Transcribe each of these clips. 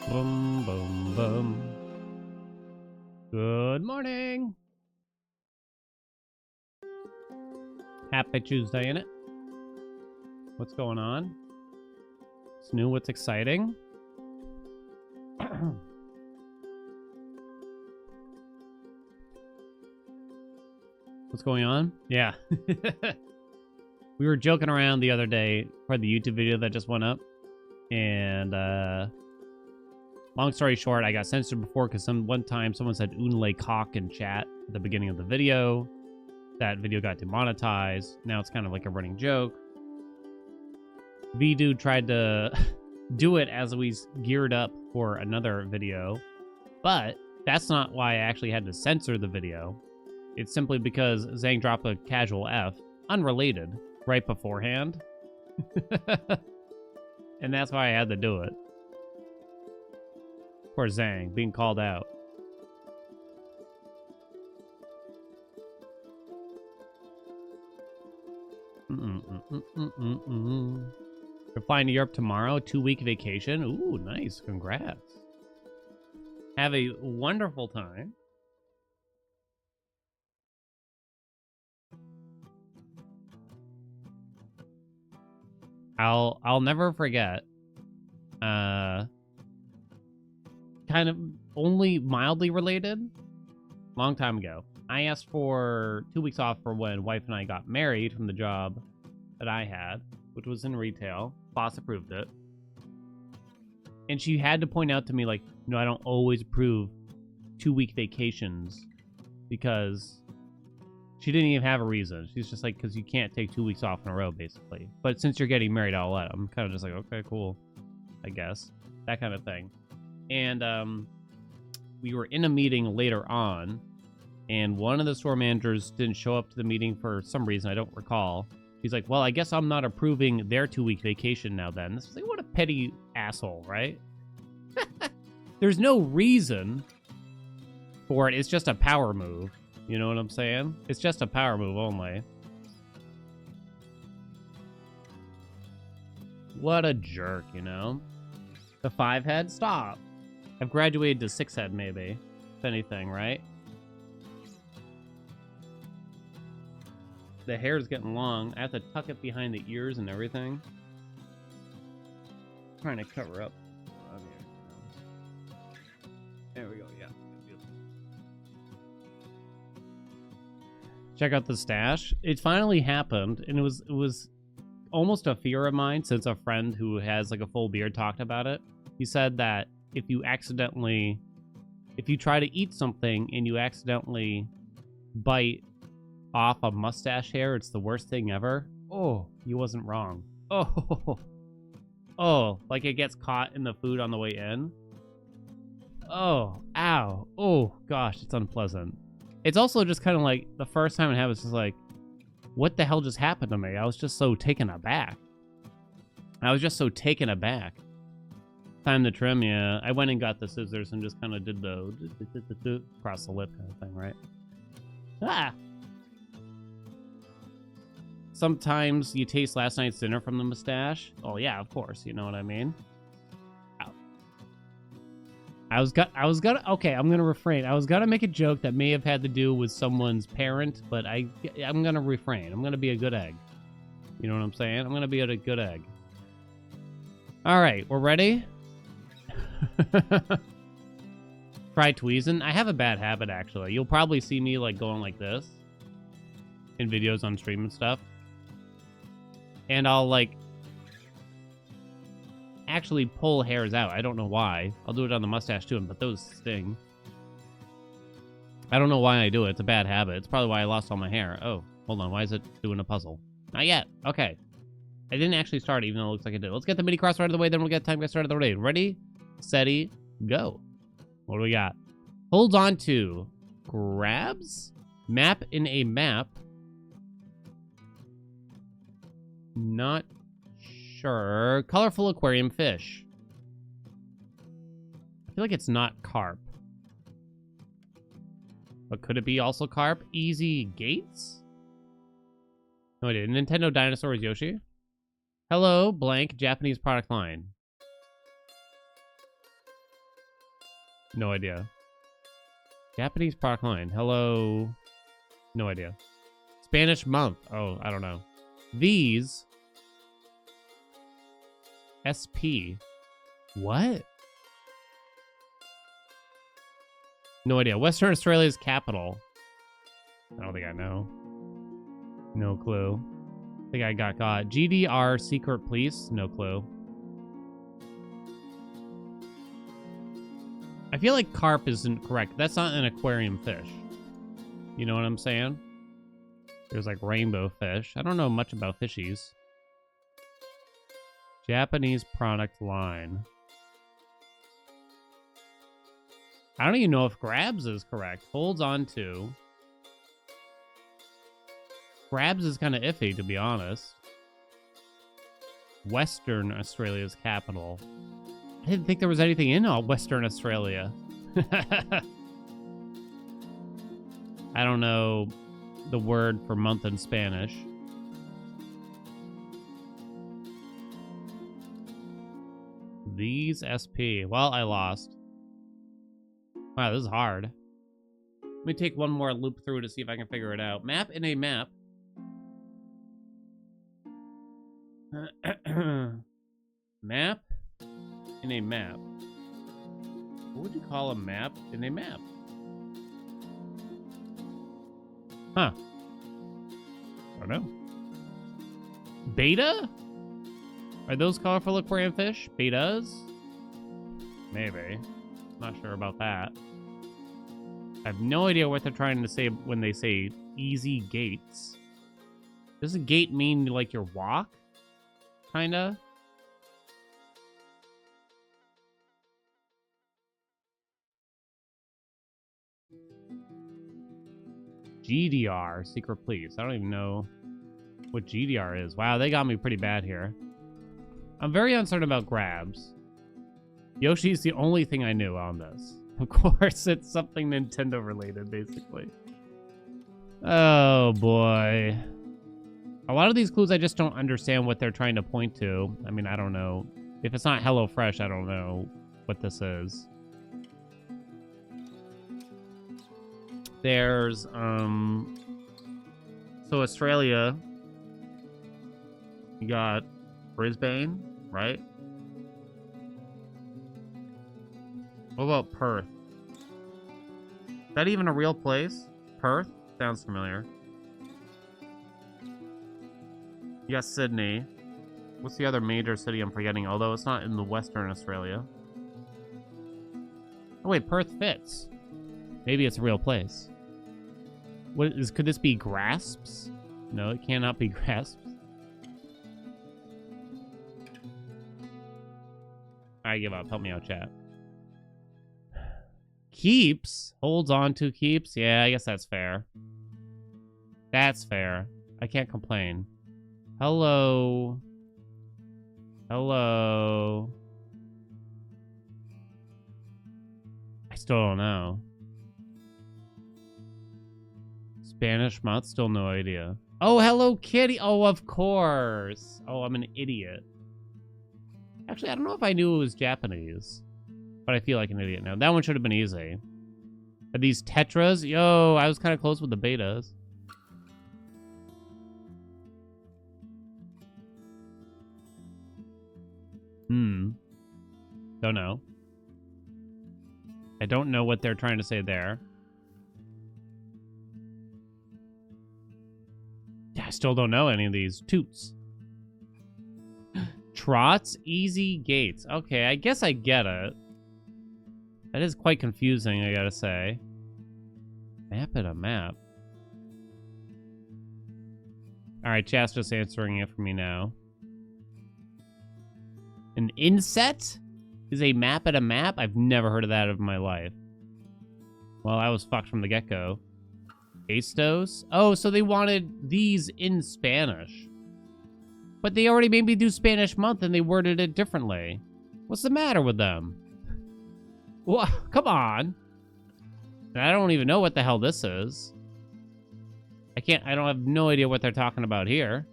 Boom, boom, boom. Good morning. Happy Tuesday, innit? What's going on? What's new? What's exciting? What's going on? Yeah. We were joking around the other day for the YouTube video that just went up. And, long story short, I got censored before because one time someone said Unle cock in chat at the beginning of the video. That video got demonetized. Now it's kind of like a running joke. V-Dude tried to do it as we geared up for another video. But that's not why I actually had to censor the video. It's simply because Zhang dropped a casual F, unrelated, right beforehand. And that's why I had to do it. Poor Zhang, being called out. We're flying to Europe tomorrow, 2-week vacation. Ooh, nice, congrats. Have a wonderful time. I'll never forget. Kind of only mildly related. Long time ago, I asked for 2 weeks off for when wife and I got married from the job that I had, which was in retail. Boss approved it. And she had to point out to me, like, no, I don't always approve 2-week vacations because she didn't even have a reason. She's just like, because you can't take 2 weeks off in a row, basically. But since you're getting married, I'll let. I'm kind of just like, okay, cool, I guess. That kind of thing. And we were in a meeting later on, and one of the store managers didn't show up to the meeting for some reason. I don't recall. He's like, well, I guess I'm not approving their 2-week vacation now then. This is like, what a petty asshole, right? There's no reason for it. It's just a power move. You know what I'm saying? It's just a power move only. What a jerk, you know? The 5-head? Stop. I've graduated to 6-head, maybe. If anything, right? The hair's getting long. I have to tuck it behind the ears and everything. I'm trying to cover up. There we go, yeah. Check out the stash. It finally happened, and it was almost a fear of mine since a friend who has like a full beard talked about it. He said that if you try to eat something and you accidentally bite off a mustache hair, it's the worst thing ever. Oh, he wasn't wrong. Oh, like it gets caught in the food on the way in. Oh, ow. Oh, gosh, it's unpleasant. It's also just kind of like the first time it happened, it's just like, what the hell just happened to me? I was just so taken aback. Time to trim, yeah. I went and got the scissors and just kind of did the across the lip kind of thing, right? Ah! Sometimes you taste last night's dinner from the mustache. Oh yeah, of course. You know what I mean? I was gonna refrain. I was gonna make a joke that may have had to do with someone's parent, but I'm gonna refrain. I'm gonna be a good egg. You know what I'm saying? I'm gonna be a good egg. All right, we're ready. Try tweezing. I have a bad habit, actually. You'll probably see me like going like this in videos on stream and stuff, and I'll like actually pull hairs out. I don't know why. I'll do it on the mustache too, but those sting. I don't know why I do it. It's a bad habit. It's probably why I lost all my hair. Oh, hold on. Why is it doing a puzzle? Not yet. Okay. I didn't actually start, even though it looks like I did. Let's get the mini crossword out of the way, then we'll get TimeGuessr out of the way. Ready, steady, go. What do we got? Hold on to. Grabs? Map in a map. Not sure. Colorful aquarium fish. I feel like it's not carp. But could it be also carp? Easy gates? No, I didn't. Nintendo Dinosaurs Yoshi. Hello, blank Japanese product line. No idea. Japanese product line. Hello. No idea. Spanish month. Oh, I don't know. These. SP. What? No idea. Western Australia's capital. I don't think I know. No clue. I think I got GDR secret police. No clue. I feel like carp isn't correct. That's not an aquarium fish. You know what I'm saying? There's like rainbow fish. I don't know much about fishies. Japanese product line. I don't even know if grabs is correct. Holds on to. Grabs is kind of iffy, to be honest. Western Australia's capital. I didn't think there was anything in Western Australia. I don't know the word for month in Spanish. These SP. Well, I lost. Wow, this is hard. Let me take one more loop through to see if I can figure it out. Map in a map. Map in a map. What would you call a map in a map? Huh. I don't know. Beta? Are those colorful aquarium fish? Betas? Maybe. Not sure about that. I have no idea what they're trying to say when they say easy gates. Does a gate mean like your walk? Kinda? GDR, secret police. I don't even know what GDR is. Wow, they got me pretty bad here. I'm very uncertain about grabs. Yoshi's the only thing I knew on this. Of course, it's something Nintendo related, basically. Oh, boy. A lot of these clues, I just don't understand what they're trying to point to. I mean, I don't know. If it's not HelloFresh, I don't know what this is. There's, so Australia, you got Brisbane, right? What about Perth? Is that even a real place? Perth? Sounds familiar. You got Sydney. What's the other major city I'm forgetting? Although it's not in the Western Australia. Oh wait, Perth fits. Maybe it's a real place. What is? Could this be Grasps? No, it cannot be Grasps. I give up. Help me out, chat. Keeps? Holds on to keeps? Yeah, I guess that's fair. That's fair. I can't complain. Hello. Hello. I still don't know. Spanish month? Still no idea. Oh, Hello Kitty. Oh, of course. Oh, I'm an idiot. Actually, I don't know if I knew it was Japanese. But I feel like an idiot now. That one should have been easy. Are these Tetras? Yo, I was kind of close with the betas. Don't know. I don't know what they're trying to say there. Yeah, I still don't know any of these. Toots. Trots? Easy gates. Okay, I guess I get it. That is quite confusing, I gotta say. Map it a map. Alright, chat's just answering it for me now. An inset is a map at a map? I've never heard of that in my life. Well, I was fucked from the get-go. Estos? Oh, so they wanted these in Spanish. But they already made me do Spanish month and they worded it differently. What's the matter with them? What? Come on. And I don't even know what the hell this is. I don't have no idea what they're talking about here.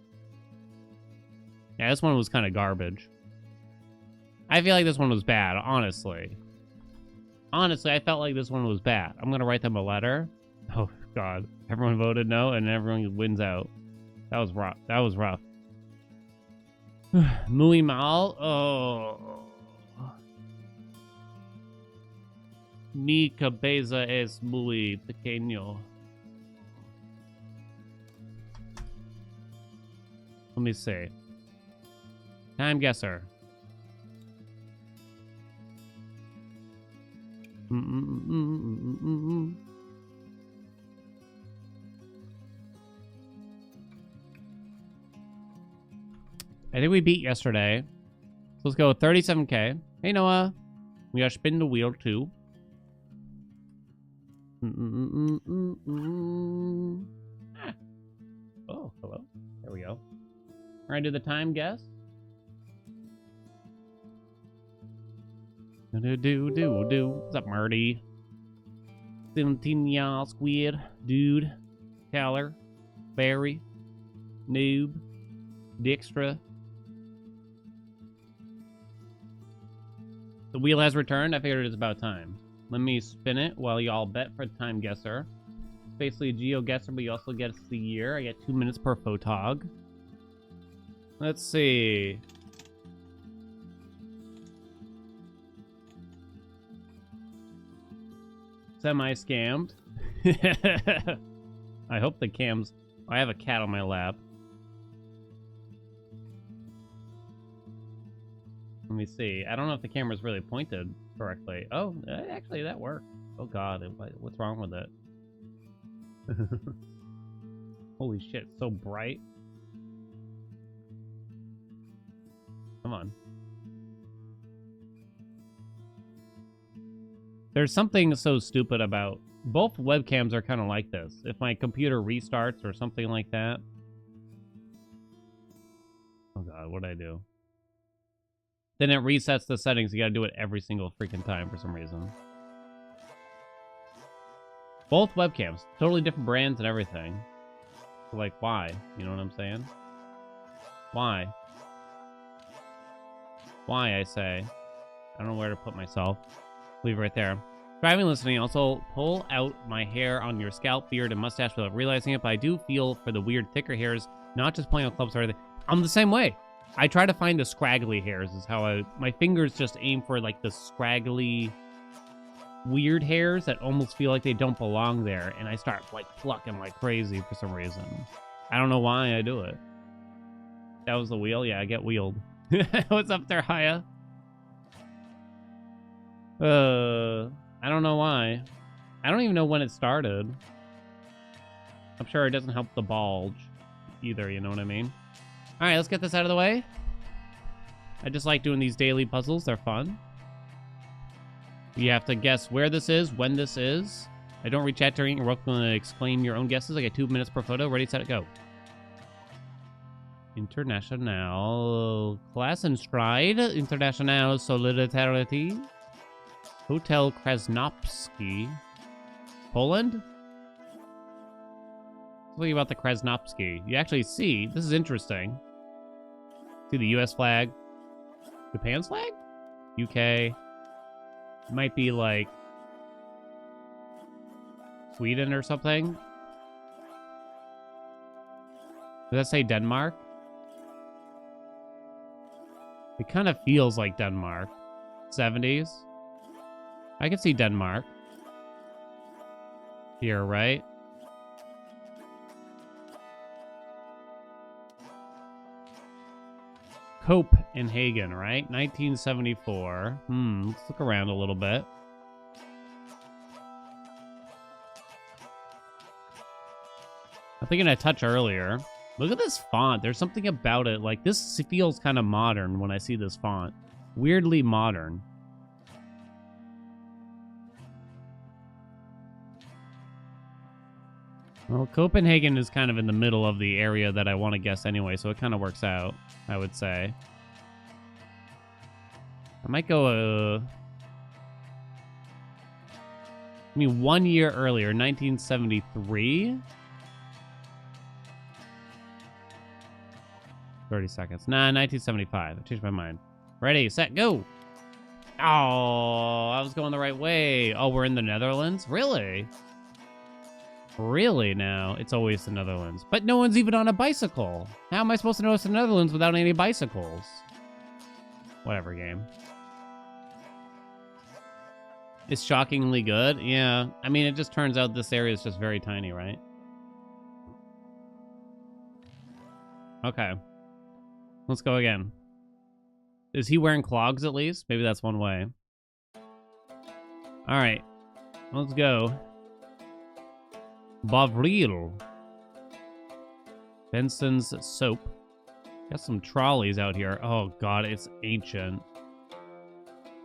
Yeah, this one was kind of garbage. I feel like this one was bad, honestly. Honestly, I felt like this one was bad. I'm gonna write them a letter. Oh God, everyone voted no, and everyone wins out. That was rough. That was rough. Muy mal. Oh. Mi cabeza es muy pequeño. Let me see. TimeGuessr. I think we beat yesterday. So let's go with 37K. Hey, Noah. We gotta spin the wheel, too. Oh, hello. There we go. We're gonna do the time guess. What's up, Marty? 17 y'all, Squid, Dude, Caller, Barry, Noob, Dijkstra. The wheel has returned. I figured it's about time. Let me spin it while y'all bet for TimeGuessr. It's basically a GeoGuessr, but you also get the year. I get 2 minutes per photog. Let's see. Semi-scammed. I hope the cams... I have a cat on my lap. Let me see. I don't know if the camera's really pointed correctly. Oh, actually, that worked. Oh, God. What's wrong with it? Holy shit. It's so bright. Come on. There's something so stupid about... Both webcams are kind of like this. If my computer restarts or something like that... Oh, God. What did I do? Then it resets the settings. You gotta do it every single freaking time for some reason. Both webcams. Totally different brands and everything. So, like, why? You know what I'm saying? Why? Why, I say. I don't know where to put myself. Leave it right there. Driving, listening. Also, pull out my hair on your scalp, beard, and mustache without realizing it. But I do feel for the weird, thicker hairs. Not just playing on clubs or anything. I'm the same way. I try to find the scraggly hairs is how my fingers just aim for like the scraggly weird hairs that almost feel like they don't belong there. And I start like plucking like crazy for some reason. I don't know why I do it. That was the wheel? Yeah, I get wheeled. What's up there, Haya? I don't know why. I don't even know when it started. I'm sure it doesn't help the bulge either, you know what I mean? All right, let's get this out of the way. I just like doing these daily puzzles. They're fun. You have to guess where this is, when this is. I don't reach out during. You're welcome to exclaim your own guesses. I get 2 minutes per photo. Ready, set, go. International. Class and stride. International solidarity. Hotel Krasnopski. Poland? Something about the Krasnopski. You actually see, this is interesting. See the US flag, Japan's flag, UK. It might be like Sweden or something. Does that say Denmark? It kind of feels like Denmark. 70s. I can see Denmark. Here, right? Copenhagen, right? 1974. Let's look around a little bit. I'm thinking a touch earlier. Look at this font. There's something about it. Like, this feels kind of modern when I see this font. Weirdly modern. Well, Copenhagen is kind of in the middle of the area that I want to guess anyway, so it kind of works out, I would say. I might go, I mean, 1 year earlier, 1973? 30 seconds. Nah, 1975. I changed my mind. Ready, set, go! Oh, I was going the right way. Oh, we're in the Netherlands? Really? Really now? It's always the Netherlands. But no one's even on a bicycle. How am I supposed to know it's the Netherlands without any bicycles? Whatever, game. It's shockingly good. Yeah. I mean, it just turns out this area is just very tiny, right? Okay. Let's go again. Is he wearing clogs at least? Maybe that's one way. All right. Let's go. Bovril. Benson's soap. Got some trolleys out here. Oh, God. It's ancient.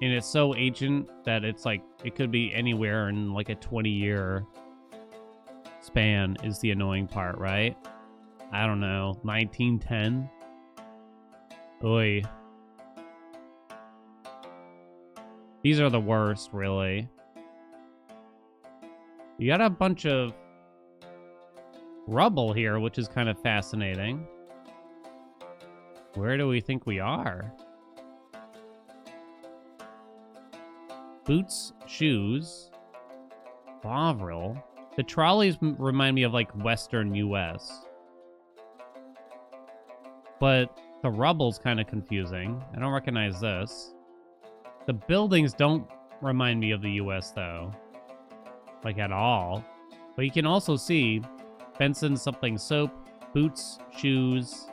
And it's so ancient that it's like, it could be anywhere in like a 20-year span is the annoying part, right? I don't know. 1910? Oy. These are the worst, really. You got a bunch of rubble here, which is kind of fascinating. Where do we think we are? Boots, shoes, Bovril. The trolleys remind me of like Western US. But the rubble's kind of confusing. I don't recognize this. The buildings don't remind me of the US though. Like at all. But you can also see Benson something soap, boots, shoes.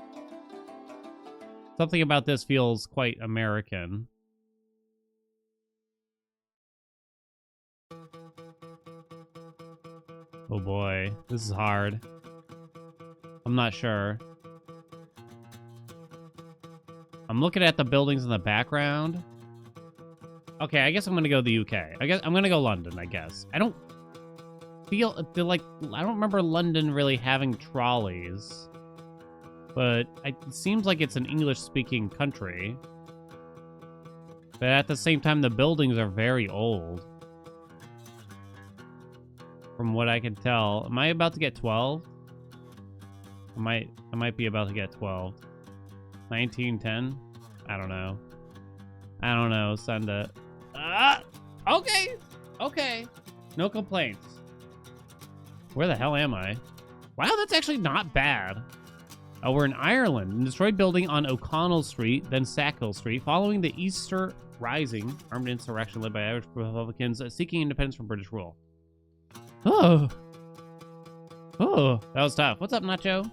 Something about this feels quite American. Oh boy, this is hard. I'm not sure. I'm looking at the buildings in the background. Okay, I guess I'm gonna go the UK. I guess I'm gonna go London, I guess. I don't remember London really having trolleys. But it seems like it's an English-speaking country. But at the same time, the buildings are very old. From what I can tell. Am I about to get 12? I might be about to get 12. 1910? I don't know. I don't know. Send it. Okay. Okay. No complaints. Where the hell am I? Wow, that's actually not bad. Oh, we're in Ireland. A destroyed building on O'Connell Street, then Sackville Street, following the Easter Rising, armed insurrection led by Irish Republicans seeking independence from British rule. Oh. Oh, that was tough. What's up, Nacho?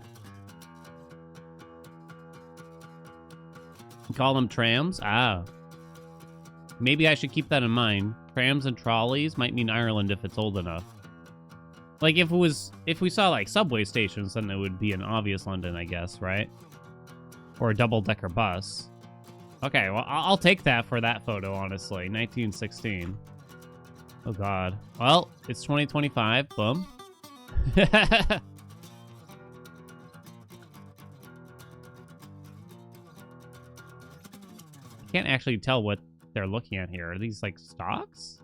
Call them trams? Ah. Maybe I should keep that in mind. Trams and trolleys might mean Ireland if it's old enough. Like, if we saw, like, subway stations, then it would be an obvious London, I guess, right? Or a double-decker bus. Okay, well, I'll take that for that photo, honestly. 1916. Oh, God. Well, it's 2025. Boom. I can't actually tell what they're looking at here. Are these, like, stocks?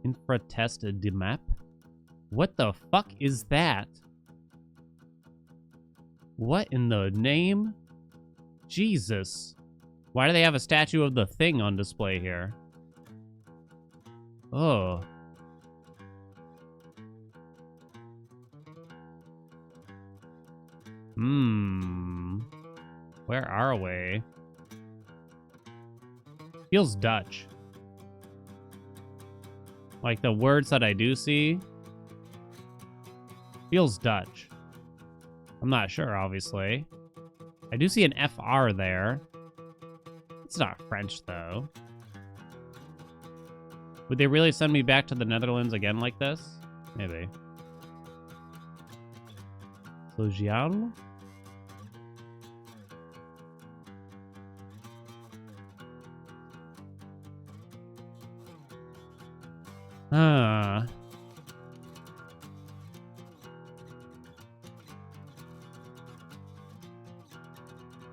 Infratest de map? What the fuck is that? What in the name? Jesus. Why do they have a statue of the Thing on display here? Oh. Where are we? Feels Dutch. Like the words that I do see. Feels Dutch. I'm not sure, obviously. I do see an FR there. It's not French, though. Would they really send me back to the Netherlands again like this? Maybe. Social?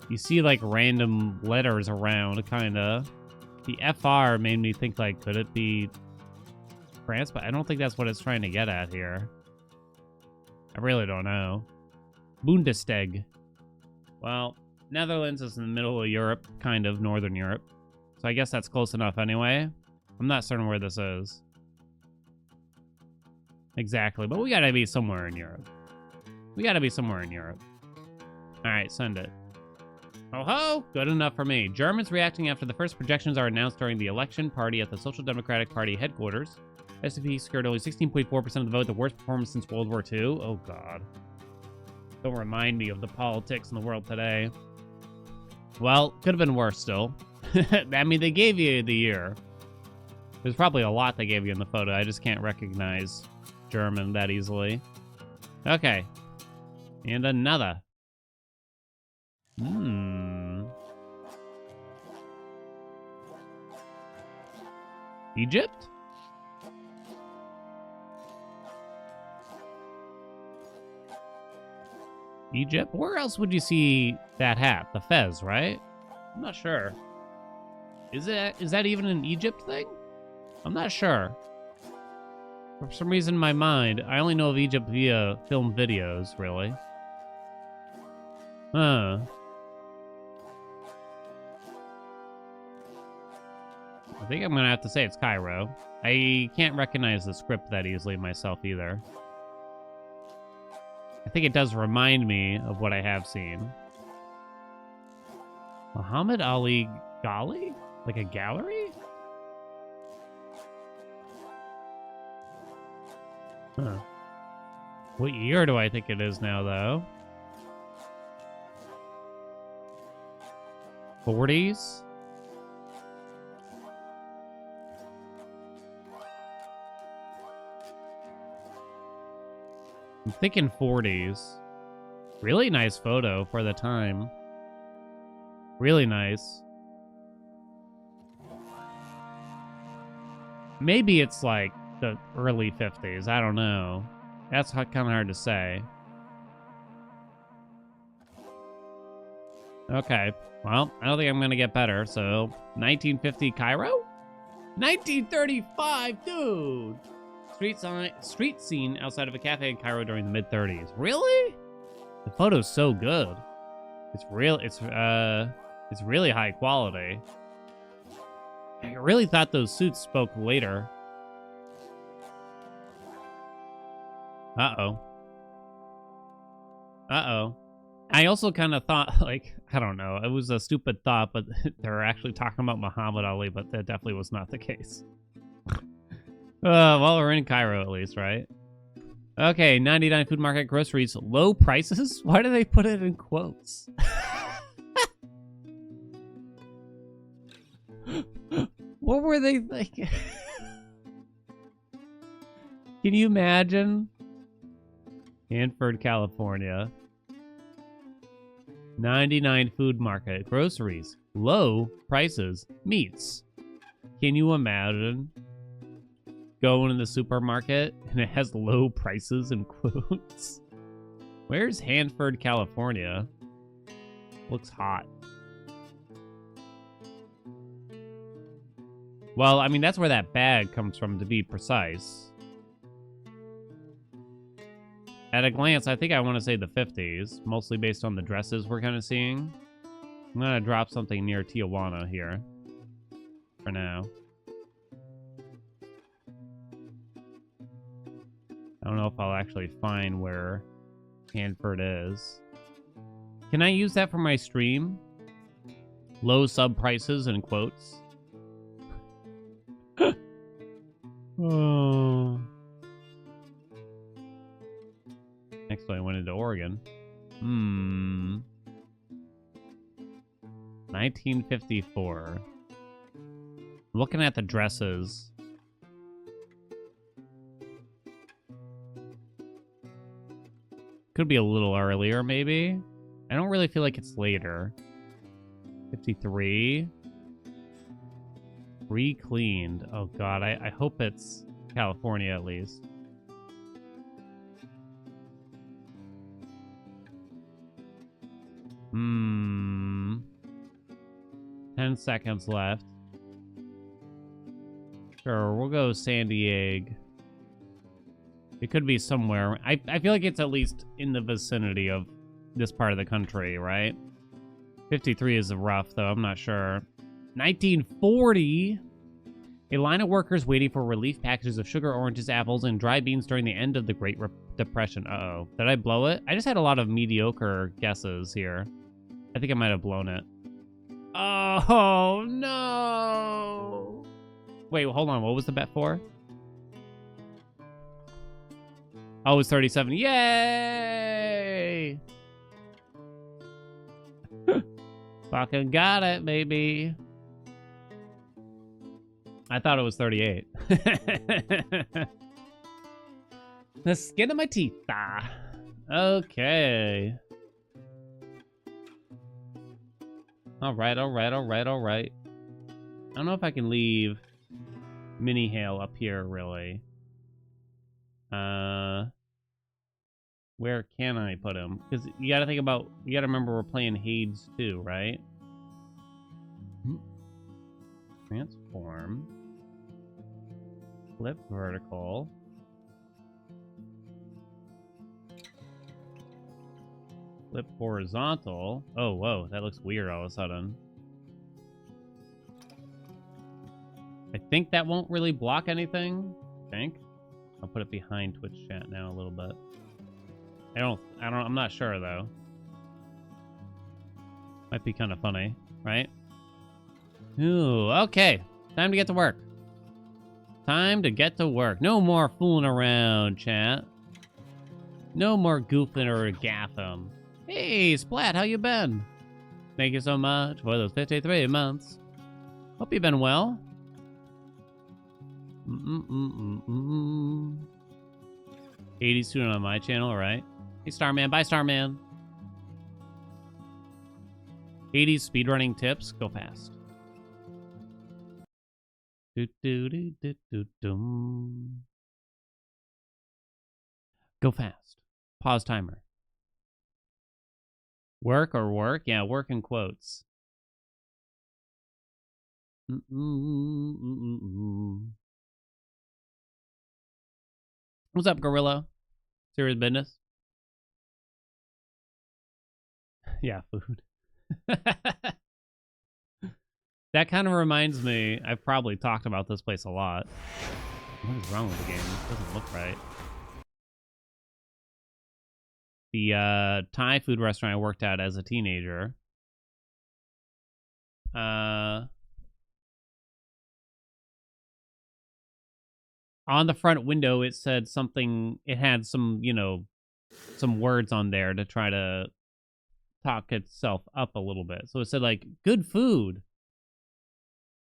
You see, like, random letters around, kinda. The FR made me think, like, could it be France? But I don't think that's what it's trying to get at here. I really don't know. Bundestag. Well, Netherlands is in the middle of Europe, kind of, Northern Europe. So I guess that's close enough anyway. I'm not certain where this is. Exactly, but we gotta be somewhere in Europe. We gotta be somewhere in Europe. Alright, send it. Oh ho! Good enough for me. Germans reacting after the first projections are announced during the election party at the Social Democratic Party headquarters. SDP secured only 16.4% of the vote, the worst performance since World War II. Oh god. Don't remind me of the politics in the world today. Well, could have been worse still. I mean, they gave you the year. There's probably a lot they gave you in the photo. I just can't recognize German that easily. Okay. And another. Egypt? Egypt? Where else would you see that hat? The fez, right? I'm not sure. Is that even an Egypt thing? I'm not sure. For some reason in my mind, I only know of Egypt via film videos, really. Huh. I think I'm gonna have to say it's Cairo. I can't recognize the script that easily myself either. I think it does remind me of what I have seen. Muhammad Ali Gali? Like a gallery? Huh. What year do I think it is now, though? 40s? I'm thinking 40s. Really nice photo for the time. Really nice. Maybe it's like the early 50s. I don't know. That's kind of hard to say. Okay. Well, I don't think I'm going to get better. So, 1950 Cairo? 1935, dude! Street scene outside of a cafe in Cairo during the mid-30s. Really? The photo's so good. It's really high quality. I really thought those suits spoke later. Uh-oh. Uh-oh. I also kind of thought, like, I don't know, it was a stupid thought, but they're actually talking about Muhammad Ali, but that definitely was not the case. Well, we're in Cairo at least, right? Okay, 99 food market groceries, low prices? Why do they put it in quotes? What were they thinking? Can you imagine? Hanford, California. 99 food market, groceries, low prices, meats. Can you imagine going in the supermarket and it has low prices in quotes? Where's Hanford, California? Looks hot. Well, I mean, that's where that bag comes from, to be precise. At a glance, I think I want to say the 50s, mostly based on the dresses we're kind of seeing. I'm going to drop something near Tijuana here for now. I don't know if I'll actually find where Hanford is. Can I use that for my stream? Low sub prices and quotes. Oh. Next one, I went into Oregon. 1954. Looking at the dresses. Could be a little earlier, maybe. I don't really feel like it's later. 53. Re-cleaned. Oh god, I hope it's California at least. Hmm. 10 seconds left. Sure, we'll go San Diego. It could be somewhere. I feel like it's at least in the vicinity of this part of the country, right? 53 is rough, though. I'm not sure. 1940. A line of workers waiting for relief packages of sugar, oranges, apples, and dry beans during the end of the Great Depression. Uh-oh. Did I blow it? I just had a lot of mediocre guesses here. I think I might have blown it. Oh, no. Wait, hold on. What was the bet for? Oh, it was 37. Yay! Fucking got it, baby. I thought it was 38. The skin of my teeth. Ah. Okay. All right. I don't know if I can leave Mini Hail up here, really. Where can I put him? Because you gotta think about, you gotta remember we're playing Hades too, right? Transform. Flip vertical. Flip horizontal. Oh, whoa, that looks weird all of a sudden. I think that won't really block anything. I think. I'll put it behind Twitch chat now a little bit. I'm not sure though. Might be kind of funny, right? Ooh, okay. Time to get to work. Time to get to work. No more fooling around, chat. No more goofing or gaffing. Hey, Splat, how you been? Thank you so much for those 53 months. Hope you've been well. 80 student on my channel, right? Hey, Starman. Bye, Starman. 80s speedrunning tips. Go fast. Go fast. Pause timer. Work or work? Yeah, work in quotes. What's up, Gorilla? Serious business? Yeah, food. That kind of reminds me, I've probably talked about this place a lot. What is wrong with the game? It doesn't look right. The Thai food restaurant I worked at as a teenager. On the front window, it said something, it had some, you know, some words on there to try to talk itself up a little bit. So it said like, good food.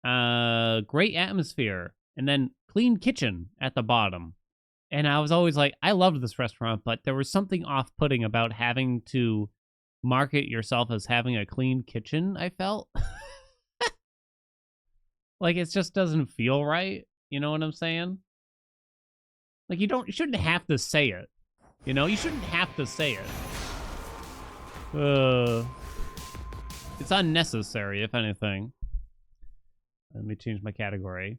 Great atmosphere, and then clean kitchen at the bottom. And I was always like, I loved this restaurant, but there was something off-putting about having to market yourself as having a clean kitchen, I felt. Like, it just doesn't feel right. You know what I'm saying? Like, you shouldn't have to say it. You know, you shouldn't have to say it. It's unnecessary, if anything. Let me change my category.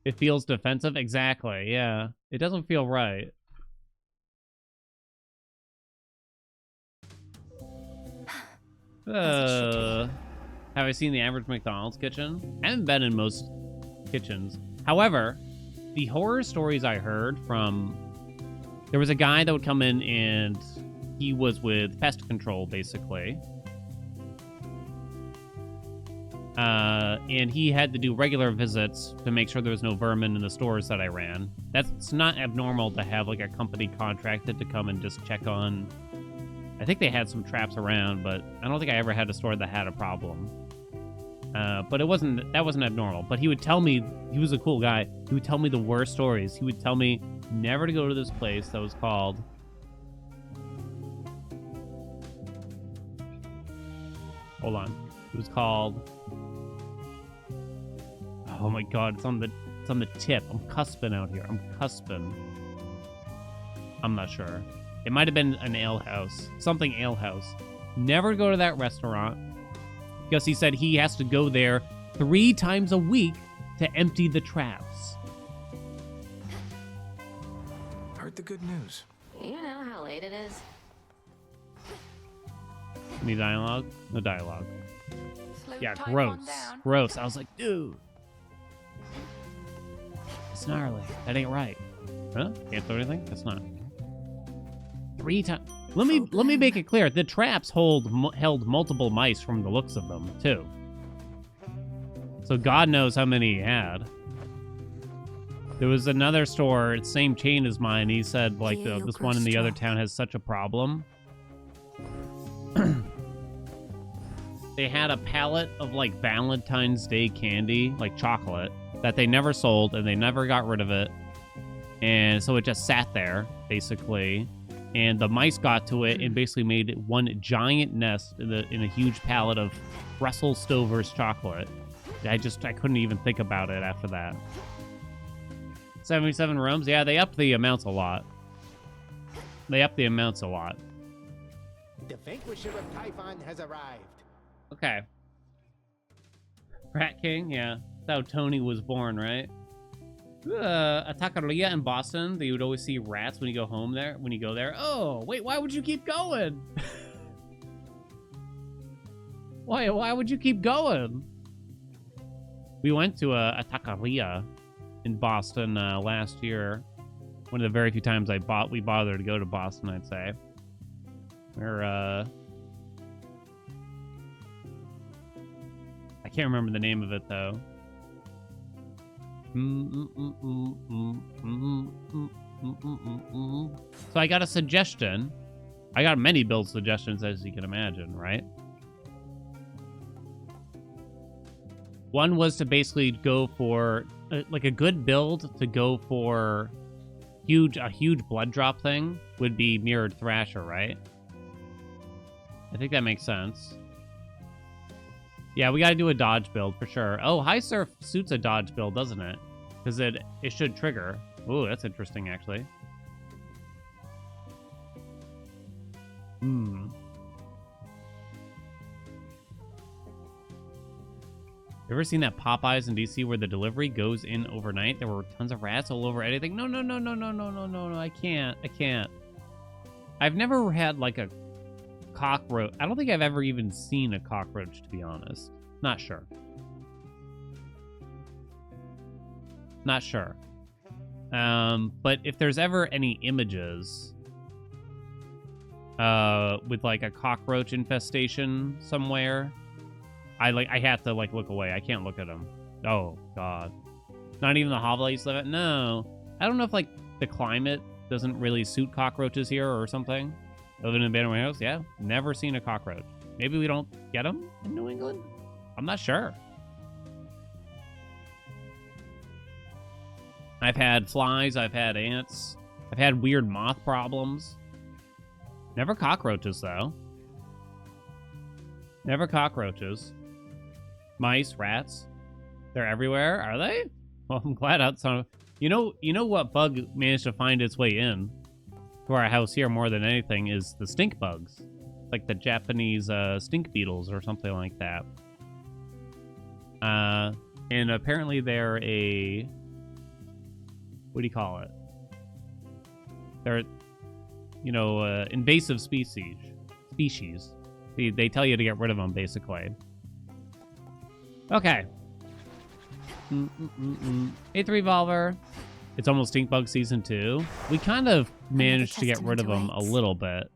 It feels defensive? Exactly, yeah. It doesn't feel right. Have I seen the average McDonald's kitchen? I haven't been in most kitchens. However, the horror stories I heard from... There was a guy that would come in and he was with pest control, basically. And he had to do regular visits to make sure there was no vermin in the stores that I ran. That's not abnormal to have like a company contracted to come and just check on. I think they had some traps around, but I don't think I ever had a store that had a problem. But that wasn't abnormal. But he would tell me, he was a cool guy. He would tell me the worst stories. He would tell me never to go to this place that was called... Hold on. It was called... Oh my god, it's on the tip. I'm cusping out here. I'm cusping. I'm not sure. It might have been an ale house. Something ale house. Never go to that restaurant. Because he said he has to go there 3 times a week to empty the traps. Heard the good news. You know how late it is. Any dialogue? No dialogue. Slow Yeah, gross. Gross. I was like, dude. It's gnarly. That ain't right. Huh? Can't throw anything? That's not. 3 times. Let me make it clear. The traps held multiple mice from the looks of them, too. So God knows how many he had. There was another store, same chain as mine. He said, like, this one in the other town has such a problem. They had a pallet of, like, Valentine's Day candy, like chocolate, that they never sold, and they never got rid of it. And so it just sat there, basically. And the mice got to it and basically made one giant nest in a huge pallet of Russell Stover's chocolate. I couldn't even think about it after that. 77 rooms? Yeah, they upped the amounts a lot. The vanquisher of Typhon has arrived. Okay. Rat King, yeah. That's how Tony was born, right? A taqueria in Boston, you would always see rats when you go there. Oh, wait, why would you keep going? Why would you keep going? We went to a taqueria in Boston last year. One of the very few times we bothered to go to Boston, I'd say. Where, I can't remember the name of it, though. So I got a suggestion. I got many build suggestions, as you can imagine, right? One was to basically go for like a good build to go for a huge blood drop thing would be Mirrored Thrasher, right? I think that makes sense. Yeah, we got to do a dodge build for sure. Oh, High Surf suits a dodge build, doesn't it? Because it should trigger. Ooh, that's interesting, actually. You ever seen that Popeyes in DC where the delivery goes in overnight? There were tons of rats all over anything. No, I can't. I've never had like a cockroach. I don't think I've ever even seen a cockroach, to be honest. Not sure. But if there's ever any images with like a cockroach infestation somewhere, I have to like look away. I can't look at them. Oh God. Not even the hovel I used to live at? No. I don't know if like the climate doesn't really suit cockroaches here or something. Living in a abandoned house? Yeah. Never seen a cockroach. Maybe we don't get them in New England? I'm not sure. I've had flies. I've had ants. I've had weird moth problems. Never cockroaches, though. Never cockroaches. Mice, rats. They're everywhere, are they? Well, I'm glad outside. You know what bug managed to find its way in to our house here more than anything is the stink bugs, like the Japanese stink beetles or something like that. And apparently they're a, what do you call it? They're, invasive species. They tell you to get rid of them, basically. Okay. A3 Revolver. It's almost Stink Bug Season 2. We kind of managed to get rid of them a little bit.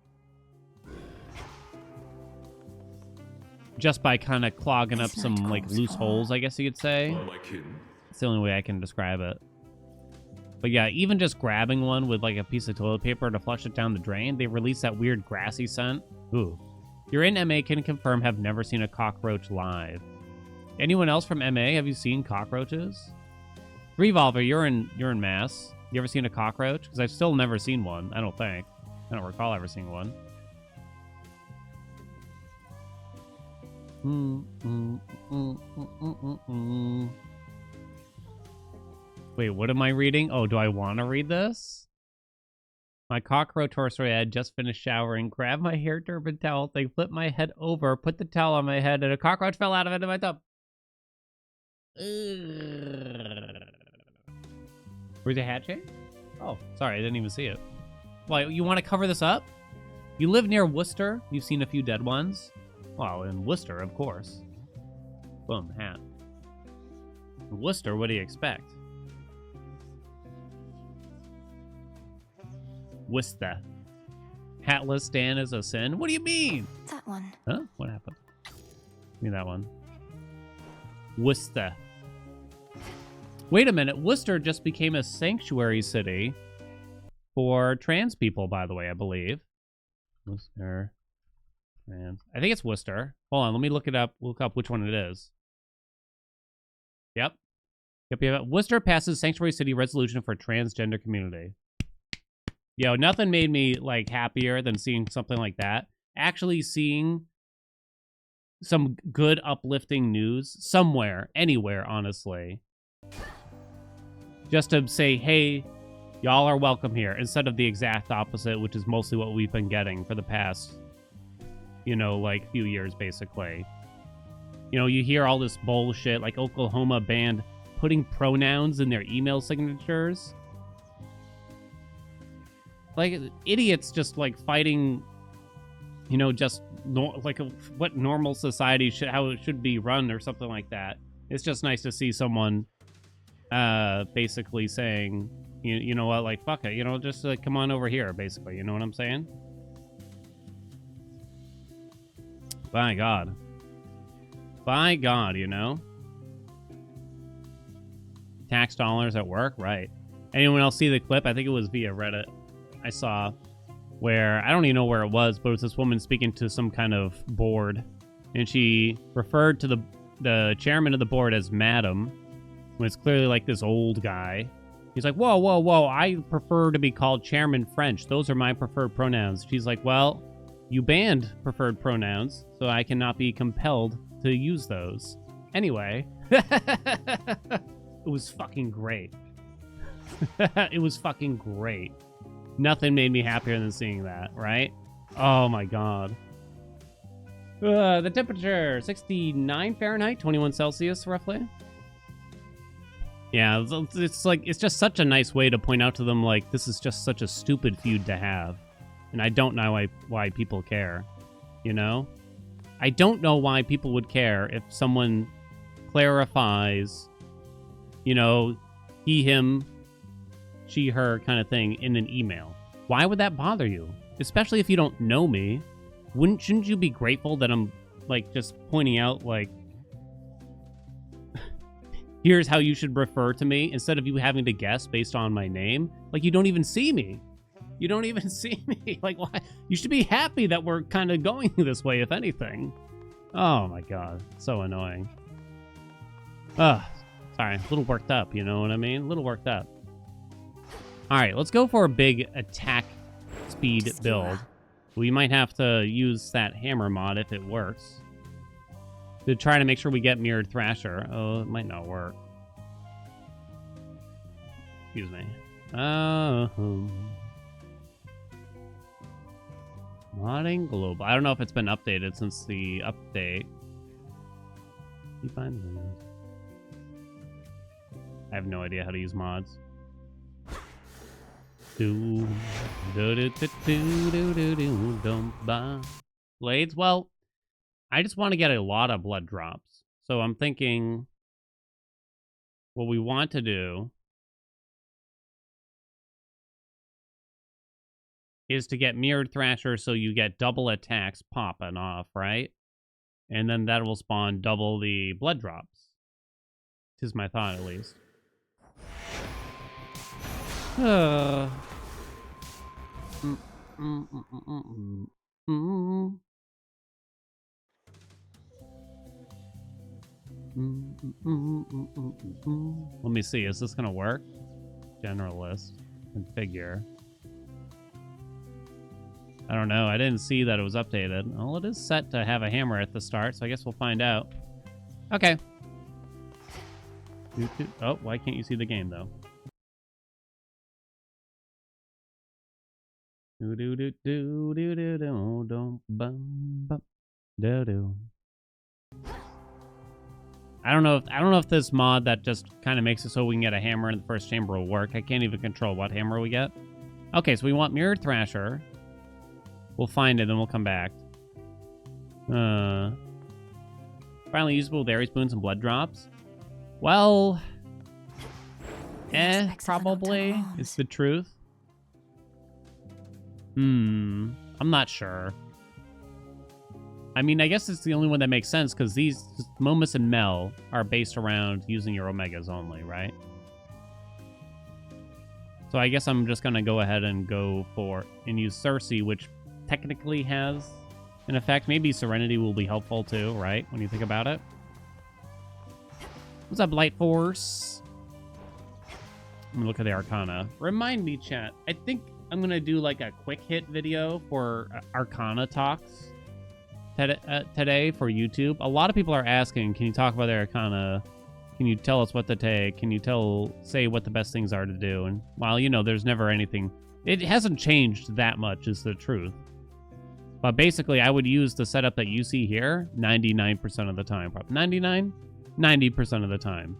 Just by kind of clogging up some, like, loose holes, I guess you could say. It's the only way I can describe it. But yeah, even just grabbing one with, like, a piece of toilet paper to flush it down the drain, they release that weird grassy scent. Ooh. You're in MA can confirm have never seen a cockroach live. Anyone else from MA? Have you seen cockroaches? Revolver, you're in Mass. You ever seen a cockroach? Because I've still never seen one, I don't think. I don't recall ever seeing one. Wait, what am I reading? Oh, do I want to read this? My cockroach horse I had just finished showering, grabbed my hair turban towel thing, flipped my head over, put the towel on my head, and a cockroach fell out of it in my tub. Where's the hatching? Oh, sorry, I didn't even see it. Why, you want to cover this up? You live near Worcester. You've seen a few dead ones. Well, in Worcester, of course. Boom, hat. Worcester, what do you expect? Worcester. Hatless Dan is a sin? What do you mean? That one. Huh? What happened? Give me that one. Worcester. Wait a minute. Worcester just became a sanctuary city for trans people, by the way, I believe. Worcester. Trans. I think it's Worcester. Hold on. Let me look it up. Look up which one it is. Yep. Yep. Worcester passes sanctuary city resolution for transgender community. Yo, nothing made me, like, happier than seeing something like that. Actually seeing some good, uplifting news somewhere, anywhere, honestly. Just to say, hey, y'all are welcome here, instead of the exact opposite, which is mostly what we've been getting for the past, you know, like, few years, basically. You know, you hear all this bullshit, like Oklahoma banned putting pronouns in their email signatures. Like, idiots just, like, fighting, you know, just, what normal society should, how it should be run or something like that. It's just nice to see someone, basically saying, you know what, like, fuck it, you know, just, like, come on over here, basically, you know what I'm saying? By God. By God, you know? Tax dollars at work? Right. Anyone else see the clip? I think it was via Reddit. I saw where, I don't even know where it was, but it was this woman speaking to some kind of board, and she referred to the chairman of the board as madam, when it's clearly like this old guy. He's like, whoa, whoa, whoa, I prefer to be called Chairman French. Those are my preferred pronouns. She's like, well, you banned preferred pronouns, so I cannot be compelled to use those. Anyway, it was fucking great. It was fucking great. Nothing made me happier than seeing that, right? Oh my God. The temperature, 69 Fahrenheit, 21 Celsius, roughly. Yeah, it's like, it's just such a nice way to point out to them, like, this is just such a stupid feud to have. And I don't know why people care, you know? I don't know why people would care if someone clarifies, you know, he, him, she, her kind of thing in an email. Why would that bother you? Especially if you don't know me. Shouldn't you be grateful that I'm, like, just pointing out, like, here's how you should refer to me, instead of you having to guess based on my name? Like, you don't even see me. You don't even see me. Like, why? You should be happy that we're kind of going this way, if anything. Oh my God. So annoying. Ugh. Sorry. A little worked up, you know what I mean? A little worked up. All right, let's go for a big attack speed build. We might have to use that hammer mod if it works, to try to make sure we get mirrored Thrasher. Oh, it might not work. Excuse me. Modding global. I don't know if it's been updated since the update. I have no idea how to use mods. Blades? Well, I just want to get a lot of blood drops. So I'm thinking what we want to do is to get mirrored Thrasher so you get double attacks popping off, right? And then that will spawn double the blood drops. This is my thought, at least. Let me see, is this gonna work? Generalist. Configure. I don't know, I didn't see that it was updated. Well, it is set to have a hammer at the start, so I guess we'll find out. Okay. Oh, why can't you see the game, though? I don't know if this mod that just kind of makes it so we can get a hammer in the first chamber will work. I can't even control what hammer we get. Okay, so we want mirrored Thrasher. We'll find it, then we'll come back. Finally usable with Aries boons and blood drops. Well, probably is the truth. I'm not sure. I mean, I guess it's the only one that makes sense because these Momus and Mel are based around using your Omegas only, right? So I guess I'm just going to go ahead and use Cersei, which technically has an effect. Maybe Serenity will be helpful too, right? When you think about it. What's up, Light Force? Let me look at the Arcana. Remind me, chat. I think I'm going to do like a quick hit video for Arcana talks today for YouTube. A lot of people are asking, can you talk about the Arcana? Can you tell us what to take? Can you say what the best things are to do? And while, you know, there's never anything, it hasn't changed that much is the truth. But basically, I would use the setup that you see here 99% of the time. 99? 90% of the time.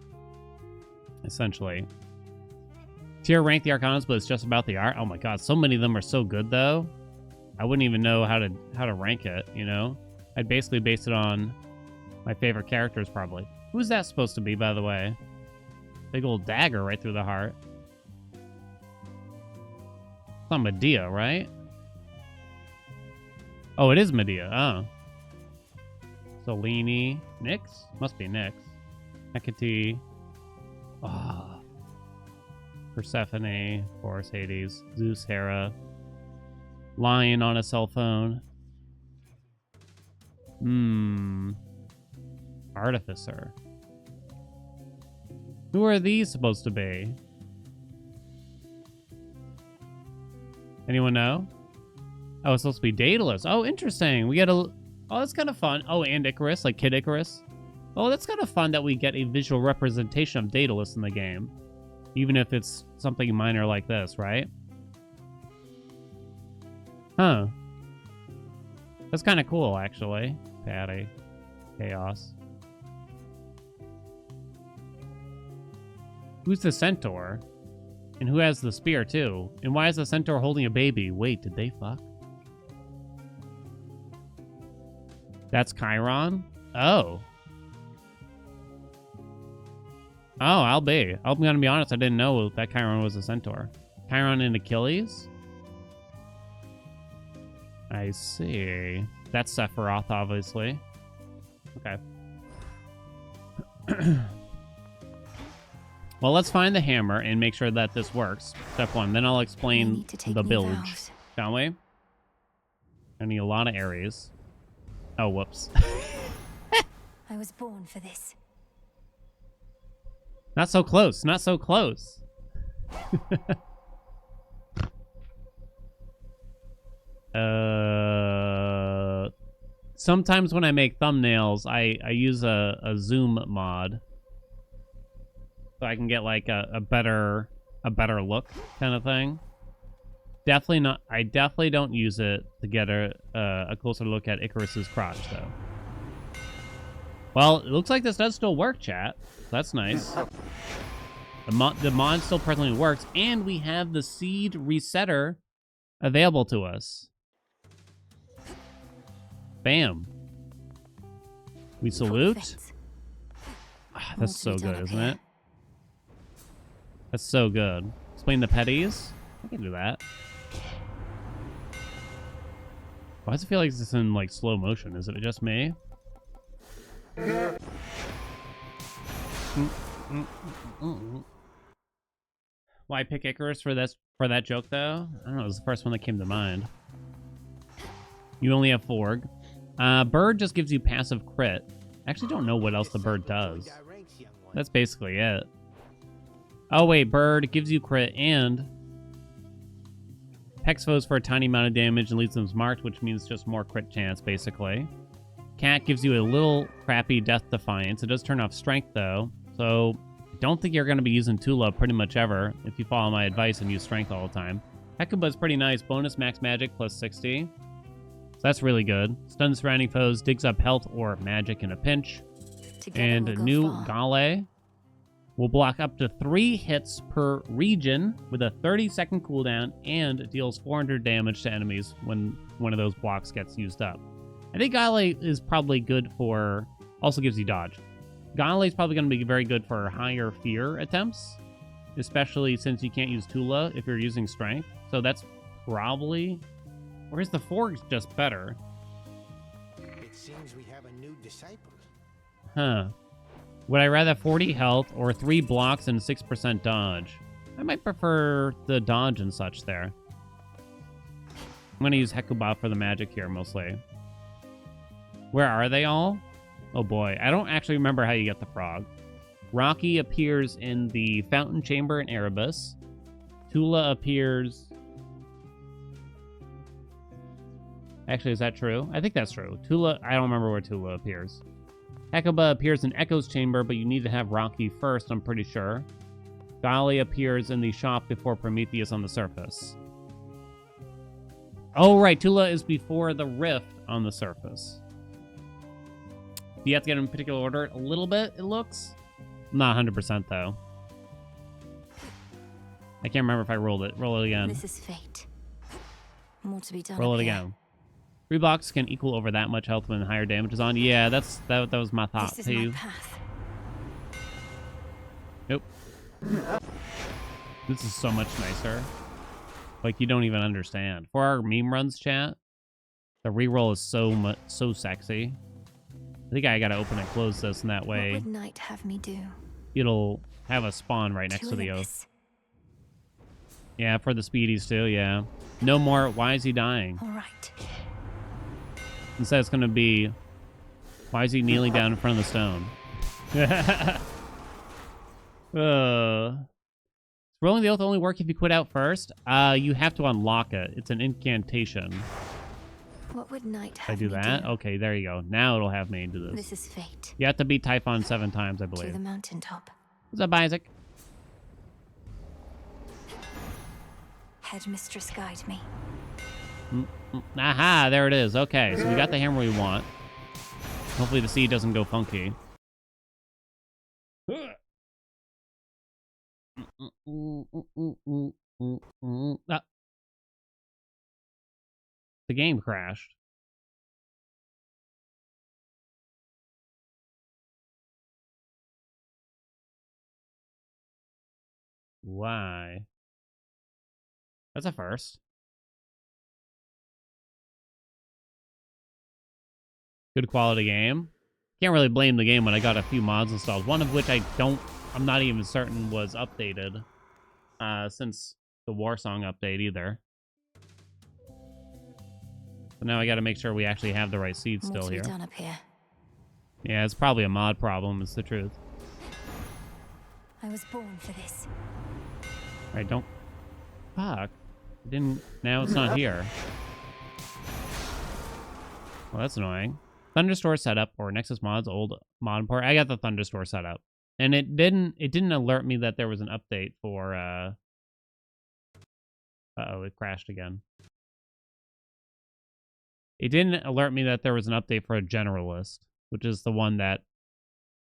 Essentially. Tier rank the Arcanas, but it's just about the art. Oh my god, so many of them are so good, though. I wouldn't even know how to rank it, you know? I'd basically base it on my favorite characters, probably. Who's that supposed to be, by the way? Big old dagger right through the heart. It's not Medea, right? Oh, it is Medea. Oh. Selene. Nyx? Must be Nyx. Hecate. Oh. Persephone. Horus, Hades. Zeus, Hera. Lion on a cell phone. Artificer. Who are these supposed to be? Anyone know? Oh, it's supposed to be Daedalus. Oh, interesting. We get a... Oh, that's kind of fun. Oh, and Icarus, like Kid Icarus. Oh, that's kind of fun that we get a visual representation of Daedalus in the game. Even if it's something minor like this, right? Huh. That's kind of cool, actually. Patty. Chaos. Who's the centaur? And who has the spear, too? And why is the centaur holding a baby? Wait, did they fuck? That's Chiron? Oh. Oh, I'm gonna be honest, I didn't know that Chiron was a centaur. Chiron and Achilles? I see. That's Sephiroth, obviously. Okay. Well, let's find the hammer and make sure that this works. Step 1. Then I'll explain the bilge, shall we? I need a lot of Aries. Oh, whoops. I was born for this. Not so close. Not so close. Sometimes when I make thumbnails, I use a zoom mod, so I can get like a better look kind of thing. Definitely not. I definitely don't use it to get a closer look at Icarus's crotch, though. Well, it looks like this does still work, chat. That's nice. The mod still presently works, and we have the seed resetter available to us. Bam. We salute. Ah, that's so good, isn't it? That's so good. Explain the petties. I can do that. Why does it feel like this is in like slow motion? Is it just me? Why pick Icarus for that joke though? I don't know. It was the first one that came to mind. You only have Forg. Bird just gives you passive crit. I actually don't know what else the bird does. That's basically it. Oh wait, bird gives you crit and Hex foes for a tiny amount of damage and leaves them marked, which means just more crit chance, basically. Cat gives you a little crappy Death Defiance. It does turn off Strength, though, so I don't think you're going to be using Tula pretty much ever if you follow my advice and use Strength all the time. Hecuba's pretty nice. Bonus max magic plus 60. So that's really good. Stuns surrounding foes, digs up health or magic in a pinch. And a new Gale will block up to 3 hits per region with a 30-second cooldown and deals 400 damage to enemies when one of those blocks gets used up. I think Gale is probably good for Also gives you dodge. Gale is probably going to be very good for higher fear attempts, especially since you can't use Tula if you're using strength. So that's probably... Whereas the Forg's just better. It seems we have a new disciple. Huh. Would I rather have 40 health or 3 blocks and 6% dodge? I might prefer the dodge and such there. I'm going to use Hekuba for the magic here, mostly. Where are they all? Oh boy, I don't actually remember how you get the frog. Rocky appears in the Fountain Chamber in Erebus. Tula appears... Actually, is that true? I think that's true. Tula, I don't remember where Tula appears. Hecuba appears in Echo's Chamber, but you need to have Rocky first, I'm pretty sure. Gali appears in the shop before Prometheus on the surface. Oh, right, Tula is before the rift on the surface. Do you have to get in particular order? A little bit, it looks. Not 100%, though. I can't remember if I rolled it. Roll it again. This is fate. More to be done. Roll it up here. again. 3 blocks can equal over that much health when higher damage is on. Yeah, that was my thought, This is my too. path. Nope. This is so much nicer. Like, you don't even understand. For our meme runs chat, the reroll is so sexy. I think I gotta open and close this, and that way What would night have me do? it'll have a spawn right next to the oath. Yeah, for the speedies too, yeah. No more, why is he dying? All right. Instead it's gonna be, why is he kneeling down in front of the stone? Rolling the oath only work if you quit out first? You have to unlock it. It's an incantation. What would night If have I do me that? Okay, there you go. Now it'll have me do this. This is fate. You have to beat Typhon 7 times, I To believe. the mountaintop. What's up, Isaac? Headmistress guide me. Aha, there it is. Okay, so we got the hammer we want. Hopefully the seed doesn't go funky. Ah. The game crashed. Why? That's a first. Good quality game. Can't really blame the game when I got a few mods installed. One of which I'm not even certain was updated since the Warsong update either. So now I got to make sure we actually have the right seeds More still to be here. done up here. Yeah, it's probably a mod problem, it's the truth. I was born for this. Alright, don't... Fuck. Now it's not here. Well, that's annoying. Thunderstore setup or Nexus Mods old mod port. I got the Thunderstore setup. And it didn't alert me that there was an update for uh-oh, it crashed again. It didn't alert me that there was an update for a Generalist, which is the one that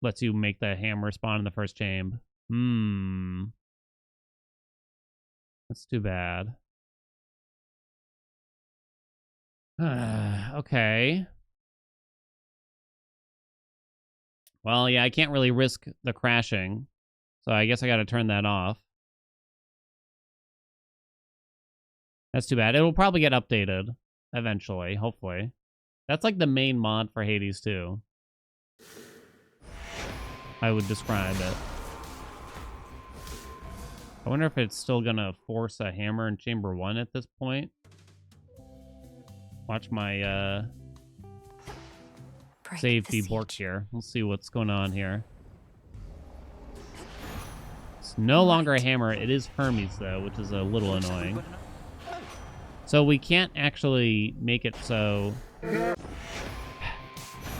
lets you make the hammer spawn in the first chamber. That's too bad. Okay. Well, yeah, I can't really risk the crashing, so I guess I gotta turn that off. That's too bad. It'll probably get updated eventually, hopefully. That's like the main mod for Hades too. I would describe it. I wonder if it's still gonna force a hammer in Chamber 1 at this point. Watch my save be borked here. We'll see what's going on here. It's no longer a hammer. It is Hermes, though, which is a little annoying. So we can't actually make it so...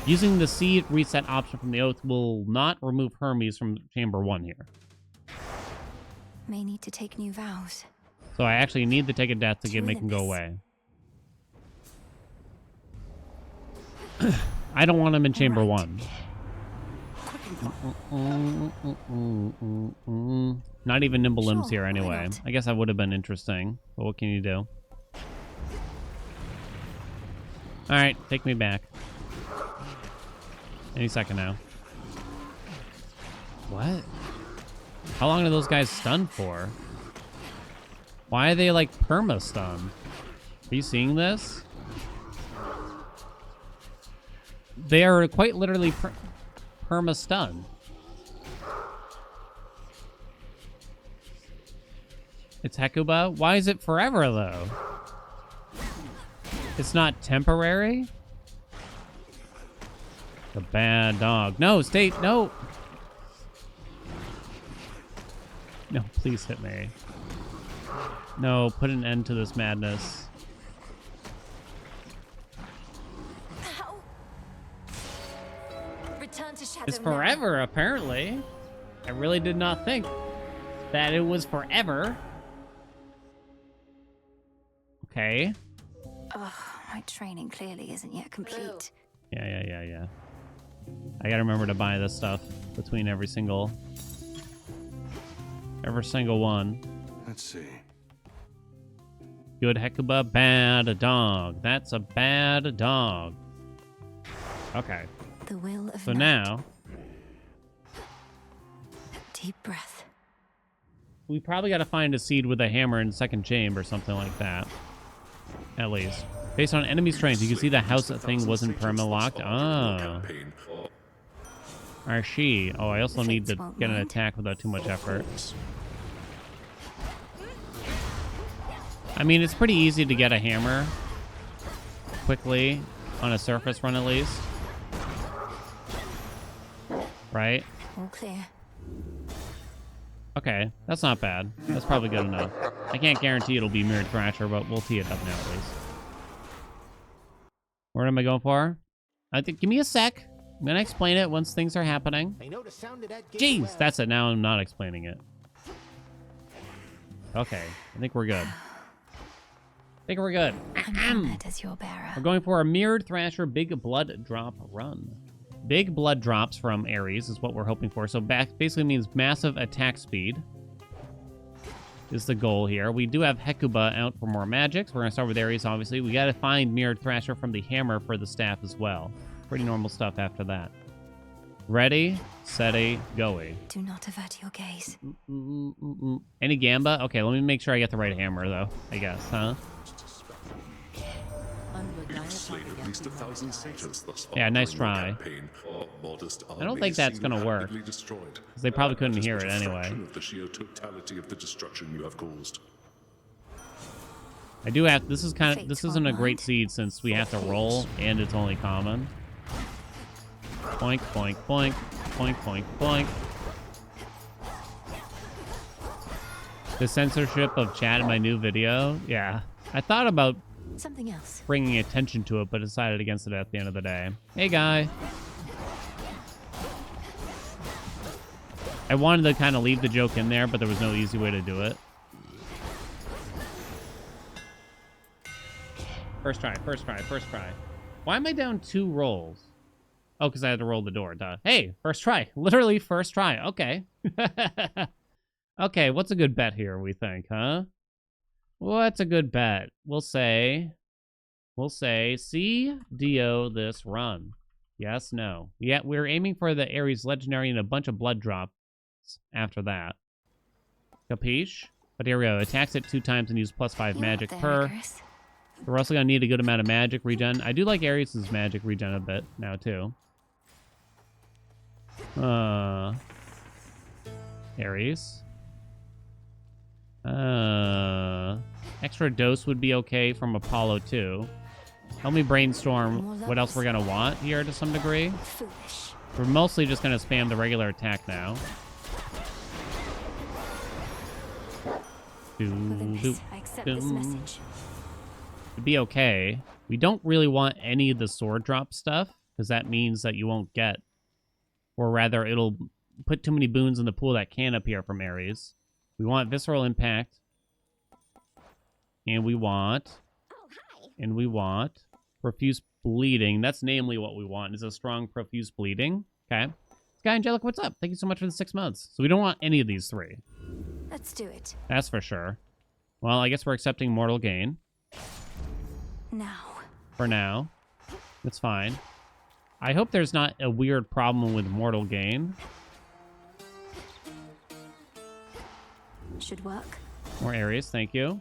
Using the seed reset option from the Oath will not remove Hermes from Chamber 1 here. May need to take new vows. So I actually need to take a death to make him go away. I don't want him in Chamber 1. Not even Nimble Limbs here anyway. I guess that would have been interesting, but what can you do? Alright, take me back. Any second now. What? How long are those guys stunned for? Why are they like perma-stunned? Are you seeing this? They are quite literally perma-stunned. It's Hecuba? Why is it forever, though? It's not temporary? The bad dog. No, stay. No. No, please hit me. No, put an end to this madness. Ow. Return to Shadow It's forever, apparently. I really did not think that it was forever. Okay. Ugh, my training clearly isn't yet complete. Yeah. I gotta remember to buy this stuff between every single one. Let's see. Good Hecuba, bad dog. That's a bad dog. Okay. The will of So night. now Deep breath. we probably gotta find a seed with a hammer in second chamber or something like that. At least. Based on enemy strength, you can see the house thing wasn't perma-locked. Oh. Archie. Oh, I also need to get an attack without too much effort. I mean, it's pretty easy to get a hammer quickly on a surface run at least. Right? All clear. Okay, that's not bad. That's probably good enough. I can't guarantee it'll be Mirrored Thrasher, but we'll tee it up now at least. What am I going for? I think. Give me a sec. I'm gonna explain it once things are happening. I know the sound of that gate Jeez, well. that's it. Now I'm not explaining it. Okay, I think we're good. I'm honored as your bearer. We're going for a Mirrored Thrasher Big Blood Drop run. Big blood drops from Ares is what we're hoping for. So basically means massive attack speed is the goal here. We do have Hecuba out for more magics. We're going to start with Ares, obviously. We got to find Mirrored Thrasher from the hammer for the staff as well. Pretty normal stuff after that. Ready, steady, go-y. Do not avert your gaze. Any Gamba? Okay, let me make sure I get the right hammer, though, I guess, huh? Slain at least 1,000 satyrs thus far Yeah, nice during try. your campaign. Our modest I don't army think that's seem gonna work. rapidly destroyed. They probably couldn't That is hear but it a anyway. fraction of the sheer totality of the destruction you have caused. I do have... This is kind of... Fate This isn't a won't great mind. seed since we have to roll, and it's only common. Boink, boink, boink. Boink, boink, boink. The censorship of chat in my new video? Yeah. I thought about Something else. bringing attention to it, but decided against it at the end of the day. Hey, guy. I wanted to kind of leave the joke in there, but there was no easy way to do it. First try. Why am I down 2 rolls? Oh, because I had to roll the door, duh. Hey, first try. Literally first try. Okay. Okay, what's a good bet here, we think, huh? What's a good bet? We'll say CDO this run. Yes, no. Yeah, we're aiming for the Ares Legendary and a bunch of blood drops after that. Capiche? But here we go. Attacks it 2 times and use +5 magic There, per. Icarus. We're also going to need a good amount of magic regen. I do like Ares' magic regen a bit now, too. Ares. Extra dose would be okay from Apollo, too. Help me brainstorm what else we're going to want here to some degree. Foolish. We're mostly just going to spam the regular attack now. Within this, I accept this message. It'd be okay. We don't really want any of the sword drop stuff, because that means that you won't get, or rather, it'll put too many boons in the pool that can appear from Ares. We want Visceral Impact, and we want Profuse Bleeding. That's namely what we want, is a strong Profuse Bleeding. Okay. Sky Angelic, what's up? Thank you so much for the 6 months. So we don't want any of these 3. Let's do it. That's for sure. Well, I guess we're accepting Mortal Gain. Now. For now. It's fine. I hope there's not a weird problem with Mortal Gain. Should work. More areas, thank you.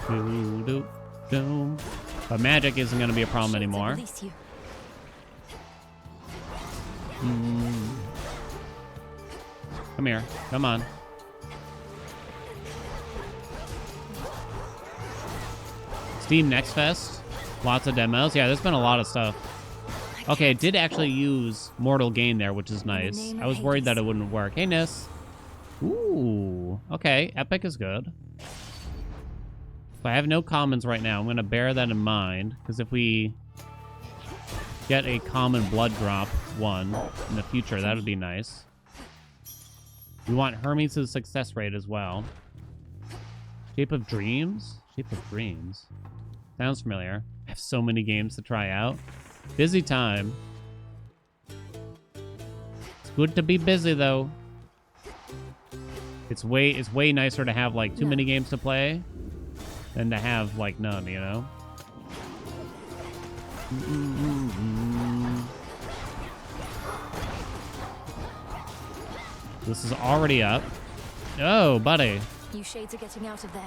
Doo-doo-doo. But magic isn't going to be a problem anymore. Release you. Come here. Come on. Steam Next Fest. Lots of demos. Yeah, there's been a lot of stuff. Okay, it did actually use Mortal Gain there, which is nice. I was worried that it wouldn't work. Hey, Nis. Ooh. Okay, Epic is good. So I have no commons right now. I'm going to bear that in mind, because if we get a common blood drop one in the future, that would be nice. We want Hermes' success rate as well. Shape of Dreams? Shape of Dreams. Sounds familiar. I have so many games to try out. Busy time. It's good to be busy, though. It's way nicer to have, like, too many games to play than to have, like, none, you know? This is already up. Oh, buddy. You shades are getting out of there.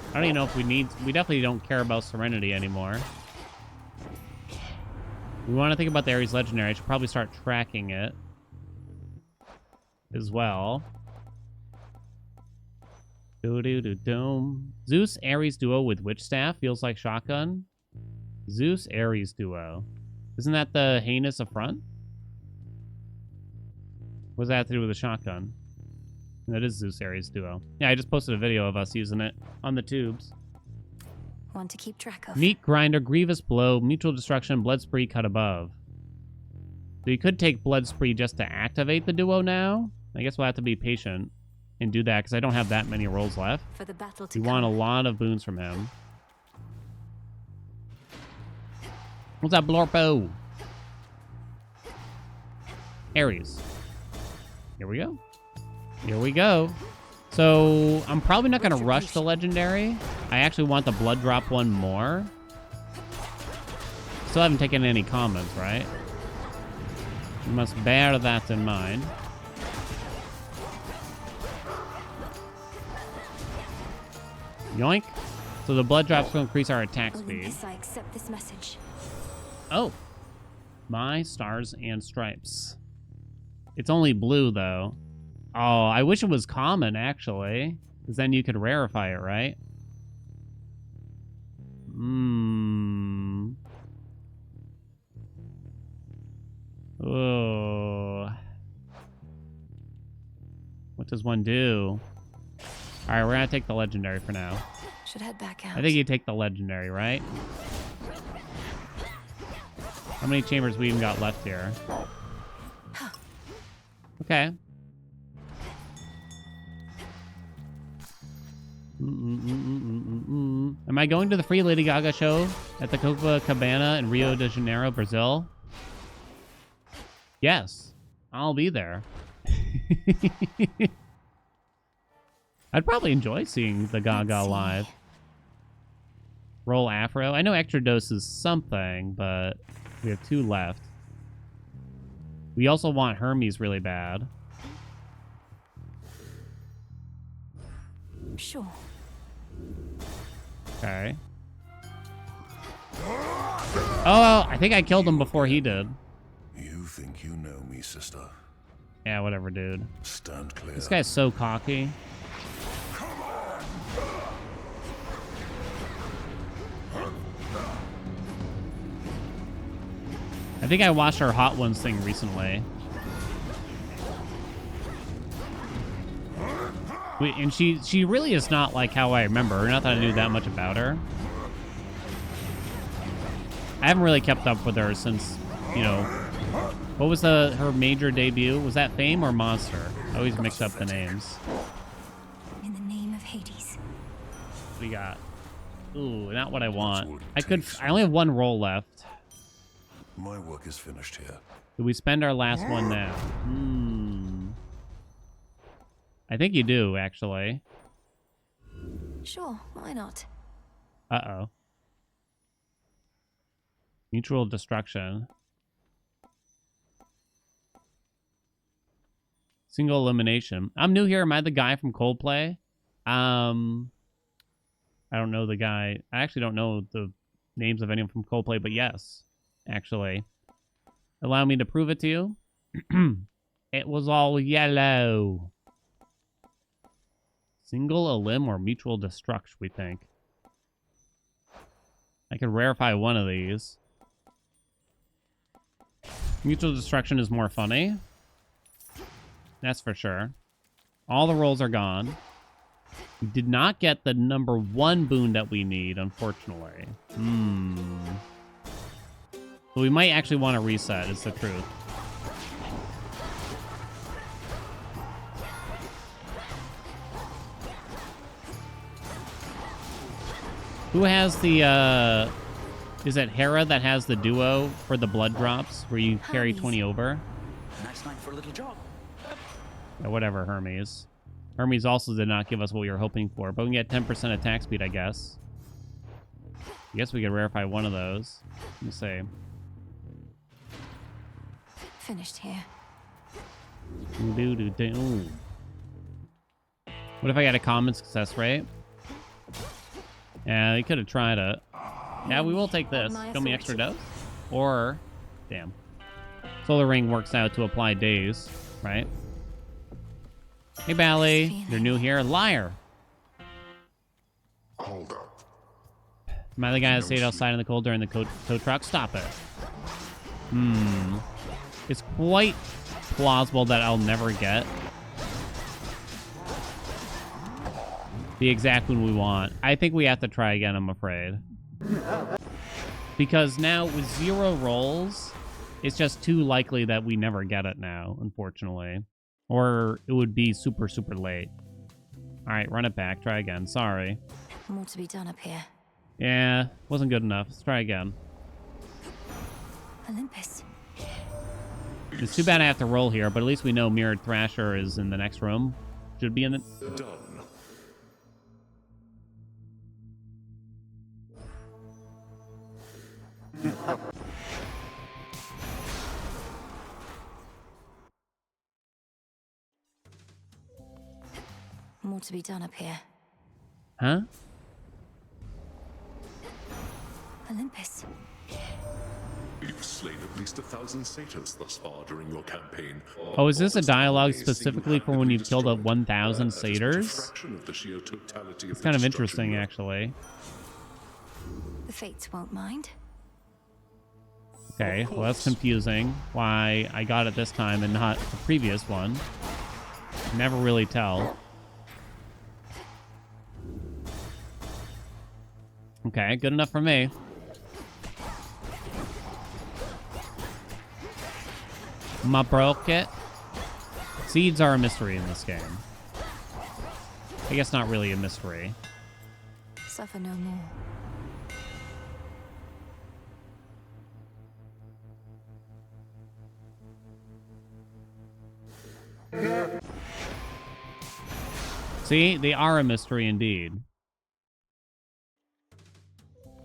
I don't even know if we definitely don't care about Serenity anymore. We want to think about the Ares Legendary. I should probably start tracking it as well. Zeus Ares duo with Witch Staff feels like shotgun. Zeus Ares duo. Isn't that the heinous affront? What does that have to do with the shotgun? That is Zeus Ares duo. Yeah, I just posted a video of us using it on the tubes. One to keep track of. Meat Grinder, Grievous Blow, Mutual Destruction, Blood Spree, Cut Above. So you could take Blood Spree just to activate the duo now. I guess we'll have to be patient and do that because I don't have that many rolls left. For the battle to We want a lot of boons from him. What's that Blorpo? Ares. Here we go. Here we go. So I'm probably not going to rush the legendary. I actually want the blood drop one more. Still haven't taken any comments, right? You must bear that in mind. Yoink. So the blood drop's going to increase our attack speed. Olympus, I accept this message. Oh. My stars and stripes. It's only blue, though. Oh, I wish it was common, actually. Because then you could rarefy it, right? Oh. What does one do? Alright, we're gonna take the legendary for now. Should head back out. I think you take the legendary, right? How many chambers we even got left here? Okay. Am I going to the free Lady Gaga show at the Copacabana in Rio de Janeiro, Brazil? Yes, I'll be there. I'd probably enjoy seeing the Gaga live. Roll Afro. I know extra dose is something, but we have 2 left. We also want Hermes really bad. Sure. Okay. Oh, I think I killed him before he did. You think you know me, sister? Yeah, whatever, dude. Stand clear. This guy's so cocky. I think I watched our Hot Ones thing recently. And she really is not like how I remember her. Not that I knew that much about her. I haven't really kept up with her since, you know, what was her major debut? Was that Fame or Monster? I always mix up the names. In the name of Hades. What do you got? Ooh, not what I want. I only have 1 roll left. My work is finished here. Do we spend our last one now? I think you do, actually. Sure, why not? Uh-oh. Mutual destruction. Single elimination. I'm new here. Am I the guy from Coldplay? I don't know the guy. I actually don't know the names of anyone from Coldplay, but yes, actually. Allow me to prove it to you. It was all yellow. Single elim or mutual destruction, we think. I could rarefy one of these. Mutual destruction is more funny. That's for sure. All the rolls are gone. We did not get the number 1 boon that we need, unfortunately. So we might actually want to reset, is the truth. Who has the, is it Hera that has the duo for the blood drops, where you carry 20 over? Nice night for a little jog. Or whatever, Hermes. Hermes also did not give us what we were hoping for, but we can get 10% attack speed, I guess. I guess we could rarefy one of those. Let me see. Finished here. Ooh. What if I got a common success rate? Yeah, they could have tried it. Yeah, we will take this. Show me extra dose. Or, damn. Solar Ring works out to apply days, right? Hey, Bally. You're new here. Liar. Hold up. Am I the guy that stayed outside in the cold during the tow truck? Stop it. It's quite plausible that I'll never get the exact one we want. I think we have to try again, I'm afraid. Because now with 0 rolls, it's just too likely that we never get it now, unfortunately. Or it would be super, super late. All right, run it back. Try again. Sorry. More to be done up here. Yeah, wasn't good enough. Let's try again. Olympus. It's too bad I have to roll here, but at least we know Mirrored Thrasher is in the next room. Should be in the... Done. More to be done up here. Huh? Olympus. You've slain at least 1,000 satyrs thus far during your campaign. Oh, is this a dialogue specifically for when you've killed up 1,000 satyrs? It's kind of interesting, actually. The fates won't mind. Okay, well, that's confusing. Why I got it this time and not the previous one. Never really tell. Okay, good enough for me. Ma broke it. Seeds are a mystery in this game. I guess not really a mystery. Suffer no more. See, they are a mystery indeed.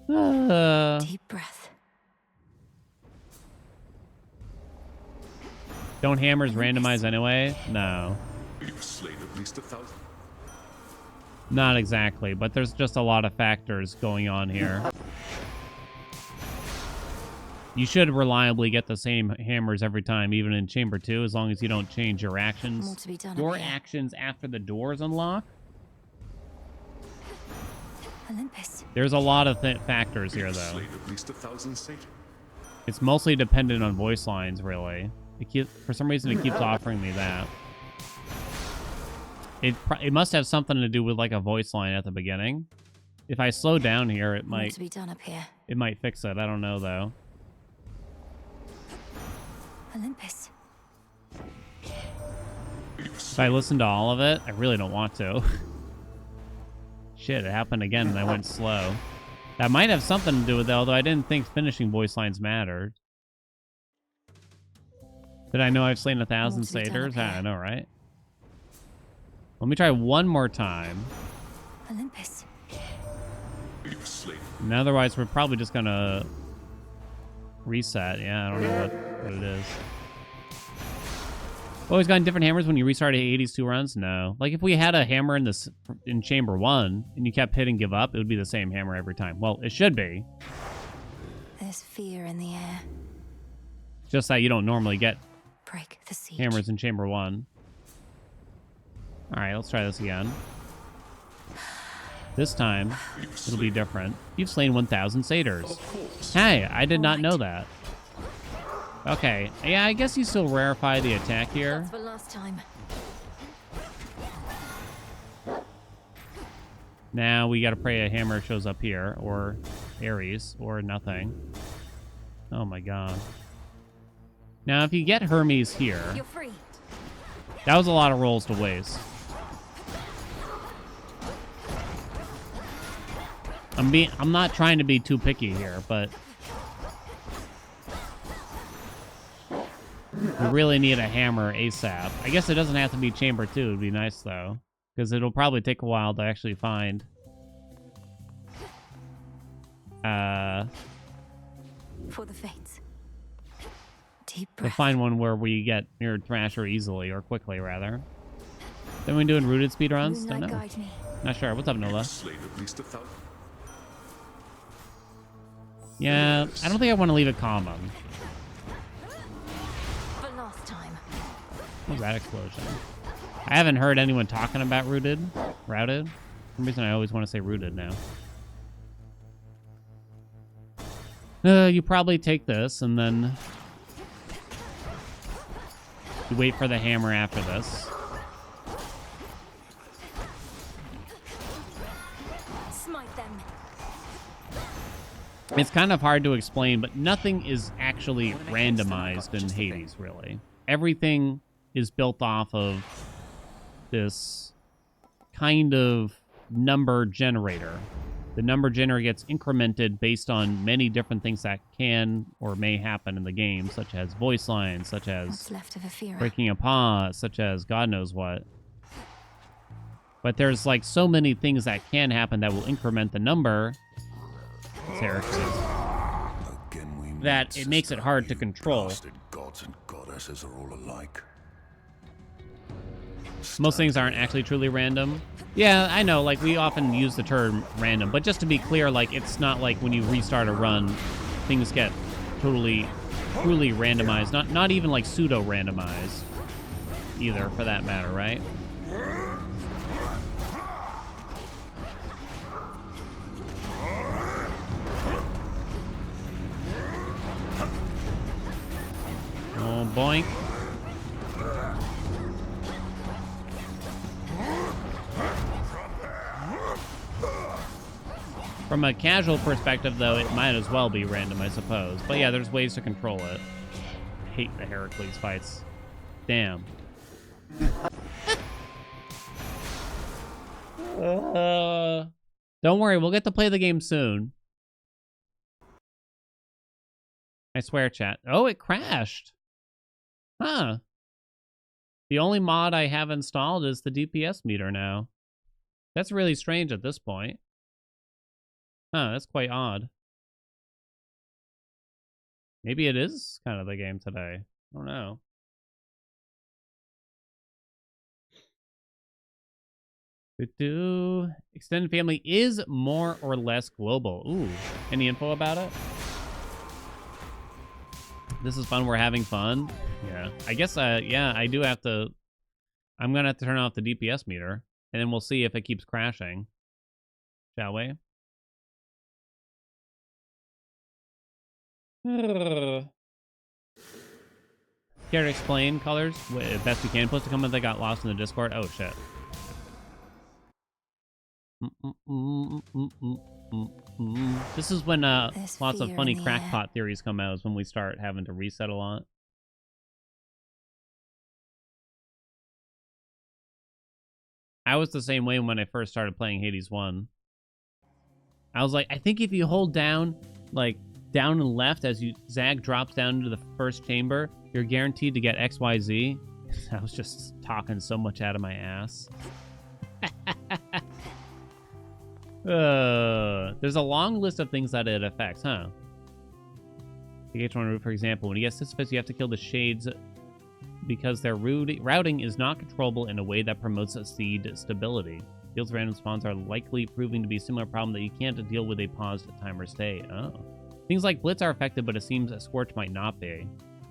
Deep breath. Don't hammers randomize anyway? No. You've slain at least 1,000. Not exactly, but there's just a lot of factors going on here. You should reliably get the same hammers every time, even in Chamber 2, as long as you don't change your actions. More to be done Your up here. actions after the doors unlock? Olympus. There's a lot of factors here, You've though. slain at least 1,000 satyrs. It's mostly dependent on voice lines, really. For some reason, it keeps offering me that. It must have something to do with like a voice line at the beginning. If I slow down here, it More might to be done up here. fix it. I don't know though. Olympus. If I listen to all of it, I really don't want to. Shit, it happened again and I went slow. That might have something to do with it, although I didn't think finishing voice lines mattered. Did I know I've slain 1,000 More to be done satyrs? up I here. know, right? Let me try one more time. Olympus. You've slain. And otherwise, we're probably just gonna reset. Yeah, I don't know what it is. Always gotten different hammers when you restarted Hades 2 runs? No. Like, if we had a hammer in Chamber 1, and you kept hitting give up, it would be the same hammer every time. Well, it should be. There's fear in the air. Just that you don't normally get Break the siege. hammers in Chamber 1. Alright, let's try this again. This time, it'll be different. You've slain 1,000 satyrs. Hey, I did not know that. Okay, yeah, I guess you still rarefy the attack here. That's for last time. Now we gotta pray a hammer shows up here, or Ares, or nothing. Oh my god. Now, if you get Hermes here, You're free. that was a lot of rolls to waste. I'm not trying to be too picky here, but we really need a hammer ASAP. I guess it doesn't have to be Chamber 2. It'd be nice, though, because it'll probably take a while to actually find For the fates. Deep to breath. find one where we get near Thrasher easily, or quickly, rather. Then we doing rooted speedruns? Don't Moonlight know. guide me. Not sure. What's up, Nola? Slain at least 1,000. Yeah, I don't think I want to leave it common. For last time. What was that explosion? I haven't heard anyone talking about routed. For some reason, I always want to say rooted now. You probably take this, and then you wait for the hammer after this. Smite them. It's kind of hard to explain, but nothing is actually randomized in Hades, really. Everything is built off of this kind of number generator. The number generator gets incremented based on many different things that can or may happen in the game, such as voice lines, such as What's left of Aphira? breaking a paw, such as God knows what. But there's like so many things that can happen that will increment the number Again, we that meet, it makes it sister. hard to You control. blasted gods and goddesses are all alike. Most things aren't actually truly random. Yeah, I know, like, we often use the term random, but just to be clear, like, it's not like when you restart a run, things get truly randomized. Not even, like, pseudo-randomized either, for that matter, right? Oh, boink. From a casual perspective, though, it might as well be random, I suppose. But yeah, there's ways to control it. I hate the Heracles fights. Damn. Don't worry, we'll get to play the game soon. I swear, chat. Oh, it crashed. Huh. The only mod I have installed is the DPS meter now. That's really strange at this point. Huh, that's quite odd. Maybe it is kind of the game today. I don't know. Extended family is more or less global. Ooh, any info about it? This is fun. We're having fun. Yeah, I guess. Yeah, I do have to. I'm gonna have to turn off the DPS meter, and then we'll see if it keeps crashing. Shall we? Care to explain colors? Best we can. Supposed to come if they got lost in the Discord. Oh shit. This is when There's lots of fear funny in the crackpot theories come out. Is when we start having to reset a lot. I was the same way when I first started playing Hades 1. I was like, I think if you hold down, like, down and left as Zag drops down into the first chamber, you're guaranteed to get XYZ. I was just talking so much out of my ass. There's a long list of things that it affects, huh? The H1 route, for example, when you get Sisyphus, you have to kill the shades because their routing is not controllable in a way that promotes seed stability. Fields of random spawns are likely proving to be a similar problem that you can't deal with a paused timer stay. Oh. Things like Blitz are affected, but it seems a Scorch might not be.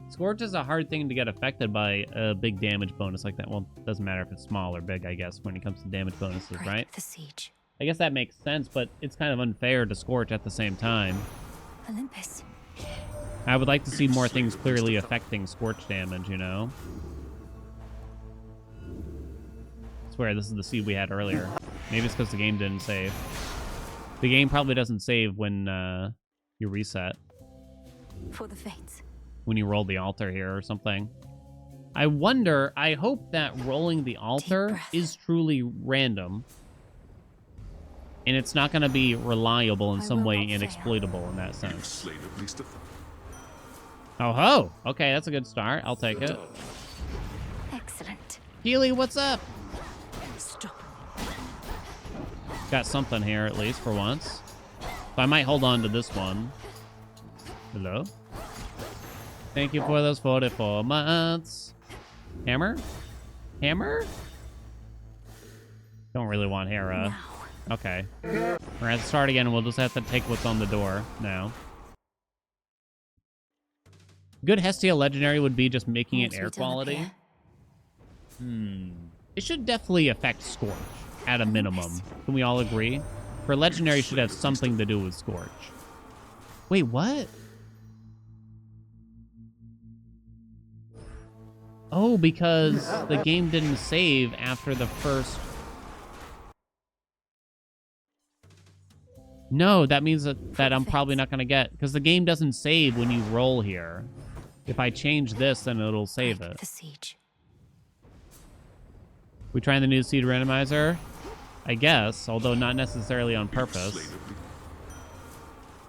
Scorch is a hard thing to get affected by a big damage bonus like that. Well, it doesn't matter if it's small or big, I guess, when it comes to damage bonuses, right? The siege. I guess that makes sense, but it's kind of unfair to Scorch at the same time. Olympus. I would like to see more things clearly affecting Scorch damage, you know? I swear, this is the seed we had earlier. Maybe it's because the game didn't save. The game probably doesn't save when you reset. For the fates. When you roll the altar here or something. I wonder, I hope that rolling the altar is truly random. And it's not going to be reliable in some way and exploitable in that sense. Slain at least Oh ho! Okay, that's a good start. I'll take it. Excellent. Keely, what's up? Stop. Got something here at least for once. So I might hold on to this one. Hello? Thank you for those 44 months. Hammer? Hammer? Don't really want Hera. Now. Okay. We're gonna have to start again and we'll just have to take what's on the door now. Good Hestia Legendary would be just making it air quality. It should definitely affect Scorch at a minimum. Can we all agree? For Legendary, it should have something to do with Scorch. Wait, what? Oh, because the game didn't save after the first... No, that means that I'm probably not going to get... Because the game doesn't save when you roll here. If I change this, then it'll save it. The siege. We trying the new seed randomizer? I guess, although not necessarily on purpose.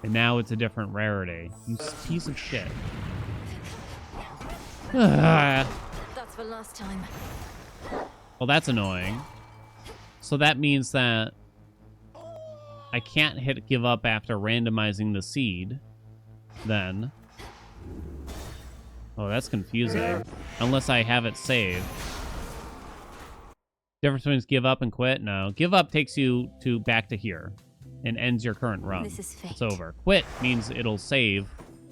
And now it's a different rarity. You piece of shit. That's for last time. Well, that's annoying. So that means that I can't hit give up after randomizing the seed. Then. Oh, that's confusing. Unless I have it saved. Difference between give up and quit? No. Give up takes you to back to here and ends your current run. This is fate. It's over. Quit means it'll save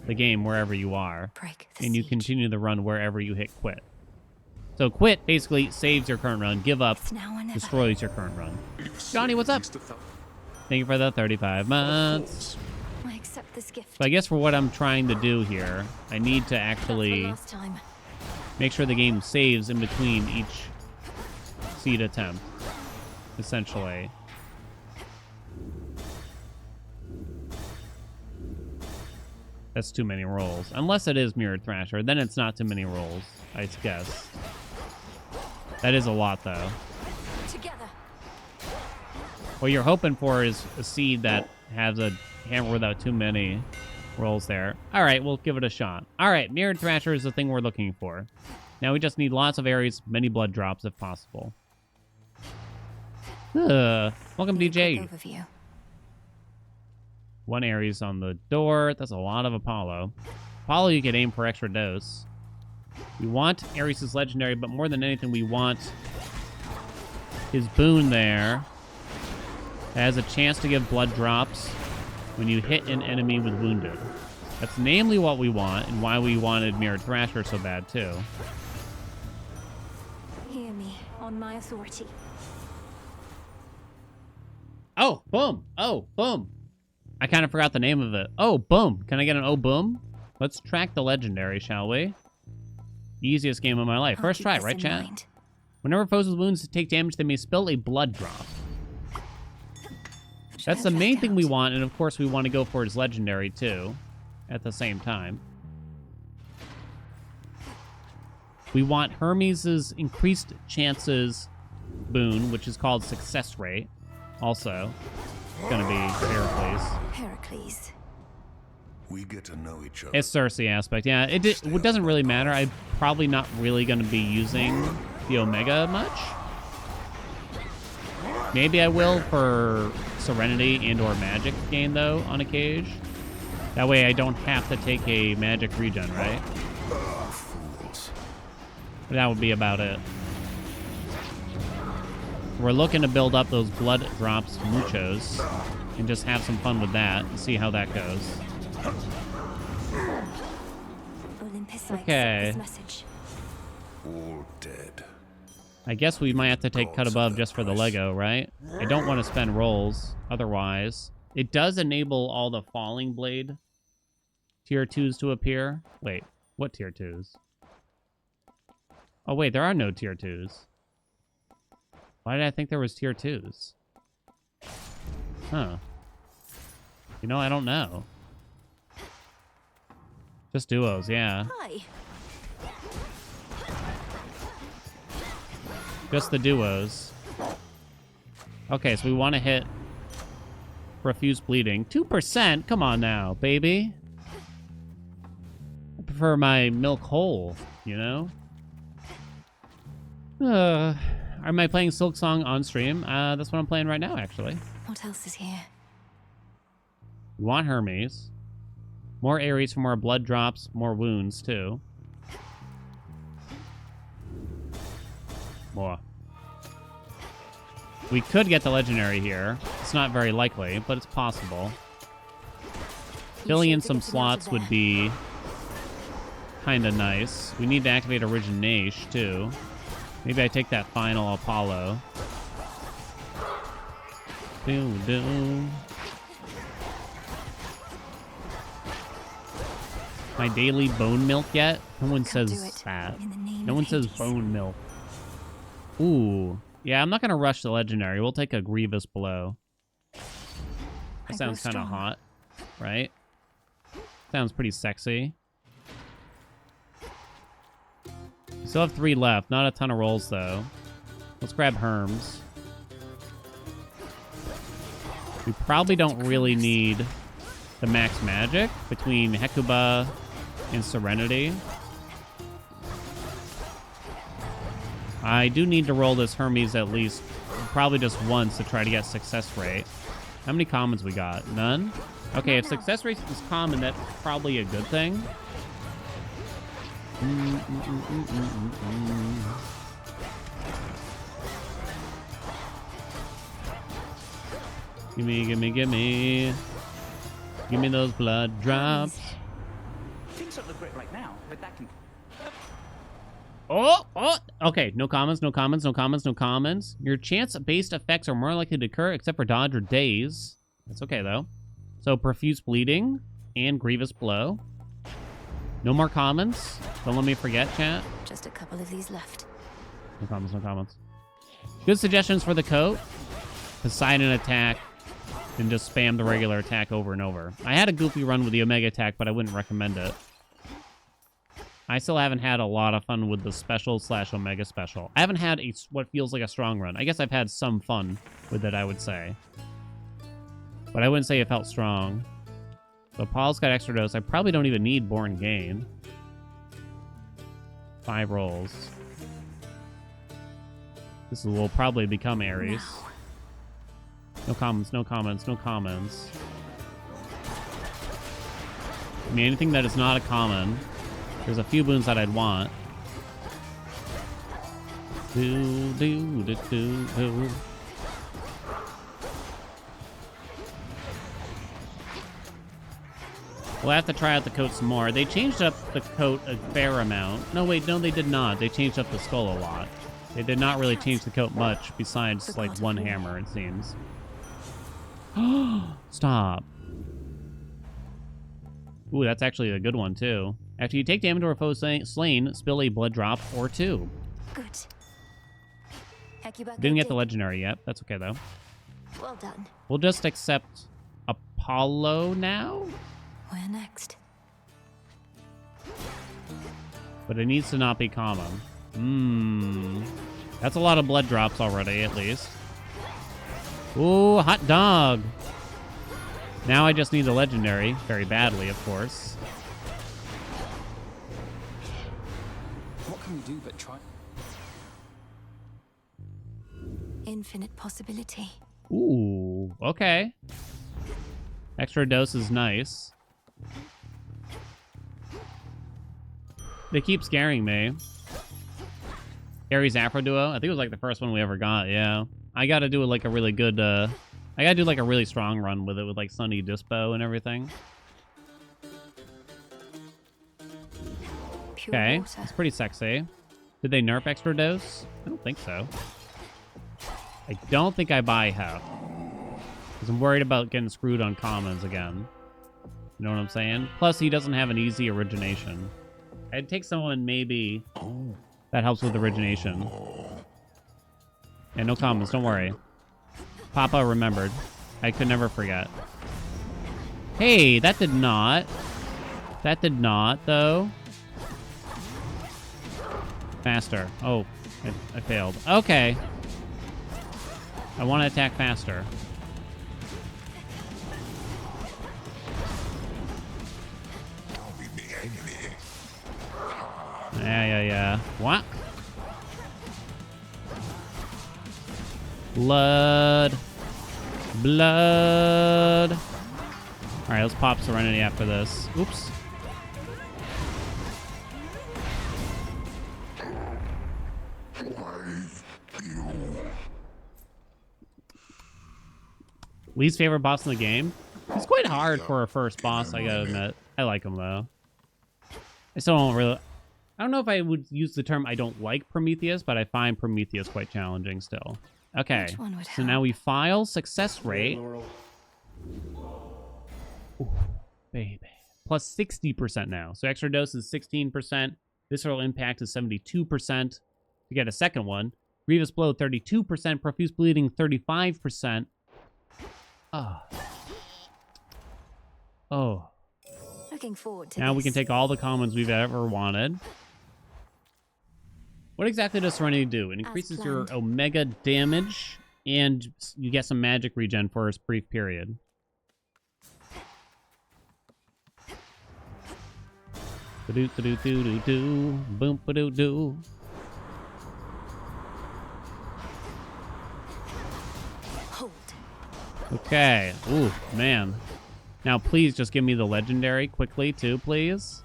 the game wherever you are. And you continue the run wherever you hit quit. So quit basically saves your current run. Give up destroys your current run. Johnny, what's up? Thank you for the 35 months. I accept this gift. So I guess for what I'm trying to do here, I need to actually make sure the game saves in between each seed attempt, essentially. That's too many rolls. Unless it is Mirrored Thrasher, then it's not too many rolls, I guess. That is a lot, though. Together. What you're hoping for is a seed that has a hammer without too many rolls there. All right, we'll give it a shot. All right, Mirrored Thrasher is the thing we're looking for. Now we just need lots of areas, many blood drops if possible. Welcome, DJ. Overview. One Ares on the door. That's a lot of Apollo. Apollo, you can aim for extra dose. We want Ares' legendary, but more than anything, we want his boon there. It has a chance to give blood drops when you hit an enemy with wounded. That's namely what we want, and why we wanted Mirrored Thrasher so bad, too. Hear me on my authority. Oh, boom. Oh, boom. I kind of forgot the name of it. Oh, boom. Can I get an oh, boom? Let's track the legendary, shall we? Easiest game of my life. First try, right, chat? Whenever foes with wounds take damage, they may spill a blood drop. That's the main thing we want, and of course we want to go for his legendary, too, at the same time. We want Hermes' increased chances boon, which is called success rate. Also, it's going to be Heracles. Heracles. We get to know each other. It's Cersei aspect. Yeah, it doesn't really matter. I'm probably not really going to be using the Omega much. Maybe I will for Serenity and or Magic gain, though, on a cage. That way I don't have to take a Magic regen, right? Fools. That would be about it. We're looking to build up those blood drops muchos and just have some fun with that and see how that goes. Okay. All dead. I guess we might have to take cut above just for the Lego, right? I don't want to spend rolls otherwise. It does enable all the Falling Blade tier 2s to appear. Wait, what tier 2s? Oh, wait, there are no tier 2s. Why did I think there was tier 2s? Huh. You know, I don't know. Just duos, yeah. Hi. Just the duos. Okay, so we want to hit Profuse Bleeding. 2%? Come on now, baby. I prefer my milk whole, you know? Am I playing Silk Song on stream? That's what I'm playing right now, actually. What else is here? We want Hermes. More Ares for more blood drops, more wounds, too. More. We could get the legendary here. It's not very likely, but it's possible. Filling in some slots would be kind of nice. We need to activate Origination, too. Maybe I take that final Apollo. Doo-doo. My daily bone milk yet? No one says that. No one says bone milk. Ooh. Yeah, I'm not going to rush the legendary. We'll take a Grievous Blow. That sounds kind of hot, right? Sounds pretty sexy. We still have 3 left. Not a ton of rolls, though. Let's grab Herms. We probably don't really need the max magic between Hecuba and Serenity. I do need to roll this Hermes at least probably just once to try to get success rate. How many commons we got? None? Okay, if success rate is common, that's probably a good thing. Gimme, gimme, gimme. Give me those blood drops. Things don't look great right now, but that can... Oh! Okay, no comments, no comments, no comments, no comments. Your chance-based effects are more likely to occur except for dodge or daze. That's okay, though. So, Profuse Bleeding and Grievous Blow. No more comments. Don't let me forget, chat. Just a couple of these left. No comments, no comments. Good suggestions for the coat. Poseidon attack. And just spam the regular attack over and over. I had a goofy run with the Omega attack, but I wouldn't recommend it. I still haven't had a lot of fun with the special / Omega special. I haven't had what feels like a strong run. I guess I've had some fun with it, I would say. But I wouldn't say it felt strong. So Paul's got extra dose. I probably don't even need Born Gain. 5 rolls. This will probably become Ares. No comments, no comments, no comments. I mean, anything that is not a common. There's a few boons that I'd want. Do, do, do, do, do. We'll have to try out the coat some more. They changed up the coat a fair amount. No, wait, no, they did not. They changed up the skull a lot. They did not really change the coat much besides, like, one hammer, it seems. Stop. Ooh, that's actually a good one, too. After you take damage or a foe slain, spill a blood drop or 2. Good. Didn't get the legendary yet. That's okay, though. Well done. We'll just accept Apollo now? Where next? But it needs to not be common. That's a lot of blood drops already, at least. Ooh, hot dog. Now I just need the legendary. Very badly, of course. What can we do but try? Infinite possibility. Ooh, okay. Extra dose is nice. They keep scaring me. Ares Afro Duo. I think it was like the first one we ever got, yeah. I gotta do like a really good, I gotta do like a really strong run with it with like Sunny Dispo and everything. Okay, it's pretty sexy. Did they nerf extra dose? I don't think so. I don't think I buy half. Because I'm worried about getting screwed on commons again. You know what I'm saying? Plus, he doesn't have an easy origination. I'd take someone maybe that helps with origination. Yeah, no commons, don't worry. Papa remembered. I could never forget. Hey, that did not. That did not, though. Faster. Oh, I failed. Okay. I want to attack faster. Yeah. What? Blood. Blood. All right, let's pop Serenity after this. Oops. Least favorite boss in the game? He's quite hard for a first boss, I gotta admit. I like him, though. I still don't really... I don't know if I would use the term I don't like Prometheus, but I find Prometheus quite challenging still. Okay, so now we file success rate. Ooh, baby. Plus 60% now. So extra dose is 16%. Visceral impact is 72%. To get a second one. Grievous blow 32%. Profuse bleeding 35%. Oh. Looking forward to Now this. we can take all the commons we've ever wanted. What exactly does Serenity do? It increases your Omega damage, and you get some magic regen for a brief period. Ba-doo-ba-doo-doo-doo-doo. Boom-ba-doo-doo. Hold. Okay. Ooh, man. Now, please just give me the legendary quickly, too, please.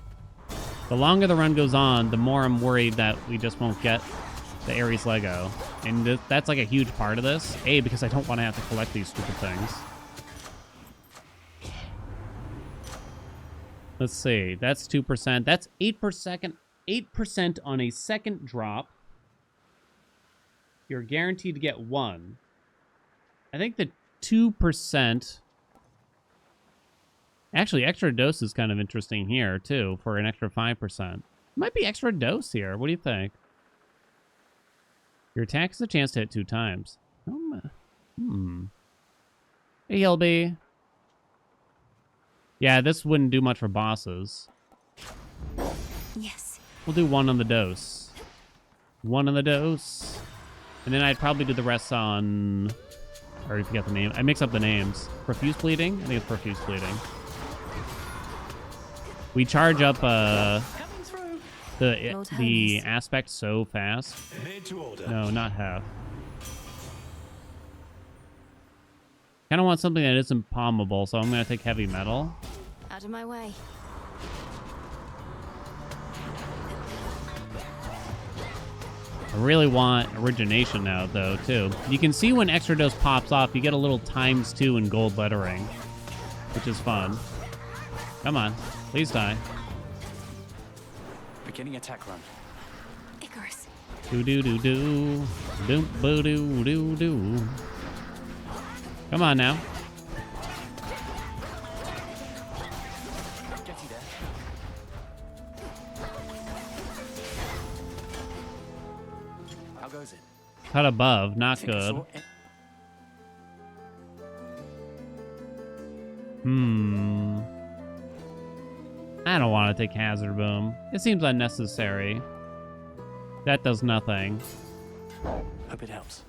The longer the run goes on, the more I'm worried that we just won't get the Ares Lego. And that's like a huge part of this. A, because I don't want to have to collect these stupid things. Let's see. That's 2%. That's 8%. 8% on a second drop. You're guaranteed to get 1. I think the 2%... Actually, extra dose is kind of interesting here, too, for an extra 5%. Might be extra dose here. What do you think? Your attack has a chance to hit 2 times. Hey, LB. Yeah, this wouldn't do much for bosses. Yes. We'll do 1 on the dose. 1 on the dose. And then I'd probably do the rest on... I already forget the name. I mix up the names. Profuse bleeding? I think it's profuse bleeding. We charge up the aspect so fast. No, not half. Kind of want something that isn't palmable, so I'm going to take heavy metal. Out of my way. I really want origination now, though, too. You can see when extra dose pops off, you get a little ×2 in gold lettering, which is fun. Come on. Please die. Beginning attack run. Icarus. Do-do-do-do. Doom-bo-do-do-do. Come on now. Getting there. How goes it? Cut above. I Not think I good. saw it. I don't want to take Hazard Boom. It seems unnecessary. That does nothing. Hope it helps.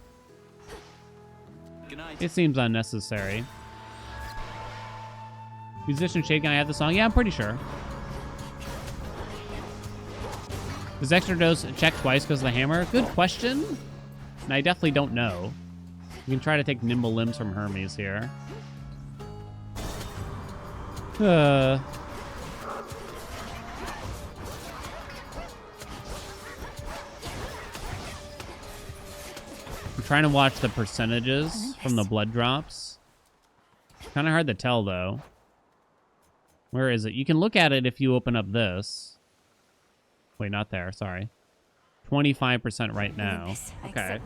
Good night. It seems unnecessary. Musician Shade Guy have the song? Yeah, I'm pretty sure. Does extra dose check twice because of the hammer? Good question. And I definitely don't know. We can try to take nimble limbs from Hermes here. I'm trying to watch the percentages from the blood drops. Kind of hard to tell, though. Where is it? You can look at it if you open up this. Wait, not there. Sorry. 25% right now. Okay.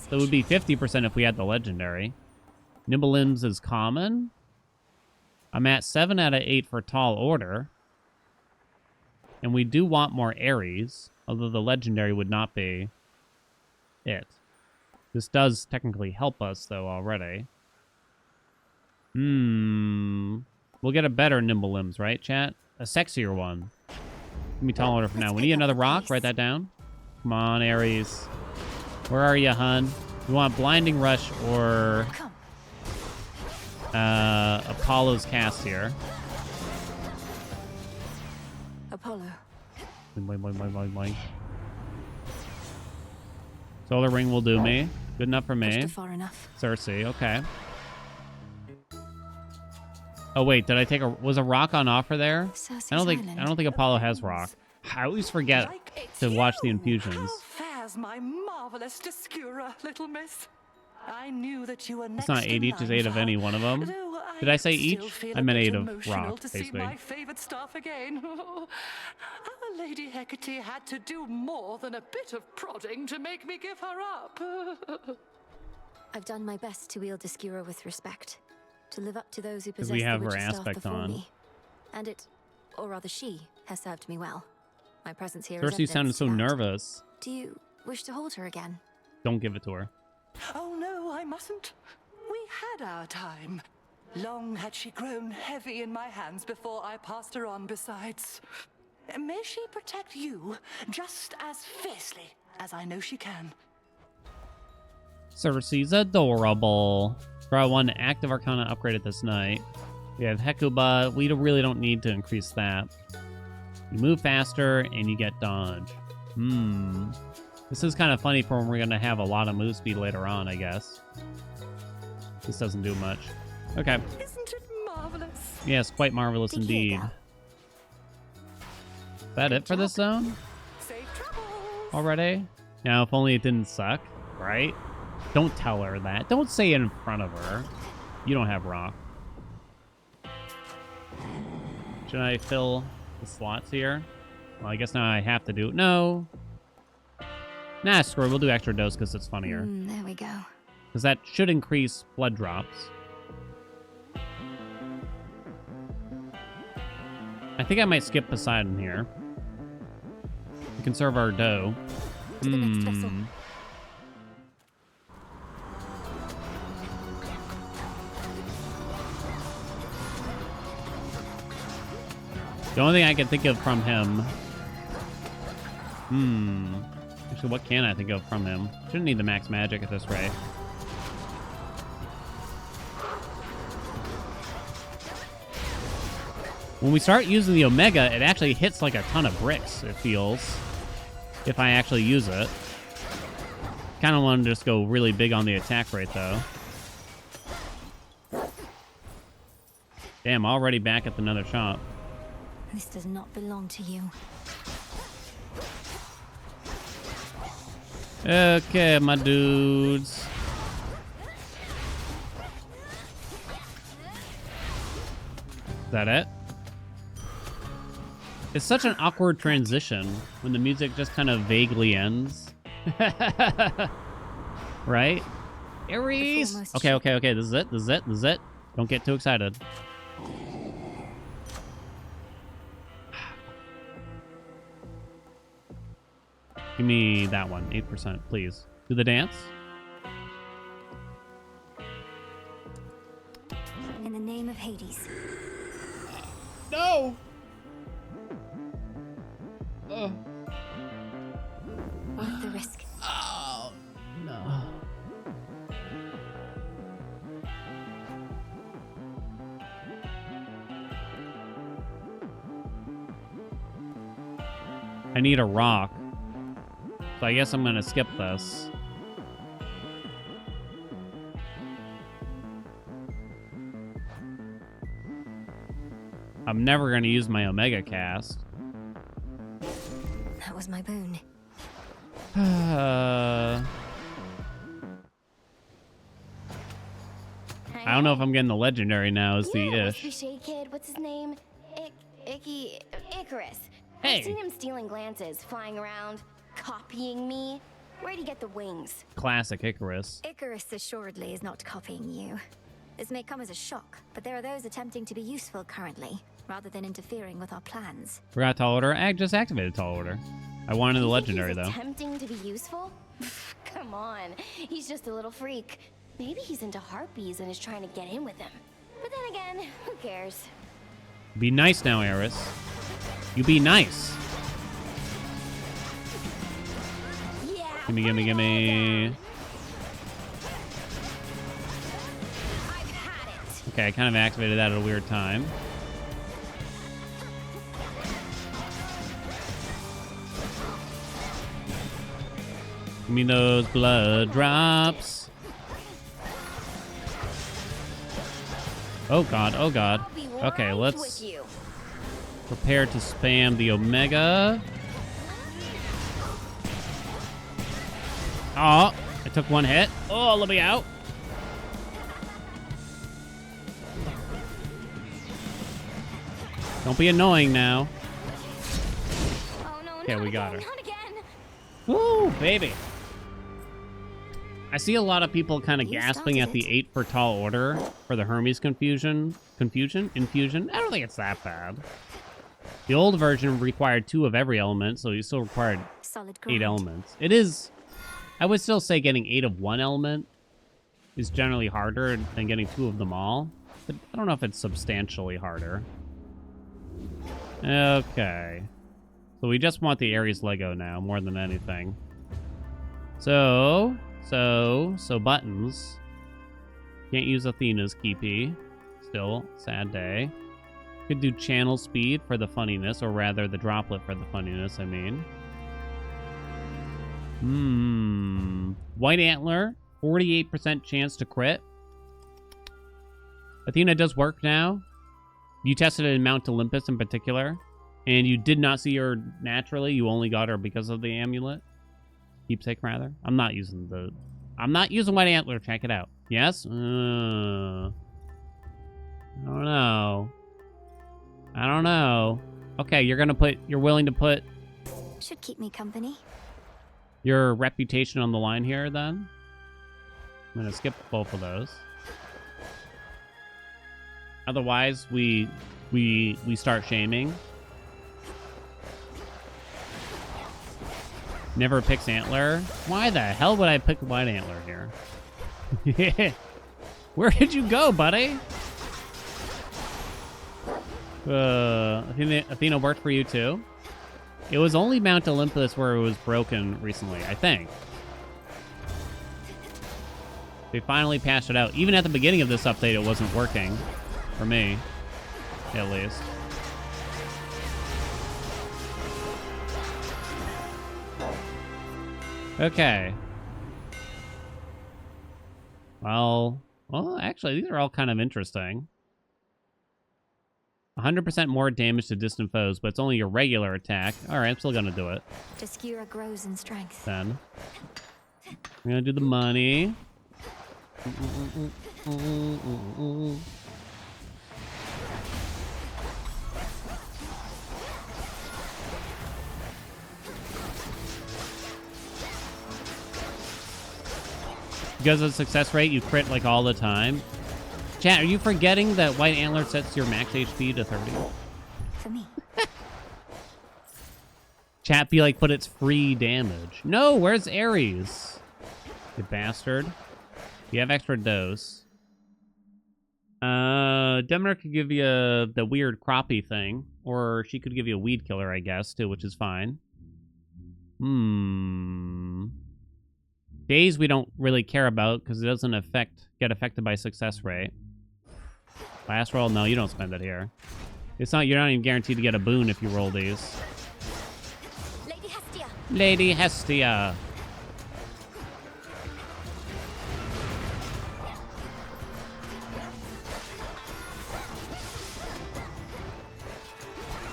So it would be 50% if we had the legendary. Nimble limbs is common. I'm at 7 out of 8 for tall order. And we do want more Aries, although the legendary would not be it. This does technically help us, though, already. We'll get a better nimble limbs, right, chat? A sexier one. Give me tall order for now. We need another rock. Write that down. Come on, Aries. Where are you, hun? We want Blinding Rush or Apollo's cast here. Apollo. Boing, boing, boing, boing, boing. Solar Ring will do me. Good enough for me. Far enough. Cersei, okay. Oh wait, did I take a was a rock on offer there? I don't think Apollo has rock. I always forget to watch the infusions. How fares my marvelous Discura, little miss? I knew that you were next. It's not 8 each, it's 8 of any one of them. Did I say each? I meant 8 of rock, to see basically. my favorite stuff again. Our Lady Hecate had to do more than a bit of prodding to make me give her up. I've done my best to wield Discura with respect, to live up to those who Because possess we have the her witch's staff aspect before on. me. And it, or rather she, has served me well. My presence here is Cersei sounded evidence so to that. nervous. Do you wish to hold her again? Don't give it to her. Oh no, I mustn't. We had our time. Long had she grown heavy in my hands before I passed her on besides. May she protect you just as fiercely as I know she can. Cersei's adorable. Draw 1 active Arcana upgraded this night. We have Hecuba. We really don't need to increase that. You move faster and you get dodge. This is kind of funny for when we're going to have a lot of move speed later on, I guess. This doesn't do much. Okay. Isn't it marvelous? Yes, quite marvelous indeed. Is that it for this zone? Safe travels. Already? Now, if only it didn't suck, right? Don't tell her that. Don't say it in front of her. You don't have rock. Should I fill the slots here? Well, I guess now I have to do it. No. Nah, screw it. We'll do extra dose because it's funnier. There we go. Because that should increase blood drops. I think I might skip Poseidon here. We conserve our dough. To the next vessel. The only thing I can think of from him... Actually, what can I think of from him? Shouldn't need the max magic at this rate. When we start using the Omega, it actually hits like a ton of bricks, it feels. If I actually use it. Kind of want to just go really big on the attack rate, though. Damn, already back at another shop. This does not belong to you. Okay, my dudes. Is that it? It's such an awkward transition when the music just kind of vaguely ends. Right? Aries! Okay. This is it. Don't get too excited. Give me that one, 8%, please. Do the dance. In the name of Hades. No! Worth the risk. Oh, no. I need a rock. So I guess I'm going to skip this. I'm never going to use my Omega cast. That was my boon. I don't know if I'm getting the legendary now is the ish. Cliche kid, what's his name? Icarus. Hey. I've seen him stealing glances, flying around, copying me. Where'd he get the wings? Classic Icarus. Icarus assuredly is not copying you. This may come as a shock, but there are those attempting to be useful currently, rather than interfering with our plans. Forgot tall order. I just activated tall order. I wanted the legendary though. Attempting to be useful? Come on, he's just a little freak. Maybe he's into harpies and is trying to get in with them. But then again, who cares? Be nice now, Eris. You be nice. Yeah. Gimme, gimme, gimme. I've had it. Okay, I kind of activated that at a weird time. Give me those blood drops. Oh god, oh god. Okay, let's prepare to spam the Omega. Oh, I took one hit. Oh, let me out. Don't be annoying now. Oh, no, Okay, we got her. Not again. Woo, baby. I see a lot of people kind of gasping at the 8 for tall order for the Hermes infusion. I don't think it's that bad. The old version required 2 of every element, so you still required 8 elements. It is, I would still say getting 8 of one element is generally harder than getting 2 of them all, but I don't know if it's substantially harder. Okay. So we just want the Ares Lego now, more than anything. So buttons. Can't use Athena's Keepy. Still, sad day. Could do channel speed for the funniness, or rather the droplet for the funniness, I mean. White Antler, 48% chance to crit. Athena does work now. You tested it in Mount Olympus in particular, and you did not see her naturally. You only got her because of the amulet. Keepsake, rather. I'm not using White Antler. Check it out. Yes? I don't know. Okay, you're willing to put... Should keep me company. Your reputation on the line here, then? I'm gonna skip both of those. Otherwise, we start shaming. Never picks Antler. Why the hell would I pick White Antler here? Where did you go, buddy? Athena worked for you too. It was only Mount Olympus where it was broken recently, I think. They finally patched it out. Even at the beginning of this update, it wasn't working. For me, at least. Okay. Well, actually, these are all kind of interesting. 100% more damage to distant foes, but it's only your regular attack. All right, I'm still gonna do it. Jaskira grows in strength. Then we're gonna do the money. Because of the success rate, you crit like all the time. Chat, are you forgetting that White Antler sets your max HP to 30? For me. Chat be like, but it's free damage. No, where's Ares? You bastard. You have extra dose. Demner could give you the weird crappie thing. Or she could give you a weed killer, I guess, too, which is fine. Days we don't really care about because it doesn't get affected by success rate. Last roll, no, you don't spend it here. You're not even guaranteed to get a boon if you roll these. Lady Hestia. Lady Hestia.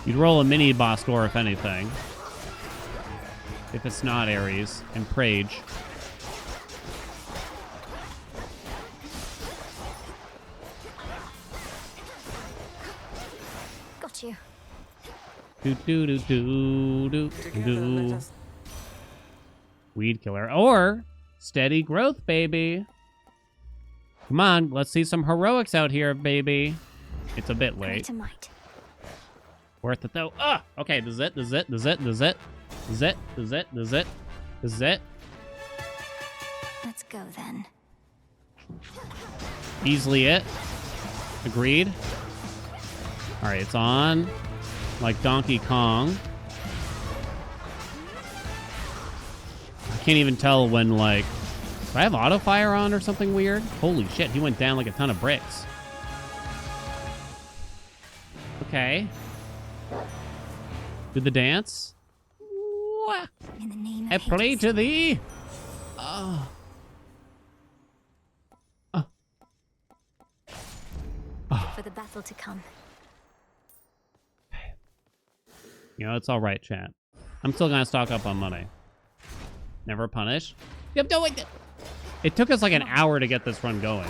You'd roll a mini boss score if anything. If it's not Ares and Prage. Got you. Do do do do do do. Weed killer or steady growth, baby. Come on, let's see some heroics out here, baby. It's a bit late. Worth it though. Ah, okay. This is it. This is it. This is it. This is it. This is it. This is it. This is it. This is it. Let's go then. Easily it. Agreed. All right, it's on. Like Donkey Kong. I can't even tell when, like... Do I have auto fire on or something weird? Holy shit, he went down like a ton of bricks. Okay. Do the dance. In the name of I pray Hades. to thee. Oh. Oh. Oh. For the battle to come. You know, it's all right, chat. I'm still gonna stock up on money. Never punish. Yep, don't wait. It took us like an hour to get this run going.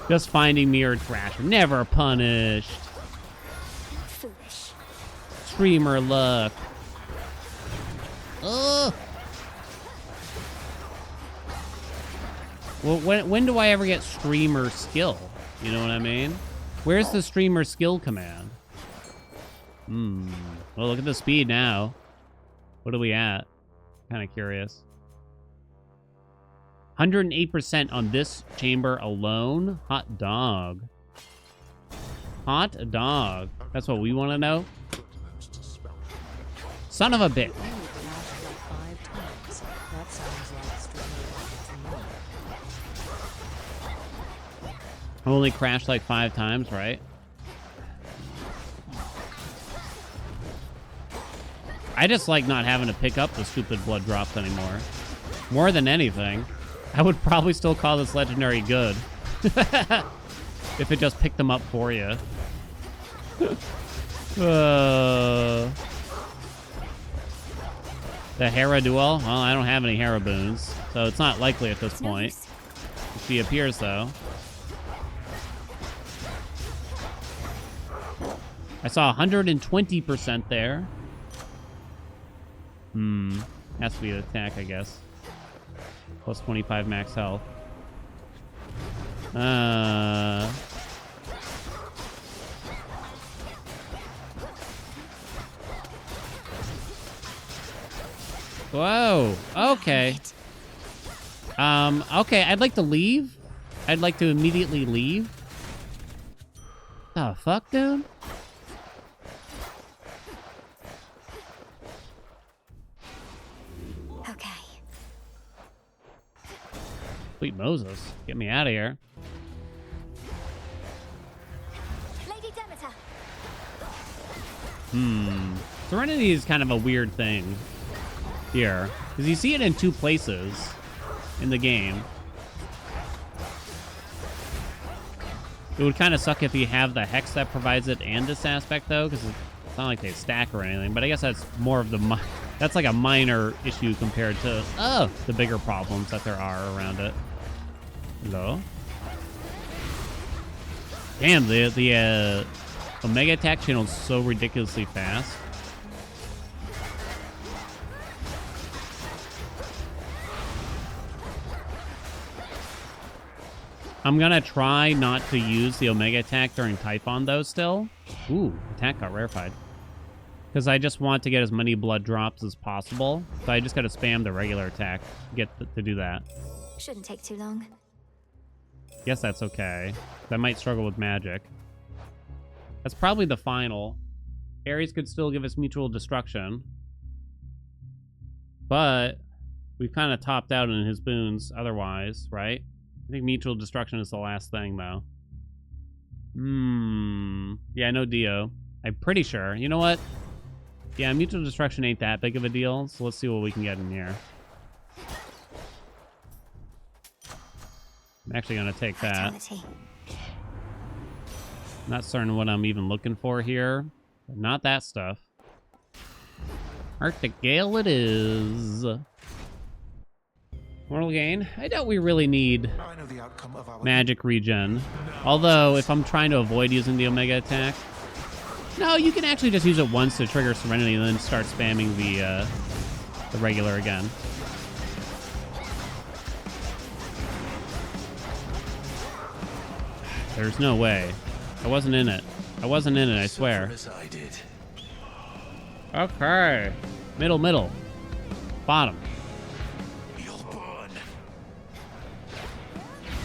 Just finding mirrored trash. Never punished. Foolish. Streamer luck. Ugh. Well, when do I ever get streamer skill? You know what I mean? Where's the streamer skill command? Well, look at the speed now. What are we at? Kind of curious. 108% on this chamber alone. Hot dog. Hot dog. That's what we want to know. Son of a bitch. Only crashed like 5 times, right? I just like not having to pick up the stupid blood drops anymore. More than anything, I would probably still call this legendary good. If it just picked them up for you. The Hera duel? Well, I don't have any Hera boons, so it's not likely at this point. If she appears, though. I saw 120% there. Has to be an attack, I guess. Plus 25 max health. Whoa. Okay. Okay, I'd like to leave. I'd like to immediately leave. The fuck, dude? Okay. Sweet Moses. Get me out of here. Lady Demeter. Serenity is kind of a weird thing here. Because you see it in 2 places in the game. It would kind of suck if you have the hex that provides it and this aspect, though, because it's not like they stack or anything. But I guess that's more of the... That's like a minor issue compared to the bigger problems that there are around it. Hello? Damn, the Omega attack channel is so ridiculously fast. I'm gonna try not to use the Omega attack during Typhon, though, still. Ooh, attack got rarefied. Because I just want to get as many blood drops as possible. So I just gotta spam the regular attack to do that. Shouldn't take too long. Guess that's okay. I might struggle with magic. That's probably the final. Ares could still give us mutual destruction. But we've kind of topped out in his boons otherwise, right? I think mutual destruction is the last thing, though. Yeah, no Dio. I'm pretty sure. You know what? Yeah, mutual destruction ain't that big of a deal, so let's see what we can get in here. I'm actually gonna take that. Not certain what I'm even looking for here. But not that stuff. Arctic Gale it is. Mortal Gain. I doubt we really need I know the outcome of our magic regen. Although, if I'm trying to avoid using the Omega attack... No, you can actually just use it once to trigger Serenity and then start spamming the regular again. There's no way. I wasn't in it. I wasn't in it, I swear. Okay. Middle, middle. Bottom.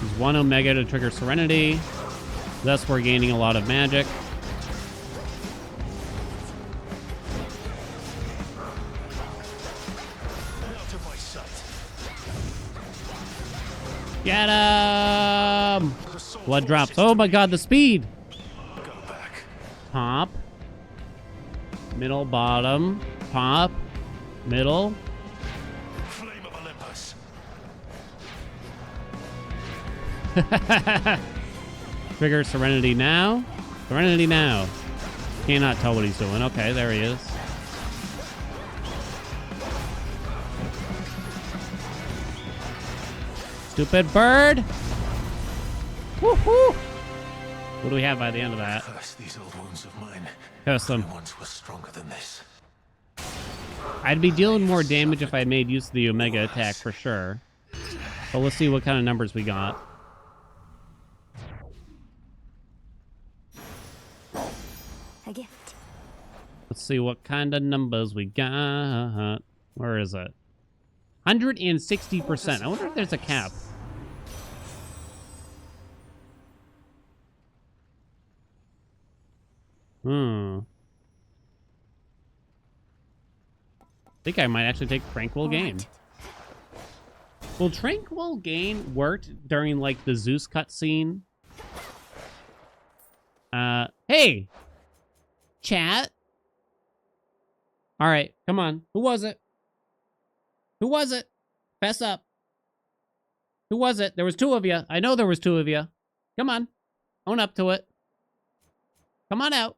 Use 1 Omega to trigger Serenity. Thus, we're gaining a lot of magic. Get him! Blood drops. Oh my god, the speed! Top. Middle, bottom. Top. Middle. flame of Olympus. Trigger Serenity now. Serenity now. Cannot tell what he's doing. Okay, there he is. Stupid bird! Woohoo! What do we have by the end of that? Curse these old wounds of mine. Curse them. I once was stronger than this. I'd be dealing more damage if I made use of the Omega attack for sure. But let's see what kind of numbers we got. A gift. Let's see what kind of numbers we got. Where is it? 160%. I wonder if there's a cap. I think I might actually take Tranquil Gain. Well, Tranquil Gain worked during, like, the Zeus cutscene. Hey! Chat? Alright, come on. Who was it? Who was it? Fess up. Who was it? There was 2 of you. I know there was 2 of you. Come on. Own up to it. Come on out.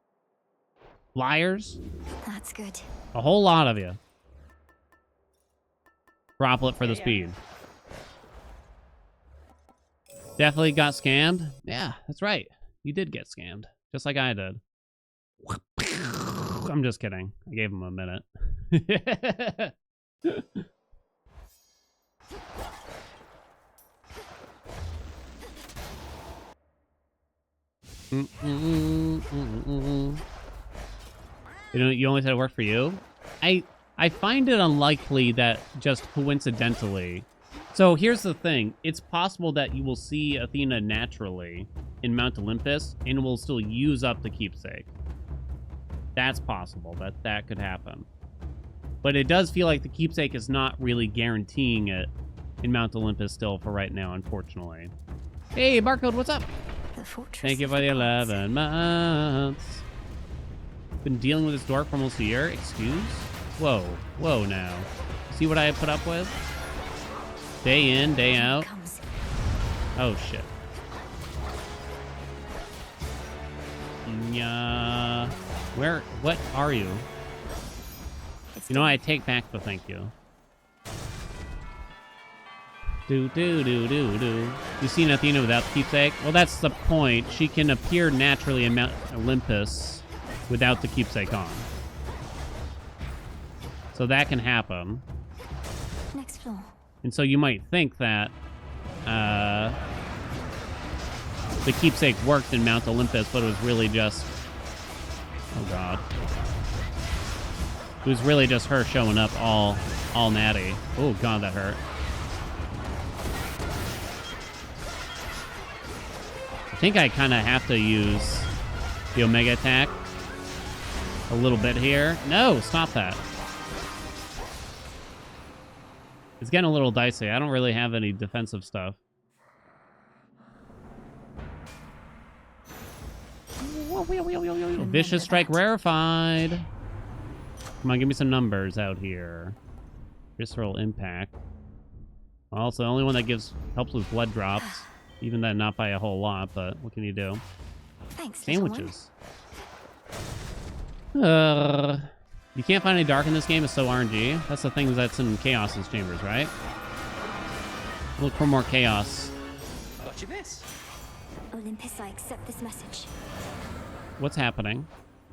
Liars. That's good. A whole lot of you. Droplet for the speed. Definitely got scammed. Yeah, that's right. You did get scammed. Just like I did. I'm just kidding. I gave him a minute. You only said it worked for you? I find it unlikely that just coincidentally. So here's the thing. It's possible that you will see Athena naturally in Mount Olympus and will still use up the keepsake. That's possible. That could happen. But it does feel like the keepsake is not really guaranteeing it in Mount Olympus still for right now, unfortunately. Hey, Barcode, what's up? Thank you for the 11 months. Been dealing with this dork for almost a year. Excuse? Whoa. Whoa now. See what I put up with? Day in, day out. Oh, shit. Yeah. What are you? You know, I take back the thank you. Do. You seen Athena without the keepsake? Well, that's the point. She can appear naturally in Mount Olympus without the keepsake on. So that can happen. Next floor. And so you might think that the keepsake worked in Mount Olympus, but it was really just... Oh, God. It was really just her showing up all natty. Oh, God, that hurt. I think I kind of have to use the Omega attack a little bit here. No, stop that. It's getting a little dicey. I don't really have any defensive stuff. Vicious Strike rarefied. Come on, give me some numbers out here. Visceral Impact. Well, it's the only one that helps with blood drops. Even that not by a whole lot, but what can you do? Thanks, little one. Sandwiches. You can't find any dark in this game. It's so RNG. That's the thing that's in Chaos's chambers, right? Look for more chaos. Got you this. Olympus, I accept this message. What's happening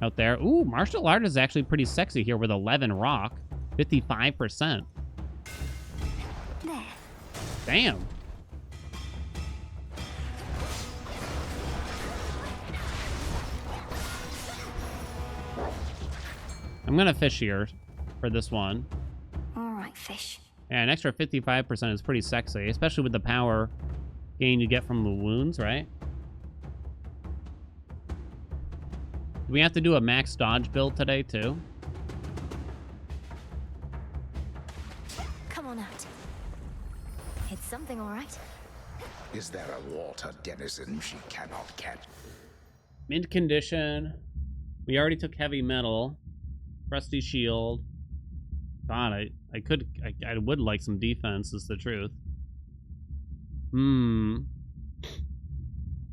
out there? Ooh, martial art is actually pretty sexy here with 11 rock. 55%. There. Damn. I'm gonna fish here for this one. All right, fish. Yeah, an extra 55% is pretty sexy, especially with the power gain you get from the wounds, right? Do we have to do a max dodge build today, too? Come on out. It's something, all right? Is there a water denizen she cannot catch? Mint condition. We already took heavy metal. Rusty shield. God, I would like some defense, is the truth. I'm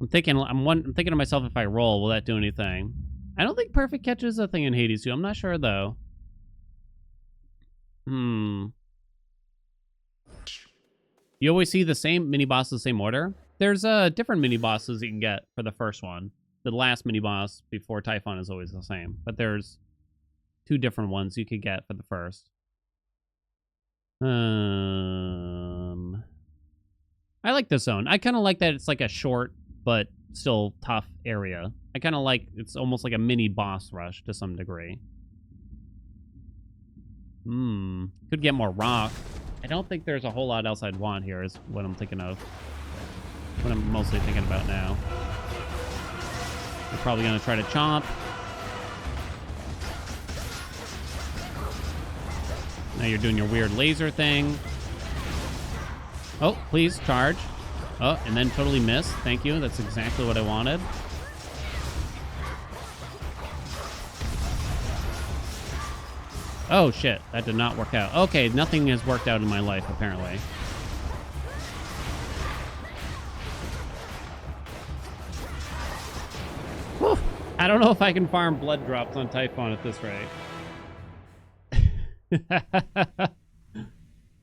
thinking to myself, if I roll, will that do anything? I don't think perfect catch is a thing in Hades 2. I'm not sure though. You always see the same mini bosses, the same order. There's different mini bosses you can get for the first one. The last mini boss before Typhon is always the same, but there's 2 different ones you could get for the first. I like this zone. I kind of like that it's like a short but still tough area. I kind of like it's almost like a mini boss rush to some degree. Could get more rock. I don't think there's a whole lot else I'd want here is what I'm thinking of. What I'm mostly thinking about now. We're probably going to try to chomp. Now you're doing your weird laser thing. Oh, please, charge. Oh, and then totally miss. Thank you. That's exactly what I wanted. Oh, shit. That did not work out. Okay, nothing has worked out in my life, apparently. Whew. I don't know if I can farm blood drops on Typhon at this rate.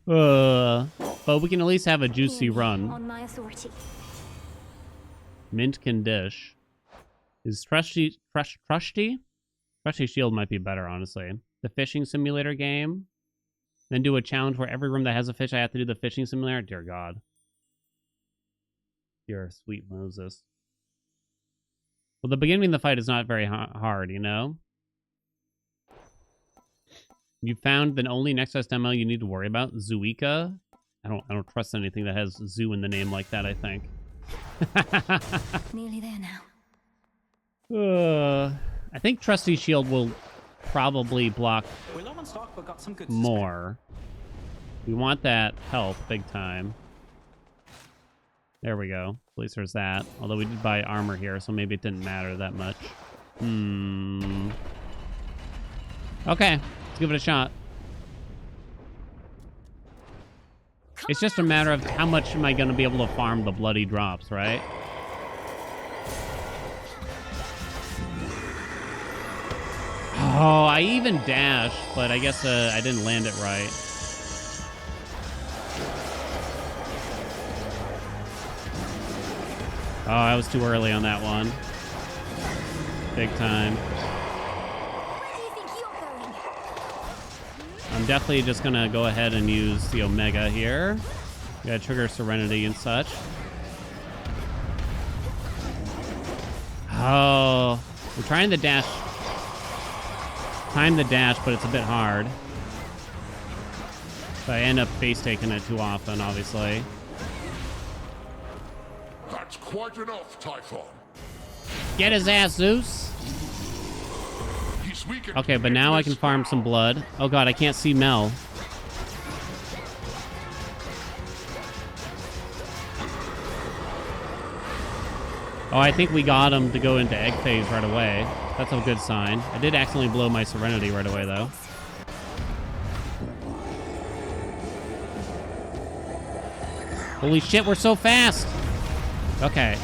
But we can at least have a juicy run. On my authority. Mint can dish. Is Trusty Shield might be better, honestly. The fishing simulator game. Then do a challenge where every room that has a fish, I have to do the fishing simulator. Dear God. Dear sweet Moses. Well, the beginning of the fight is not very hard, you know? You found the only next best demo you need to worry about? Zuika? I don't trust anything that has zoo in the name like that, I think. Nearly there now. I think Trusty Shield will probably block We're low on stock, but got some good more. We want that help big time. There we go. At least there's that. Although we did buy armor here, so maybe it didn't matter that much. Okay, let's give it a shot. It's just a matter of how much am I going to be able to farm the bloody drops, right? Oh, I even dashed, but I guess I didn't land it right. Oh, I was too early on that one. Big time. Where do you think you're going? I'm definitely just going to go ahead and use the Omega here. Gotta trigger Serenity and such. Oh, we're trying to dash. Time the dash, but it's a bit hard. So I end up face taking it too often, obviously. That's quite enough, Typhon. Get his ass, Zeus. He's weakened. Okay, but now I can farm some blood. Oh god, I can't see Mel. Oh, I think we got him to go into egg phase right away. That's a good sign. I did accidentally blow my Serenity right away, though. Holy shit, we're so fast! Okay.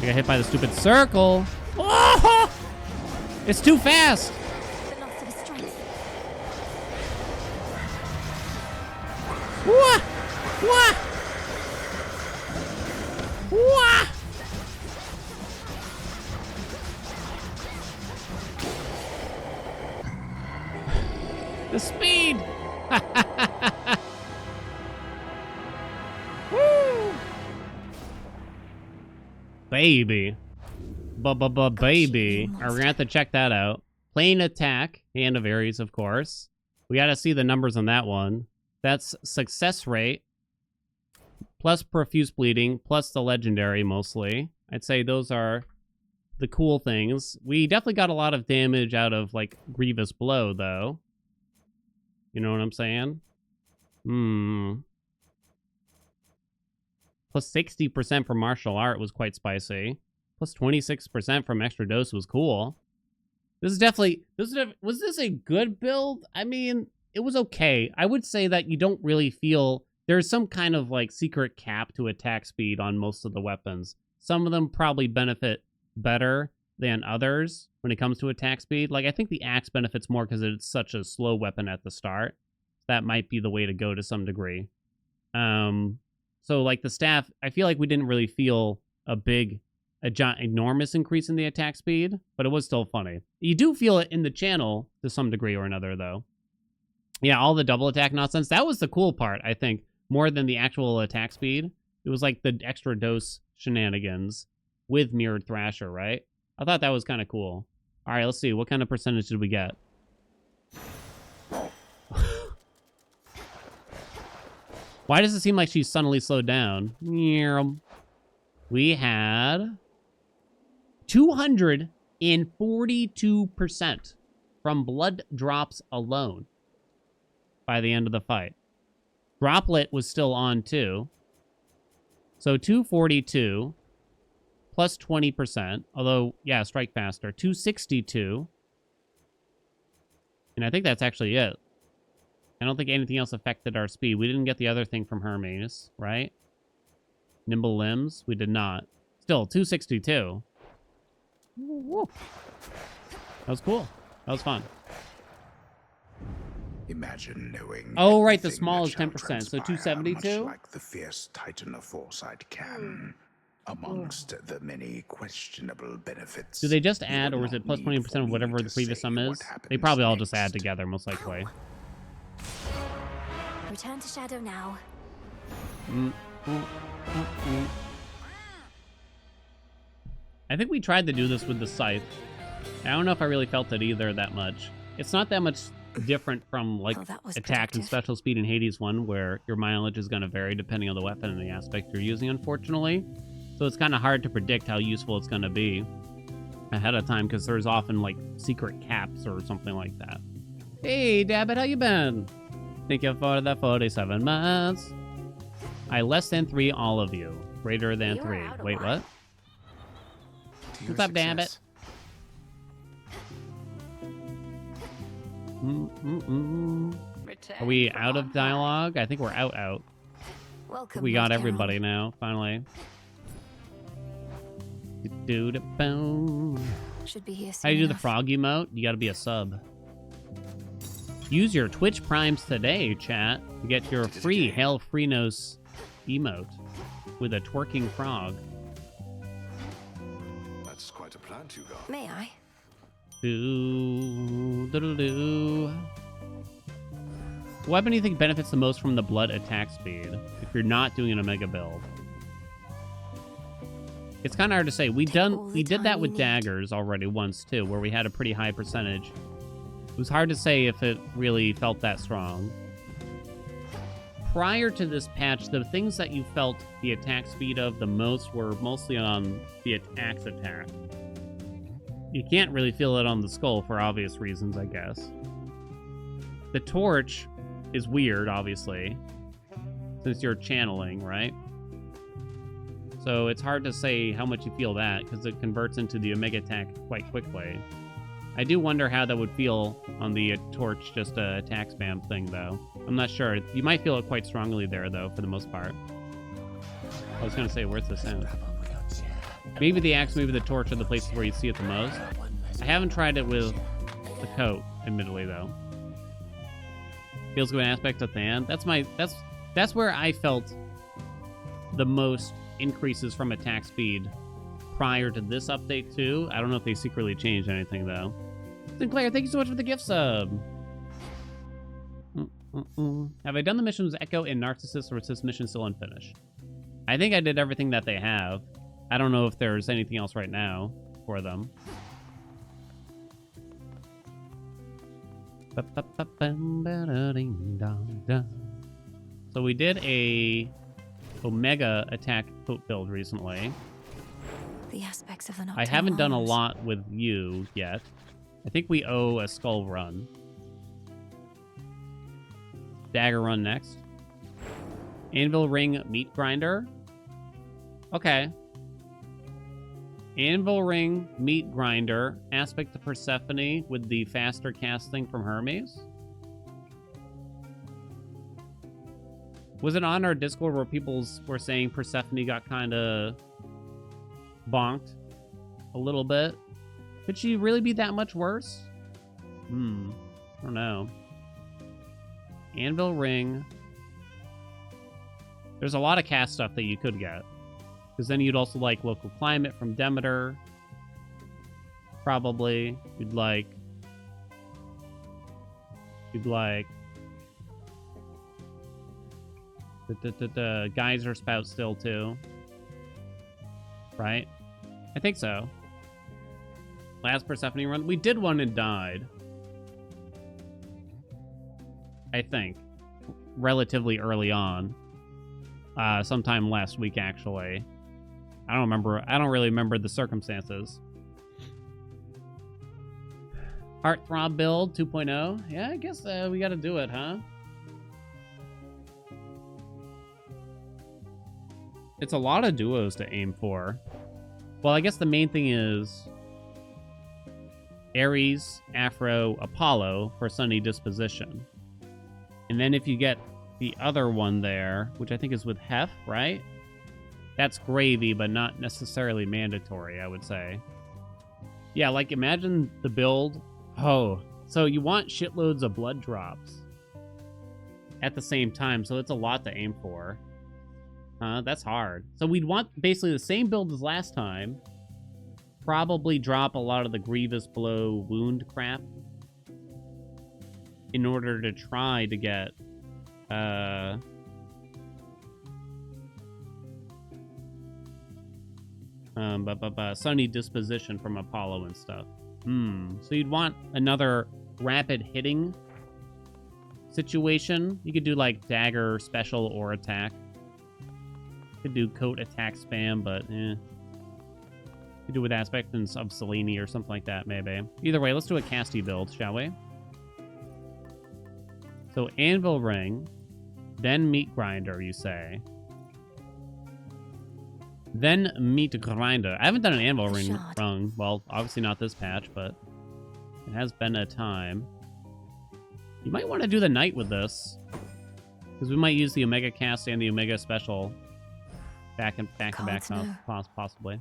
I got hit by the stupid circle. Oh! It's too fast. The loss of his strength. Wah! Wah! Wah! The speed. Woo! Baby. Baby. Alright, we're gonna have to check that out. Plane attack. Hand of Ares, of course. We gotta see the numbers on that one. That's success rate. Plus profuse bleeding. Plus the legendary, mostly. I'd say those are the cool things. We definitely got a lot of damage out of, like, Grievous Blow, though. You know what I'm saying? Plus 60% from martial art was quite spicy. Plus 26% from extra dose was cool. This is definitely... was this a good build? I mean, it was okay. I would say that you don't really feel... There's some kind of, like, secret cap to attack speed on most of the weapons. Some of them probably benefit better than others when it comes to attack speed. Like, I think the axe benefits more because it's such a slow weapon at the start. That might be the way to go to some degree. So, like, the staff, I feel like we didn't really feel a enormous increase in the attack speed, but it was still funny. You do feel it in the channel to some degree or another, though. Yeah, all the double attack nonsense. That was the cool part, I think, more than the actual attack speed. It was like the extra dose shenanigans with Mirrored Thrasher, right? I thought that was kind of cool. All right, let's see. What kind of percentage did we get? Why does it seem like she's suddenly slowed down? We had 242% from blood drops alone by the end of the fight. Droplet was still on too. So 242 plus 20%. Although, yeah, strike faster. 262. And I think that's actually it. I don't think anything else affected our speed. We didn't get the other thing from Hermes, right? Nimble limbs? We did not. Still, 262. Woo. That was cool. That was fun. Imagine knowing. Oh, right, the everything small that is shall 10%, so transpire, 272? much like the fierce Titan of Foresight can. Amongst the many questionable benefits. Do they just you add, will or is it not plus need 20% for of me whatever to the previous say sum what is? They happens probably all just next. add together, most likely. Return to Shadow now. I think we tried to do this with the scythe. I don't know if I really felt it either that much. It's not that much different from, like, that was attack and productive. special speed in Hades 1, where your mileage is going to vary depending on the weapon and the aspect you're using, unfortunately. So it's kind of hard to predict how useful it's going to be ahead of time, because there's often, like, secret caps or something like that. Hey, Dabbit, how you been? Thank you for the 47 months. I less than 3, all of you. Greater than You were 3. out a Wait, while. what? What's up, Dabbit? Are we out of dialogue? I think we're out. Welcome. We got Lord everybody Gerald. now, finally. Boom. Should be here How soon do you do the enough. frog emote? You gotta be a sub. Use your Twitch Primes today, chat, to get your free Hail Freenos emote with a twerking frog. That's quite a plant you got. May I? Do. What weapon do you think benefits the most from the blood attack speed if you're not doing an Omega build? It's kind of hard to say. We did that with daggers already once too, where we had a pretty high percentage. It was hard to say if it really felt that strong. Prior to this patch, the things that you felt the attack speed of the most were mostly on the axe attack. You can't really feel it on the skull for obvious reasons, I guess. The torch is weird, obviously, since you're channeling, right? So it's hard to say how much you feel that, because it converts into the Omega attack quite quickly. I do wonder how that would feel on the torch, just a attack spam thing, though. I'm not sure. You might feel it quite strongly there, though, for the most part. I was going to say, where's the sound? Maybe the axe, maybe the torch are the places where you see it the most. I haven't tried it with the coat, admittedly, though. Feels good aspect of Than. That's where I felt the most increases from attack speed prior to this update too. I don't know if they secretly changed anything though. Sinclair, thank you so much for the gift sub. Have I done the missions Echo and Narcissus, or is this mission still unfinished? I think I did everything that they have. I don't know if there's anything else right now for them. So we did a Omega attack coat build recently. The aspects of the I haven't done a lot with you yet. I think we owe a skull run. Dagger run next. Anvil ring meat grinder. Okay. Anvil ring meat grinder. Aspect of Persephone with the faster casting from Hermes. Was it on our Discord where people were saying Persephone got kind of bonked a little bit? Could she really be that much worse? I don't know. Anvil ring. There's a lot of cast stuff that you could get. Because then you'd also like local climate from Demeter. Probably. You'd like the geyser spout still too. Right? I think so. Last Persephone run. We did one and died. I think. Relatively early on. Sometime last week, actually. I don't really remember the circumstances. Heartthrob build 2.0. Yeah, I guess we gotta do it, huh? It's a lot of duos to aim for. Well, I guess the main thing is Ares, Afro, Apollo for Sunny Disposition. And then if you get the other one there, which I think is with Hef, right? That's gravy, but not necessarily mandatory, I would say. Yeah, like imagine the build. Oh, so you want shitloads of blood drops at the same time, so it's a lot to aim for. That's hard. So we'd want basically the same build as last time. Probably drop a lot of the grievous blow wound crap in order to try to get Sunny Disposition from Apollo and stuff. So you'd want another rapid hitting situation. You could do like dagger, special, or attack. Could do coat attack spam, but could do with aspect of Selene or something like that, maybe. Either way, let's do a casty build, shall we? So anvil ring, then meat grinder, you say. Then meat grinder. I haven't done an anvil ring rung. Well, obviously not this patch, but it has been a time. You might want to do the knight with this, because we might use the Omega cast and the Omega special back to back, possibly.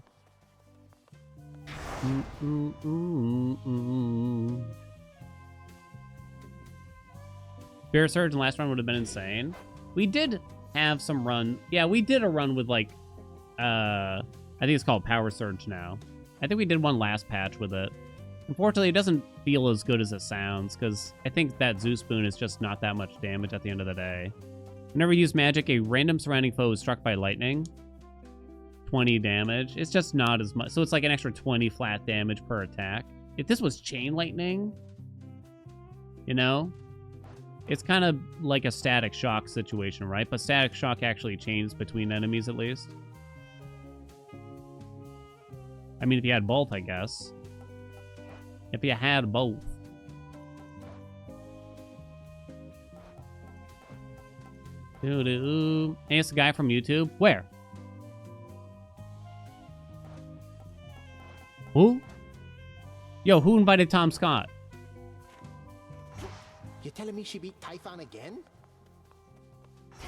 Spirit Surge in last run would have been insane. We did have some run. Yeah, we did a run with like, I think it's called Power Surge now. I think we did one last patch with it. Unfortunately, it doesn't feel as good as it sounds, because I think that Zeus Spoon is just not that much damage at the end of the day. Whenever you use magic, a random surrounding foe is struck by lightning. 20 damage. It's just not as much. So it's like an extra 20 flat damage per attack. If this was chain lightning, you know, it's kind of like a static shock situation, right? But static shock actually chains between enemies at least. I mean, if you had both, I guess. If you had both. Doo-doo. Hey, it's the guy from YouTube. Where? Who? Yo, who invited Tom Scott? You telling me she beat Typhon again?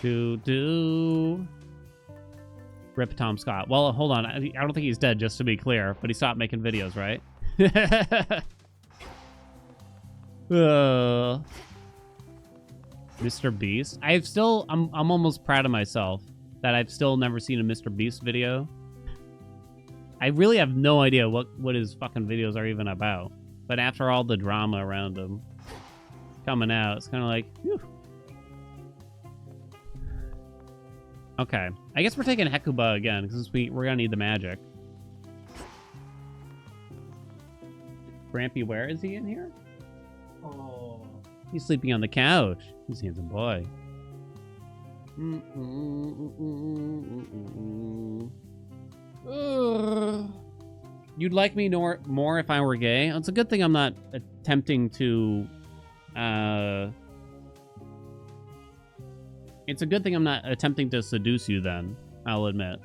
Doo-doo. Rip Tom Scott. Well, hold on. I don't think he's dead, just to be clear, but he stopped making videos, right? Mr. Beast. I'm almost proud of myself that I've still never seen a Mr. Beast video. I really have no idea what his fucking videos are even about. But after all the drama around him coming out, it's kind of like, whew. Okay. I guess we're taking Hekuba again, because we're gonna need the magic. Grampy, where is he in here? Oh. He's sleeping on the couch. He's a handsome boy. You'd like me more if I were gay? It's a good thing I'm not attempting to... It's a good thing I'm not attempting to seduce you then, I'll admit.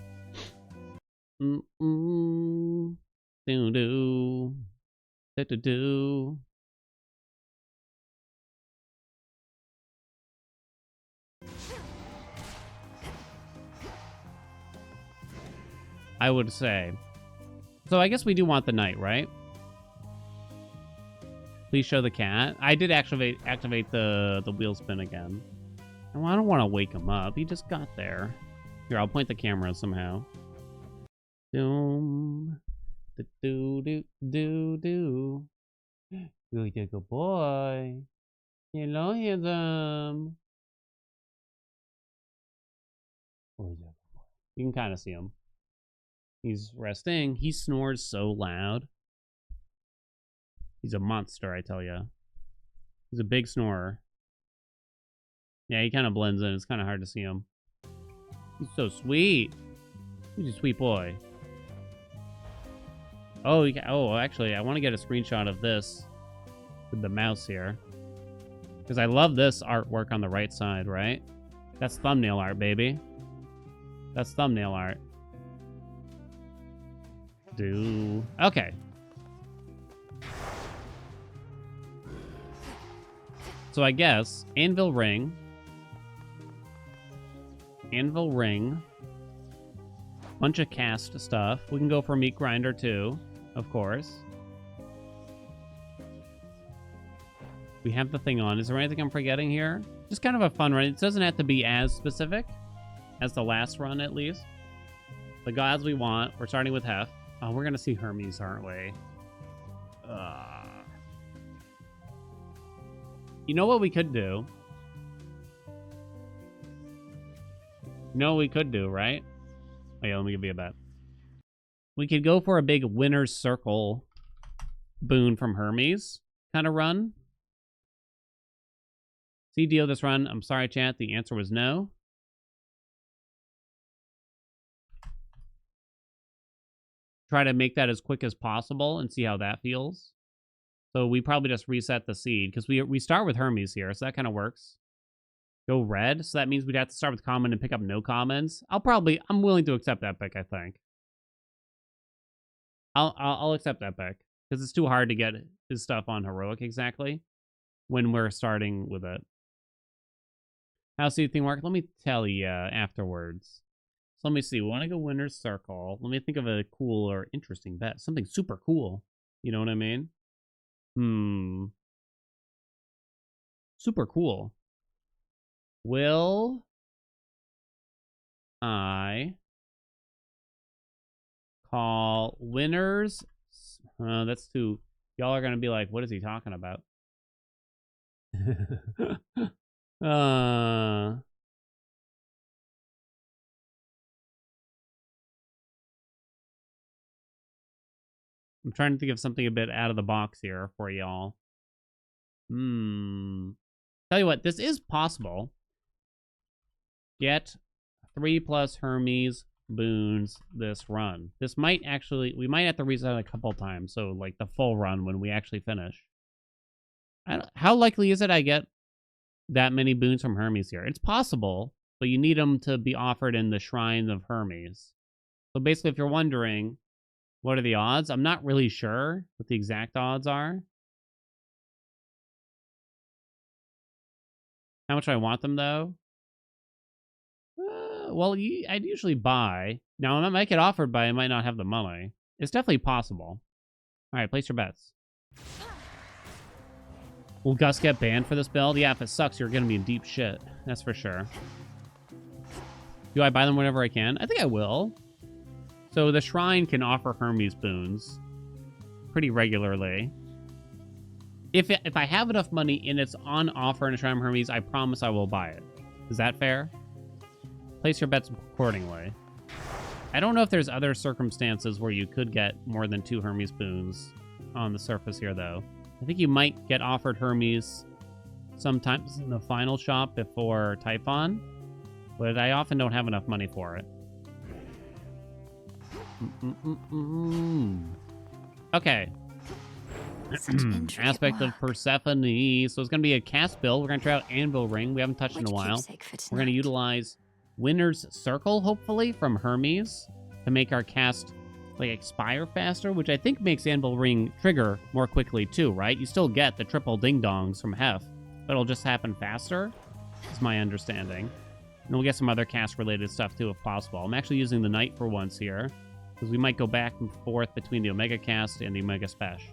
Do-do. Do-do-do. I would say. So I guess we do want the knight, right? Please show the cat. I did activate the wheel spin again. Well, I don't want to wake him up. He just got there. Here, I'll point the camera somehow. Doom. Do-do-do-do-do. Good boy. Hello, handsome. You can kind of see him. He's resting. He snores so loud. He's a monster, I tell you. He's a big snorer. Yeah, he kind of blends in. It's kind of hard to see him. He's so sweet. He's a sweet boy. Oh, actually, I want to get a screenshot of this with the mouse here. Because I love this artwork on the right side, right? That's thumbnail art, baby. That's thumbnail art. Okay. So I guess Anvil Ring. Bunch of cast stuff. We can go for Meat Grinder too, of course. We have the thing on. Is there anything I'm forgetting here? Just kind of a fun run. It doesn't have to be as specific as the last run, at least. The gods we want. We're starting with Hef. Oh, we're gonna see Hermes, aren't we? You know what we could do? You know what we could do, right? Oh, yeah, let me give you a bet. We could go for a big winner's circle boon from Hermes kind of run. CDO this run. I'm sorry, chat. The answer was no. Try to make that as quick as possible and see how that feels. So we probably just reset the seed because we start with Hermes here, so that kind of works. Go red, so that means we'd have to start with common and pick up no commons. I'm willing to accept that pick, I think. I'll accept that pick because it's too hard to get his stuff on heroic exactly when we're starting with it. How's the thing work? Let me tell you afterwards. So let me see. We want to go winner's circle. Let me think of a cool or interesting bet. Something super cool. You know what I mean? Super cool. Will I call winners? That's too... Y'all are going to be like, what is he talking about? I'm trying to think of something a bit out of the box here for y'all. Tell you what, this is possible. Get 3+ Hermes boons this run. This might actually... We might have to reset a couple times, so like the full run when we actually finish. How likely is it I get that many boons from Hermes here? It's possible, but you need them to be offered in the Shrine of Hermes. So basically, if you're wondering, what are the odds? I'm not really sure what the exact odds are. How much do I want them, though? Well, I'd usually buy. Now, I might get offered, but I might not have the money. It's definitely possible. All right, place your bets. Will Gus get banned for this build? Yeah, if it sucks, you're going to be in deep shit. That's for sure. Do I buy them whenever I can? I think I will. So the shrine can offer Hermes boons pretty regularly. If I have enough money and it's on offer in a Shrine of Hermes, I promise I will buy it. Is that fair? Place your bets accordingly. I don't know if there's other circumstances where you could get more than 2 Hermes boons on the surface here, though. I think you might get offered Hermes sometimes in the final shop before Typhon, but I often don't have enough money for it. Okay. Aspect of Persephone. So it's going to be a cast build. We're going to try out Anvil Ring. We haven't touched in a while. We're going to utilize Winner's Circle, hopefully, from Hermes to make our cast like expire faster, which I think makes Anvil Ring trigger more quickly too, right? You still get the triple ding-dongs from Hef, but it'll just happen faster, is my understanding. And we'll get some other cast-related stuff too, if possible. I'm actually using the Knight for once here, because we might go back and forth between the Omega cast and the Omega Spesh.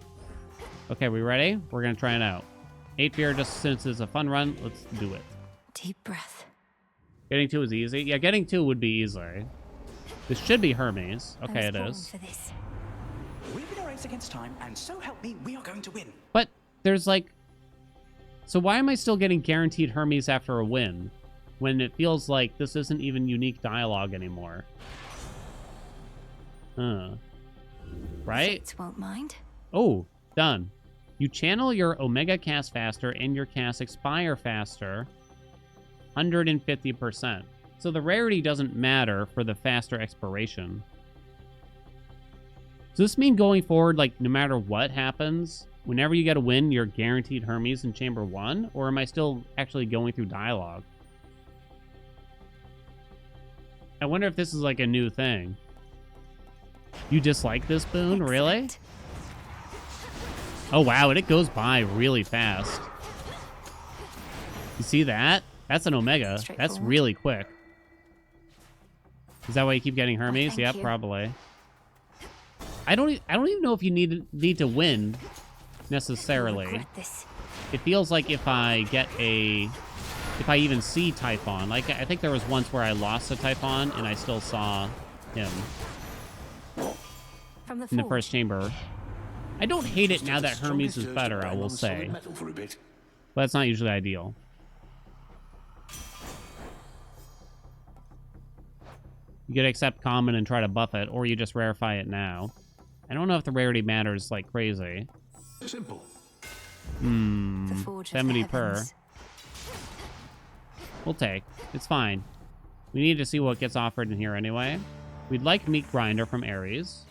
Okay, we ready? We're going to try it out. 8 Fear, just since it's a fun run, let's do it. Deep breath. Getting 2 is easy? Yeah, getting 2 would be easy. This should be Hermes. Okay, it is. We're in a race against time, and so help me, we are going to win. But there's like... So why am I still getting guaranteed Hermes after a win, when it feels like this isn't even unique dialogue anymore? Right? Fates won't mind. Oh, done. You channel your Omega cast faster and your cast expire faster 150%. So the rarity doesn't matter for the faster expiration. Does this mean going forward, like, no matter what happens, whenever you get a win, you're guaranteed Hermes in Chamber 1? Or am I still actually going through dialogue? I wonder if this is, like, a new thing. You dislike this boon? Excellent. Really? Oh, wow, and it goes by really fast. You see that? That's an Omega. That's really quick. Is that why you keep getting Hermes? Yeah, probably. I don't even know if you need to win necessarily. It feels like if I even see Typhon, like I think there was once where I lost to Typhon and I still saw him in the first chamber. I don't hate it now that Hermes is better, I will say. But that's not usually ideal. You could accept common and try to buff it, or you just rarefy it now. I don't know if the rarity matters like crazy. Simple. 70 per. We'll take. It's fine. We need to see what gets offered in here anyway. We'd like Meat Grinder from Ares.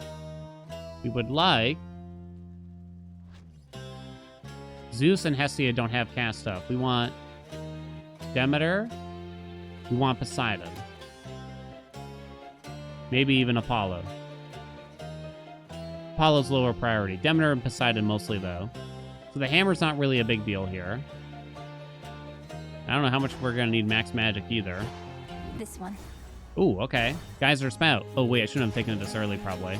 We would like... Zeus and Hestia don't have cast stuff. We want Demeter. We want Poseidon. Maybe even Apollo. Apollo's lower priority. Demeter and Poseidon mostly, though. So the hammer's not really a big deal here. I don't know how much we're going to need max magic either. This one. Ooh, okay. Geyser Spout. Oh, wait, I shouldn't have taken it this early, probably.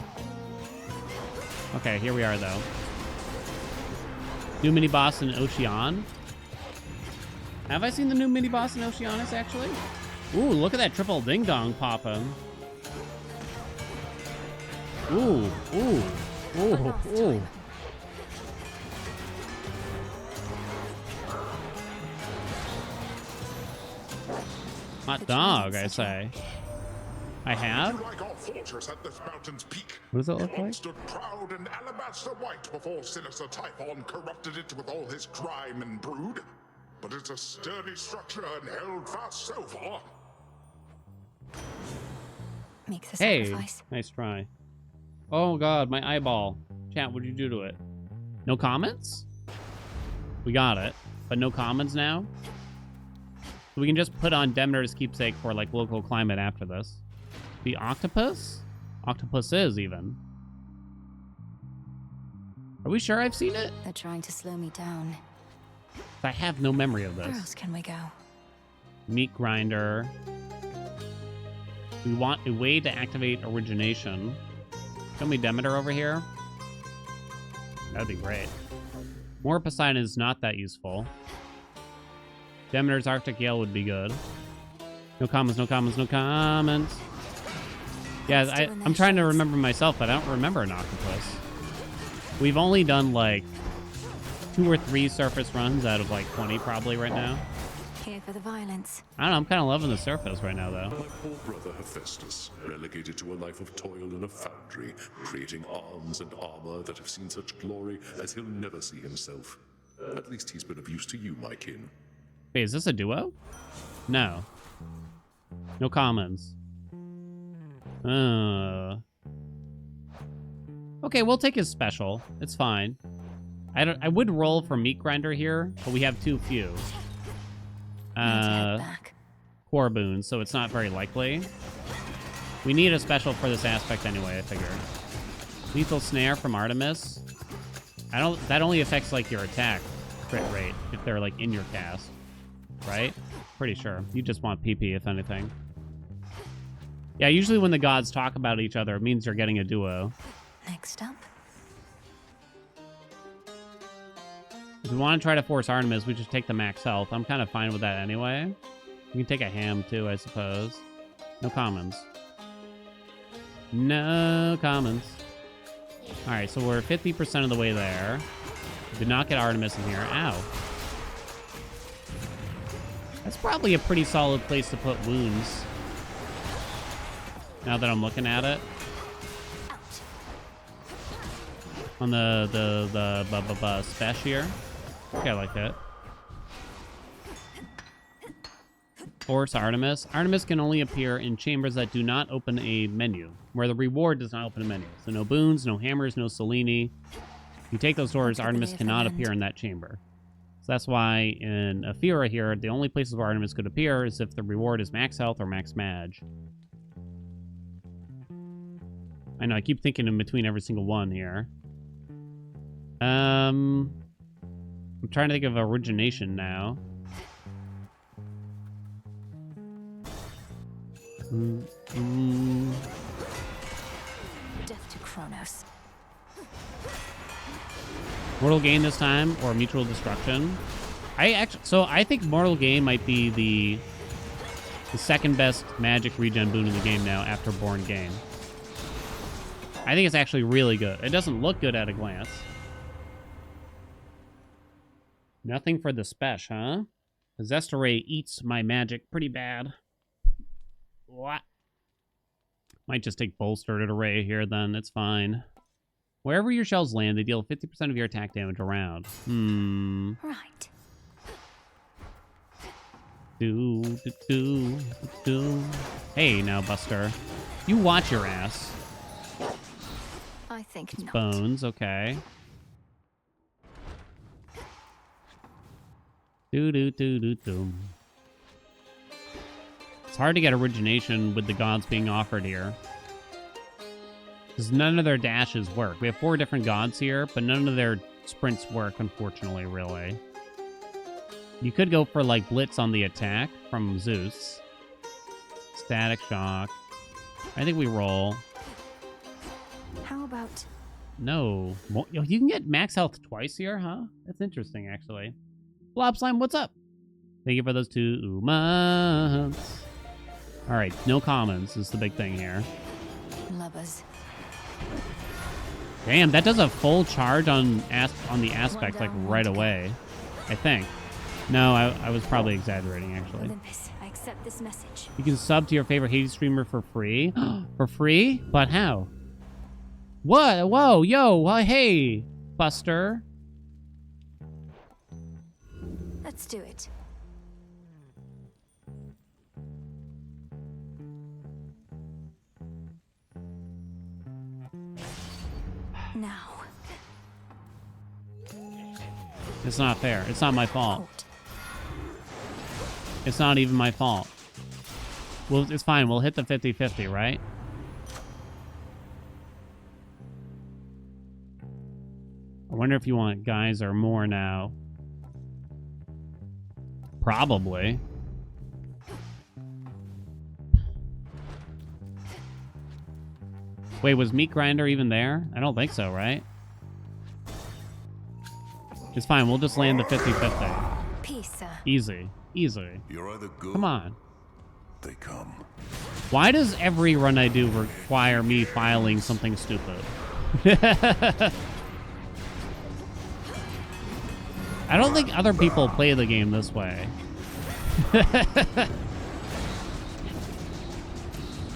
Okay, here we are, though. New mini-boss in Ocean. Have I seen the new mini-boss in Oceanus, actually? Ooh, look at that triple ding-dong popping. Ooh, ooh, ooh, ooh. Hot dog, I say. I have? Like our fortress at this mountain's peak. What does it look like? It stood proud and alabaster white before sinister Typhon corrupted it with all his crime and brood. But it's a sturdy structure and held fast so far. Make the Hey, sacrifice. nice try. Oh god, my eyeball. Chat, what'd you do to it? No comments? We got it. But no comments now? So we can just put on Demeter's keepsake for like local climate after this. The octopus? Octopus is even. Are we sure I've seen it? They're trying to slow me down. I have no memory of Where this. else can we go? Meat grinder. We want a way to activate origination. Show me Demeter over here. That'd be great. More Poseidon is not that useful. Demeter's Arctic Gale would be good. No comments, no comments, no comments. Yeah, I'm trying to remember myself, but I don't remember an octopus. We've only done like 2 or 3 surface runs out of like 20 probably right now. Here for the violence. I don't know, I'm kind of loving the surface right now though. My poor brother Hephaestus, relegated to a life of toil in a foundry, creating arms and armor that have seen such glory as he'll never see himself. At least he's been of use to you, my kin. Wait, is this a duo? No. No comments. Okay, we'll take his special. It's fine. I would roll for meat grinder here, but we have too few. Core boons, so it's not very likely. We need a special for this aspect anyway, I figure. Lethal snare from Artemis. That only affects like your attack crit rate if they're like in your cast. Right? Pretty sure. You just want PP if anything. Yeah, usually when the gods talk about each other, it means you're getting a duo. Next up. If we want to try to force Artemis, we just take the max health. I'm kind of fine with that anyway. We can take a ham too, I suppose. No commons. No commons. Alright, so we're 50% of the way there. Did not get Artemis in here. Ow. That's probably a pretty solid place to put wounds. Now that I'm looking at it. On the special here. Okay, I like that. Force Artemis. Artemis can only appear in chambers that do not open a menu, where the reward does not open a menu. So no boons, no hammers, no Selene. If you take those doors, Artemis cannot appear in that chamber. So that's why in Aethera here, the only places where Artemis could appear is if the reward is max health or max mage. I know, I keep thinking in between every single one here. I'm trying to think of origination now. Death to Kronos. Mortal Gain this time, or Mutual Destruction. I think Mortal Gain might be the second best magic regen boon in the game now after Born Gain. I think it's actually really good. It doesn't look good at a glance. Nothing for the spesh, huh? Possessed Array eats my magic pretty bad. What? Might just take Bolstered Array here then. It's fine. Wherever your shells land, they deal 50% of your attack damage around. Right. Hey, now, Buster. You watch your ass. I think not. Bones, okay. It's hard to get origination with the gods being offered here. Because none of their dashes work. We have 4 different gods here, but none of their sprints work, unfortunately, really. You could go for, like, Blitz on the attack from Zeus. Static Shock. I think we roll. How about... No. You can get max health twice here, huh? That's interesting, actually. Blob Slime, what's up? Thank you for those 2 months. Alright, no commons is the big thing here. Lubbers. Damn, that does a full charge on the aspect, like, right away. I think. No, I was probably exaggerating, actually. Olympus, I accept this message. You can sub to your favorite Hades streamer for free. For free? But how? What? Whoa, yo, hey, Buster. Let's do it. Now. It's not fair. It's not my fault. It's not even my fault. Well, it's fine. We'll hit the 50-50, right? I wonder if you want guys or more now. Probably. Wait, was Meat Grinder even there? I don't think so, right? It's fine. We'll just land the 50-50. Peace, sir. Easy. Easy. You're either good. Come on. They come. Why does every run I do require me filing something stupid? I don't think other people play the game this way. And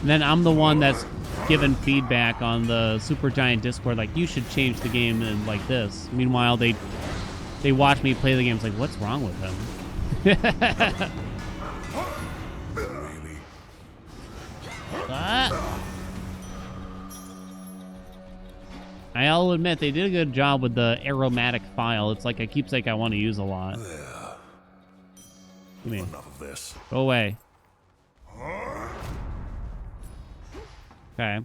then I'm the one that's given feedback on the Supergiant Discord, like, you should change the game and like this. Meanwhile, they watch me play the game. It's like, what's wrong with him? Really? I'll admit, they did a good job with the aromatic file. It's like a keepsake I want to use a lot. Come here. Enough of this. Go away. Okay.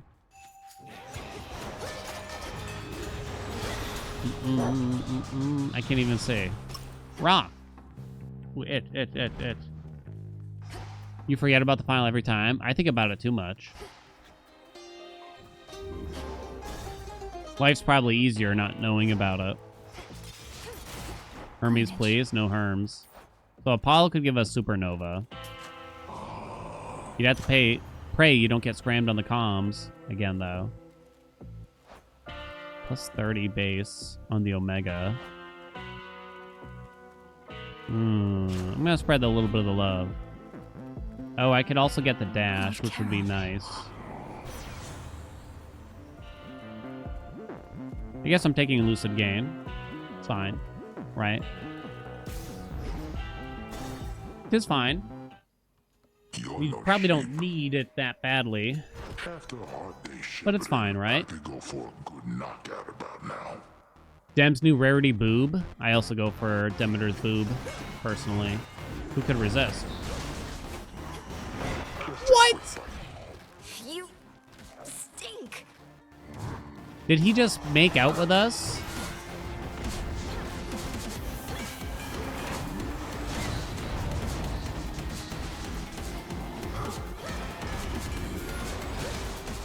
I can't even say. Rock. It. You forget about the file every time. I think about it too much. Life's probably easier not knowing about it. Hermes, please. No Herms. So Apollo could give us Supernova. You'd have to pray you don't get scrammed on the comms again, though. Plus 30 base on the Omega. I'm gonna spread a little bit of the love. Oh, I could also get the dash, which would be nice. I guess I'm taking Lucid Gain. It's fine, right? It's fine. We probably don't need it that badly. But it's fine, right? Go for a good knockout about now. Dem's new rarity boob. I also go for Demeter's boob, personally. Who could resist? What? You stink. Did he just make out with us?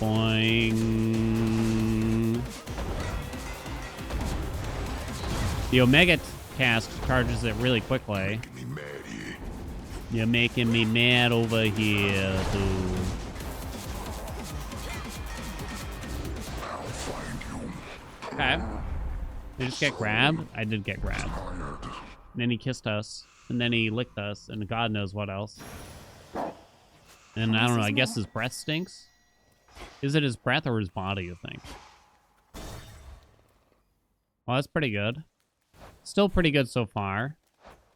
Boing. The Omega cast charges it really quickly. You're making me mad over here, dude. Okay. Did I just get grabbed? I did get grabbed. And then he kissed us. And then he licked us. And God knows what else. And I don't know. I guess his breath stinks. Is it his breath or his body, you think? Well, that's pretty good. Still pretty good so far.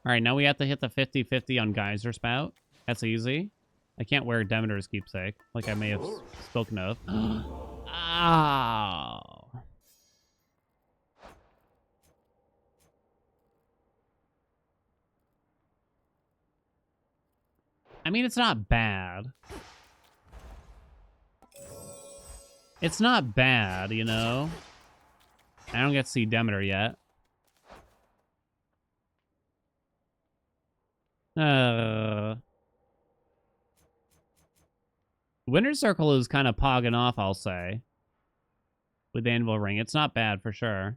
All right, now we have to hit the 50-50 on Geyser Spout. That's easy. I can't wear Demeter's keepsake, like I may have spoken of. Oh. I mean, it's not bad. It's not bad, you know? I don't get to see Demeter yet. Winter Circle is kind of pogging off, I'll say. With the Anvil Ring. It's not bad, for sure.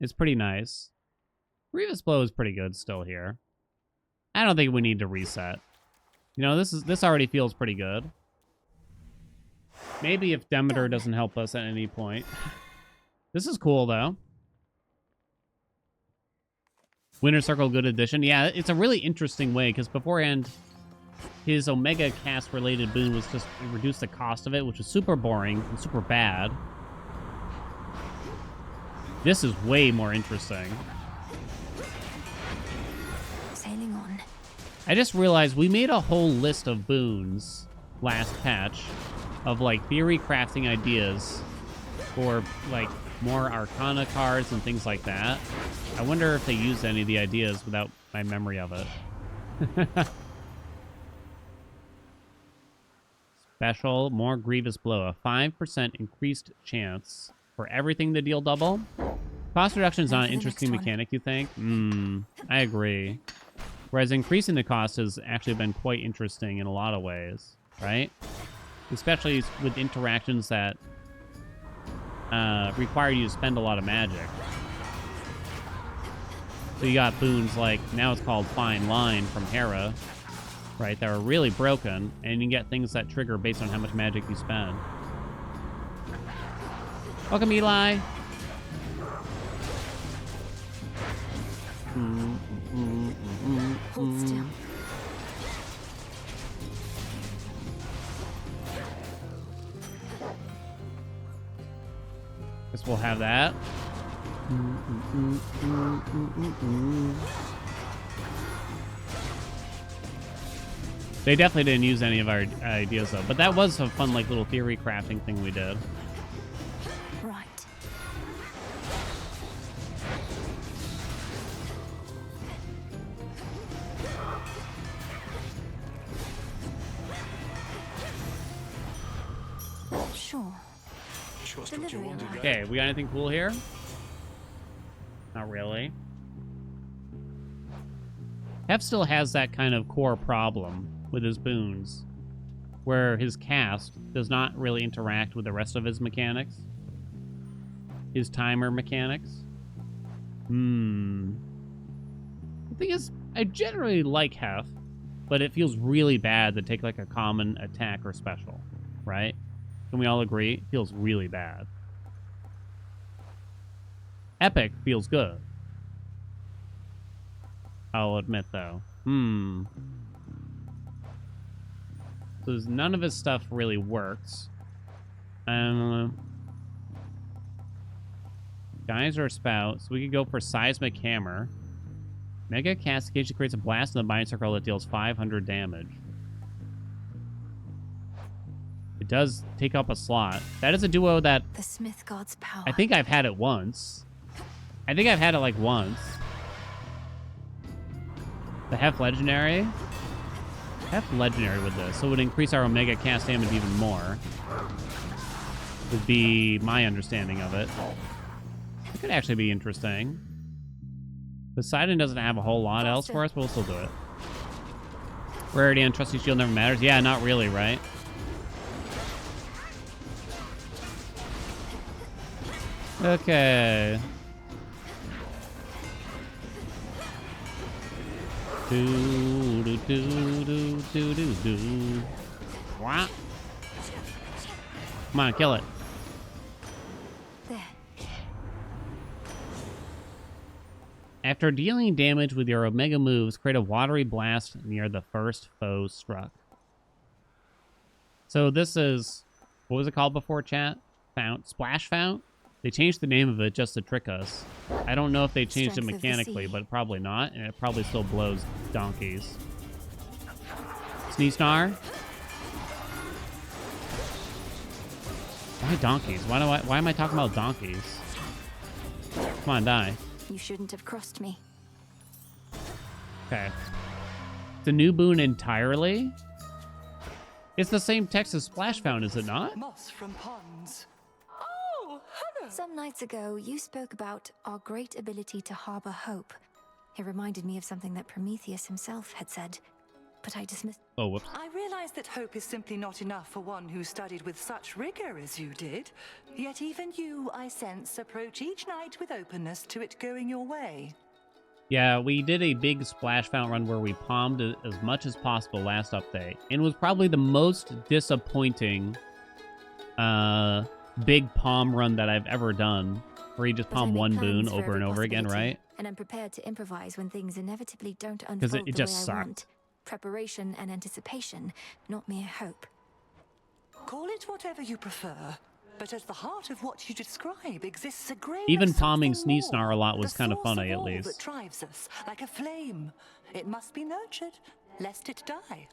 It's pretty nice. Grievous Blow is pretty good still here. I don't think we need to reset. You know, this already feels pretty good. Maybe if Demeter doesn't help us at any point. This is cool, though. Winter Circle, good addition. Yeah, it's a really interesting way, because beforehand, his Omega cast-related boon was just reduce the cost of it, which is super boring and super bad. This is way more interesting. Sailing on. I just realized we made a whole list of boons last patch of, like, theory crafting ideas for, like, more Arcana cards and things like that. I wonder if they used any of the ideas without my memory of it. Special, more Grievous Blow. A 5% increased chance for everything to deal double. Cost reduction is not an interesting mechanic, you think? I agree. Whereas increasing the cost has actually been quite interesting in a lot of ways, right? especially with interactions that require you to spend a lot of magic. So you got boons like, now it's called Fine Line from Hera, right, that are really broken, and you can get things that trigger based on how much magic you spend. Welcome, Eli. Hold still. Guess we'll have that. They definitely didn't use any of our ideas though, but that was a fun like little theory crafting thing we did. Right. Sure. Delivery arrived. Okay, we got anything cool here? Not really. Hef still has that kind of core problem with his boons, where his cast does not really interact with the rest of his mechanics. His timer mechanics. The thing is, I generally like Hef, but it feels really bad to take like a common attack or special, right? Can we all agree? It feels really bad. Epic feels good. I'll admit, though. So none of his stuff really works. Geyser Spout. So we could go for Seismic Hammer. Mega Cast occasionally creates a blast in the bind circle that deals 500 damage. It does take up a slot. That is a duo that... The Smith God's power. I think I've had it once. I think I've had it like once. The Hef Legendary. Hef Legendary with this, so it would increase our Omega cast damage even more. Would be my understanding of it. It could actually be interesting. Poseidon doesn't have a whole lot else for us, but we'll still do it. Rarity on Trusty Shield never matters. Yeah, not really, right? Okay. Do do do do do do do. What? Come on, kill it. There. After dealing damage with your Omega moves, create a watery blast near the first foe struck. So this is, what was it called before, chat? Splash Fount? They changed the name of it just to trick us. I don't know if they changed it mechanically, but probably not, and it probably still blows donkeys. Sneeznar? Why donkeys? Why am I talking about donkeys? Come on, die. You shouldn't have crossed me. Okay. It's a new boon entirely? It's the same text as Splash Fount, is it not? Moss from ponds. Some nights ago, you spoke about our great ability to harbor hope. It reminded me of something that Prometheus himself had said, but I dismissed. Oh, whoops. I realize that hope is simply not enough for one who studied with such rigor as you did. Yet even you, I sense, approach each night with openness to it going your way. Yeah, we did a big Splash Fount run where we palmed as much as possible last update. And it was probably the most disappointing big palm run that I've ever done, where you just palm one boon over and over again, right? And I'm prepared to improvise when things inevitably don't unfold Because it the just way I sucked. want. Preparation and anticipation, not mere hope. Call it whatever you prefer, but at the heart of what you describe exists a grain Even of palming something Sneeznar more, a lot was the kind of source funny, at all least. that drives us, like a flame. It must be nurtured, lest it die.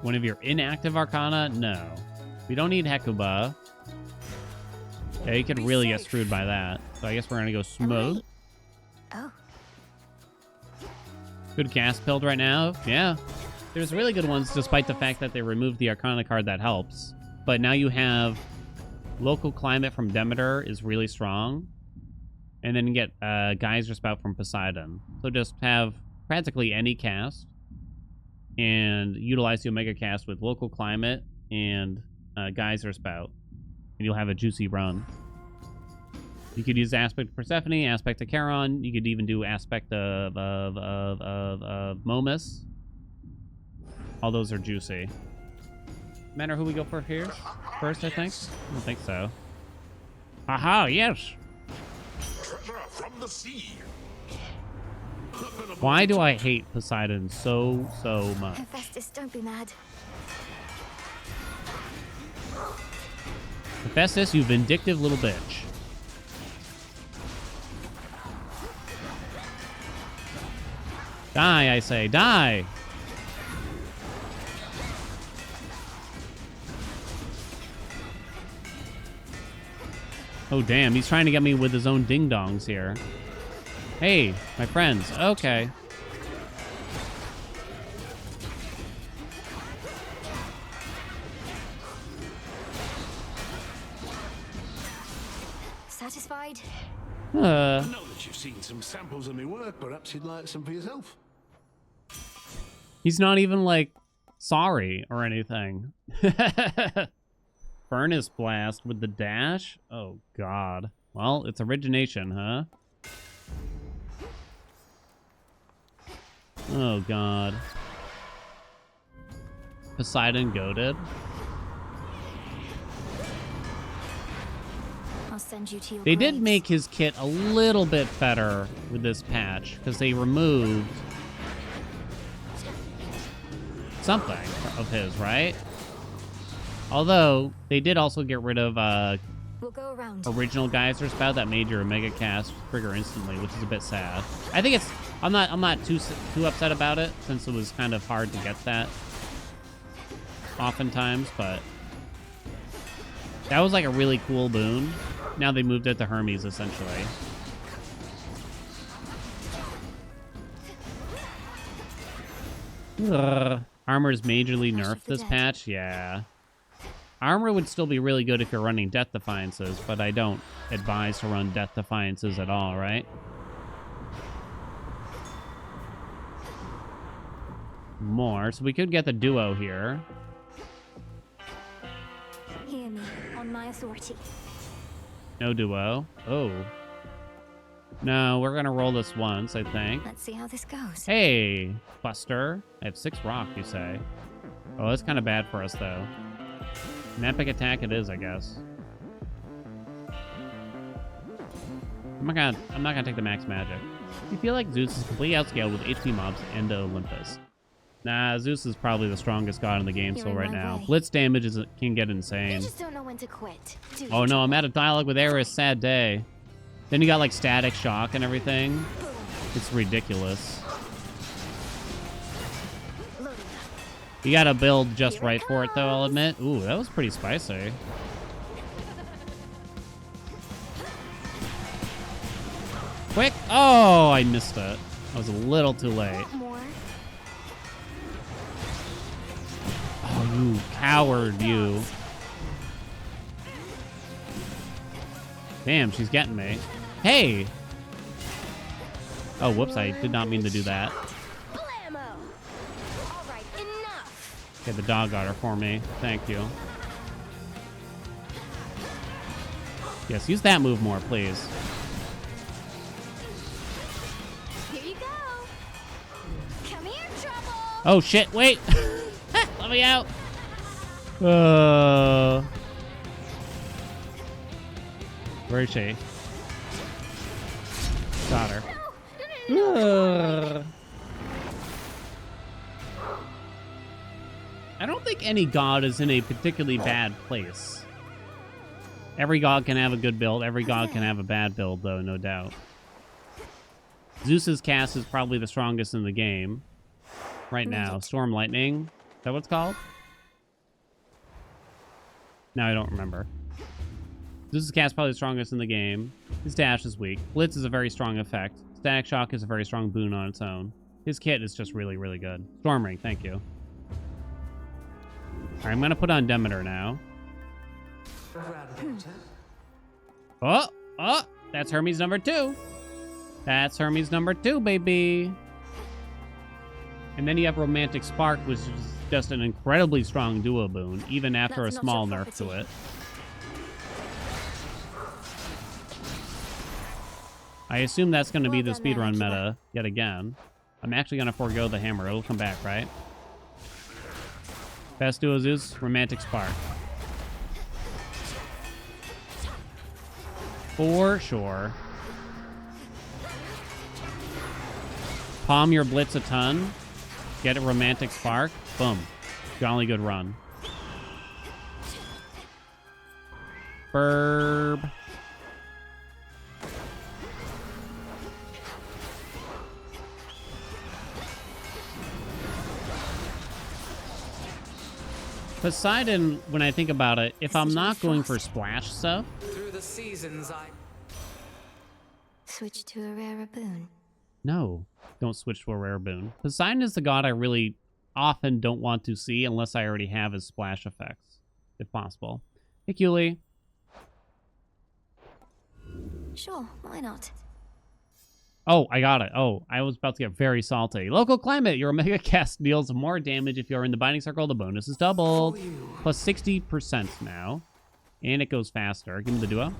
One of your inactive Arcana? No. We don't need Hecuba. Yeah, you could really get screwed by that. So I guess we're going to go Smoke. Oh. Good cast build right now. Yeah. There's really good ones, despite the fact that they removed the Arcana card that helps. But now you have Local Climate from Demeter is really strong. And then get Geyser Spout from Poseidon. So just have practically any cast and utilize the Omega cast with local climate and Geyser Spout. And you'll have a juicy run. You could use Aspect of Persephone, Aspect of Charon. You could even do Aspect of Momus. All those are juicy. Matter who we go for here? First, I think? I don't think so. Aha, yes! Treasure from the sea. Why do I hate Poseidon so much? Hephaestus, don't be mad. Hephaestus, you vindictive little bitch. Die, I say, die! Oh, damn, he's trying to get me with his own ding-dongs here. Hey, my friends, okay. Satisfied? Now that you've seen some samples of my work, perhaps you'd like some for yourself. He's not even, like, sorry or anything. Furnace Blast with the dash? Oh, God. Well, it's origination, huh? Oh, God. Poseidon goated. I'll send you to your They did graves. make his kit a little bit better with this patch, because they removed something of his, right? Although, they did also get rid of We'll go around. original Geyser Spout that made your Omega cast trigger instantly, which is a bit sad. I think it's... I'm not too upset about it, since it was kind of hard to get that oftentimes, but that was like a really cool boon. Now they moved it to Hermes, essentially. Armor's majorly nerfed this patch? Yeah. Armor would still be really good if you're running Death Defiances, but I don't advise to run Death Defiances at all, right? More. So we could get the duo here. Hear me, on my authority. No duo. Oh. No, we're going to roll this once, I think. Let's see how this goes. Hey, Buster. I have 6 rock, you say. Oh, that's kind of bad for us, though. An epic attack it is, I guess. I'm not gonna take the max magic. You feel like Zeus is completely outscaled with HP mobs and Olympus. Nah, Zeus is probably the strongest god in the game still right now. Blitz damage can get insane. You just don't know when to quit. Oh no, I'm out of dialogue with Eris. Sad day. Then you got like static shock and everything. It's ridiculous. You gotta build just right for it though, I'll admit. Ooh, that was pretty spicy. Quick! Oh, I missed it. I was a little too late. Oh, you coward, you. Damn, she's getting me. Hey! Oh, whoops, I did not mean to do that. Okay, the dog got her for me. Thank you. Yes, use that move more, please. Here you go. Come here, trouble. Oh, shit, wait! Let me out! Where is she? Got her. I don't think any god is in a particularly bad place. Every god can have a good build. Every god can have a bad build, though, no doubt. Zeus's cast is probably the strongest in the game right now. Storm Lightning. Is that what it's called? No, I don't remember. Zeus's cast is probably the strongest in the game. His dash is weak. Blitz is a very strong effect. Static Shock is a very strong boon on its own. His kit is just really, really good. Storm Ring, thank you. Alright, I'm gonna put on Demeter now. Oh! That's Hermes number 2. That's Hermes number 2, baby. And then you have Romantic Spark, which is just an incredibly strong duo boon, even after That's a not small your nerf to property. it. I assume that's going to be the Well done there, speedrun Akiba. meta yet again. I'm actually going to forego the hammer. It'll come back, right? Best duos is Romantic Spark. For sure. Palm your blitz a ton. Get a Romantic Spark. Boom. Jolly good run. Burb. Poseidon, when I think about it, if I'm not going for splash stuff, Through the seasons, Switch to a rarer boon. no, don't switch to a rare boon. Poseidon is the god I really often don't want to see unless I already have his splash effects, if possible. Hey, Cooley. Sure, why not? Oh, I got it. Oh, I was about to get very salty. Local climate. Your Omega cast deals more damage if you're in the binding circle. The bonus is doubled. Plus 60% now. And it goes faster. Give me the duo.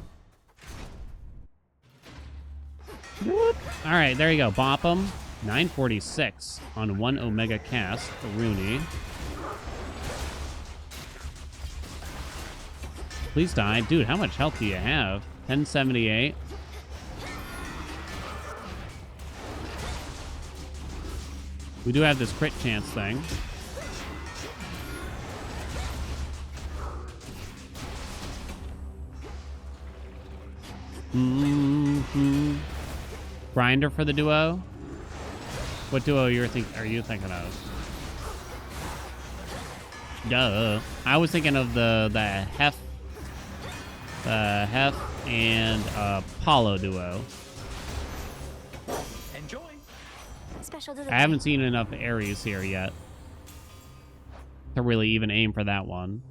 Whoop. All right, there you go. Bop him. 946 on 1 Omega cast for Rooney. Please die. Dude, how much health do you have? 1078. We do have this crit chance thing. Grinder for the duo. What duo are you thinking of? Duh. I was thinking of the Hef and Apollo duo. enjoy. Special delivery. I haven't seen enough Ares here yet to really even aim for that one.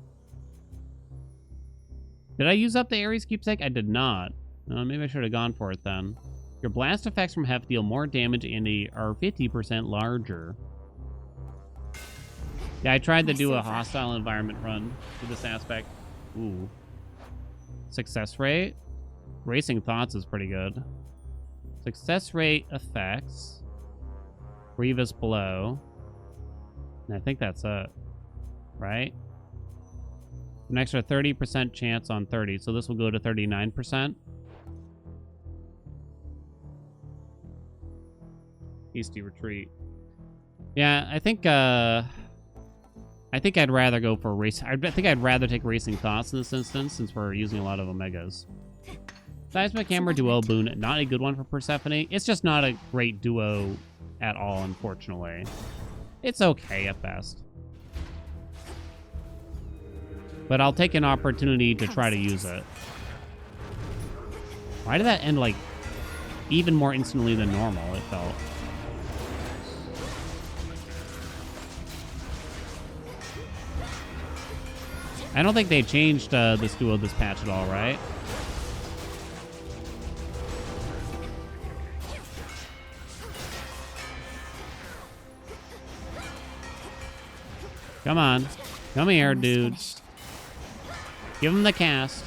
Did I use up the Ares keepsake? I did not. Maybe I should have gone for it then. Your blast effects from Hef deal more damage and are 50% larger. Yeah, I tried to do a hostile environment run for this aspect. Ooh. Success rate? Racing Thoughts is pretty good. Success rate effects. Grievous Blow. And I think that's it. Right? An extra 30% chance on 30, so this will go to 39%. Hasty Retreat. Yeah, I think I'd rather go for race. I think I'd rather take Racing Thoughts in this instance since we're using a lot of Omegas. Seismic Hammer Duo Boon, not a good one for Persephone. It's just not a great duo at all, unfortunately. It's okay at best. But I'll take an opportunity to try to use it. Why did that end, like, even more instantly than normal, it felt? I don't think they changed this duo this patch at all, right? Come on. Come here, dude. Give him the cast.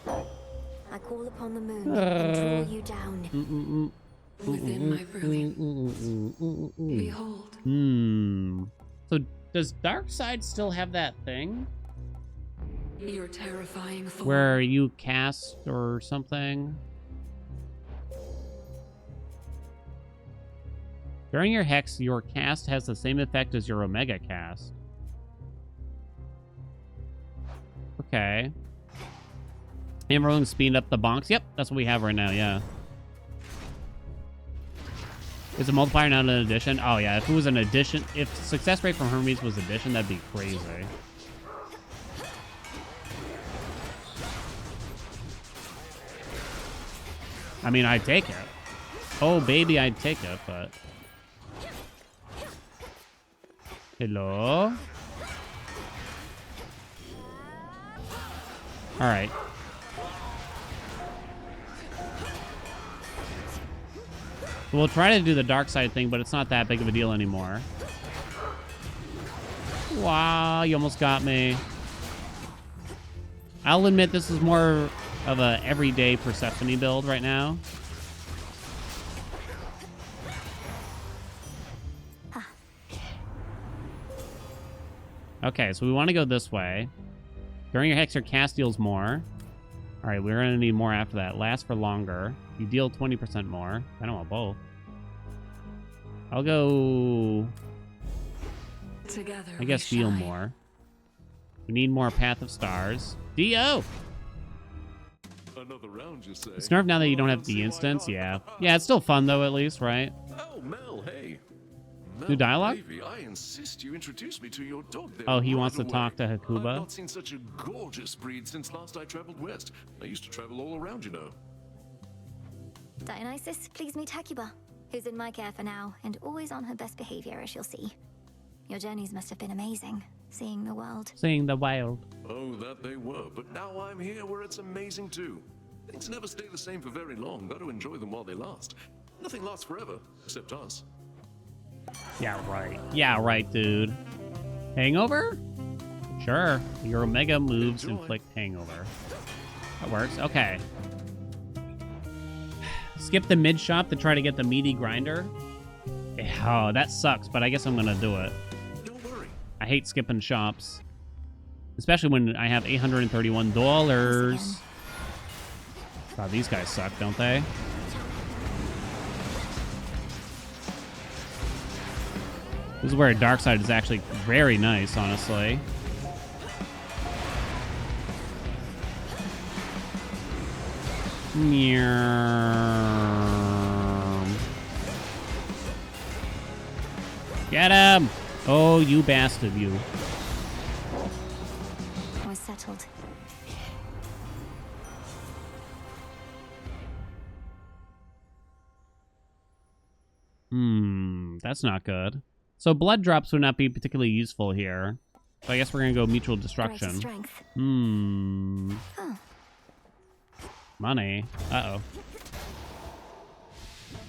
I call upon the moon and draw you down. Within my brilliant, behold. So does Darkseid still have that thing? Your terrifying thought. Where you cast or something? During your Hex, your cast has the same effect as your Omega cast. Okay. Hammer speed up the bonks. Yep, that's what we have right now, yeah. Is a multiplier not an addition? Oh yeah, if it was an addition, if success rate from Hermes was addition, that'd be crazy. I mean, I'd take it. Oh baby, I'd take it, but... Hello? Alright. We'll try to do the dark side thing, but it's not that big of a deal anymore. Wow, you almost got me. I'll admit this is more of a everyday Persephone build right now. Okay, so we want to go this way. During your hex, your cast deals more. All right, we're going to need more after that. Last for longer. You deal 20% more. I don't want both. I'll go... Together I guess deal more. We need more Path of Stars. D.O. Another round, you say? It's nerfed now that you don't have the instance. Yeah. Yeah, it's still fun, though, at least, right? Oh, Mel, hey. New dialogue? Baby, I insist you introduce me to your dog there. Oh, he right wants to away. talk to I've Hakuba? not seen such a gorgeous breed since last I traveled west. I used to travel all around, you know. Dionysus, please meet Hakuba, who's in my care for now, and always on her best behavior, as you'll see. Your journeys must have been amazing, seeing the world. Seeing the wild. Oh, that they were. But now I'm here where it's amazing, too. Things never stay the same for very long. Got to enjoy them while they last. Nothing lasts forever, except us. Yeah, right. Yeah, right, dude. Hangover? Sure. Your Omega moves inflict hangover. That works. Okay. Skip the mid shop to try to get the meaty grinder. Oh, that sucks, but I guess I'm gonna do it. Don't worry. I hate skipping shops. Especially when I have $831. God, these guys suck, don't they? This is where dark side is actually very nice, honestly. Get him! Oh, you bastard, you. Was settled. That's not good. So blood drops would not be particularly useful here. So I guess we're gonna go mutual destruction. Strength. Oh. Money. Uh-oh.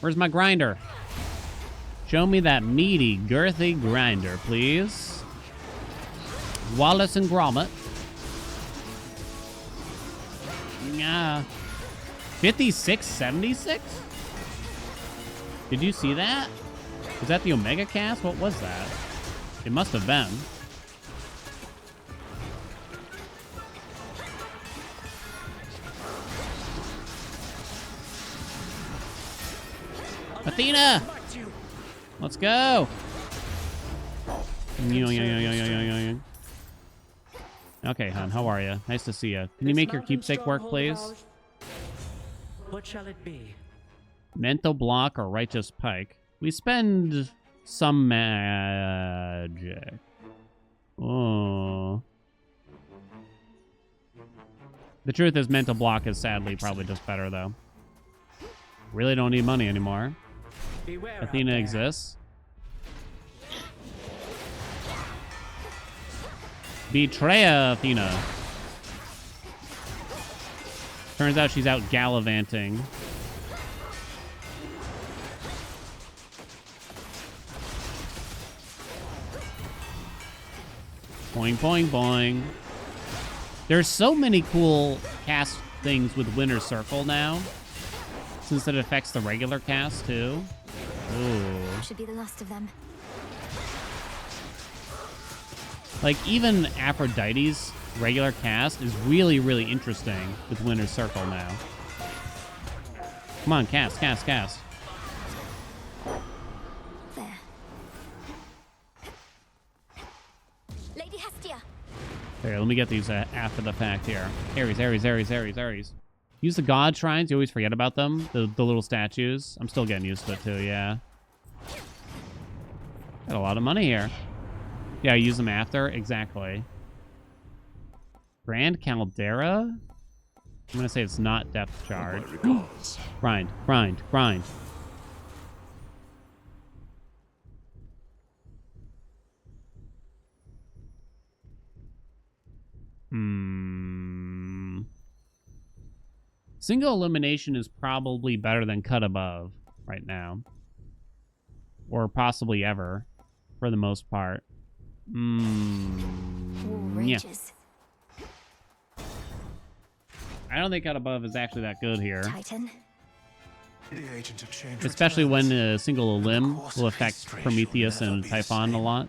Where's my grinder? Show me that meaty, girthy grinder, please. Wallace and Gromit. Yeah. 5676? Did you see that? Was that the Omega cast? What was that? It must have been. Athena! Let's go! Okay, hon, how are you? Nice to see you. Can you make your keepsake work, please? What shall it be? Mental block or righteous pike? We spend some magic. Oh. The truth is, mental block is sadly probably just better, though. Really don't need money anymore. Beware Athena exists. Betray Athena. Turns out she's out gallivanting. Boing, boing, boing. There's so many cool cast things with Winner's Circle now, since it affects the regular cast too. Ooh. Should be the last of them. Like, even Aphrodite's regular cast is really, really interesting with Winner's Circle now. Come on, cast, cast, cast. There. Lady Hestia. Here, let me get these after the fact here. Ares, Ares, Ares, Ares, Ares. Use the god shrines. You always forget about them. The little statues. I'm still getting used to it too, yeah. Got a lot of money here. Yeah, use them after. Exactly. Grand Caldera? I'm going to say it's not depth charge. Grind, grind, grind. Single elimination is probably better than cut above, right now. Or possibly ever, for the most part. Yeah. I don't think out above is actually that good here. Titan. Especially when a single limb will affect Prometheus and Typhon a lot.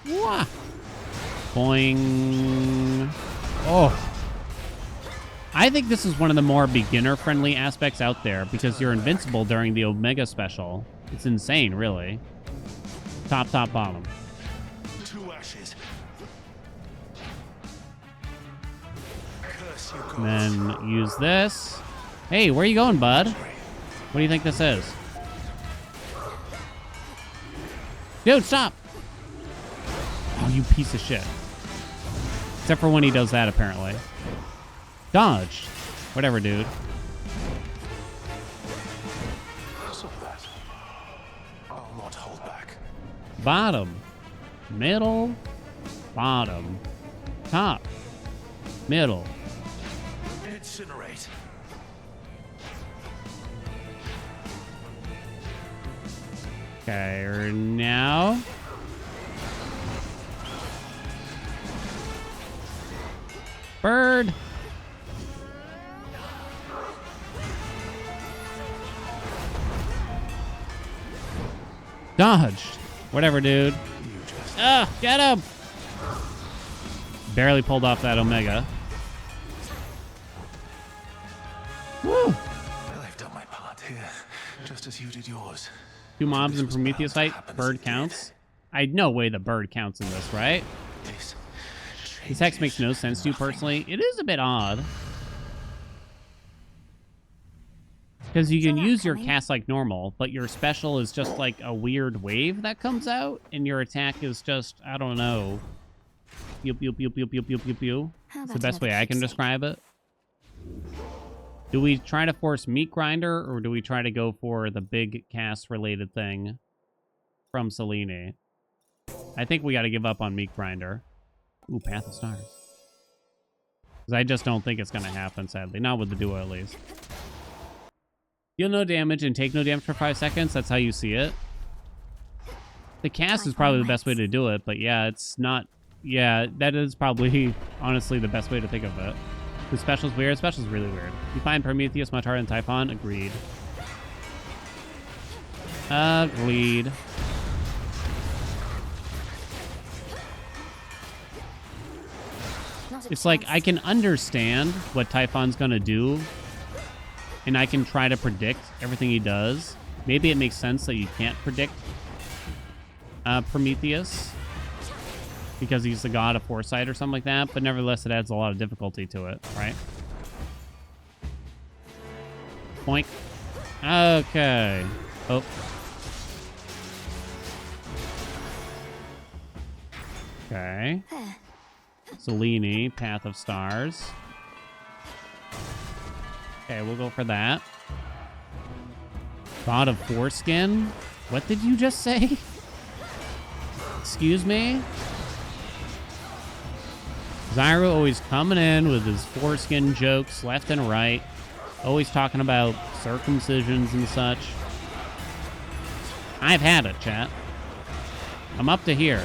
Wah! Boing. Oh. I think this is one of the more beginner-friendly aspects out there because you're invincible during the Omega special. It's insane, really. Top, bottom. 2 ashes. And then use this. Hey, where are you going, bud? What do you think this is? Dude, stop! Oh, you piece of shit. Except for when he does that, apparently. Dodged. Whatever, dude. I'll not hold back. Bottom. Middle. Bottom. Top. Middle. Incinerate. Okay, now. Bird. Dodged. Whatever, dude. Get him! Barely pulled off that Omega. Woo! Well, I've done my part here, just as you did yours. 2 mobs in Prometheus fight. Bird counts. No way the bird counts in this, right? This hex makes no sense to you personally. It is a bit odd. Because you can use your cast like normal, but your special is just like a weird wave that comes out, and your attack is just, I don't know. Pew, pew, pew, pew, pew, pew, pew, pew. It's the best way I can describe it. Do we try to force Meat Grinder, or do we try to go for the big cast-related thing from Selene? I think we got to give up on Meat Grinder. Ooh, Path of Stars. Because I just don't think it's going to happen, sadly. Not with the duo, at least. Deal no damage and take no damage for 5 seconds. That's how you see it. The cast is probably the best way to do it, but yeah, it's not... Yeah, that is probably, honestly, the best way to think of it. The special's weird. Special's really weird. You find Prometheus much harder than Typhon? Agreed. Agreed. It's like, I can understand what Typhon's gonna do, and I can try to predict everything he does. Maybe it makes sense that you can't predict Prometheus, because he's the god of foresight or something like that, but nevertheless, it adds a lot of difficulty to it, right? Point. Okay. Oh. Okay. Selene, Path of Stars. Okay, we'll go for that. God of Foreskin? What did you just say? Excuse me? Zyro always coming in with his foreskin jokes left and right. Always talking about circumcisions and such. I've had it, chat. I'm up to here.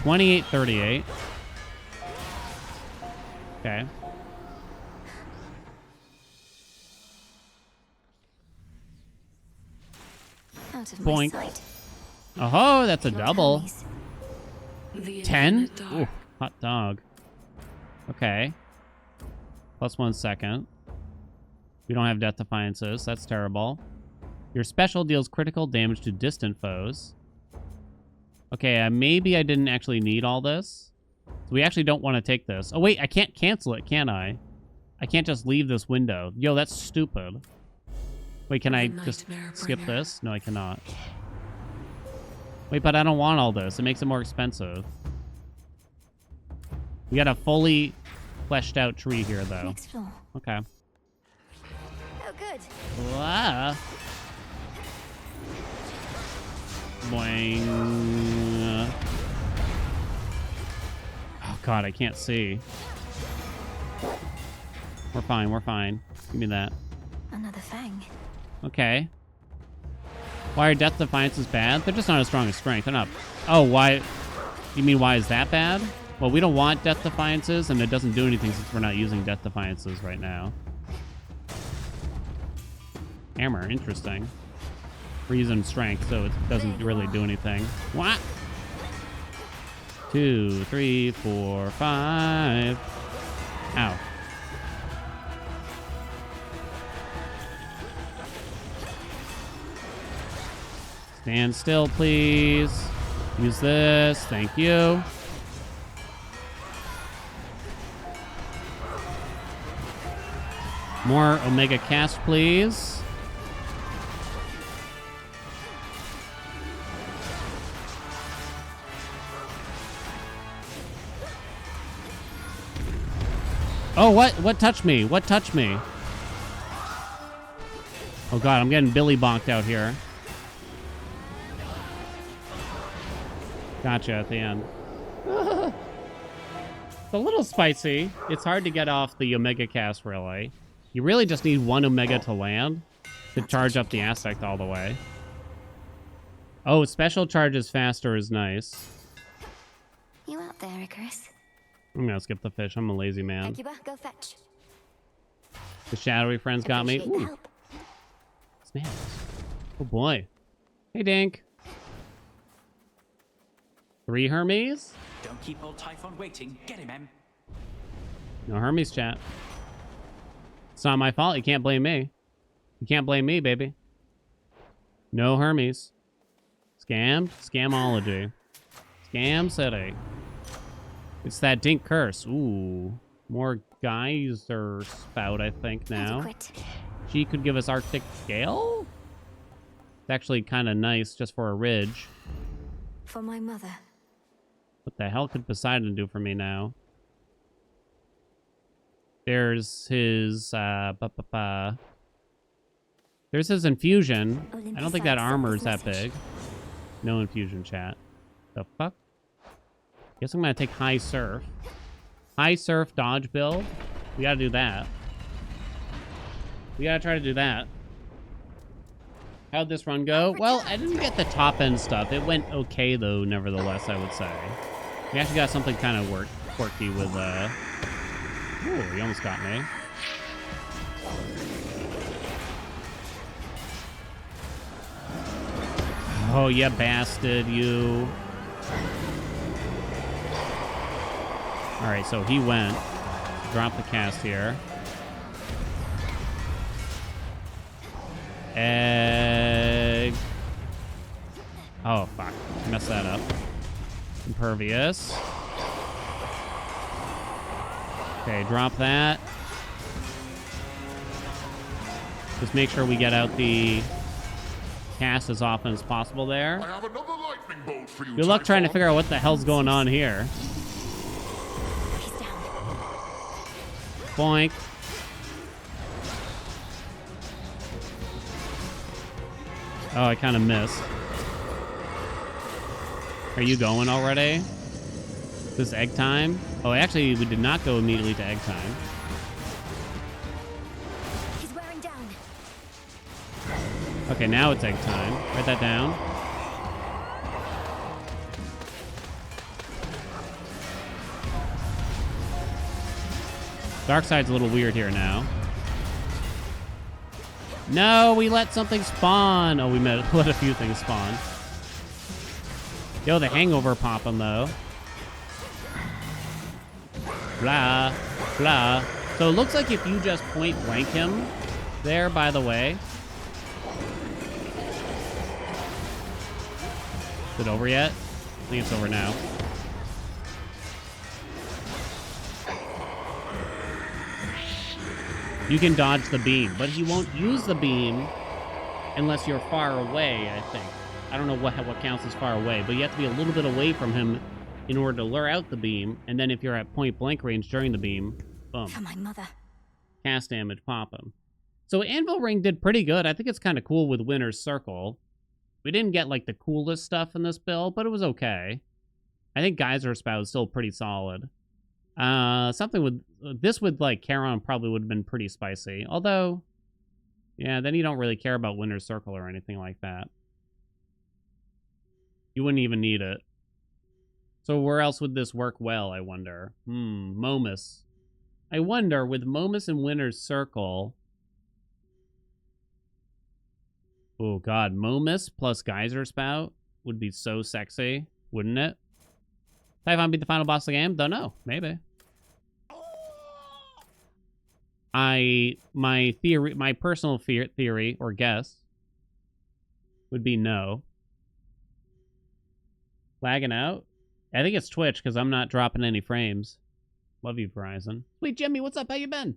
2838. Okay. Out of Boink. my sight. Oh, that's a double. Enemies. 10? Ooh, hot dog. Okay. Plus 1 second. We don't have Death Defiances. That's terrible. Your special deals critical damage to distant foes. Okay, maybe I didn't actually need all this. So we actually don't want to take this. Oh, wait, I can't cancel it, can I? I can't just leave this window. Yo, that's stupid. Wait, can I just skip this? No, I cannot. Wait, but I don't want all this. It makes it more expensive. We got a fully fleshed out tree here, though. Next floor. Okay. Oh, good. Wow. Boing. God, I can't see. We're fine, we're fine. Give me that. Another fang. Okay. Why are Death Defiances bad? They're just not as strong as Strength. They're not... Oh, why... You mean why is that bad? Well, we don't want Death Defiances, and it doesn't do anything since we're not using Death Defiances right now. Hammer, interesting. We're using Strength, so it doesn't really do anything. What? 2, 3, 4, 5. Ow. Stand still, please. Use this. Thank you. More Omega Cast, please. Oh, what? What touched me? What touched me? Oh, God, I'm getting Billy bonked out here. Gotcha at the end. It's a little spicy. It's hard to get off the Omega Cast, really. You really just need one Omega to land to charge up the Aspect all the way. Oh, special charges faster is nice. You out there, Icarus? I'm gonna skip the fish. I'm a lazy man. Hecuba, go fetch. The shadowy friends got me. Appreciate the Ooh. help. Snaps. Oh boy. Hey, Dink. 3 Hermes? Don't keep old Typhon waiting. Get him, Em. No Hermes, chat. It's not my fault. You can't blame me. You can't blame me, baby. No Hermes. Scammed? Scamology. Scam City. It's that Dink curse. Ooh. More geyser spout, I think, now. Adequate. She could give us Arctic Gale? It's actually kind of nice just for a ridge. For my mother. What the hell could Poseidon do for me now? There's his, There's his infusion. I don't think that armor is that big. No infusion, chat. The fuck? Guess I'm gonna take High Surf. High Surf dodge build. We gotta do that. We gotta try to do that. How'd this run go? Well, I didn't get the top end stuff. It went okay though, nevertheless, I would say. We actually got something kind of quirky with, Ooh, he almost got me. Oh, you bastard, you. Alright, so he went. Drop the cast here. Egg. Oh, fuck. Messed that up. Impervious. Okay, drop that. Just make sure we get out the cast as often as possible there. I have another lightning bolt for you. Good luck trying to figure out what the hell's going on here. He's down. Boink. Oh, I kind of missed. Are you going already? This egg time? Oh, actually, we did not go immediately to egg time. He's wearing down. Okay, now it's egg time. Write that down. Darkseid's a little weird here now. No, we let something spawn. Oh, we let a few things spawn. Yo, the hangover popping though. Blah, blah. So it looks like if you just point blank him there, by the way. Is it over yet? I think it's over now. You can dodge the beam, but he won't use the beam unless you're far away, I think. I don't know what counts as far away, but you have to be a little bit away from him in order to lure out the beam, and then if you're at point blank range during the beam, boom. For my mother. Cast damage, pop him. So Anvil Ring did pretty good. I think it's kind of cool with Winter's Circle. We didn't get like the coolest stuff in this build, but it was okay. I think Geyser Spout is still pretty solid. Something with this with like Charon probably would have been pretty spicy. Although, yeah, then you don't really care about Winner's Circle or anything like that. You wouldn't even need it. So where else would this work well, I wonder? Momus. I wonder, with Momus and Winner's Circle... Oh, God. Momus plus Geyser Spout would be so sexy, wouldn't it? Typhon beat the final boss of the game? Don't know. Maybe. My personal theory, or guess, would be no. Lagging out? I think it's Twitch, because I'm not dropping any frames. Love you, Verizon. Sweet Jimmy, what's up? How you been?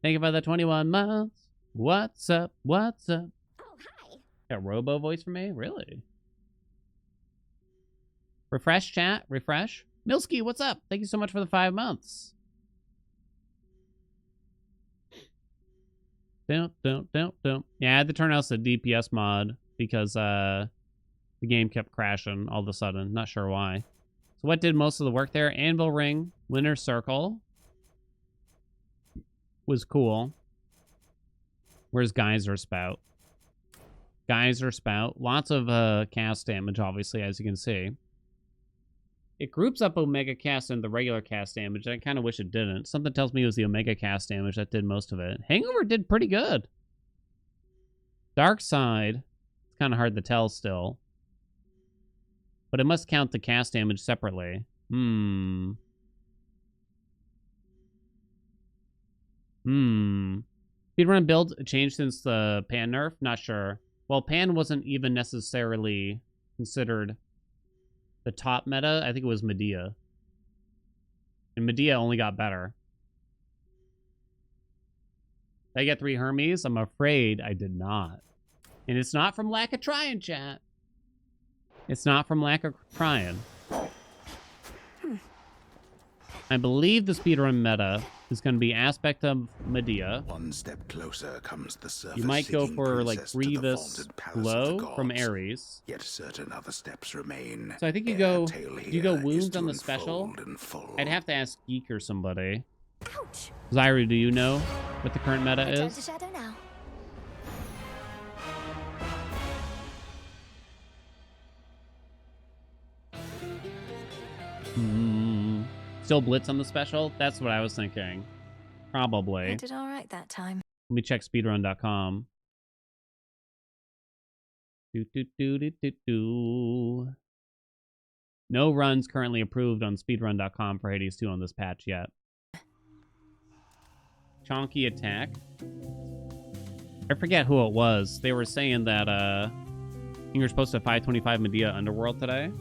Thank you for the 21 months. What's up? What's up? Oh, hi. Got Robo voice for me? Really? Refresh, chat. Refresh. Milsky, what's up? Thank you so much for the 5 months. Don't. Yeah, I had to turn out the DPS mod because the game kept crashing all of a sudden. Not sure why. So what did most of the work there? Anvil Ring, Winner's Circle was cool. Where's Geyser Spout? Geyser Spout. Lots of cast damage, obviously, as you can see. It groups up Omega cast and the regular cast damage. I kind of wish it didn't. Something tells me it was the Omega cast damage that did most of it. Hangover did pretty good. Dark Side. It's kind of hard to tell still. But it must count the cast damage separately. Speedrun build changed since the Pan nerf? Not sure. Well, Pan wasn't even necessarily considered the top meta. I think it was Medea. And Medea only got better. Did I get 3 Hermes? I'm afraid I did not. And it's not from lack of trying, chat. It's not from lack of trying. I believe the speedrun meta is going to be aspect of Medea. One step closer comes the surface. You might go for like Grievous Glow from Ares. Yet certain other steps remain. So I think you go Wounds on the special. I'd have to ask Geek or somebody. Ouch. Zyru, do you know what the current meta Return is? to Shadow now. Still Blitz on the special? That's what I was thinking. Probably. I did all right that time. Let me check speedrun.com. No runs currently approved on speedrun.com for Hades 2 on this patch yet. Chonky attack. I forget who it was. They were saying that you were supposed to 525 Medea Underworld today.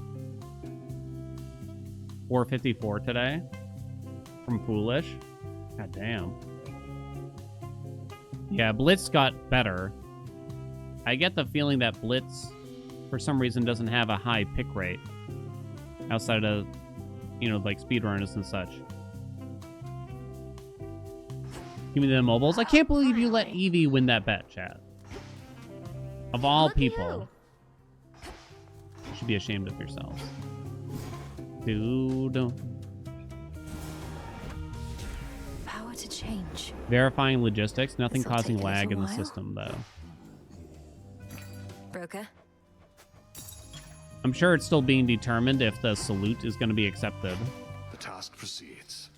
454 today from Foolish. God damn. Yeah, Blitz got better. I get the feeling that Blitz, for some reason, doesn't have a high pick rate outside of, like speedrunners and such. Give me the mobiles. I can't believe you let Evie win that bet, chat. Of all people. You should be ashamed of yourselves. Power to change. Verifying logistics. Nothing This'll causing take a lag little in the while. system, though. Broker. I'm sure it's still being determined if the salute is going to be accepted. The task proceeds.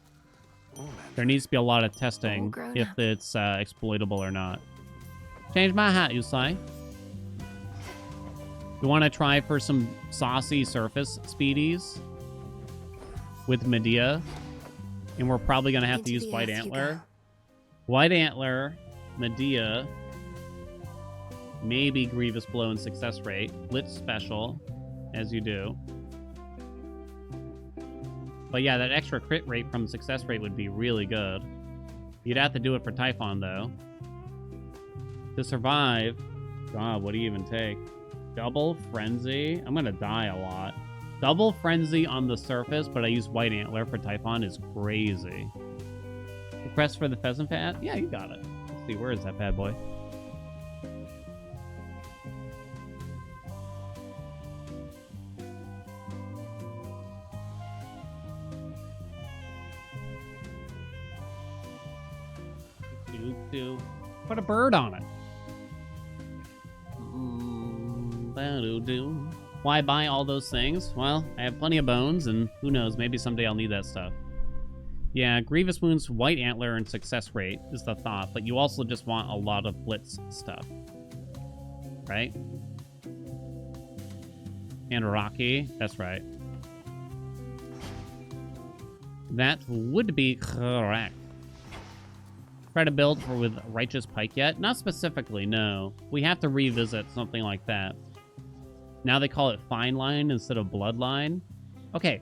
There needs to be a lot of All testing grown if up. it's exploitable or not. Change my hat, you say? You want to try for some saucy surface speedies with Medea? And we're probably going to have to Into use the White earth you Antler. go. White Antler, Medea, maybe Grievous Blow and Success Rate. Blitz Special, as you do. But yeah, that extra crit rate from Success Rate would be really good. You'd have to do it for Typhon, though. To survive, God, what do you even take? Double Frenzy? I'm going to die a lot. Double Frenzy on the surface, but I use White Antler for Typhon is crazy. Request for the Pheasant Pad? Yeah, you got it. Let's see, where is that bad boy? a bird on it. Why buy all those things? Well, I have plenty of bones, and who knows, maybe someday I'll need that stuff. Yeah, Grievous Wounds, White Antler, and Success Rate is the thought, but you also just want a lot of Blitz stuff. Right? And Rocky, that's right. That would be correct. Try to build with Righteous Pike yet? Not specifically, no. We have to revisit something like that. Now they call it Fine Line instead of Bloodline. Okay.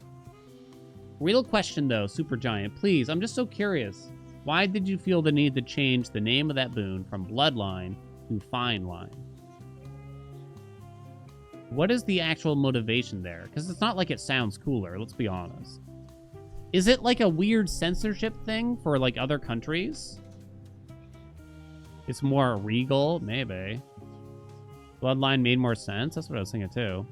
Real question, though, Supergiant. Please, I'm just so curious. Why did you feel the need to change the name of that boon from Bloodline to Fine Line? What is the actual motivation there? Because it's not like it sounds cooler, let's be honest. Is it like a weird censorship thing for, like, other countries? It's more regal? Maybe. Bloodline made more sense? That's what I was thinking, too.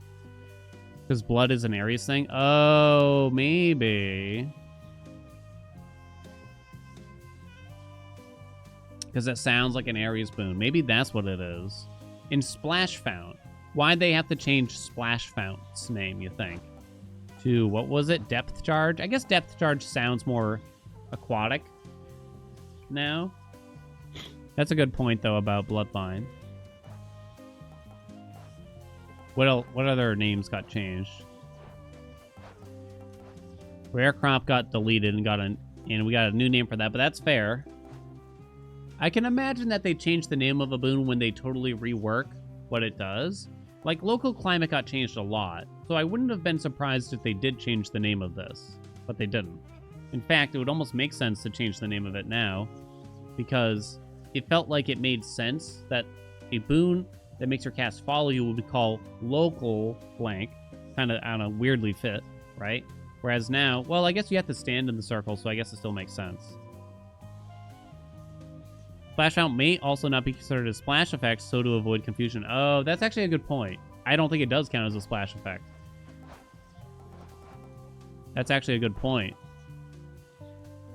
Because blood is an Aries thing? Oh, maybe. Because it sounds like an Aries boon. Maybe that's what it is. In Splash Fount. Why'd they have to change Splash Fount's name, you think? To, what was it? Depth Charge? I guess Depth Charge sounds more aquatic now. That's a good point, though, about Bloodline. What other names got changed? Rare Crop got deleted and we got a new name for that, but that's fair. I can imagine that they changed the name of a boon when they totally rework what it does. Like, Local Climate got changed a lot, so I wouldn't have been surprised if they did change the name of this, but they didn't. In fact, it would almost make sense to change the name of it now, because it felt like it made sense that a boon that makes your cast follow you would be called Local Blank, kind of, I don't know, weirdly fit, right? Whereas now, well, I guess you have to stand in the circle, so I guess it still makes sense. Splash Fount may also not be considered a splash effect, so to avoid confusion. Oh, that's actually a good point. I don't think it does count as a splash effect. That's actually a good point.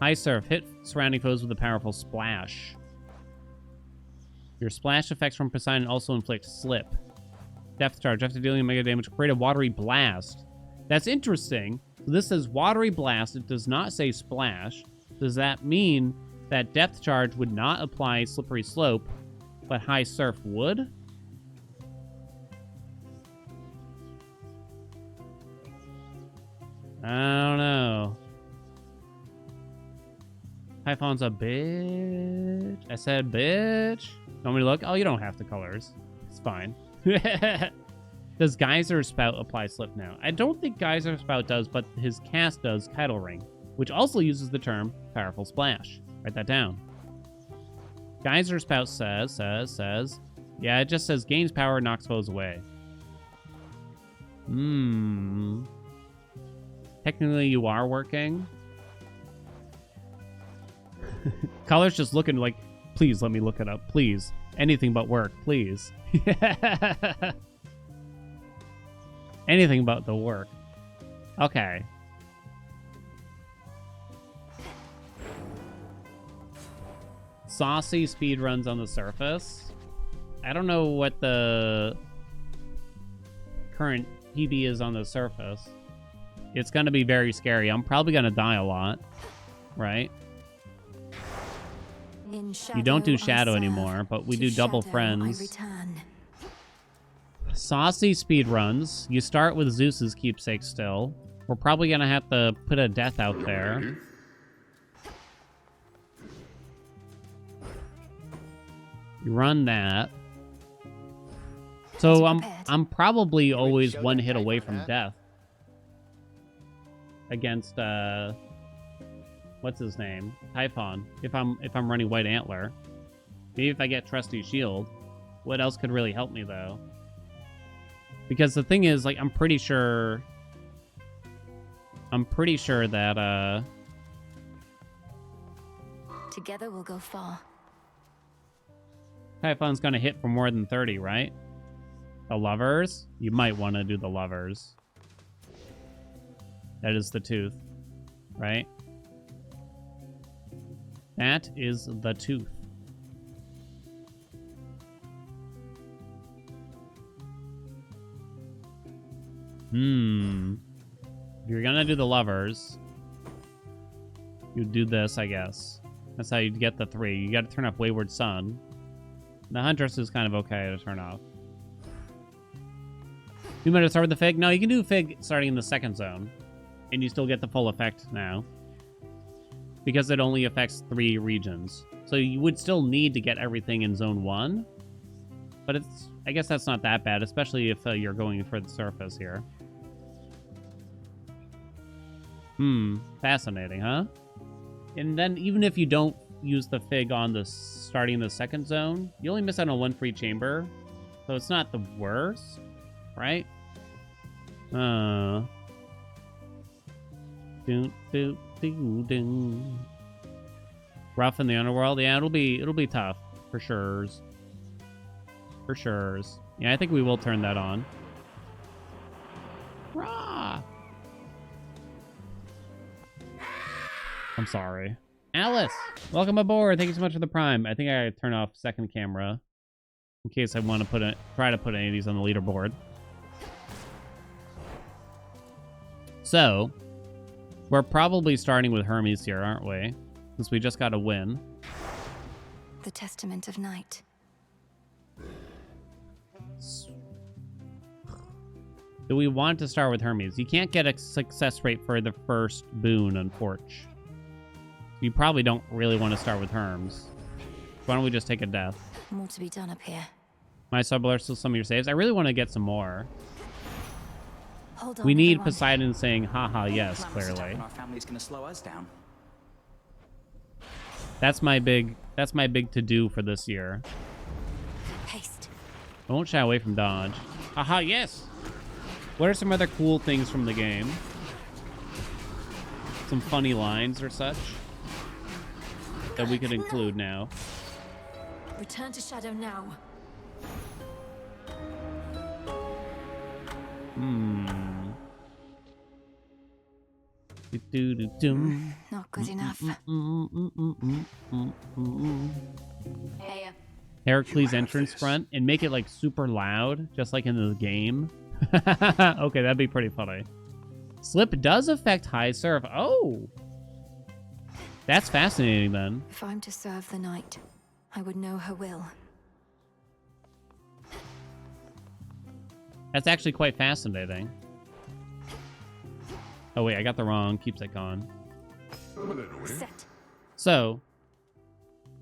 High Surf. Hit surrounding foes with a powerful splash. Your splash effects from Poseidon also inflict slip. Depth Charge. After dealing mega damage, create a watery blast. That's interesting. So this says watery blast. It does not say splash. Does that mean that Depth Charge would not apply Slippery Slope, but High Surf would? I don't know. Typhon's a bitch. I said bitch. Want me to look? Oh, you don't have the colors. It's fine. Does Geyser Spout apply slip now? I don't think Geyser Spout does, but his cast does Tidal Ring, which also uses the term Powerful Splash. Write that down. Geyser Spout says. Yeah, it just says gains power, knocks foes away. Technically, you are working. Color's just looking like, please let me look it up. Please. Anything but work, please. Anything but the work. Okay. Saucy speedruns on the surface. I don't know what the current PB is on the surface. It's going to be very scary. I'm probably going to die a lot, right? You don't do Shadow anymore, but we do Double Friends. Saucy speedruns. You start with Zeus's keepsake still. We're probably going to have to put a death out there. You run that. So I'm probably always one hit away from death. Against what's his name? Typhon. If I'm running White Antler. Maybe if I get Trusty Shield. What else could really help me though? Because the thing is, like, I'm pretty sure that together we'll go far. Typhon's gonna hit for more than 30, right? The Lovers? You might want to do the Lovers. That is the tooth, right? That is the tooth. If you're gonna do the lovers, you do this, I guess. That's how you get the 3. You gotta turn off Wayward Son. The Huntress is kind of okay to turn off. You might have started with the Fig? No, you can do Fig starting in the second zone. And you still get the full effect now. Because it only affects 3 regions. So you would still need to get everything in zone 1. But it's, I guess that's not that bad, especially if you're going for the surface here. Fascinating, huh? And then even if you don't use the Fig on the starting the second zone, you only miss out on 1 free chamber. So it's not the worst, right? Rough in the underworld, yeah, it'll be tough for sure. For sure. Yeah, I think we will turn that on. Rah! I'm sorry. Alice, welcome aboard. Thank you so much for the Prime. I think I gotta turn off second camera in case I want to try to put any of these on the leaderboard. So, we're probably starting with Hermes here, aren't we? Since we just got a win. The Testament of Night. Do we want to start with Hermes? You can't get a success rate for the first boon on Forge. You probably don't really want to start with Hermes. Why don't we just take a death? More to be done up here. My sub are still some of your saves. I really want to get some more. Hold on, we need everyone. Poseidon saying, haha, yes, clearly. Our family's gonna slow us down. That's my big to-do for this year. Haste. I won't shy away from dodge. Haha, yes! What are some other cool things from the game? Some funny lines or such that we could include now. Return to Shadow now. Not good enough. Hey. Heracles entrance front and make it like super loud, just like in the game. Okay, that'd be pretty funny. Slip does affect high surf. Oh, that's fascinating then. If I'm to serve the night, I would know her will. That's actually quite fascinating. Oh wait, I got the wrong keepsake on. Set. So,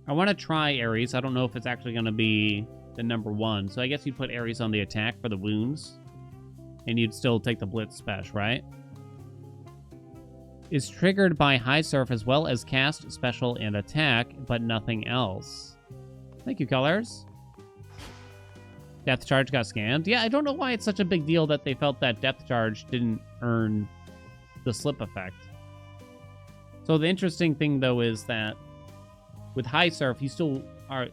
I want to try Ares. I don't know if it's actually going to be the number 1. So I guess you put Ares on the attack for the wounds. And you'd still take the Blitz Special, right? Is triggered by High Surf as well as cast, special, and attack, but nothing else. Thank you, Colors. Depth Charge got scanned. Yeah, I don't know why it's such a big deal that they felt that Depth Charge didn't earn the slip effect. So the interesting thing, though, is that with High Surf, you still are...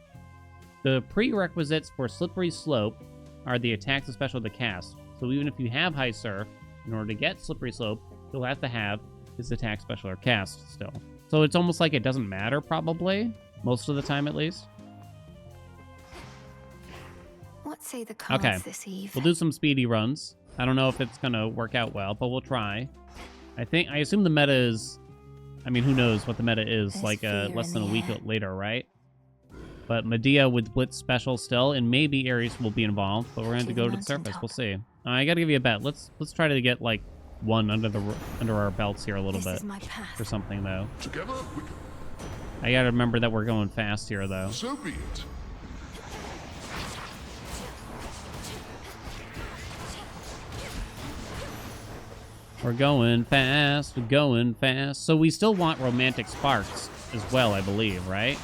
The prerequisites for Slippery Slope are the attack, the special, the cast. So even if you have High Surf, in order to get Slippery Slope, you'll have to have this attack, special, or cast still. So it's almost like it doesn't matter, probably. Most of the time, at least. What say the cards this eve? We'll do some speedy runs. I don't know if it's going to work out well, but we'll try. I assume the meta is... I mean, who knows what the meta is, There's like fear less in than a the week air. later, right? But Medea with Blitz Special still, and maybe Ares will be involved, but we're going to To go the to the surface. mountaintop. We'll see. I got to give you a bet. Let's try to get, like, 1 under our belts here a little This bit. is my path. Or something, though. Together, we can... I got to remember that we're going fast here, though. So be it. We're going fast, we're going fast. So we still want romantic sparks as well, I believe, right?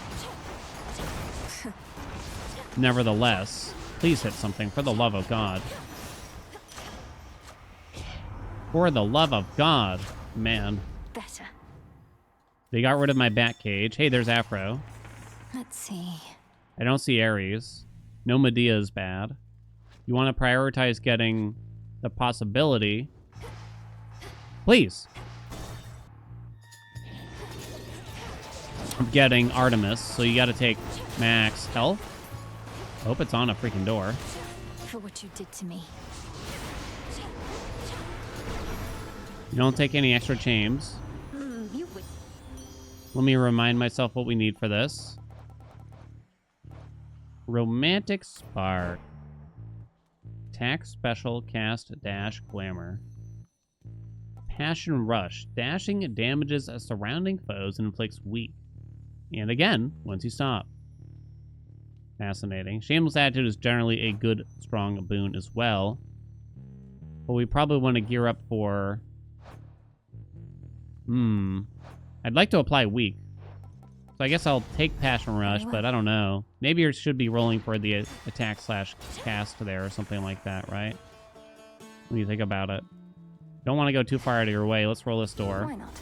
Nevertheless, please hit something for the love of God. For the love of God, man. Better. They got rid of my bat cage. Hey, there's Afro. Let's see. I don't see Ares. No Medea is bad. You want to prioritize getting the possibility. Please. I'm getting Artemis, so you got to take max health. Hope it's on a freaking door. For what you did to me. You don't take any extra chains. Let me remind myself what we need for this. Romantic Spark. Attack, special, cast, dash, glamour. Passion Rush. Dashing damages surrounding foes and inflicts weak. And again, once you stop. Fascinating. Shameless Attitude is generally a good, strong boon as well. But we probably want to gear up for... I'd like to apply weak. So I guess I'll take Passion Rush, but I don't know. Maybe you should be rolling for the attack / cast there or something like that, right? When you think about it. Don't want to go too far out of your way. Let's roll this door. Why not?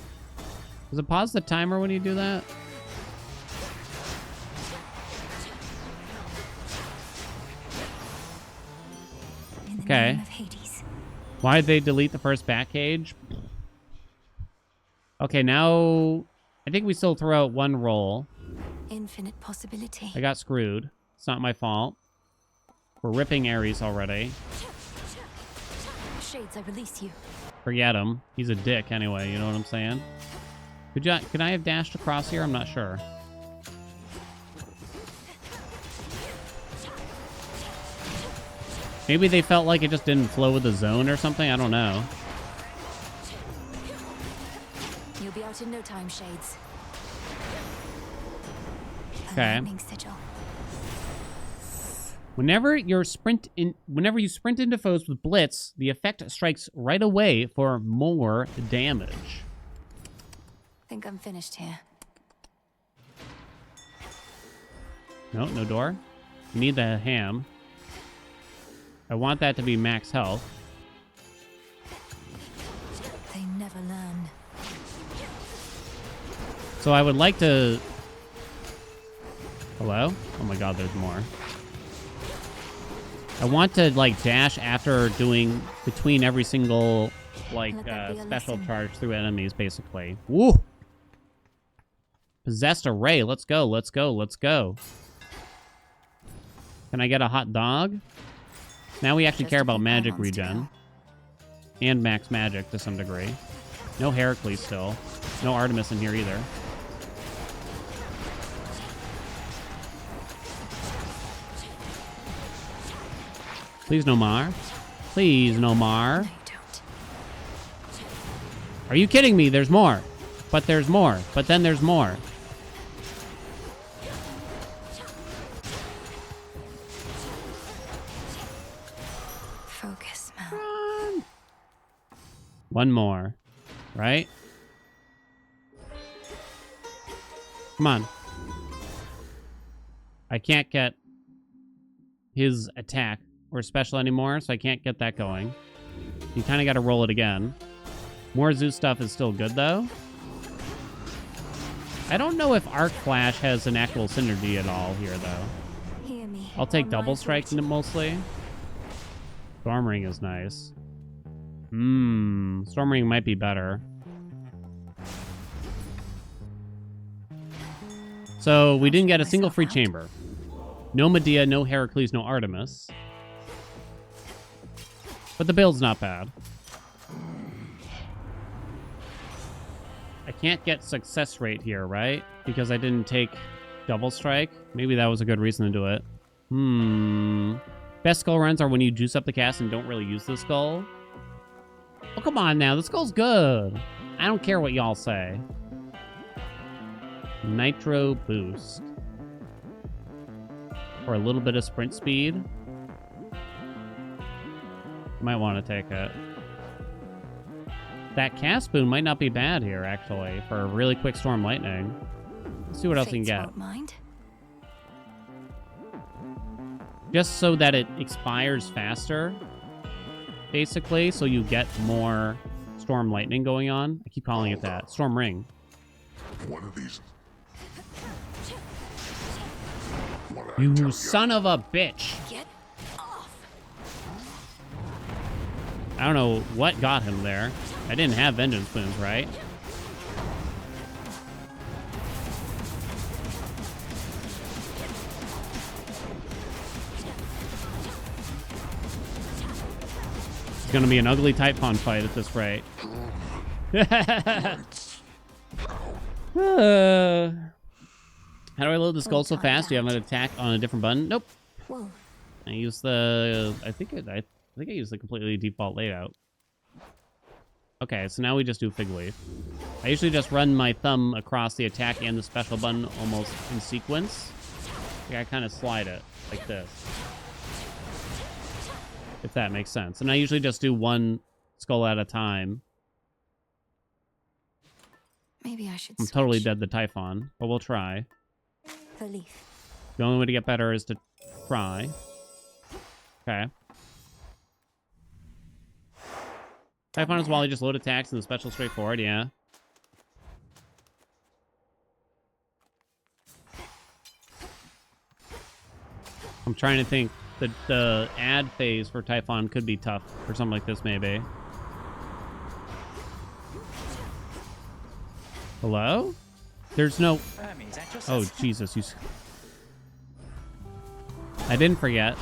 Does it pause the timer when you do that? Okay. Why did they delete the first back cage? Okay, now I think we still throw out one roll. Infinite possibility. I got screwed. It's not my fault. We're ripping Ares already. Shades, I release you. Forget him. He's a dick anyway, you know what I'm saying? Can I have dashed across here? I'm not sure. Maybe they felt like it just didn't flow with the zone or something. I don't know. You'll be out in no time, Shades. Okay. Whenever you sprint into foes with Blitz, the effect strikes right away for more damage. Think I'm finished here. No, no door. You need the ham. I want that to be max health. They never learn. So I would like to... Hello? Oh my god, there's more. I want to, like, dash after doing between every single, like, special charge through enemies, basically. Woo! Possessed Array. Let's go, let's go, let's go. Can I get a hot dog? Now we actually care about magic regen. And max magic to some degree. No Heracles still. No Artemis in here either. Please no Mar. Please no Mar. Are you kidding me? There's more. But there's more. But then there's more. Focus, Mel. One more. Right? Come on. I can't get his attack or special anymore, so I can't get that going. You kind of got to roll it again. More Zeus stuff is still good, though. I don't know if Arc Flash has an actual synergy at all here, though. Hear me. I'll take Double Strike mostly. Storm Ring is nice. Storm Ring might be better. So we didn't get a single free chamber. No Medea, no Heracles, no Artemis. But the build's not bad. I can't get success rate here, right? Because I didn't take Double Strike. Maybe that was a good reason to do it. Best skull runs are when you juice up the cast and don't really use the skull. Oh, come on now. The skull's good. I don't care what y'all say. Nitro boost. For a little bit of sprint speed. Might want to take it. That cast boon might not be bad here, actually, for a really quick Storm Lightning. Let's see what else we can get. Just so that it expires faster, basically, so you get more Storm Lightning going on. I keep calling it that. Storm Ring. One of these. You son of a bitch. Get off. I don't know what got him there. I didn't have Vengeance Boons, right? It's gonna be an ugly Typhon fight at this rate. How do I load the skull so fast? Do you have an attack on a different button? Nope. Whoa. I use the. I think I use the completely default layout. Okay, so now we just do fig leaf. I usually just run my thumb across the attack and the special button almost in sequence. Yeah, I kind of slide it like this, if that makes sense. And I usually just do one skull at a time. Maybe I should. I'm totally dead the Typhon, but we'll try. For leaf. The only way to get better is to try. Okay. Typhon is while you just load attacks and the special straightforward, yeah. I'm trying to think. The ad phase for Typhon could be tough or something like this, maybe. Hello? There's no... Oh, Jesus. You... I didn't forget.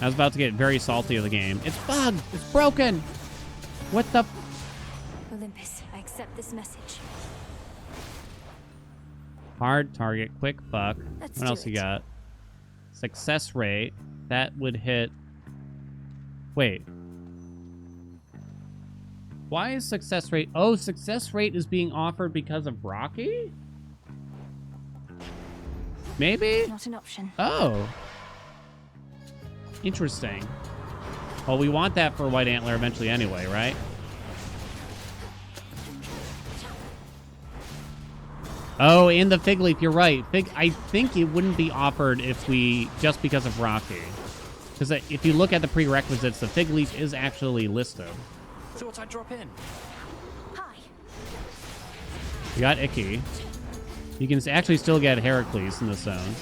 I was about to get very salty of the game. It's bugged! It's broken! What the... Olympus, I accept this message. Hard target, quick buck. Let's What else do you it. got? Success rate. That would hit... Wait. Why is success rate... Oh, success rate is being offered because of Rocky? Maybe? Not an option. Oh. Interesting. Well, we want that for White Antler eventually anyway, right? Oh, and the fig leaf, you're right. I think it wouldn't be offered if we... just because of Rocky. Because if you look at the prerequisites, the fig leaf is actually listed. Thought I'd drop in. Hi. You got Icky. You can actually still get Heracles in this zone.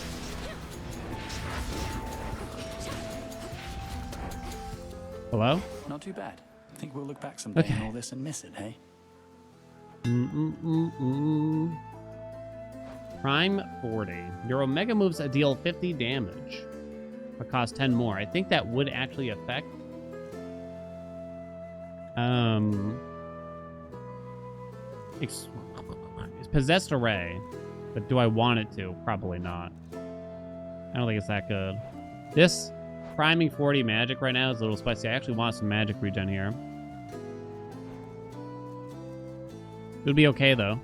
Hello? Not too bad. Think we'll look back someday on all this and miss it, hey? Prime 40. Your Omega moves deal 50 damage. But cost 10 more. I think that would actually affect... It's Possessed Array. But do I want it to? Probably not. I don't think it's that good. This priming 40 magic right now is a little spicy. I actually want some magic regen here. It would be okay, though.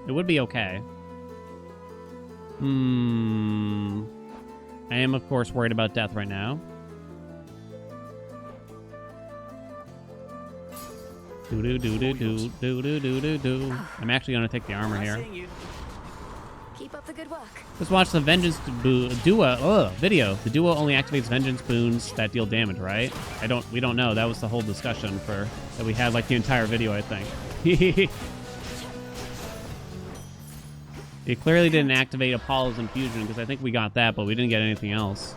It would be okay. I am, of course, worried about death right now. Do-do-do-do-do-do-do-do-do. I'm actually going to take the armor here. Keep up the good work. Let's watch the Vengeance Duo video. The Duo only activates Vengeance boons that deal damage, right? We don't know. That was the whole discussion that we had like the entire video, I think. It clearly didn't activate Apollo's Infusion because I think we got that, but we didn't get anything else.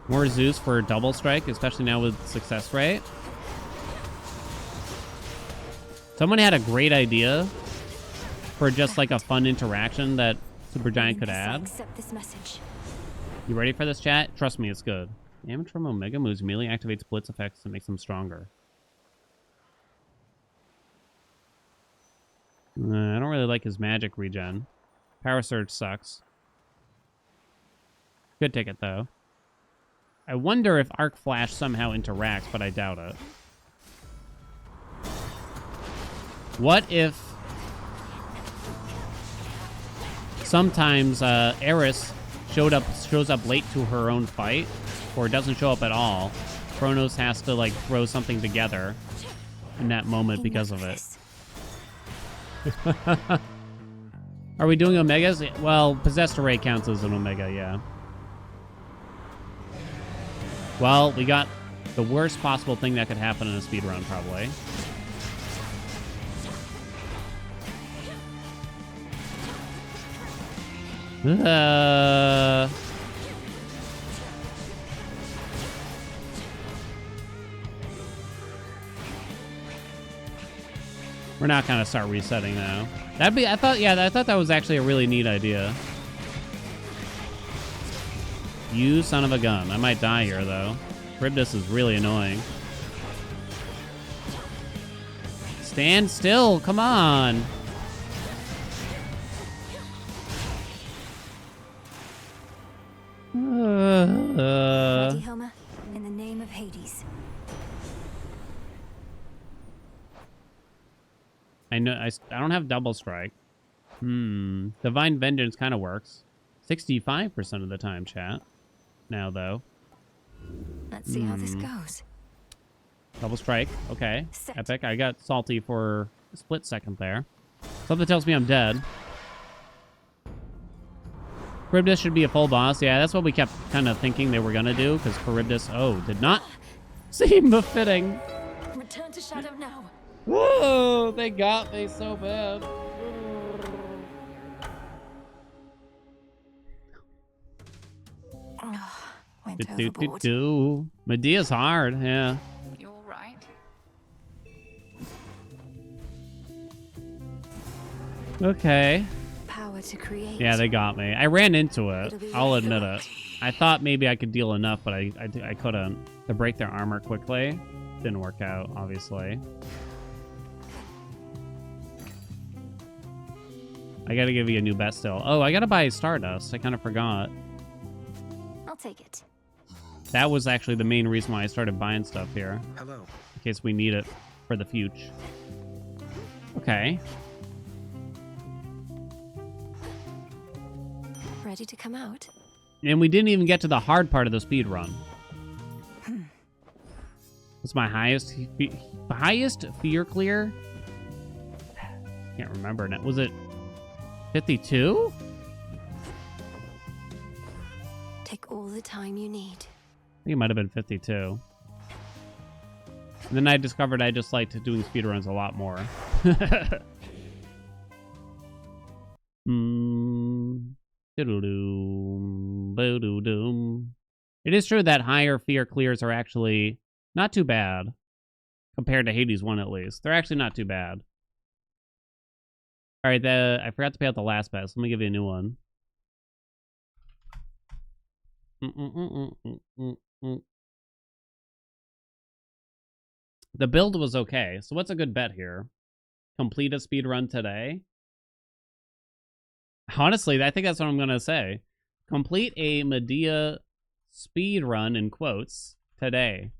More Zeus for double strike, especially now with success rate. Someone had a great idea for just like a fun interaction that Supergiant could add. Accept this message. You ready for this, chat? Trust me, it's good. Damage from Omega moves immediately activates blitz effects and makes them stronger. I don't really like his magic regen. Power Surge sucks. Good ticket, though. I wonder if Arc Flash somehow interacts, but I doubt it. What if sometimes Eris shows up late to her own fight, or doesn't show up at all? Kronos has to like throw something together in that moment because of it. Are we doing Omegas? Well, Possessed Array counts as an Omega, yeah. Well, we got the worst possible thing that could happen in a speedrun, probably. We're not going to start resetting now. That'd be, I thought that was actually a really neat idea. You son of a gun. I might die here, though. Charybdis is really annoying. Stand still, come on. Ready, Homer? In the name of Hades. I know I don't have double strike. Divine Vengeance kind of works. 65% of the time, chat. Now though. Let's see how this goes. Double strike. Okay. Set. Epic. I got salty for a split second there. Something tells me I'm dead. Charybdis should be a full boss. Yeah, that's what we kept kind of thinking they were going to do, because Charybdis, did not seem befitting. Return to shadow now. Whoa, they got me so bad. Went overboard. Medea's hard, yeah. You're right. Okay. Power to create. Yeah, they got me. I ran into it. It'll be I'll your admit it. I thought maybe I could deal enough, but I couldn't. To break their armor quickly. Didn't work out, obviously. I gotta give you a new bet still. Oh, I gotta buy Stardust. I kind of forgot. I'll take it. That was actually the main reason why I started buying stuff here. Hello. In case we need it for the future. Okay. Ready to come out? And we didn't even get to the hard part of the speed run. What's my highest fear clear? Can't remember now. Was it 52? Take all the time you need. I think it might have been 52. And then I discovered I just liked doing speedruns a lot more. It is true that higher fear clears are actually not too bad. Compared to Hades 1 at least. They're actually not too bad. Alright, I forgot to pay out the last bet, so let me give you a new one. The build was okay. So what's a good bet here? Complete a speedrun today? Honestly, I think that's what I'm going to say. Complete a Medea speedrun, in quotes, today.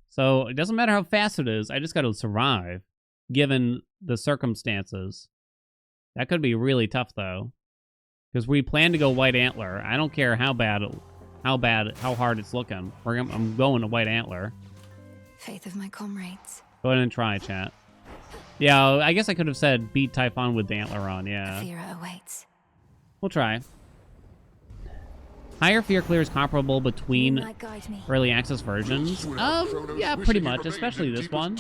So it doesn't matter how fast it is. I just got to survive, given the circumstances. That could be really tough, though. Because we plan to go White Antler. I don't care how hard it's looking. I'm going to White Antler. Faith of my comrades. Go ahead and try, chat. Yeah, I guess I could have said beat Typhon with the Antler on, yeah. Fear awaits. We'll try. Higher fear clear is comparable between early access versions. Yeah, pretty much, especially this one.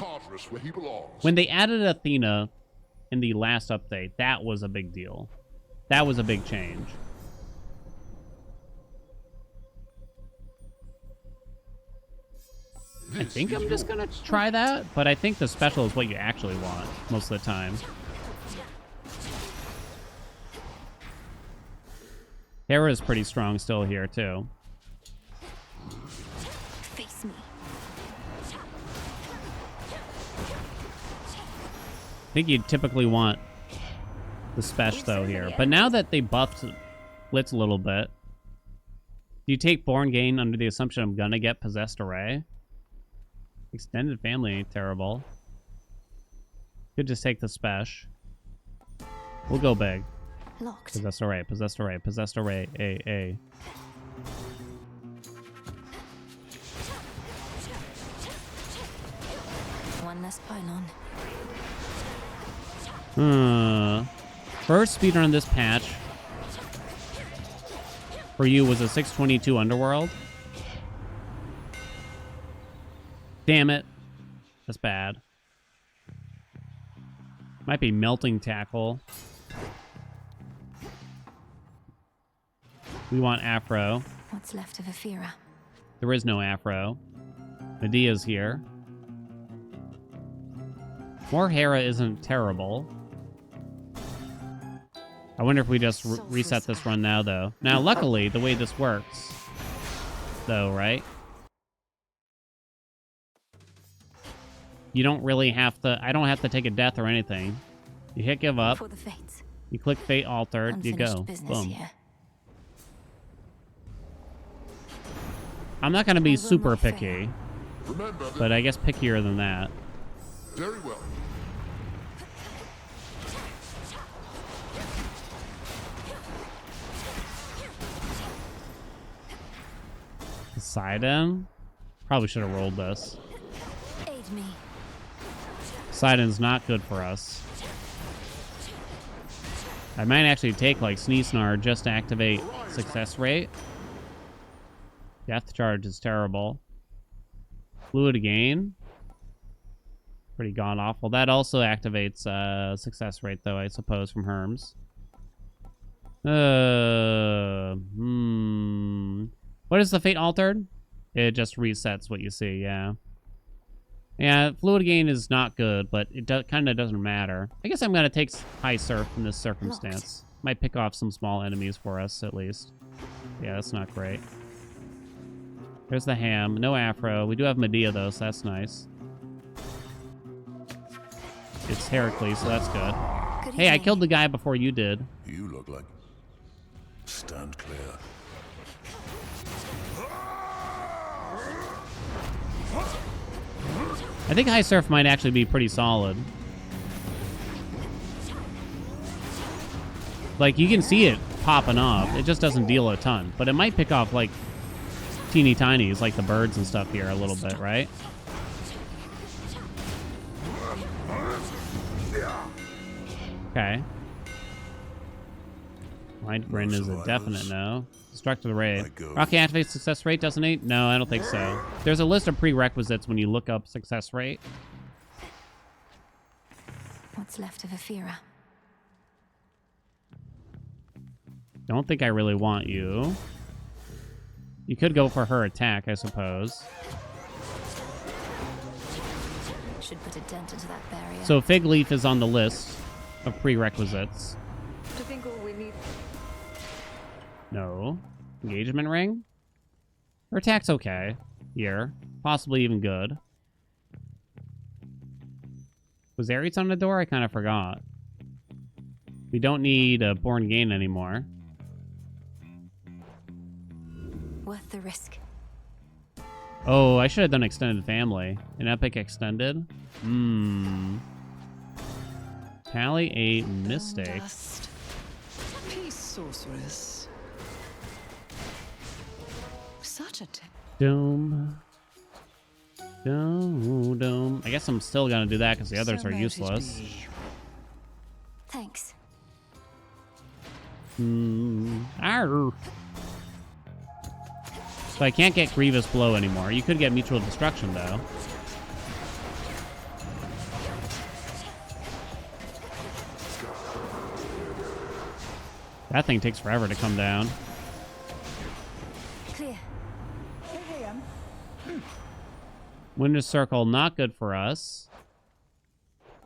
When they added Athena in the last update, that was a big deal. That was a big change. I think I'm just gonna try that, but I think the special is what you actually want most of the time. Hera's pretty strong still here, too. Face me. I think you'd typically want the special, though, here. But now that they buffed Blitz a little bit, do you take Born Gain under the assumption I'm gonna get Possessed Array? Extended Family ain't terrible. Could just take the Spesh. We'll go big. Locked. Possessed Array, Possessed Array, Possessed Array, A. One less pylon. First speedrun this patch for you was a 622 Underworld. Damn it. That's bad. Might be Melting Tackle. We want Afro. What's left of Aphira? There is no Afro. Medea's here. More Hera isn't terrible. I wonder if we just reset this run now, though. Now, luckily, the way this works, though, right? You don't really have to... I don't have to take a death or anything. You hit give up. For the fates. You click Fate Altered. You go. Boom. Here. I'm not going to be super picky. Remember, But I guess pickier than that. very well. Poseidon? Probably should have rolled this. Aid me. Poseidon's not good for us. I might actually take like Sneesnar just to activate success rate. Death charge is terrible. Fluid gain. Pretty god awful. That also activates success rate though, I suppose, from Herms. What is the Fate Altered? It just resets what you see, yeah. Yeah, fluid gain is not good, but it kind of doesn't matter. I guess I'm going to take High Surf in this circumstance. Might pick off some small enemies for us, at least. Yeah, that's not great. There's the ham. No Afro. We do have Medea, though, so that's nice. It's Heracles, so that's good. Hey, I killed the guy before you did. You look like... Stand clear. I think High Surf might actually be pretty solid. Like, you can see it popping off. It just doesn't deal a ton. But it might pick off, like, teeny tinies, like the birds and stuff here a little bit, right? Okay. Mind Grin is a definite no. Destructive the raid. Rocky activates success rate, doesn't it? No, I don't think so. There's a list of prerequisites when you look up success rate. What's left of Aphira? Don't think I really want you. You could go for her attack, I suppose. Should put a dent into that barrier. So Fig Leaf is on the list of prerequisites. To think all we need. No. Engagement ring? Her attack's okay. Here. Possibly even good. Was Ares on the door? I kind of forgot. We don't need a Born Gain anymore. Worth the risk. Oh, I should have done Extended Family. An Epic Extended? Tally a mistake. Dust. Peace, sorceress. Such a Doom. Doom. I guess I'm still gonna do that because the others are useless. Thanks. Arr. So I can't get Grievous Blow anymore. You could get Mutual Destruction, though. That thing takes forever to come down. Clear. Winter Circle, not good for us.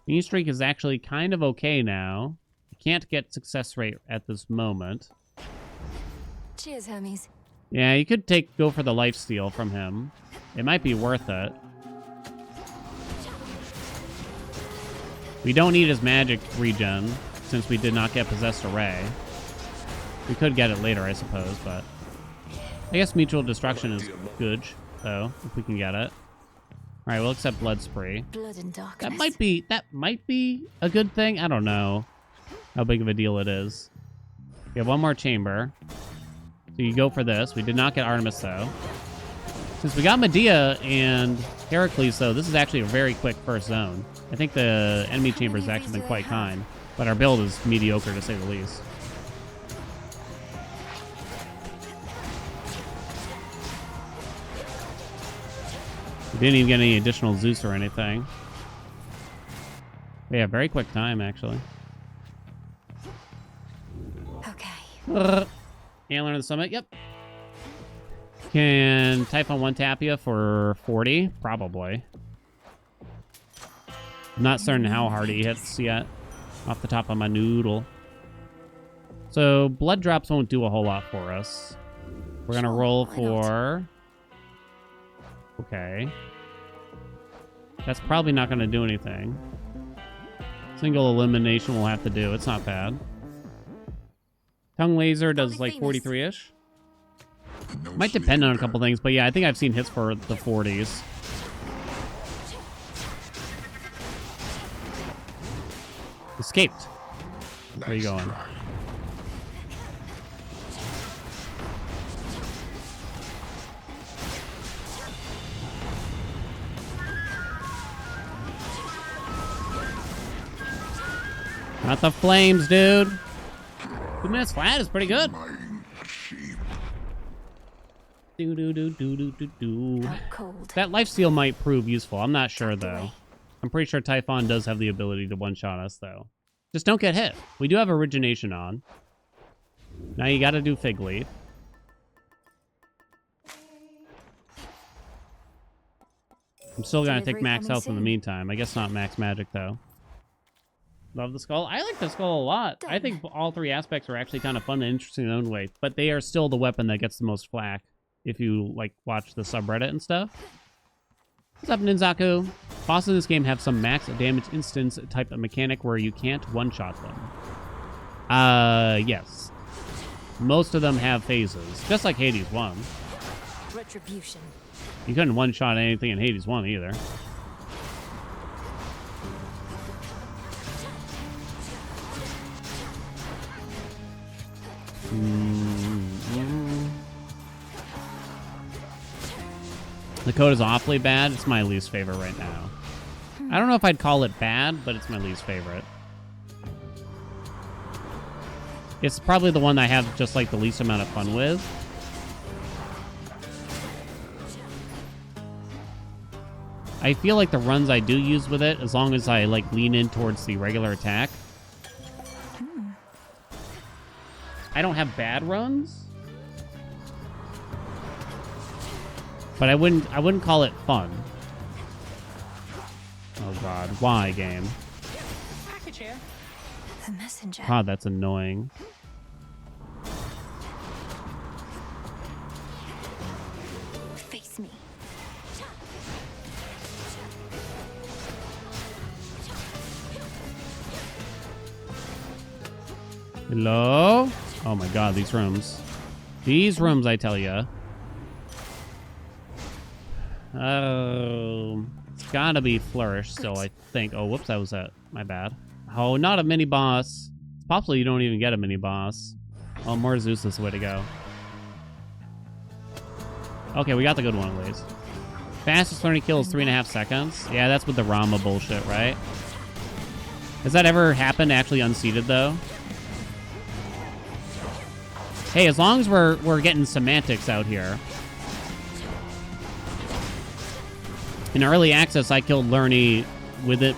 Mean Streak is actually kind of okay now. You can't get success rate at this moment. Cheers, homies. Yeah, you could go for the lifesteal from him. It might be worth it. We don't need his magic regen, since we did not get Possessed Array. We could get it later, I suppose, but... I guess Mutual Destruction is good, though, if we can get it. Alright, we'll accept Blood Spree. Blood and darkness. That might be a good thing. I don't know how big of a deal it is. We have one more chamber. So you go for this. We did not get Artemis, though. Since we got Medea and Heracles, though, this is actually a very quick first zone. I think the enemy chamber has actually been quite kind. But our build is mediocre, to say the least. We didn't even get any additional Zeus or anything. Yeah, very quick time, actually. Okay. Antler in the Summit, yep. Can Typhon one-tap you for 40? Probably. I'm not certain how hard he hits yet. Off the top of my noodle. So blood drops won't do a whole lot for us. We're gonna roll why for... Okay. That's probably not gonna do anything. Single elimination will have to do. It's not bad. Tongue laser does like 43-ish. Might depend on a couple things, but yeah, I think I've seen hits for the 40s. Escaped. Where are you going? Not the flames, dude. 2 minutes flat is pretty good. Cold. That lifesteal might prove useful. I'm not sure, though. I'm pretty sure Typhon does have the ability to one-shot us, though. Just don't get hit. We do have Origination on. Now you gotta do Fig Leaf. I'm still gonna take max health in the meantime. I guess not max magic, though. Love the skull. I like the skull a lot. I think all 3 aspects are actually kind of fun and interesting in their own way, but they are still the weapon that gets the most flack if you, like, watch the subreddit and stuff. What's up, Ninzaku? Bosses in this game have some max damage instance type of mechanic where you can't one-shot them. Yes. Most of them have phases, just like Hades 1. Retribution. You couldn't one-shot anything in Hades 1 either. The code is awfully bad. It's my least favorite right now. I don't know if I'd call it bad, but it's my least favorite. It's probably the one I have just like the least amount of fun with. I feel like the runs I do use with it, as long as I like lean in towards the regular attack. I don't have bad runs. But I wouldn't call it fun. Oh god, why game? Package here. The messenger. God, that's annoying. Face me. Hello? Oh my god, these rooms. These rooms, I tell ya. Oh, it's gotta be Flourish still, I think. Oh, whoops, that was it. My bad. Oh, not a mini-boss. It's possible you don't even get a mini-boss. Oh, more Zeus is the way to go. Okay, we got the good one at least. Fastest learning kill is 3.5 seconds. Yeah, that's with the Rama bullshit, right? Has that ever happened actually unseated, though? Hey, as long as we're getting semantics out here. In early access, I killed Lerny with it.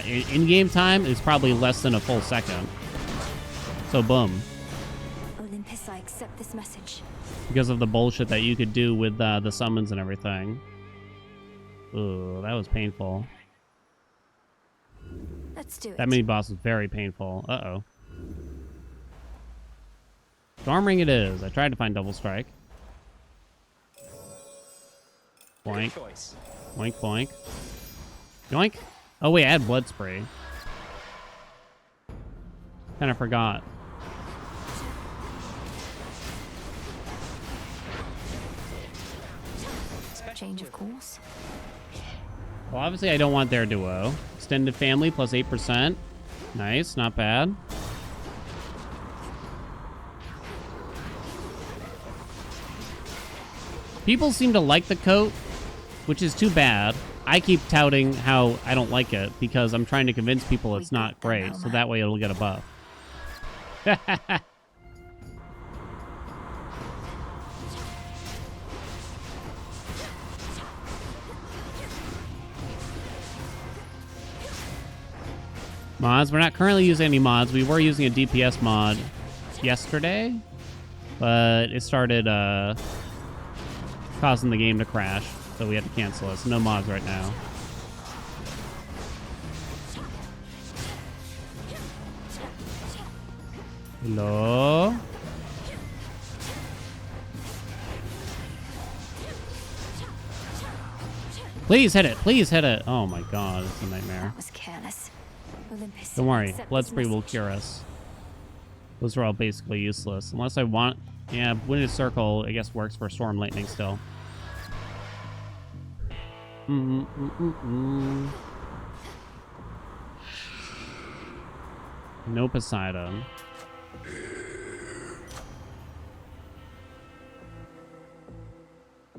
In-game time is probably less than a full second. So, boom. Olympus, I accept this message. Because of the bullshit that you could do with the summons and everything. Ooh, that was painful. Let's do it. That mini-boss was very painful. Uh-oh. Storm Ring it is. I tried to find Double Strike. Boink. Boink, boink. Yoink. Oh, wait, I had Blood Spray. Kind of forgot. Change of course. Well, obviously, I don't want their duo. Extended family plus 8%. Nice, not bad. People seem to like the coat, which is too bad. I keep touting how I don't like it because I'm trying to convince people it's not great, so that way it'll get a buff. Mods. We're not currently using any mods. We were using a DPS mod yesterday, but it started causing the game to crash, so we had to cancel it. So no mods right now. Hello? Please hit it. Please hit it. Oh my god, it's a nightmare. That was careless. Olympus, Don't worry. accept Blood this Spree will message. cure us. Those are all basically useless. Unless I want... Yeah, Winded Circle, I guess, works for Storm Lightning still. No Poseidon.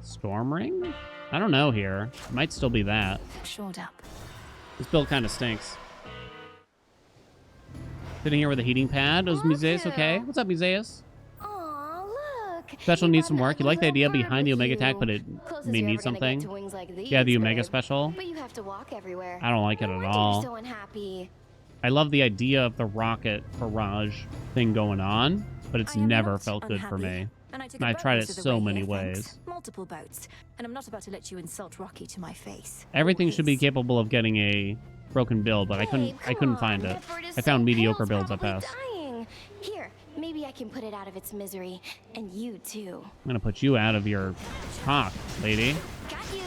Storm Ring? I don't know here. It might still be that. Shored up. This build kind of stinks. Sitting here with a heating pad. Is Musaeus okay? What's up, Musaeus? Aw, look. Special You needs brought some an work. You ugly like the idea little behind the Omega attack, but it Closest may you're need ever gonna get something. to wings like these, Yeah, the Omega babe. special. But you have to walk everywhere. I don't like it No at wonder all. You're so unhappy. I love the idea of the rocket barrage thing going on, but it's I am never not felt good for unhappy. me. And I took And a I've tried boatload it of the so way many here, thanks. ways. Multiple boats. And I'm not about to let you insult Rocky to my face. Everything Or should be his. capable of getting a broken build, but I Babe, couldn't come find on, it. that bird is I found so mediocre pale, builds at probably best. dying. Here, maybe I can put it out of its misery. And you too. I'm gonna put you out of your cock, lady. Got you.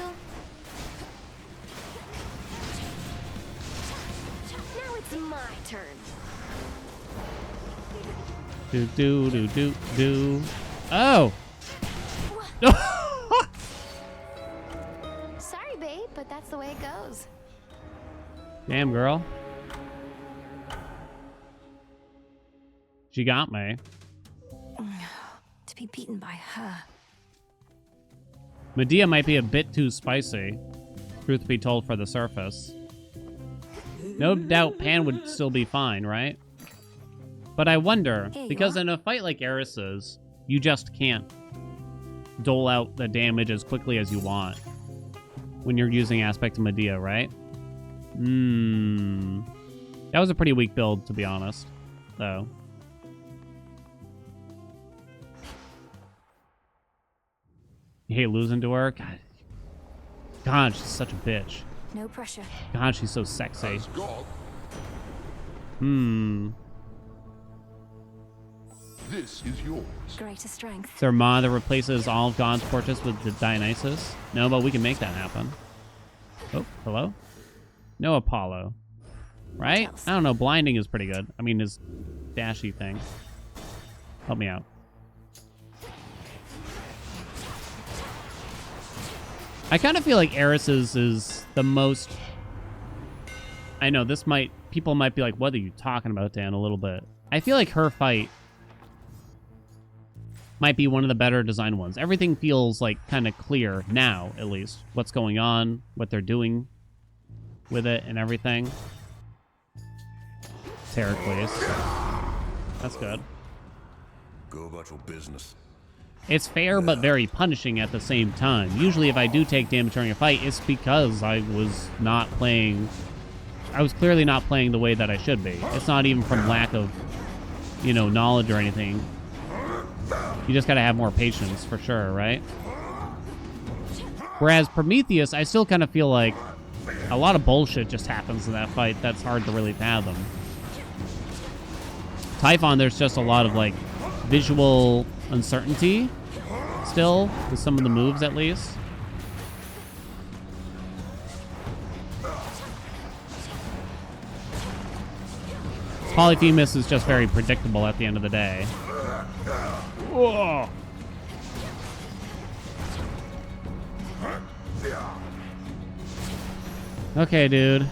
Now it's my turn. Do do do do do. Oh. Sorry, babe, but that's the way it goes. Damn, girl. She got me. To be beaten by her. Medea might be a bit too spicy, truth be told, for the surface. No doubt Pan would still be fine, right? But I wonder, Here you because are. in a fight like Eris's, you just can't dole out the damage as quickly as you want when you're using Aspect of Medea, right? That was a pretty weak build, to be honest, though. You hate losing to her? God, she's such a bitch. No pressure. God, she's so sexy. As God, this is yours. Greater strength. Is there a mod that replaces all of God's portraits with the Dionysus? No, but we can make that happen. Oh, hello? No Apollo. Right? I don't know. Blinding is pretty good. I mean, his dashy thing. Help me out. I kind of feel like Eris's is the most... I know, this might... People might be like, what are you talking about, Dan, a little bit. I feel like her fight might be one of the better designed ones. Everything feels like kind of clear now, at least. What's going on, what they're doing with it and everything. It's Heracles. That's good. Go about your business. It's fair, but very punishing at the same time. Usually if I do take damage during a fight, it's because I was not playing... I was clearly not playing the way that I should be. It's not even from lack of, you know, knowledge or anything. You just gotta have more patience, for sure, right? Whereas Prometheus, I still kind of feel like a lot of bullshit just happens in that fight that's hard to really fathom. Typhon, there's just a lot of, like, visual uncertainty still, with some of the moves at least. Polyphemus is just very predictable at the end of the day. Whoa. Okay, dude.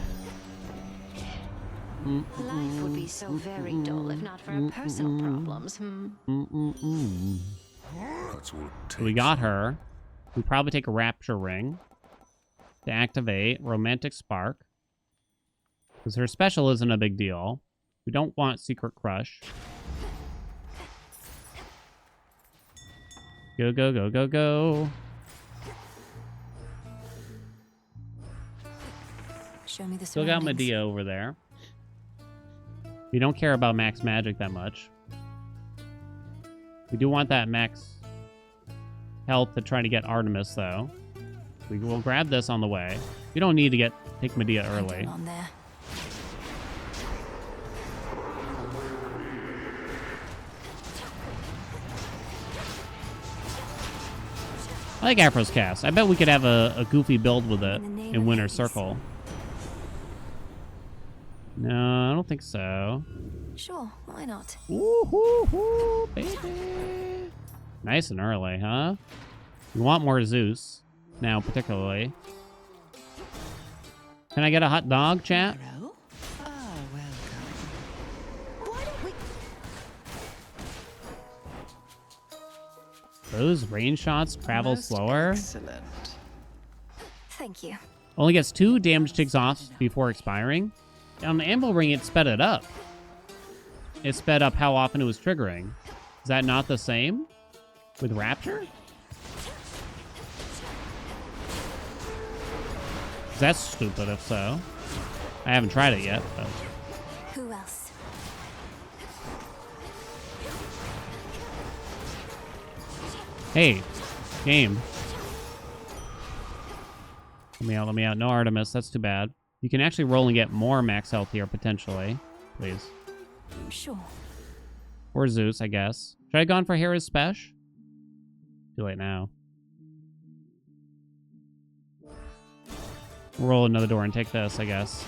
Life would be so very dull if not for our personal problems, That's all it So we got her. We probably take a Rapture Ring to activate Romantic Spark. Because her special isn't a big deal. We don't want Secret Crush. Go, go, go, go, go. Show me the Still got surroundings. Medea over there. We don't care about max magic that much. We do want that max health to try to get Artemis, though. We will grab this on the way. We don't need to take Medea early. On there. I like Afro's cast. I bet we could have a goofy build with it in Winter Circle. No, I don't think so. Sure, why not? Ooh, baby. Nice and early, huh? We want more Zeus now, particularly. Can I get a hot dog, chat? Hello? Ah, welcome. Why don't we... Those range shots travel slower. Excellent. Thank you. Only gets 2 damage ticks off before expiring. On the Anvil Ring, it sped it up. It sped up how often it was triggering. Is that not the same with Rapture? That's stupid if so. I haven't tried it yet, but... Who else? Hey, game. Let me out. No Artemis, that's too bad. You can actually roll and get more max health here, potentially. Please. Sure. Or Zeus, I guess. Should I have gone for Hera's Spesh? Too late now. Roll another door and take this, I guess.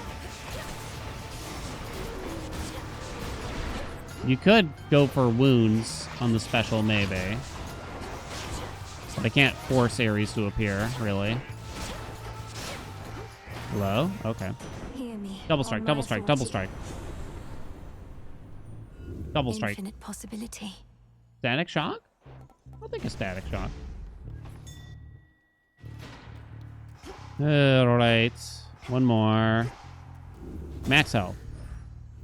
You could go for wounds on the special, maybe. But I can't force Ares to appear, really. Hello? Okay. Hear me. Double strike, double strike, double strike. Double strike. Infinite possibility. Static shock? I'll take a static shock. Alright. One more. Max health.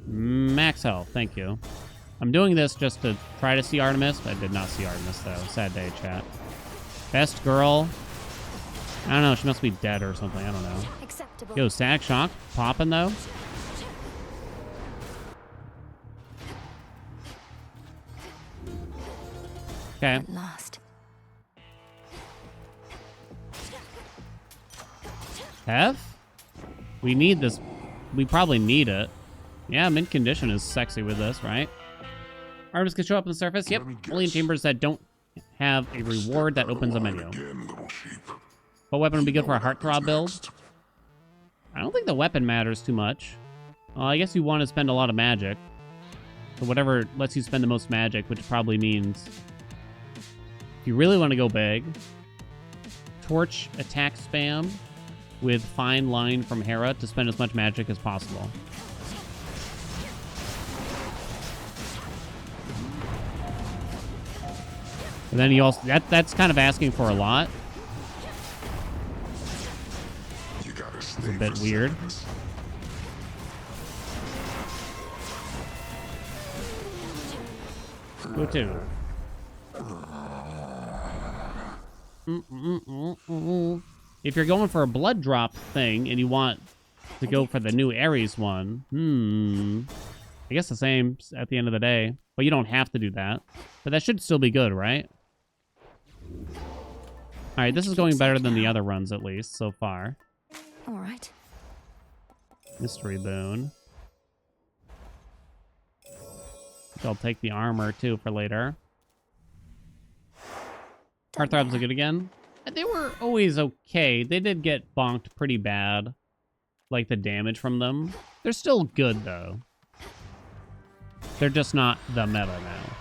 Max health, thank you. I'm doing this just to try to see Artemis, but I did not see Artemis, though. Sad day, chat. Best girl. I don't know, she must be dead or something, I don't know. Acceptable. Yo, static shock popping, though. Okay. At last. Hef? We need this. We probably need it. Yeah, mint condition is sexy with this, right? Artemis can show up on the surface. Yep. Only in chambers that don't have a reward that opens a menu. What weapon would be good for a heartthrob build? I don't think the weapon matters too much. Well, I guess you want to spend a lot of magic. So whatever lets you spend the most magic, which probably means... If you really want to go big, torch attack spam with fine line from Hera to spend as much magic as possible. And then you also that's kind of asking for a lot. It's a bit weird. Go to. If you're going for a blood drop thing and you want to go for the new Ares one, I guess the same at the end of the day. But you don't have to do that. But that should still be good, right? Alright, this is going better than the other runs, at least, so far. Alright. Mystery boon. I'll take the armor, too, for later. Heartthrobs are good again. They were always okay. They did get bonked pretty bad. Like, the damage from them. They're still good, though. They're just not the meta now.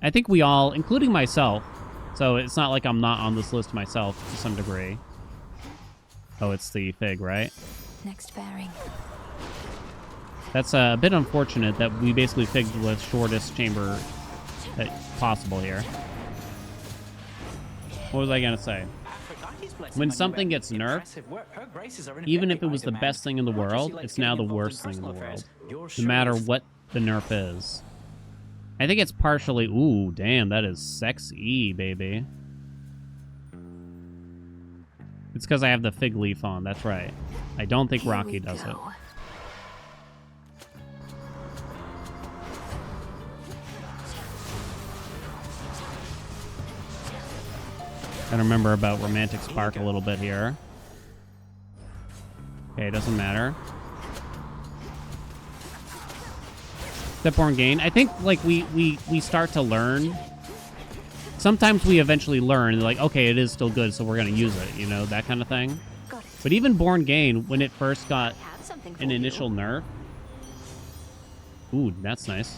I think we all, including myself, so it's not like I'm not on this list myself to some degree. Oh, it's the Fig, right? Next bearing. That's a bit unfortunate that we basically figged the shortest chamber possible here. What was I gonna say? When something gets nerfed, even if it was the best thing in the world, it's now the worst thing in the world. No matter what the nerf is. I think it's partially... Ooh, damn, that is sexy, baby. It's because I have the fig leaf on, that's right. I don't think Rocky does it. Gotta remember about Romantic Spark a little bit here. Okay, doesn't matter. Stepborn gain. I think like we start to learn sometimes we eventually learn, like, okay, it is still good, so we're going to use it, you know, that kind of thing. But even Born Gain, when it first got an initial nerf... Ooh, that's nice.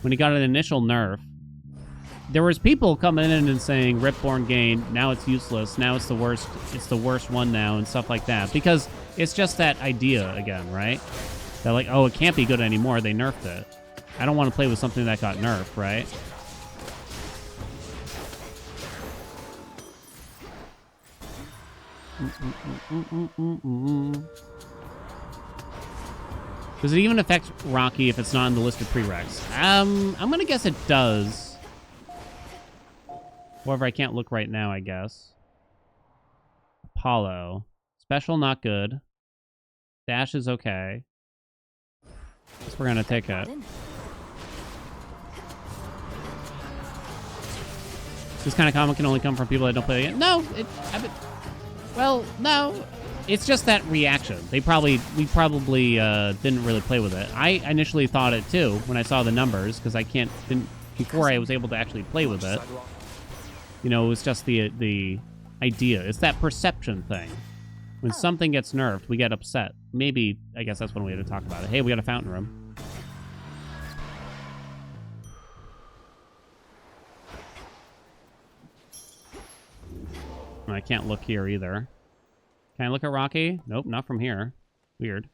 When it got an initial nerf, there was people coming in and saying, rip Born Gain, now it's useless, now it's the worst one now, and stuff like that. Because it's just that idea again, right? They're like, oh, it can't be good anymore, they nerfed it. I don't want to play with something that got nerfed, right? Does it even affect Rocky if it's not in the list of prereqs? I'm gonna guess it does. However, I can't look right now, I guess. Apollo. Special, not good. Dash is okay. Guess we're gonna take it. This kind of comment can only come from people that don't play the game. No, well, no. It's just that reaction. We probably didn't really play with it. I initially thought it too when I saw the numbers, because before I was able to actually play with it. You know, it was just the idea. It's that perception thing. When something gets nerfed, we get upset. Maybe, I guess that's one way to talk about it. Hey, we got a fountain room. I can't look here either. Can I look at Rocky? Nope, not from here. Weird.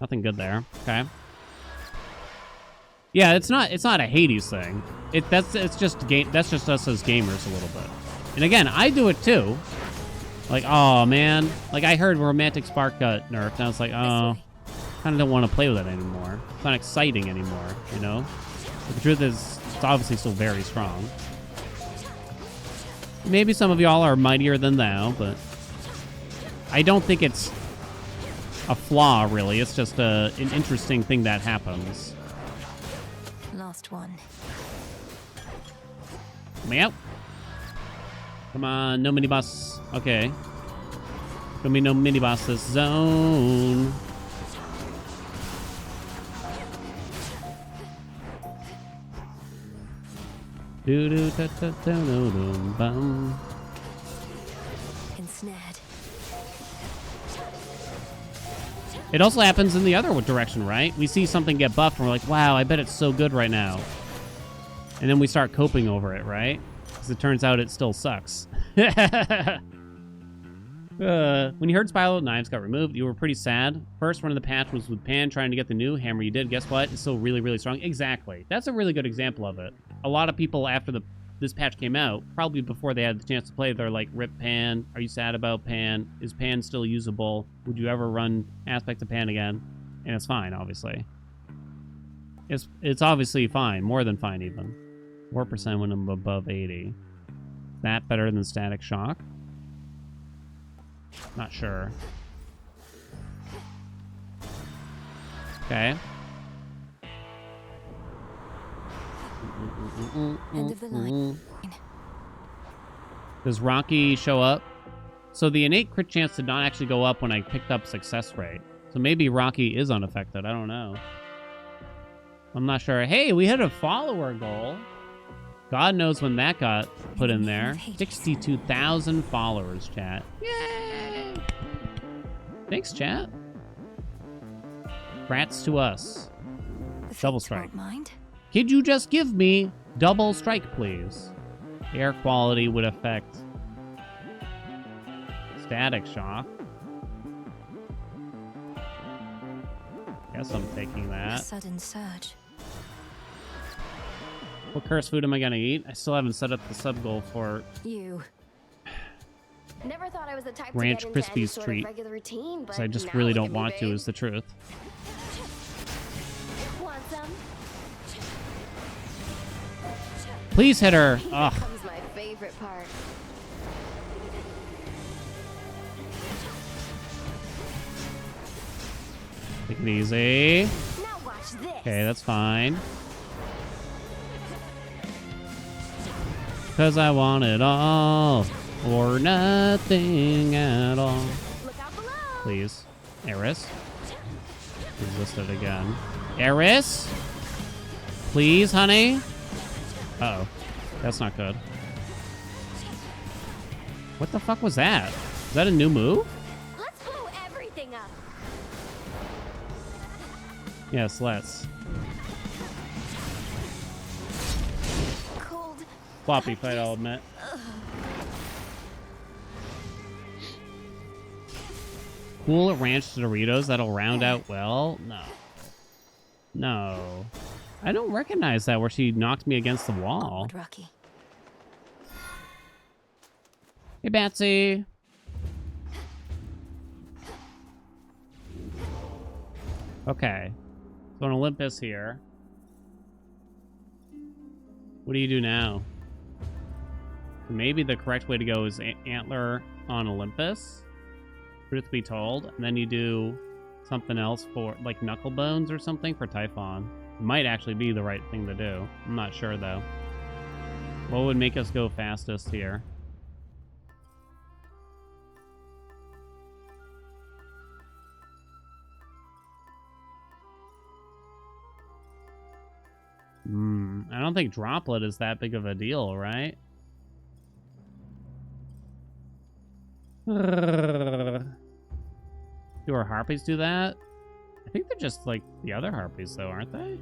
Nothing good there. Okay. Yeah, it's not a Hades thing. That's just us as gamers a little bit. And again, I do it too. Like, oh man, like I heard Romantic Spark got nerfed, and I was like, oh, kind of don't want to play with it anymore. It's not exciting anymore, you know. But the truth is, it's obviously still very strong. Maybe some of y'all are mightier than thou, but I don't think it's a flaw, really. It's just an interesting thing that happens. Last one. Come out. Come on, no mini boss. Okay. Gonna be no mini boss this zone. Do do da da da do do bum. Ensnared. It also happens in the other direction, right? We see something get buffed and we're like, wow, I bet it's so good right now. And then we start coping over it, right? Because it turns out it still sucks. When you heard Spiral Knives got removed, you were pretty sad. First run of the patch was with Pan trying to get the new hammer you did. Guess what? It's still really, really strong. Exactly. That's a really good example of it. A lot of people after this patch came out, probably before they had the chance to play, they're like, rip Pan. Are you sad about Pan? Is Pan still usable? Would you ever run aspects of Pan again? And it's fine, obviously. It's obviously fine. More than fine, even. 4% when I'm above 80. That better than Static Shock? Not sure. Okay. End of the line. Does Rocky show up? So the innate crit chance did not actually go up when I picked up success rate. So maybe Rocky is unaffected. I don't know. I'm not sure. Hey, we hit a follower goal. God knows when that got put in there. 62,000 followers, chat. Yay! Thanks, chat. Rats to us. Double strike. Could you just give me double strike, please? Air quality would affect Static Shock. Guess I'm taking that. A sudden surge. What curse food am I gonna eat? I still haven't set up the sub goal for you. Never thought I was the type Ranch to get into any Krispies sort treat. of regular routine, but Because I just now really look don't at me, want to, babe. is the truth. Want some? Please hit her. Here Ugh. comes my favorite part. Take it easy. Now watch this. Okay, that's fine. Because I want it all or nothing at all. Look out below. Please. Eris. Resisted again. Eris? Please, honey? Uh-oh. That's not good. What the fuck was that? Is that a new move? Let's blow everything up. Yes, let's. Cold. Floppy fight, I'll admit. Cool ranch Doritos that'll round out well? No. No. I don't recognize that where she knocked me against the wall. Rocky. Hey, Batsy. Okay. So on Olympus here. What do you do now? Maybe the correct way to go is Antler on Olympus. Truth be told. And then you do something else for, like, Knuckle Bones or something for Typhon. It might actually be the right thing to do. I'm not sure, though. What would make us go fastest here? I don't think Droplet is that big of a deal, right? Do our Harpies do that? I think they're just like the other Harpies, though, aren't they?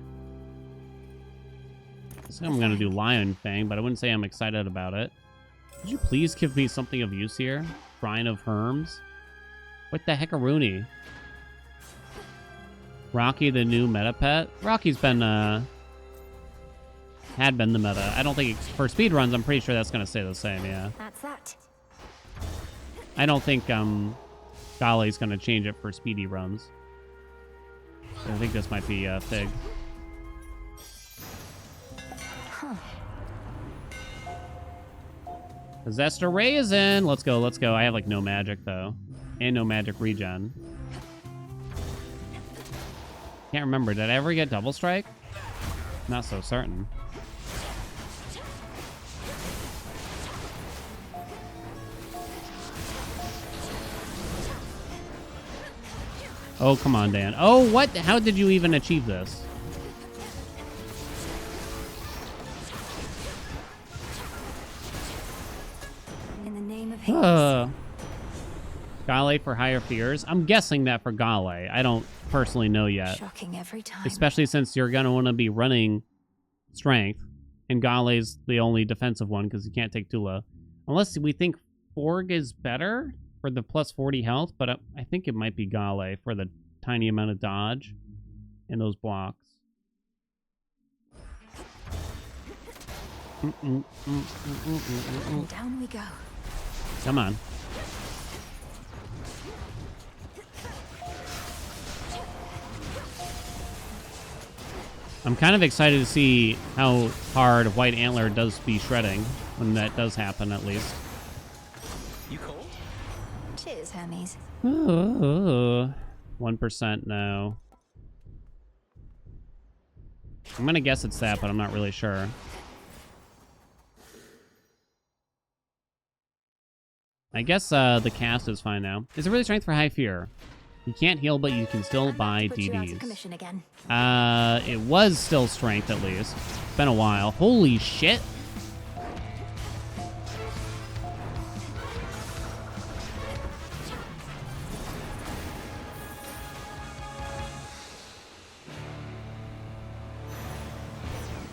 I think I'm gonna do Lion Fang, but I wouldn't say I'm excited about it. Could you please give me something of use here? Shrine of Herms? What the heck-a-rooney? Rocky, the new meta pet? Rocky's been, had been the meta. I don't think for speedruns, I'm pretty sure that's gonna stay the same, yeah. That's that. I don't think, Golly's gonna change it for speedy runs. I think this might be, Fig. Huh. Possessed Array is in. Let's go, let's go. I have, like, no magic, though. And no magic regen. Can't remember. Did I ever get Double Strike? Not so certain. Oh, come on, Dan. Oh, what? How did you even achieve this? In the name of Hades. Gale for higher fears? I'm guessing that for Gale. I don't personally know yet. Shocking every time. Especially since you're going to want to be running strength. And Gale's the only defensive one because you can't take Tula. Unless we think Forg is better for the plus 40 health, but I think it might be Gale for the tiny amount of dodge in those blocks. And down we go. Come on. I'm kind of excited to see how hard White Antler does be shredding when that does happen, at least. You cold? Cheers, Hermes. 1% no. I'm gonna guess it's that, but I'm not really sure. I guess the cast is fine now. Is it really strength for high fear? You can't heal, but you can still buy DDs. Again. It was still strength, at least. It's been a while. Holy shit!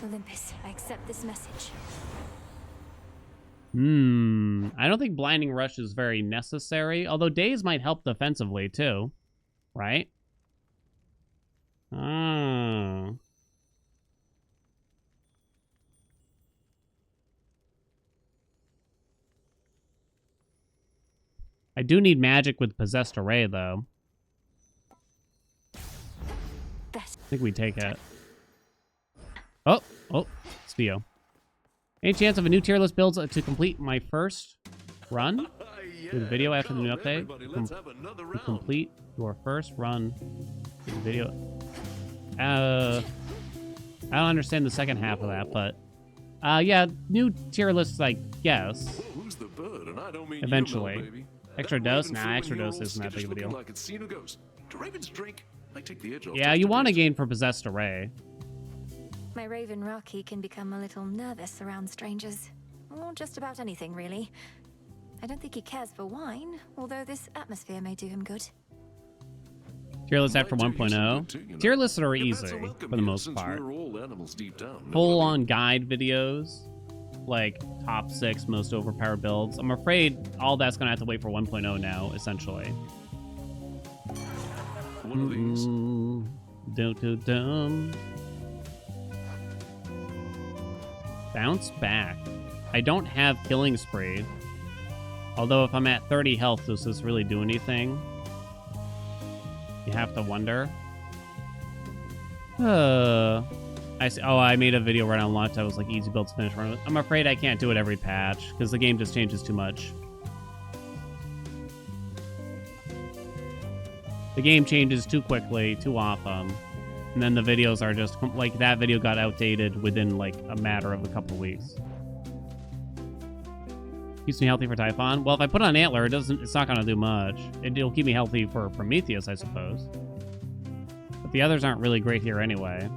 Olympus, I accept this message. I don't think Blinding Rush is very necessary, although Daze might help defensively, too. Right? Oh. I do need magic with Possessed Array, though. I think we take it. Oh, it's Theo. Any chance of a new tier list builds to complete my first run? Do the video after the new update. Complete your first run. Do the video. I don't understand the second half of that, but yeah, new tier lists, I guess. Who's the bird? And I don't mean eventually. You, baby. Extra dose? Nah, extra dose isn't that big of a deal. Like it's seen a ghost. To Raven's drink, I take the edge off yeah, you want to gain for Possessed Array. My raven Rocky can become a little nervous around strangers. Or just about anything, really. I don't think he cares for wine, although this atmosphere may do him good. Tier lists after 1.0. Tier lists are easy for the most part. Full-on guide videos, like top 6 most overpowered builds. I'm afraid all that's gonna have to wait for 1.0 now, essentially. One of these. Dum. Bounce back. I don't have killing spree. Although if I'm at 30 health, does this really do anything? You have to wonder. I see. Oh, I made a video right on launch. I was like easy builds finish run. I'm afraid I can't do it every patch because the game just changes too much. The game changes too quickly, too often. And then the videos are just like that video got outdated within like a matter of a couple weeks. Keeps me healthy for Typhon. Well, if I put on Antler, it's not gonna do much. It'll keep me healthy for Prometheus, I suppose. But the others aren't really great here anyway.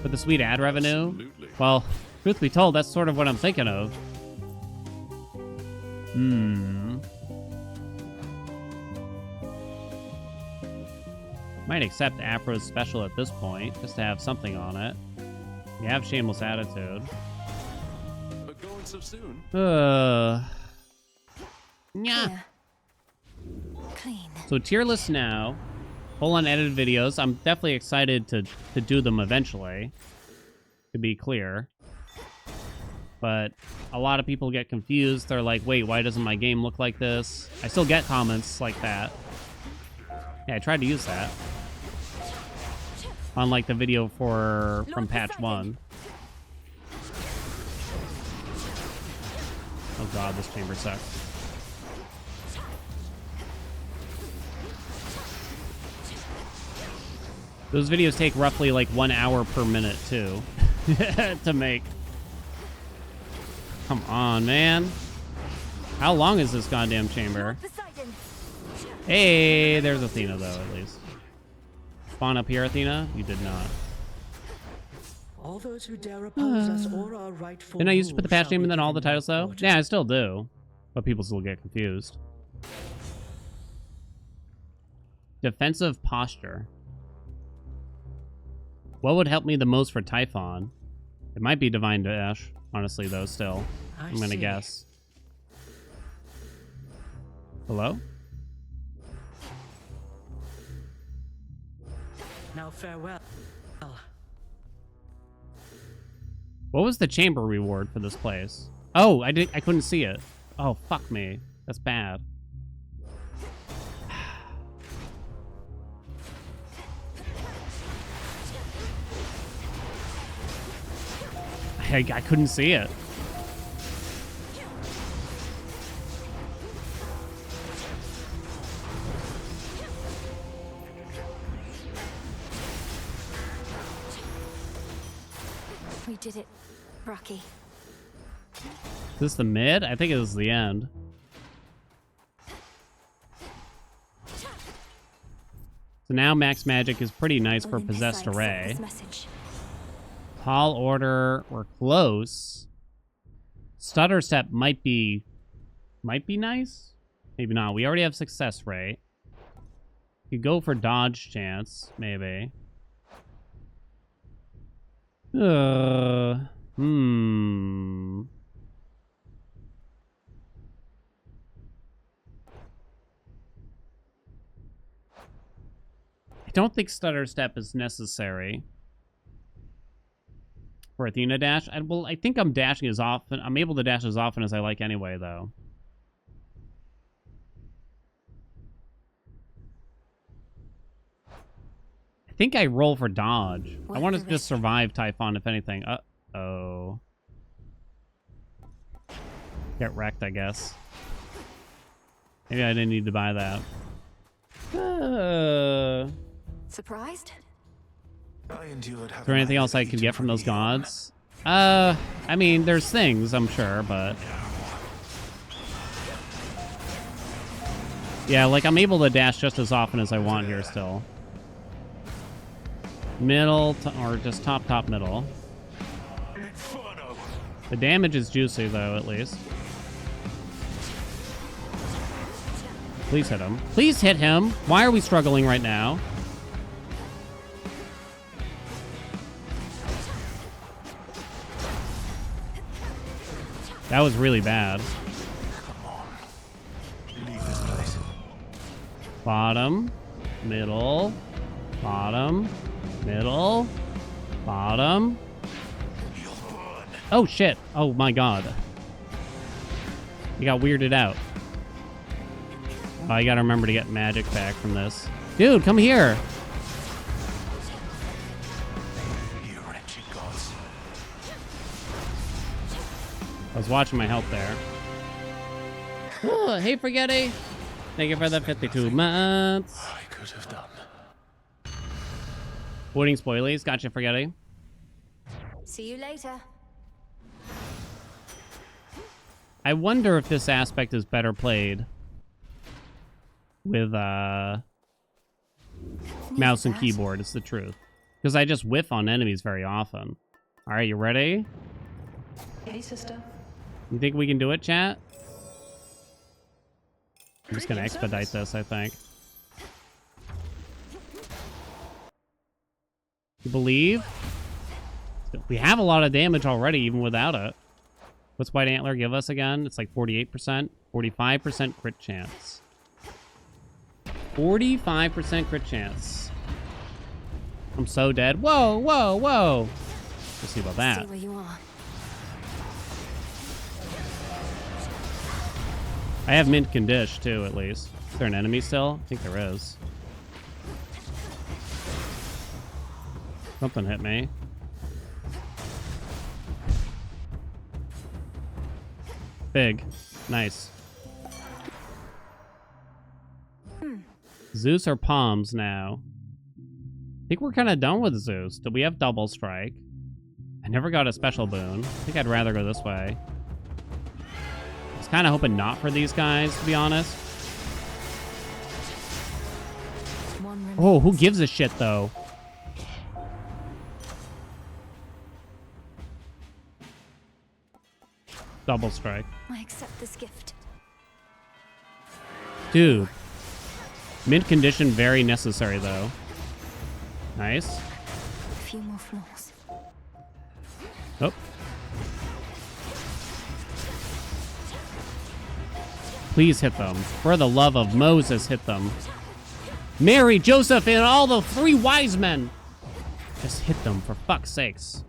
But the sweet ad revenue? Absolutely. Well, truth be told, that's sort of what I'm thinking of. Might accept Afro's special at this point, just to have something on it. You have Shameless Attitude. But going so soon. Yeah. Clean. So tier list now. Full on edited videos. I'm definitely excited to do them eventually. To be clear. But a lot of people get confused. They're like, wait, why doesn't my game look like this? I still get comments like that. Yeah, I tried to use that. Unlike the video from patch 1. Oh god, this chamber sucks. Those videos take roughly like 1 hour per minute too to make. Come on, man. How long is this goddamn chamber? Hey, there's Athena though, at least. Spawn up here, Athena? You did not. All those who dare oppose us or our rightful Didn't I used to put the patch shall name be in then all the given titles though? orders. Yeah, I still do. But people still get confused. Defensive posture. What would help me the most for Typhon? It might be Divine Dash, honestly though, still. I'm gonna guess. Hello? Now farewell. What was the chamber reward for this place? Oh, I couldn't see it. Oh, fuck me. That's bad. I couldn't see it. We did it, Rocky. Is this the mid? I think it was the end. So now Max Magic is pretty nice for Possessed Array. Tall Order, we're close. Stutter Step might be nice. Maybe not. We already have Success Rate. You go for Dodge Chance, maybe. I don't think Stutter Step is necessary for Athena Dash. I think I'm dashing as often. I'm able to dash as often as I like anyway, though. I think I roll for dodge. I want to just survive Typhon, if anything. Uh-oh. Get wrecked, I guess. Maybe I didn't need to buy that. Surprised? Is there anything else I could get from those gods? I mean, there's things, I'm sure, but... yeah, like, I'm able to dash just as often as I want here still. Middle, or just top, middle. Inferno. The damage is juicy, though, at least. Please hit him. Please hit him! Why are we struggling right now? That was really bad. Come on. Leave this place. Bottom, middle, bottom, middle, bottom. You'll burn. Oh, shit. Oh, my God. You got weirded out. Oh, I gotta remember to get magic back from this. Dude, come here. You wretched gods. I was watching my health there. Oh, hey, Forgetty. Thank you for the 52 months. I could have done. Avoiding spoilies. Gotcha, Forgetty. See you later. I wonder if this aspect is better played with mouse and keyboard. It's the truth. Because I just whiff on enemies very often. All right, you ready? Hey, sister. You think we can do it, chat? I'm just going to expedite this, I think. You believe? We have a lot of damage already, even without it. What's White Antler give us again? It's like 48%. 45% crit chance. 45% crit chance. I'm so dead. Whoa, whoa, whoa. Let's see about that. Stay where you are. I have mint condish too, at least. Is there an enemy still? I think there is. Something hit me. Big. Nice. Zeus or Palms now? I think we're kind of done with Zeus. Did we have double strike? I never got a special boon. I think I'd rather go this way. I was kind of hoping not for these guys, to be honest. Oh, who gives a shit, though? Double strike. I accept this gift. Dude. Mint condition, very necessary, though. Nice. A few more floors. Oh. Please hit them. For the love of Moses, hit them. Mary, Joseph, and all the three wise men. Just hit them, for fuck's sakes.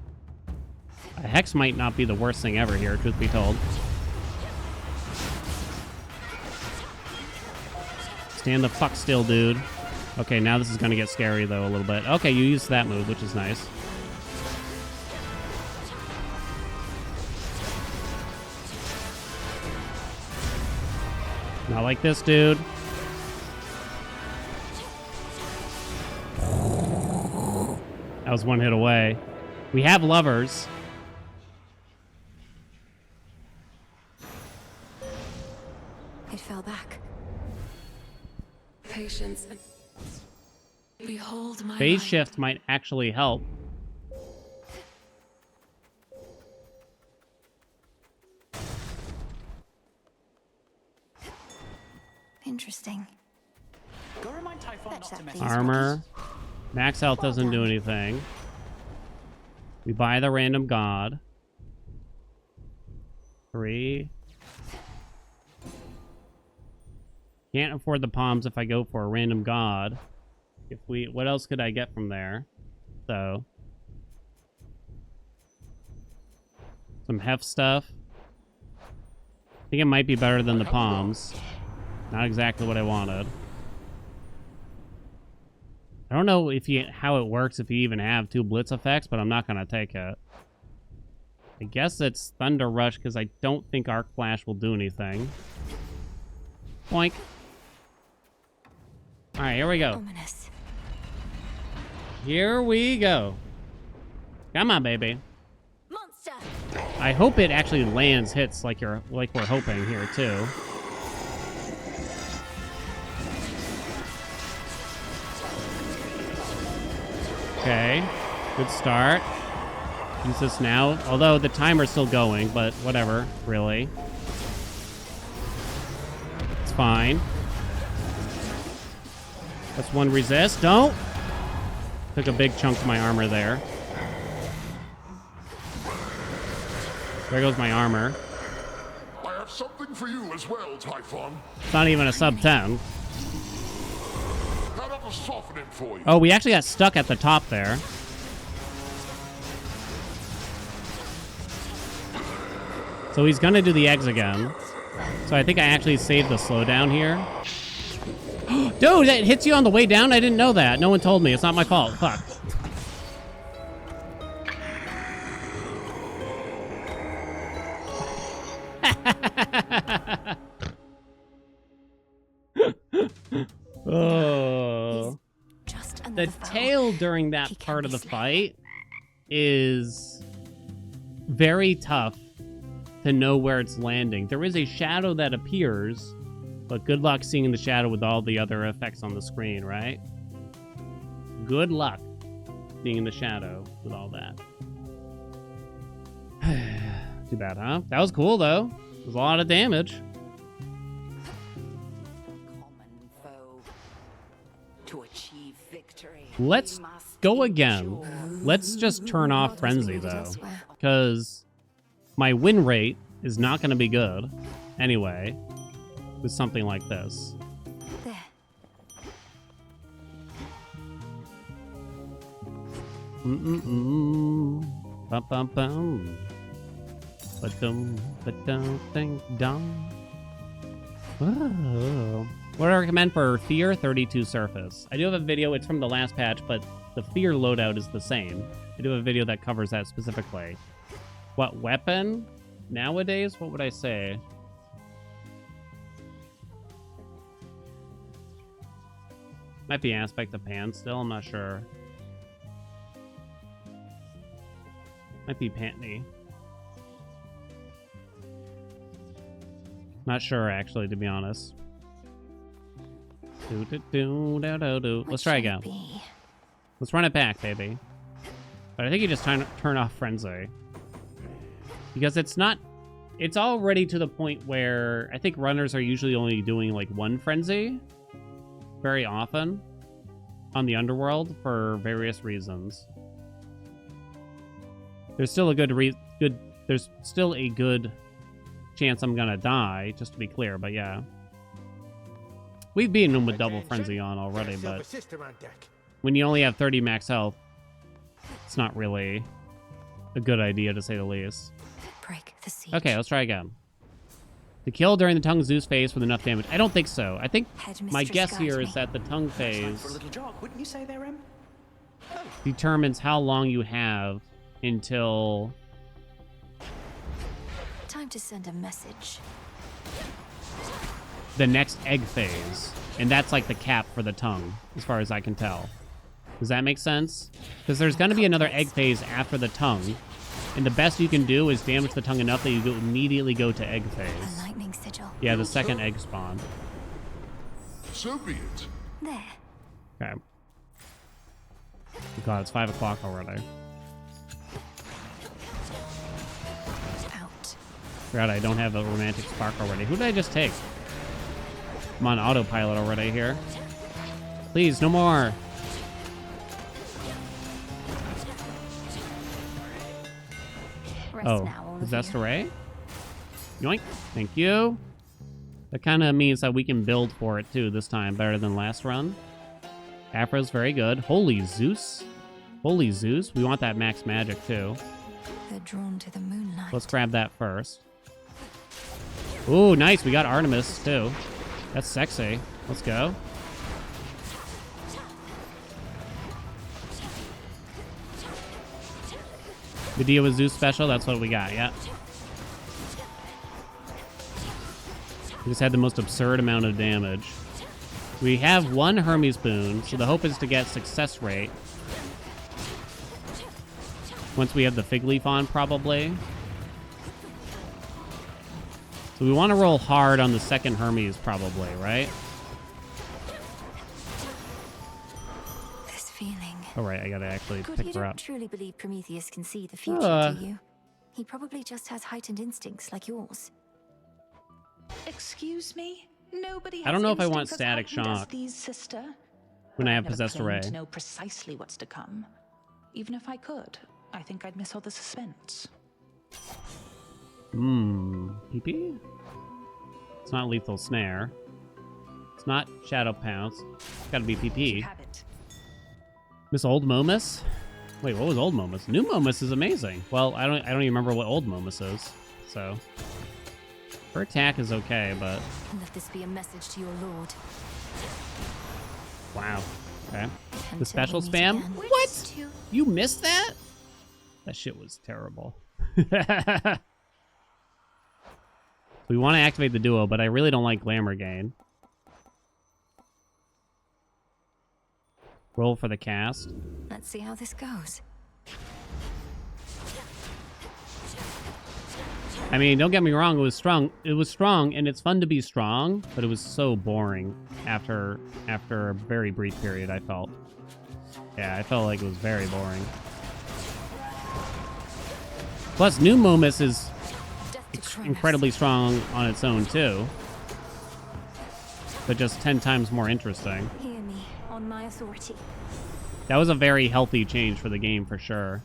A hex might not be the worst thing ever here, truth be told. Stand the fuck still, dude. Okay, now this is gonna get scary, though, a little bit. Okay, you used that move, which is nice. Not like this, dude. That was one hit away. We have lovers. It fell back. Patience. Behold my Phase light. shift might actually help. Interesting. Go remind Typhon not to mess Armor. Max health doesn't do anything. We buy the random god. 3. Can't afford the palms if I go for a random god. If we, what else could I get from there? So, some heft stuff. I think it might be better than the palms. Not exactly what I wanted. I don't know if you how it works if you even have 2 blitz effects, but I'm not gonna take it. I guess it's Thunder Rush because I don't think Arc Flash will do anything. Boink. All right, here we go. Ominous. Here we go. Come on, baby. Monster. I hope it actually lands hits like we're hoping here too. Okay. Good start. Use this now. Although the timer's still going, but whatever, really. It's fine. That's one resist. Don't! Took a big chunk of my armor there. There goes my armor. I have something for you as well, Typhon. It's not even a sub 10. That ought to soften him for you. Oh, we actually got stuck at the top there. So he's gonna do the eggs again. So I think I actually saved the slowdown here. Dude, that hits you on the way down? I didn't know that. No one told me. It's not my fault. Fuck. Oh. The tail during that part of the fight is very tough to know where it's landing. There is a shadow that appears, but good luck seeing the shadow with all the other effects on the screen, right? Good luck seeing the shadow with all that. Too bad, huh? That was cool, though. It was a lot of damage. To achieve victory, Let's go again. Let's just turn off Frenzy, though, because my win rate is not going to be good anyway with something like this. There. Bum bum bum. Ba-dum, ba-dum, ding, dum. Oh. What do I recommend for Fear 32 Surface? I do have a video, it's from the last patch, but the Fear loadout is the same. I do have a video that covers that specifically. What weapon? Nowadays, what would I say? Might be Aspect of Pan still, I'm not sure. Might be Pantney. Not sure, actually, to be honest. Let's try again. Let's run it back, baby. But I think you just turn off Frenzy. Because it's not... It's already to the point where I think runners are usually only doing like one Frenzy. Very often. On the Underworld for various reasons. There's still a there's still a good chance I'm gonna die, just to be clear, but yeah. We've beaten him with double Frenzy on already, but when you only have 30 max health, it's not really a good idea, to say the least. Break the siege. Okay, let's try again. The kill during the Tongue Zeus phase with enough damage. I don't think so. I think my guess here is that the Tongue phase For a little jog, wouldn't you say there, Em? determines how long you have until... Time to send a message. the next egg phase. And that's like the cap for the tongue, as far as I can tell. Does that make sense? Because there's going to be another egg phase after the tongue. And the best you can do is damage the tongue enough that you immediately go to egg phase. A lightning sigil. Yeah, the second egg spawn. So be it. There. Okay. God, it's 5 o'clock already. Out. Forgot I don't have a romantic spark already. Who did I just take? I'm on autopilot already here. Please, no more. Oh, possessed array? Yoink. Thank you. That kind of means that we can build for it too this time, better than last run. Afro's very good. Holy Zeus. Holy Zeus. We want that max magic too. They're drawn to the moonlight. Let's grab that first. Ooh, nice. We got Artemis too. That's sexy. Let's go. The deal with Zeus special, that's what we got, yeah. We just had the most absurd amount of damage. We have one Hermes boon, so the hope is to get success rate. Once we have the fig leaf on, probably. So we want to roll hard on the second Hermes, probably, right? This feeling. Oh, right, I gotta actually Good, pick you her don't up. truly believe Prometheus can see the future, do you? He probably just has heightened instincts like yours. Excuse me? Nobody has I don't know if I want instincts as static heightened as shock these, sister. when I have Never possessed claimed array. to know precisely what's to come. Even if I could, I think I'd miss all the suspense. PP? It's not lethal snare. It's not shadow pounce. It's gotta be PP. Miss Old Momus? Wait, what was Old Momus? New Momus is amazing. Well, I don't even remember what Old Momus is. So her attack is okay, but Let this be a message to your lord. wow. Okay. Until The special we meet spam? again. What? You missed that? That shit was terrible. We want to activate the duo, but I really don't like Glamour Gain. Roll for the cast. Let's see how this goes. I mean, don't get me wrong, it was strong. It was strong, and it's fun to be strong, but it was so boring after a very brief period, I felt. Yeah, I felt like it was very boring. Plus, New Momus is incredibly strong on its own, too. But just 10 times more interesting. Hear me on my authority. That was a very healthy change for the game, for sure.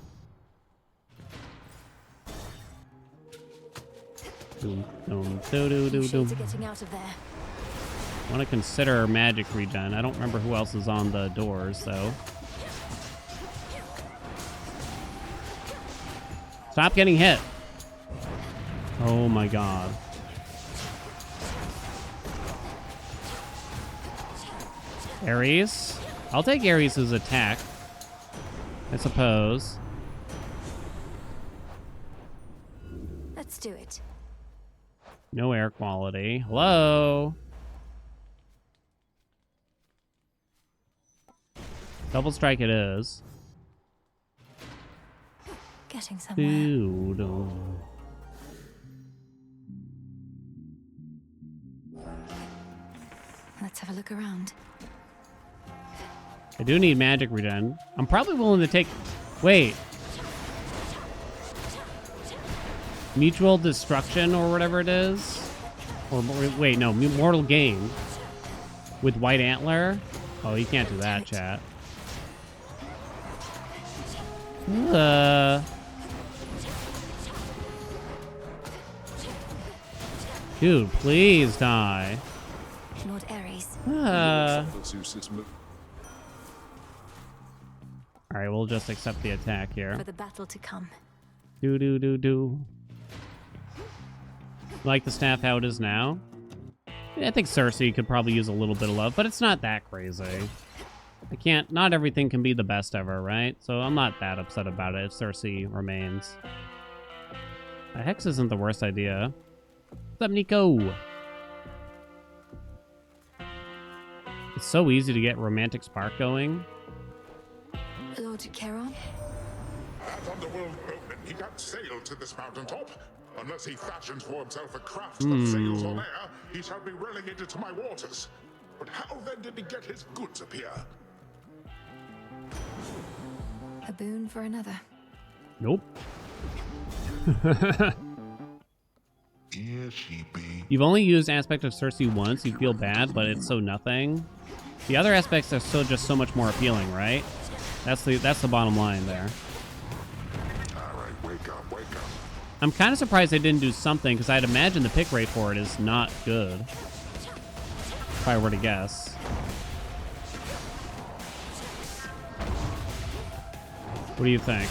Doom, doom, doo, doo, doo, doo. Getting out of there. I want to consider magic regen. I don't remember who else is on the doors, though. Stop getting hit. Oh my god. Ares? I'll take Ares' attack, I suppose. Let's do it. No air quality. Hello? Double strike it is. Getting somewhere. Doo-doo. Let's have a look around. I do need magic regen. I'm probably willing to take... Wait. Mutual destruction or whatever it is? Or wait, no, mortal gain. With white antler? Oh, you can't do that, chat. Dude, please die. Lord Ares. Alright, we'll just accept the attack here. For the battle to come. Do do do do. Like the staff how it is now? I think Cersei could probably use a little bit of love, but it's not that crazy. Not everything can be the best ever, right? So I'm not that upset about it if Cersei remains. A Hex isn't the worst idea. What's up, Nico? It's so easy to get romantic spark going. Lord Charon? That underworld boatman, he can't sail to this mountaintop. Unless he fashions for himself a craft that sails on air, he shall be relegated to my waters. But how then did he get his goods up here? A boon for another. Nope. Here she be. You've only used aspect of Cersei once, you feel bad, but it's so nothing. The other aspects are still just so much more appealing, right? That's the bottom line there. Alright, wake up. I'm kind of surprised they didn't do something, because I'd imagine the pick rate for it is not good. If I were to guess. What do you think?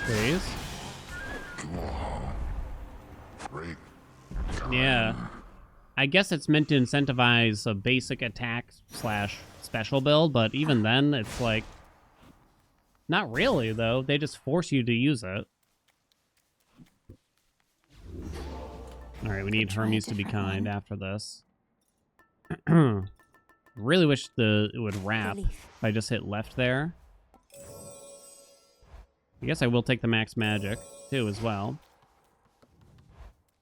Please? Yeah. I guess it's meant to incentivize a basic attack / special build, but even then, it's like... Not really, though. They just force you to use it. Alright, we need Hermes to be kind after this. Really wish it would wrap if I just hit left there. I guess I will take the max magic, too, as well.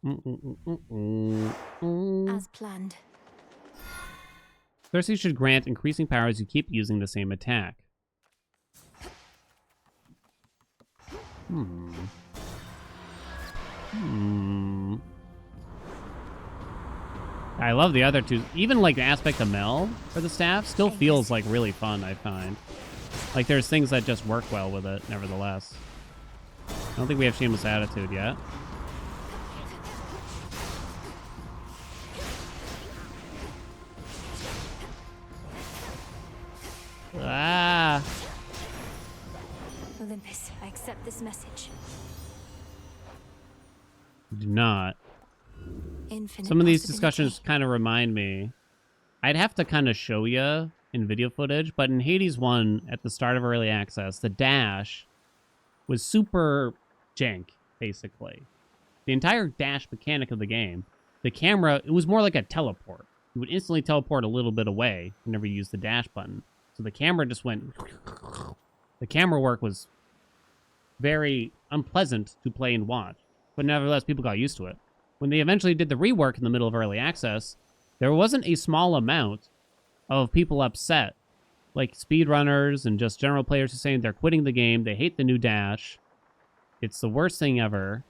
As planned. Thirsty should grant increasing power as you keep using the same attack. I love the other two. Even like the aspect of meld for the staff still feels like really fun, I find. Like there's things that just work well with it, nevertheless. I don't think we have Shameless Attitude yet. Ah! Olympus, I accept this message. Do not. Infinite Some of these possibility. discussions kind of remind me. I'd have to kind of show you in video footage, but in Hades 1, at the start of early access, the dash was super jank, basically. The entire dash mechanic of the game, the camera, it was more like a teleport. You would instantly teleport a little bit away whenever you used the dash button. So the camera just went... The camera work was very unpleasant to play and watch, but nevertheless, people got used to it. When they eventually did the rework in the middle of early access, there wasn't a small amount of people upset, like speedrunners and just general players who are saying they're quitting the game, they hate the new dash, it's the worst thing ever.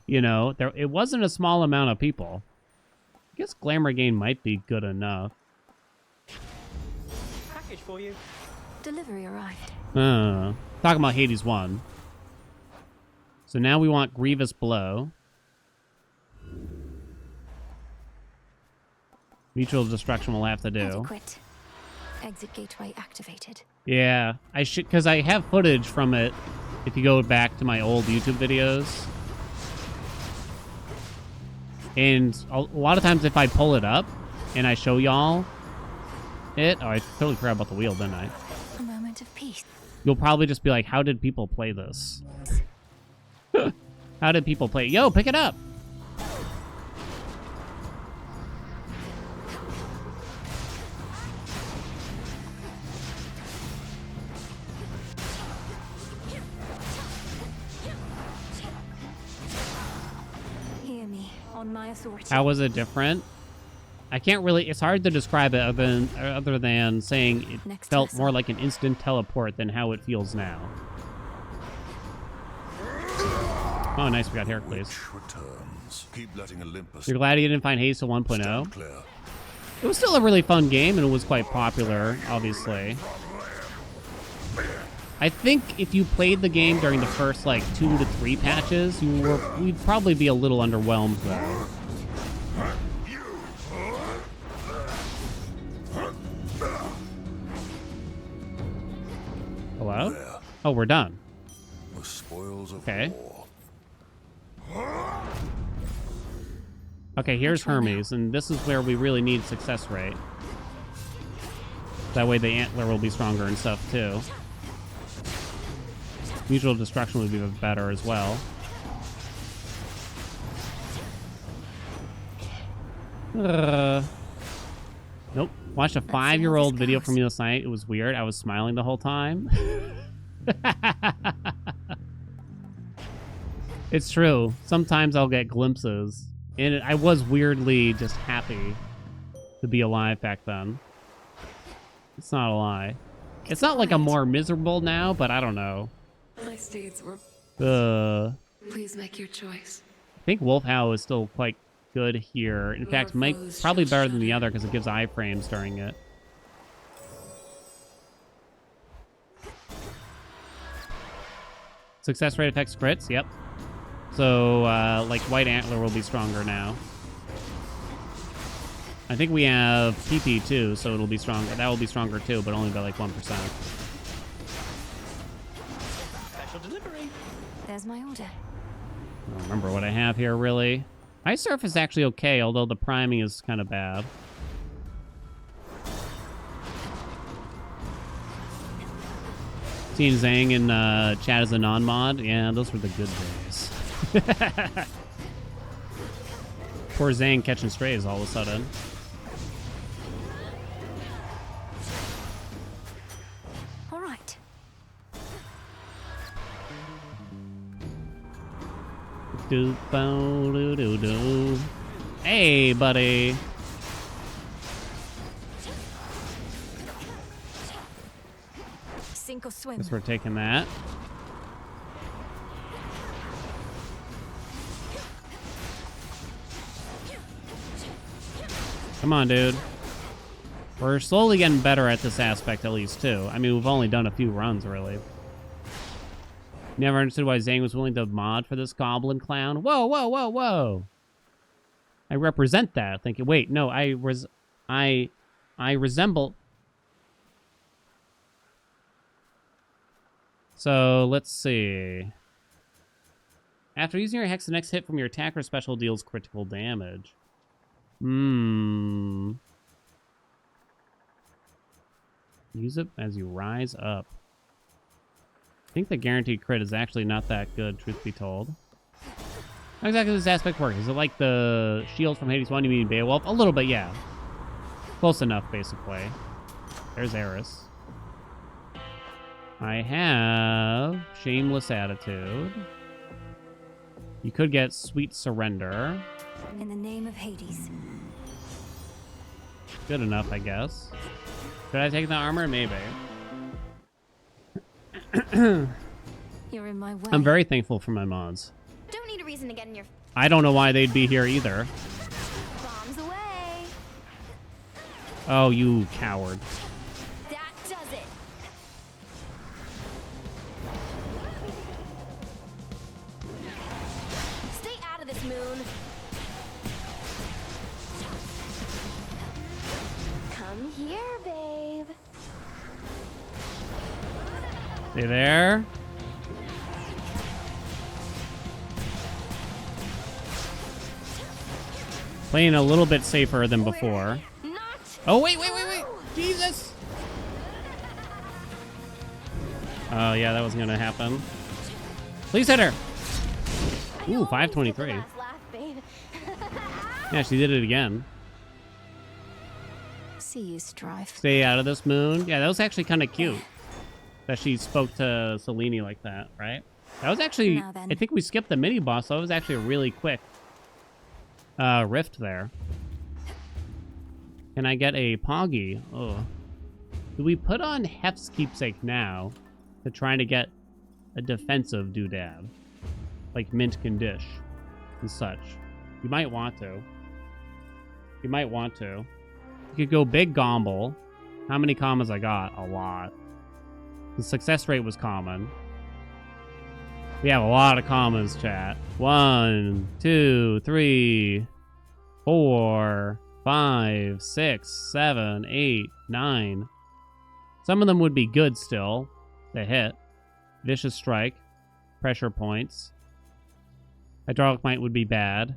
You know, it wasn't a small amount of people. I guess Glamour Gain might be good enough. Package for you. Delivery arrived. Talking about Hades 1. So now we want Grievous Blow. Mutual Destruction will have to do. Adequate. Exit gateway activated. Yeah, I should, because I have footage from it. If you go back to my old YouTube videos. And a lot of times if I pull it up and I show y'all it... Oh, I totally forgot about the wheel, didn't I? A moment of peace. You'll probably just be like, how did people play this? How did people play? Yo, pick it up! Hear me, on my authority. How was it different? I can't really... It's hard to describe it other than saying it Next felt lesson. more like an instant teleport than how it feels now. Oh, nice. We got Heracles. Returns. Keep letting Olympus. You're glad you didn't find Hades to 1.0? Stand clear. It was still a really fun game, and it was quite popular, obviously. I think if you played the game during the first, like, 2 to 3 patches, you'd probably be a little underwhelmed, though. Hello? Oh, we're done. The spoils of Okay. war. Okay, here's Hermes, and this is where we really need success rate. That way the antler will be stronger and stuff, too. Mutual Destruction would be better as well. Nope. Watched a 5-year-old video from me last night. It was weird. I was smiling the whole time. It's true. Sometimes I'll get glimpses. And I was weirdly just happy to be alive back then. It's not a lie. It's not like I'm more miserable now, but I don't know. My steeds were... Please make your choice. I think Wolfhowl is still quite good here. In fact, probably better than the other because it gives iframes during it. Success rate affects crits, yep. So, like, White Antler will be stronger now. I think we have PP too, so it'll be stronger. That will be stronger too, but only by like 1%. Special delivery. There's my order. I don't remember what I have here, really. Ice Surf is actually okay, although the priming is kind of bad. Seeing Zhang in chat as a non-mod, yeah, those were the good days. Poor Zhang catching strays all of a sudden. All right. Do bo do do do. Hey, buddy. Sink or swim. Guess we're taking that. Come on, dude. We're slowly getting better at this aspect, at least, too. I mean, we've only done a few runs, really. Never understood why Zhang was willing to mod for this goblin clown. Whoa, whoa, whoa, whoa. I represent that. Thinking, wait, no, I resemble. So, let's see. After using your hex, the next hit from your attacker special deals critical damage. Use it as you rise up. I think the guaranteed crit is actually not that good, truth be told. How exactly does this aspect work? Is it like the shield from Hades 1? You mean Beowulf? A little bit, yeah. Close enough, basically. There's Eris. I have Shameless Attitude. You could get Sweet Surrender. In the name of Hades. Good enough, I guess. Should I take the armor? Maybe. You're in my way. I'm very thankful for my mods. Don't need a reason to get in your I don't know why they'd be here either. bombs away. Oh, you coward. That does it. Stay out of this, Moon. Come here, babe. Stay there. Playing a little bit safer than before. Oh, wait. Jesus. Oh, yeah, that wasn't going to happen. Please hit her. Ooh, 523. Yeah, she did it again. See you, Strife. Stay out of this, Moon. Yeah, that was actually kind of cute. That she spoke to Selene like that, right? That was actually, I think we skipped the mini boss, so it was actually a really quick rift there. Can I get a Poggy? Oh. Do we put on Hef's Keepsake now to try to get a defensive doodad? Like Mint can dish and such. You might want to. You might want to. You could go big Gomble. How many commas I got? A lot. The success rate was common. We have a lot of commas, chat. 1, 2, 3, 4, 5, 6, 7, 8, 9. Some of them would be good still. They hit. Vicious Strike. Pressure points. Hydraulic Might would be bad.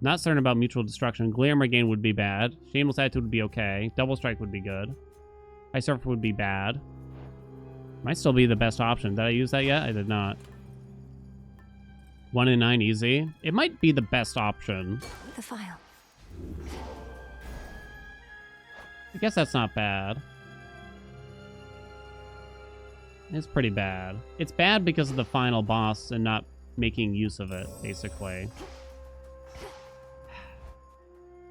Not certain about Mutual Destruction. Glamour Gain would be bad. Shameless Attitude would be okay. Double Strike would be good. High Surf would be bad. Might still be the best option. Did I use that yet? I did not. 1 in 9 easy. It might be the best option. The file. I guess that's not bad. It's pretty bad. It's bad because of the final boss and not making use of it, basically.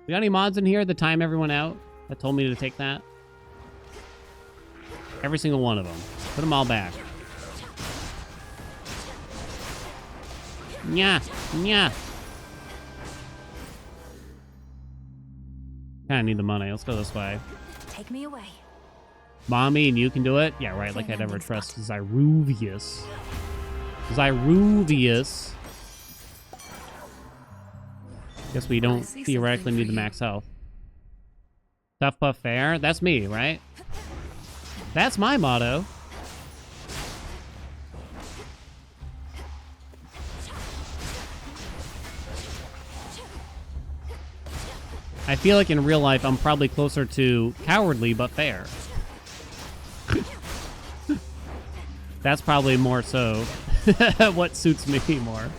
We got any mods in here that time everyone out that told me to take that? Every single one of them. Put them all back. Nya, nya. Kinda need the money. Let's go this way. Take me away. Mommy and you can do it? Yeah, right. Like I'd ever trust Zyruvius. Zyruvius. Guess we don't theoretically need the max health. Tough Buff Fair? That's me, right? That's my motto. I feel like in real life, I'm probably closer to cowardly but fair. That's probably more so what suits me more.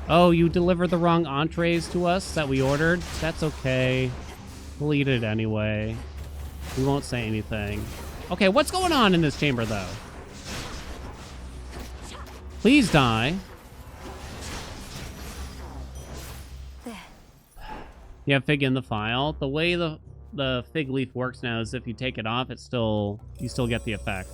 Oh, you delivered the wrong entrees to us that we ordered? That's okay. We'll eat it anyway. We won't say anything. Okay, what's going on in this chamber, though? Please die. You have fig in the file. The way the fig leaf works now is if you take it off, you still get the effect.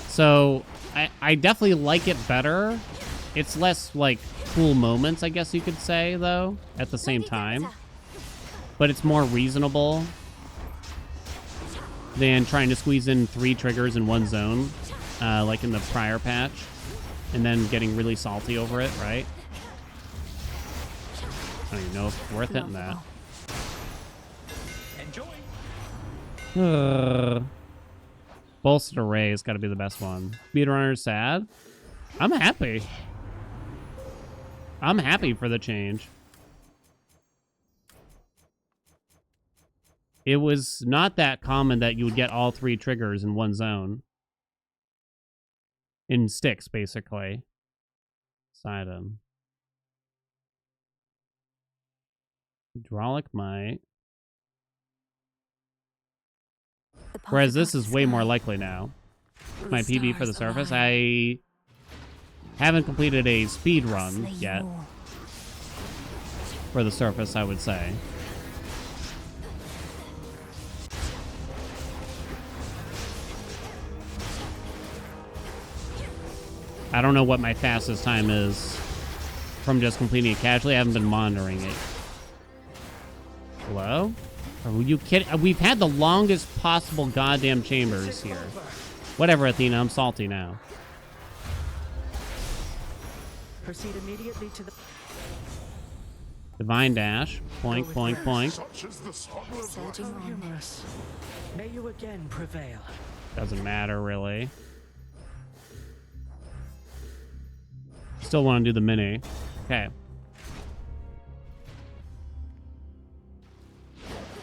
So I definitely like it better. It's less like cool moments, I guess you could say, though, at the same time. But it's more reasonable than trying to squeeze in 3 triggers in one zone, like in the prior patch, and then getting really salty over it, right? I don't even know if it's worth hitting that. Enjoy. Bolstered Array has got to be the best one. Speedrunner's sad. I'm happy. I'm happy for the change. It was not that common that you would get all 3 triggers in one zone. In sticks, basically. Sidon. Hydraulic Might. Whereas this is way more likely now. My PB for the surface. I haven't completed a speed run yet. For the surface, I would say. I don't know what my fastest time is from just completing it casually. I haven't been monitoring it. Hello? Are you kidding? We've had the longest possible goddamn chambers here. Whatever, Athena. I'm salty now. Proceed immediately to the Divine Dash. Poink, poink, poink. so humorous. May you again prevail. Doesn't matter, really. Still want to do the mini. Okay.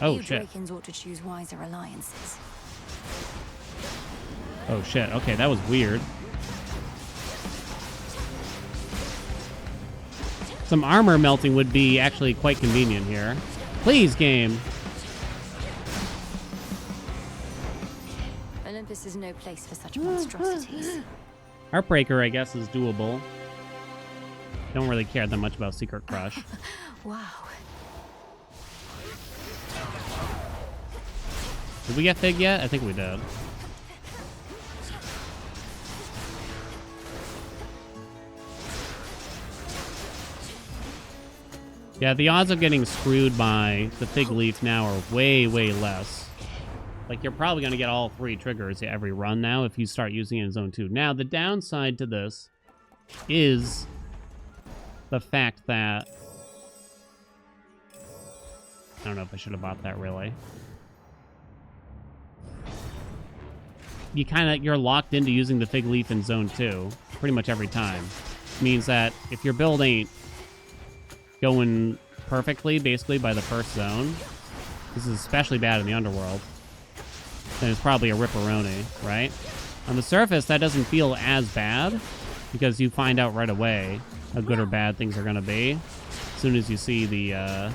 Oh, shit. Ought to choose wiser alliances. Oh, shit. Okay, that was weird. Some armor melting would be actually quite convenient here. Please, game. Olympus is no place for such monstrosities. Heartbreaker, I guess, is doable. Don't really care that much about Secret Crush. Wow. Did we get Fig yet? I think we did. Yeah, the odds of getting screwed by the Fig Leaf now are way, way less. Like, you're probably going to get all 3 triggers every run now if you start using it in Zone 2. Now, the downside to this is the fact that... I don't know if I should have bought that, really. You're locked into using the Fig Leaf in Zone 2 pretty much every time. Means that if your build ain't going perfectly, basically, by the first zone, this is especially bad in the Underworld, then it's probably a ripperoni, right? On the surface, that doesn't feel as bad, because you find out right away how good or bad things are going to be as soon as you see the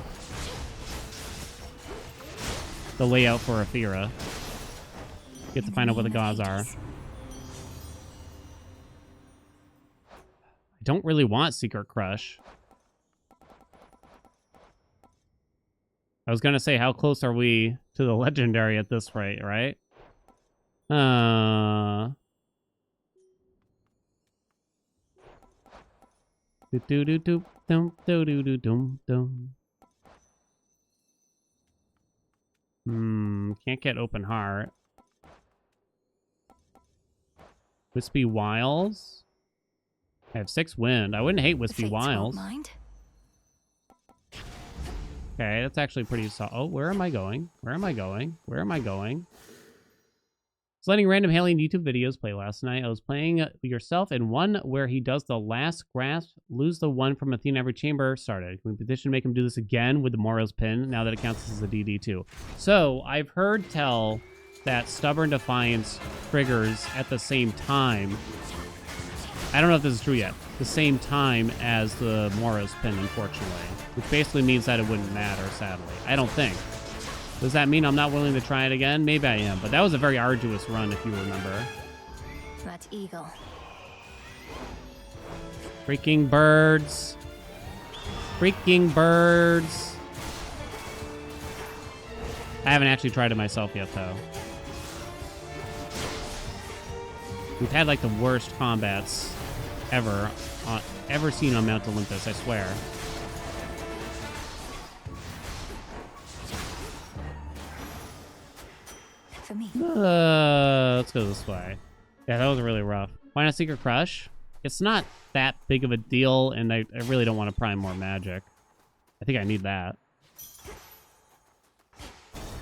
layout for Aethera. You get to find out what the gods are. I don't really want Secret Crush. I was going to say, how close are we to the legendary at this rate, right? Can't get Open Heart. Wispy Wiles. I have 6 wind. I wouldn't hate Wispy Wiles. Okay, that's actually pretty solid. Oh, where am I going? Where am I going? Where am I going? I was letting random Haelian YouTube videos play last night. I was playing yourself and one where he does the last grasp, lose the one from Athena every chamber started. Can we petition to make him do this again with the Moros pin now that it counts as a DD too? So, I've heard tell that Stubborn Defiance triggers at the same time. I don't know if this is true yet. The same time as the Moros pin, unfortunately. Which basically means that it wouldn't matter, sadly. I don't think. Does that mean I'm not willing to try it again? Maybe I am, but that was a very arduous run, if you remember. That eagle. Freaking birds. Freaking birds. I haven't actually tried it myself yet, though. We've had like the worst combats ever seen on Mount Olympus, I swear. For me. Let's go this way. Yeah, that was really rough. Why not Secret Crush? It's not that big of a deal, and I really don't want to prime more magic. I think I need that.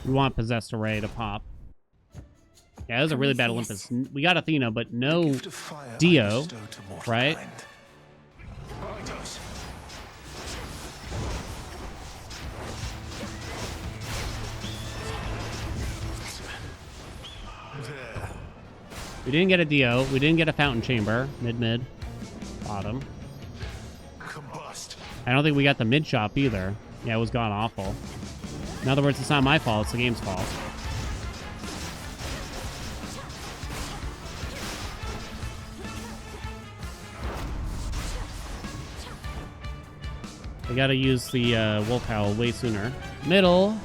We want Possessed Array to pop. Yeah, that was a really bad Olympus. We got Athena, but no Dio, right? We didn't get a Dio. We didn't get a Fountain Chamber. Mid, bottom. I don't think we got the mid shop either. Yeah, it was god awful. In other words, it's not my fault. It's the game's fault. We gotta use the Wolf Howl way sooner. Middle,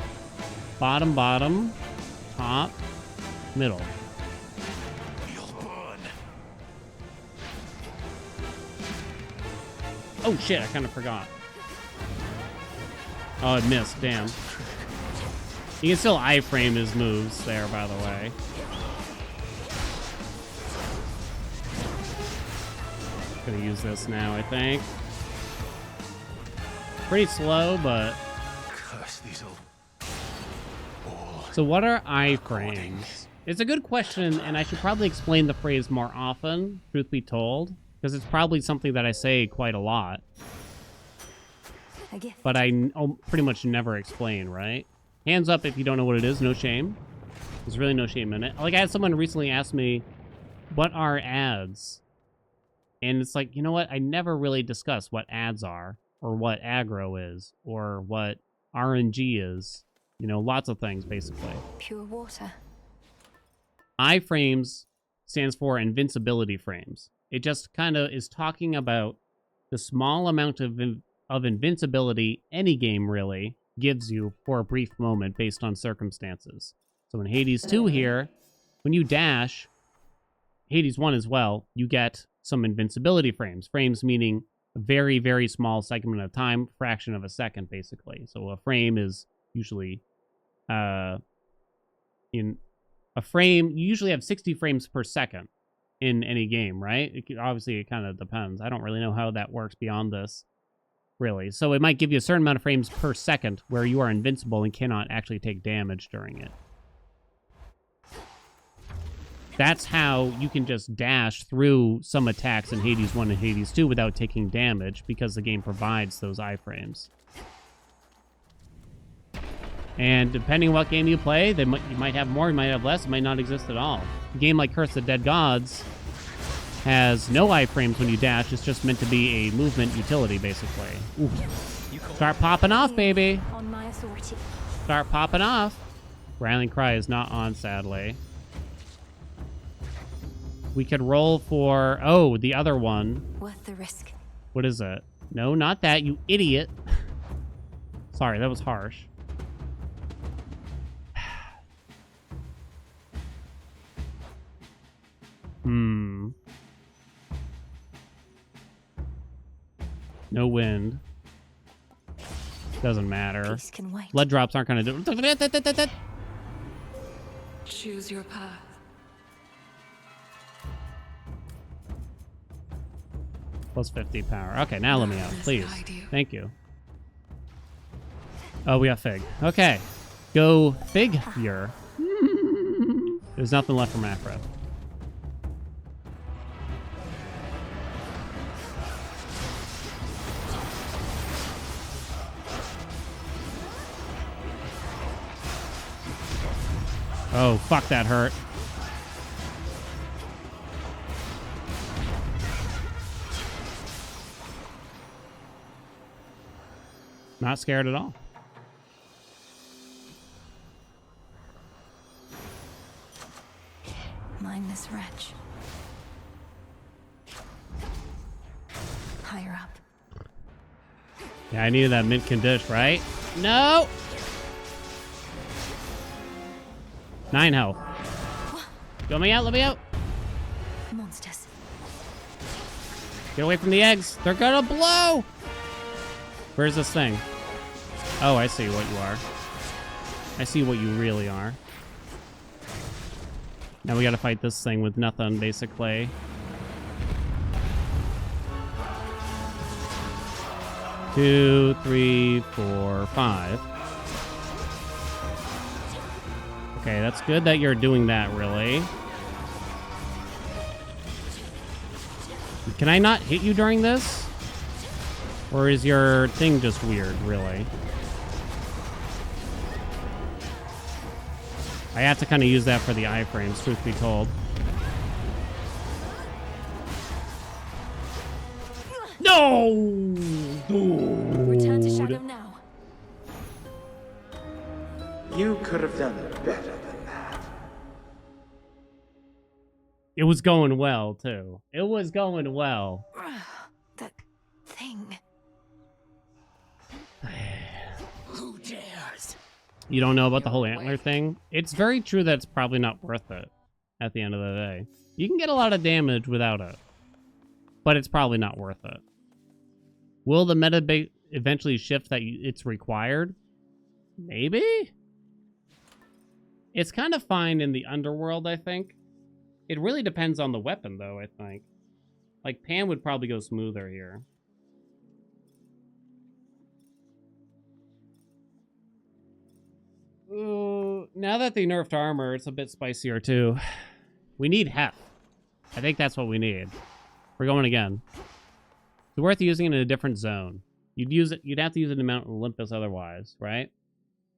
bottom, top, middle. Oh shit, I kind of forgot. Oh, it missed, damn. You can still iframe his moves there, by the way. Gonna use this now, I think. Pretty slow, but... So what are iframes? It's a good question, and I should probably explain the phrase more often, truth be told. Because it's probably something that I say quite a lot. But I pretty much never explain, right? Hands up if you don't know what it is. No shame. There's really no shame in it. Like, I had someone recently ask me, what are ads? And it's like, you know what? I never really discuss what ads are, or what aggro is, or what RNG is. You know, lots of things, basically. Pure water. Iframes stands for invincibility frames. It just kind of is talking about the small amount of invincibility any game really gives you for a brief moment based on circumstances. So in Hades 2 here, when you dash, Hades 1 as well, you get some invincibility frames. Frames meaning a very, very small segment of time, fraction of a second, basically. So a frame is usually, in a frame, you usually have 60 frames per second. In any game, right? Obviously, it kind of depends. I don't really know how that works beyond this, really. So it might give you a certain amount of frames per second where you are invincible and cannot actually take damage during it. That's how you can just dash through some attacks in Hades 1 and Hades 2 without taking damage, because the game provides those iframes. And depending on what game you play, you might have more, you might have less, it might not exist at all. A game like Curse of the Dead Gods has no iframes when you dash. It's just meant to be a movement utility, basically. Ooh. Start popping off, baby. On my authority. Start popping off. Rallying Cry is not on, sadly. We could roll for... Oh, the other one. Worth the risk. What is it? No, not that, you idiot. Sorry, that was harsh. No wind. Doesn't matter. Blood drops aren't gonna do... Choose your path. Plus 50 power. Okay, now let me out, please. Thank you. Oh, we got Fig. Okay. Go Figure. There's nothing left for Macro. Oh, fuck, that hurt. Not scared at all. Mindless wretch. higher up. Yeah, I needed that mint condition, right? No! 9 health. Let me out, let me out. Monsters. Get away from the eggs. They're gonna blow! Where's this thing? Oh, I see what you are. I see what you really are. Now we gotta fight this thing with nothing, basically. Two, three, 4, 5. Okay, that's good that you're doing that, really. Can I not hit you during this? Or is your thing just weird, really? I have to kind of use that for the iframes, truth be told. No! Return to Shadow now. You could have done it better than that. It was going well, too. It was going well. That thing. Who dares? You don't know about the whole antler thing? It's very true that it's probably not worth it at the end of the day. You can get a lot of damage without it, but it's probably not worth it. Will the meta eventually shift that it's required? Maybe? It's kind of fine in the underworld, I think. It really depends on the weapon, though, I think. Like, Pan would probably go smoother here. Ooh, now that they nerfed armor, it's a bit spicier, too. We need Hef. I think that's what we need. We're going again. It's worth using it in a different zone. You'd have to use it in Mount Olympus otherwise, right?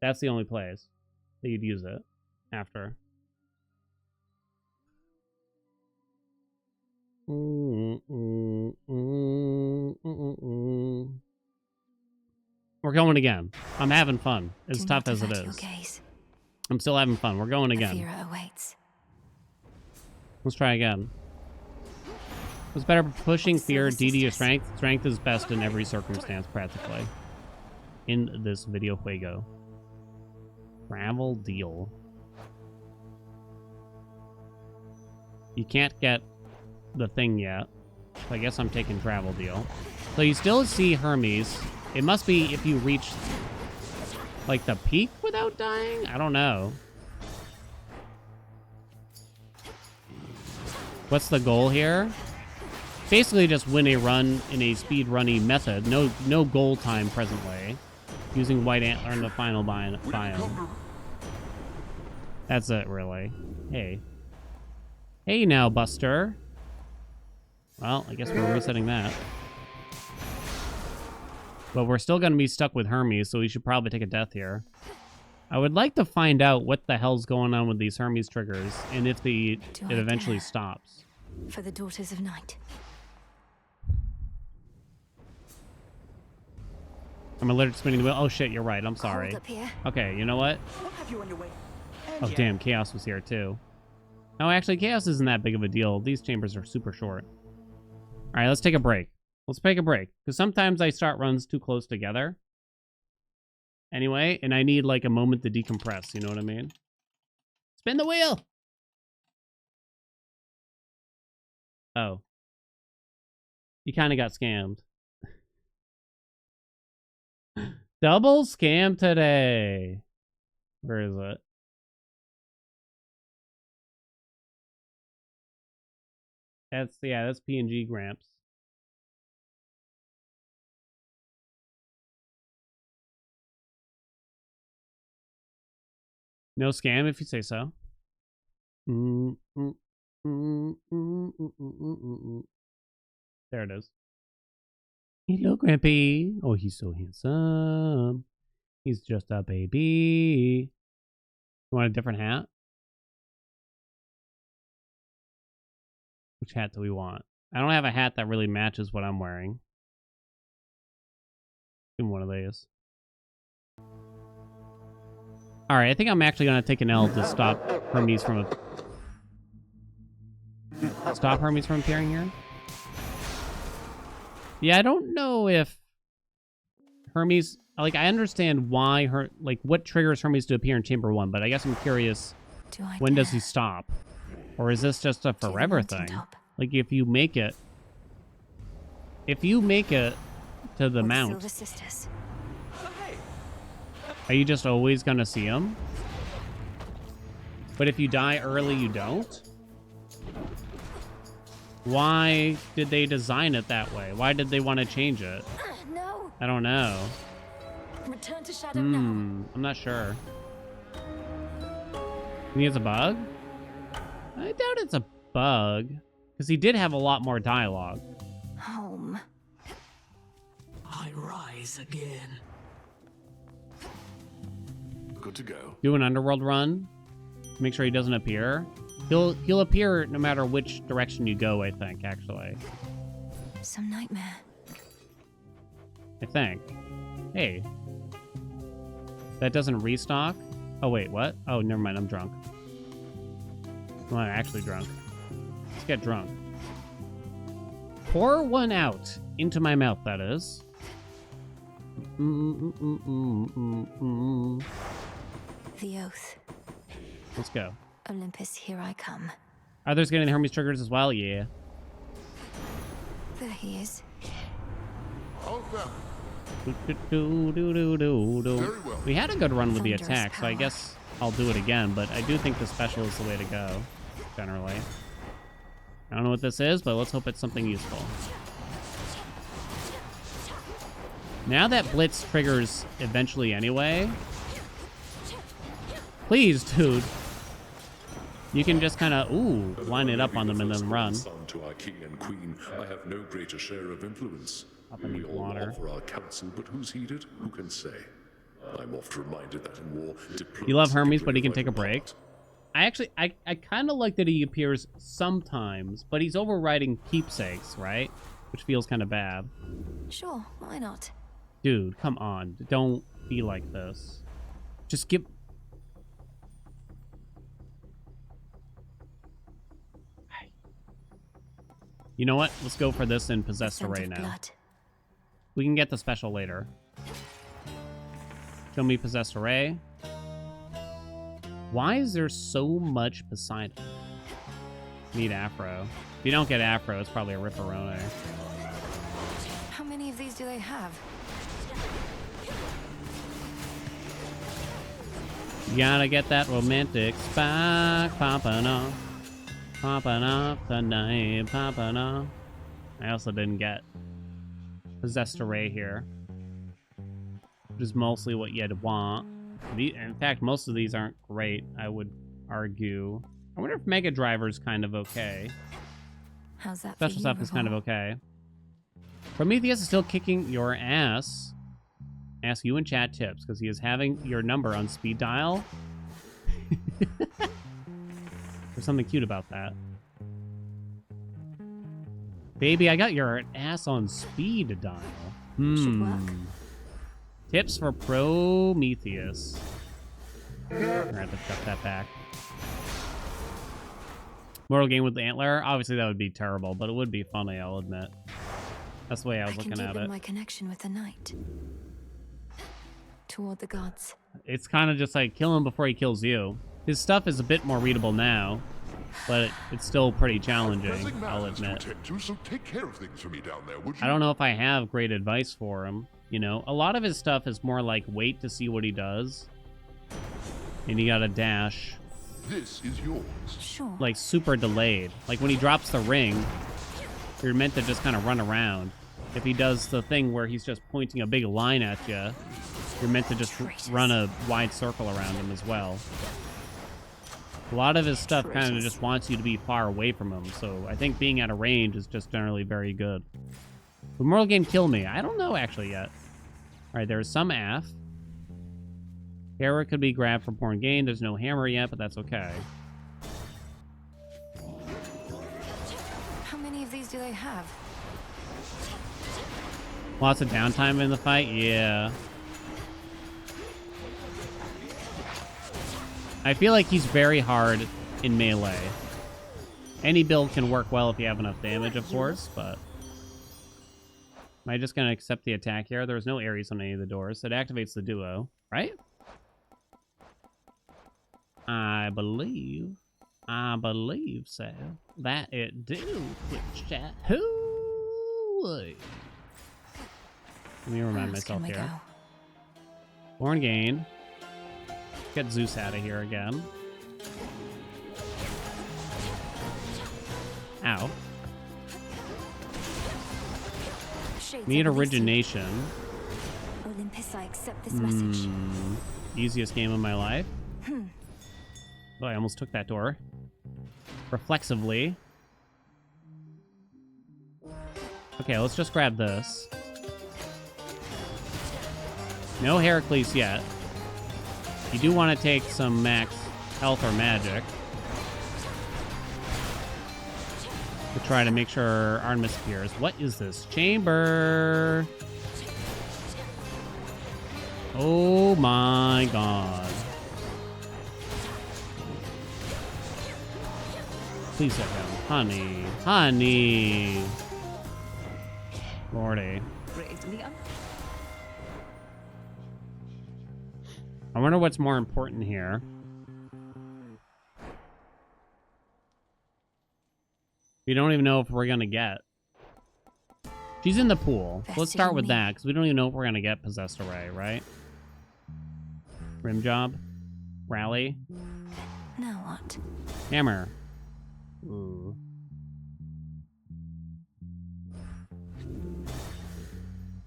That's the only place that you'd use it after. We're going again. I'm having fun, as tough as it is. I'm still having fun. We're going again. Let's try again. What's better, pushing, fear, DD, or strength? Strength is best in every circumstance, practically. In this video juego. Travel deal. You can't get the thing yet. So I guess I'm taking travel deal. So you still see Hermes. It must be if you reach, like, the peak without dying? I don't know. What's the goal here? Basically just win a run in a speed runny method. No goal time presently. Using White Antler in the final biome. That's it, really. Hey. Hey now, Buster. Well, I guess we're resetting that. But we're still going to be stuck with Hermes, so we should probably take a death here. I would like to find out what the hell's going on with these Hermes triggers, and if it eventually stops. For the Daughters of Night. I'm allergic to spinning the wheel. Oh shit, you're right. I'm sorry. Okay, you know what? Oh damn, Chaos was here too. No, actually, Chaos isn't that big of a deal. These chambers are super short. All right, let's take a break. Let's take a break. Because sometimes I start runs too close together. Anyway, and I need like a moment to decompress. You know what I mean? Spin the wheel! Oh. You kind of got scammed. Double scam today. Where is it? That's P&G Gramps. No scam if you say so. There it is. Hello, Grampy. Oh, he's so handsome. He's just a baby. You want a different hat? Which hat do we want? I don't have a hat that really matches what I'm wearing. Give me one of these. Alright, I think I'm actually going to take an L to stop Hermes from appearing here. Yeah, I don't know if Hermes... Like, I understand why what triggers Hermes to appear in Chamber 1, but I guess I'm curious, when does he stop? Or is this just a forever thing? Like, if you make it to the mount, are you just always gonna see him? But if you die early, you don't? Why did they design it that way? Why did they want to change it? No. I don't know. Return to shadow now. I'm not sure. You think it's a bug? I doubt it's a bug. Because he did have a lot more dialogue. Home. I rise again. Good to go. Do an underworld run. Make sure he doesn't appear. He'll appear no matter which direction you go, I think, actually. Some nightmare. I think. Hey. That doesn't restock? Oh, wait, what? Oh, never mind, I'm drunk. I'm not actually drunk. Let's get drunk. Pour one out. Into my mouth, that is. The oath. Let's go. Olympus, here I come. Others getting the Hermes triggers as well? Yeah. There he is. We had a good run with the attack, so I guess I'll do it again, but I do think the special is the way to go, generally. I don't know what this is, but let's hope it's something useful. Now that Blitz triggers eventually anyway... Please, dude. You can just kind of, line it up on them and then run. To our king and queen, I have no greater share of influence. Up in the We all water. offer our counsel, but who's heeded? Who can say? I'm oft reminded that in war, You love Hermes, but he can take a break. I kind of like that he appears sometimes, but he's overriding keepsakes, right? Which feels kind of bad. Sure, why not? Dude, come on. Don't be like this. Just give... You know what? Let's go for this and Possessed Array now. Blood. We can get the special later. Show me Possessed Array. Why is there so much Poseidon? Need Afro. If you don't get Afro, it's probably a Ripperone. How many of these do they have? You gotta get that romantic spark popping off. Popping off tonight, popping off. I also didn't get Possessed Array here, which is mostly what you'd want. In fact, most of these aren't great, I would argue. I wonder if Mega Driver's kind of okay. How's that? Special stuff is kind of okay. Prometheus is still kicking your ass. Ask you in chat tips, because he is having your number on speed dial. There's something cute about that. Baby, I got your ass on speed dial. Tips for Prometheus. We're gonna have to cut that back. Mortal game with the antler? Obviously that would be terrible, but it would be funny, I'll admit. That's the way I was looking at it. My connection with the night. Toward the gods. It's kind of just like kill him before he kills you. His stuff is a bit more readable now, but it's still pretty challenging, I'll admit. So take care of things for me down there, would you? I don't know if I have great advice for him. You know, a lot of his stuff is more like wait to see what he does. And you gotta dash. This is yours. Sure. Like super delayed. Like when he drops the ring, you're meant to just kind of run around. If he does the thing where he's just pointing a big line at you, you're meant to just run a wide circle around him as well. A lot of his stuff kind of just wants you to be far away from him, so I think being at a range is just generally very good. Would Mortal Game kill me? I don't know actually yet. Alright, there's some AF. Hera could be grabbed for porn gain. There's no hammer yet, but that's okay. How many of these do they have? Lots of downtime in the fight? Yeah. I feel like he's very hard in melee. Any build can work well if you have enough damage, of course, but... Am I just going to accept the attack here? There's no Ares on any of the doors. It activates the duo, right? I believe so. That it do, Twitch chat. Hoo-wee. Let me remind myself here. Born gain. Get Zeus out of here again. Ow. Need origination. Olympus, I accept this message. Easiest game of my life. Oh, I almost took that door. Reflexively. Okay, let's just grab this. No Heracles yet. You do want to take some max health or magic to try to make sure Artemis appears. What is this? Chamber. Oh my god. Please let go. Honey. Honey. Lordy. I wonder what's more important here. We don't even know if we're gonna get. She's in the pool. So let's start with that, because we don't even know if we're gonna get Possessed Array, right? Rim job. Rally. Now what? Hammer. Ooh.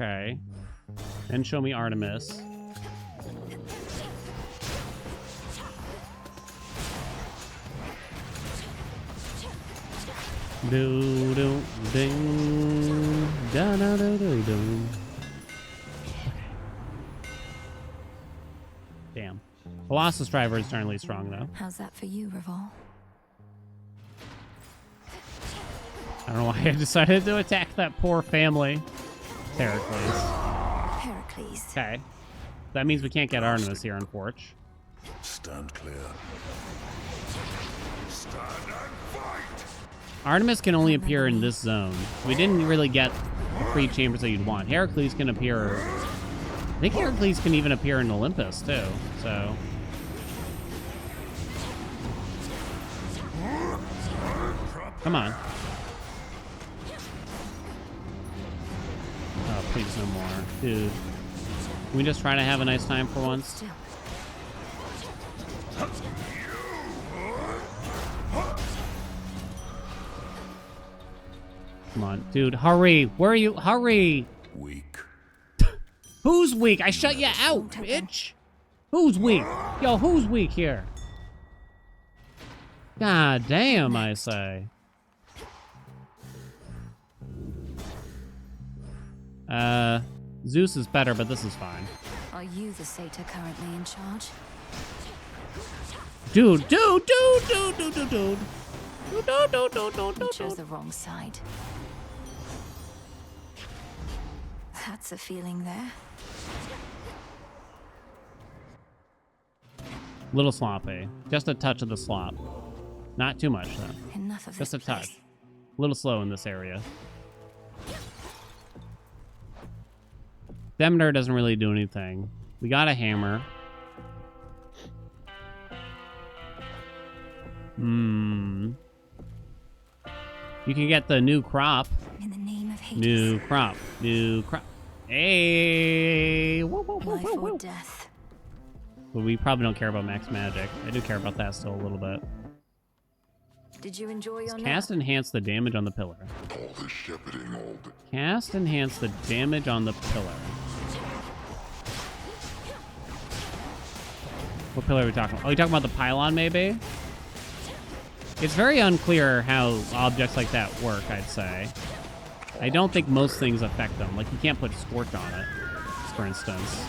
Okay. Then show me Artemis. Do do ding da da do do do. Damn. Colossus driver is certainly strong though. How's that for you, Revol? I don't know why I decided to attack that poor family. Heracles. Heracles. Okay. That means we can't get Artemis here on Forge. Stand clear. Stand and fight. Artemis can only appear in this zone. We didn't really get the 3 chambers that you'd want. Heracles can appear... I think Heracles can even appear in Olympus, too. So... Come on. Oh, please no more. Dude. Can we just try to have a nice time for once? Come on, dude, hurry. Where are you? Hurry. Weak. Who's weak? I shut you out, bitch. Who's weak? Yo, who's weak here? God damn, I say. Zeus is better, but this is fine. Are you the satyr currently in charge? Dude. You chose the wrong side. That's a feeling there. Little sloppy. Just a touch of the slop. Not too much, though. Enough of Just a this touch. place. A little slow in this area. Demeter doesn't really do anything. We got a hammer. You can get the new crop. In the name of Hades. New crop. New crop. Hey! Whoa, whoa, whoa, Life whoa, or whoa. death. But we probably don't care about max magic. I do care about that still a little bit. Did you enjoy your Cast enhance the damage on the pillar. All the shepherding, all the... Cast enhance the damage on the pillar. What pillar are we talking about? Oh, you talking about the pylon, maybe? It's very unclear how objects like that work, I'd say. I don't think most things affect them. Like, you can't put Scorch on it, for instance.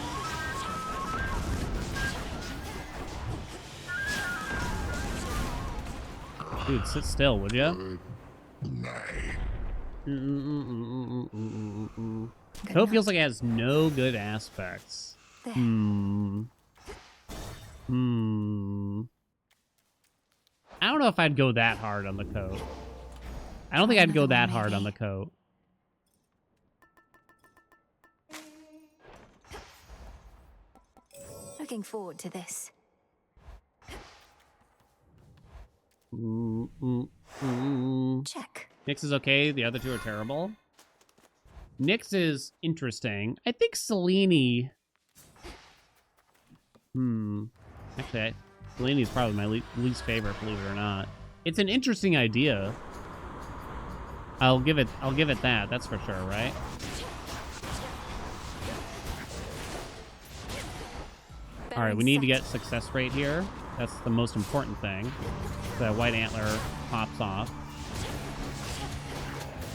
Dude, sit still, would you? Code feels like it has no good aspects. I don't know if I'd go that hard on the coat. I don't think I'd go that hard on the coat. looking forward to this. Check. Nyx is okay. The other two are terrible. Nyx is interesting. I think Selene... Actually, Selene is probably my least favorite, believe it or not. It's an interesting idea. I'll give it that. That's for sure, right? All right, we need to get success rate here. That's the most important thing. The white antler pops off.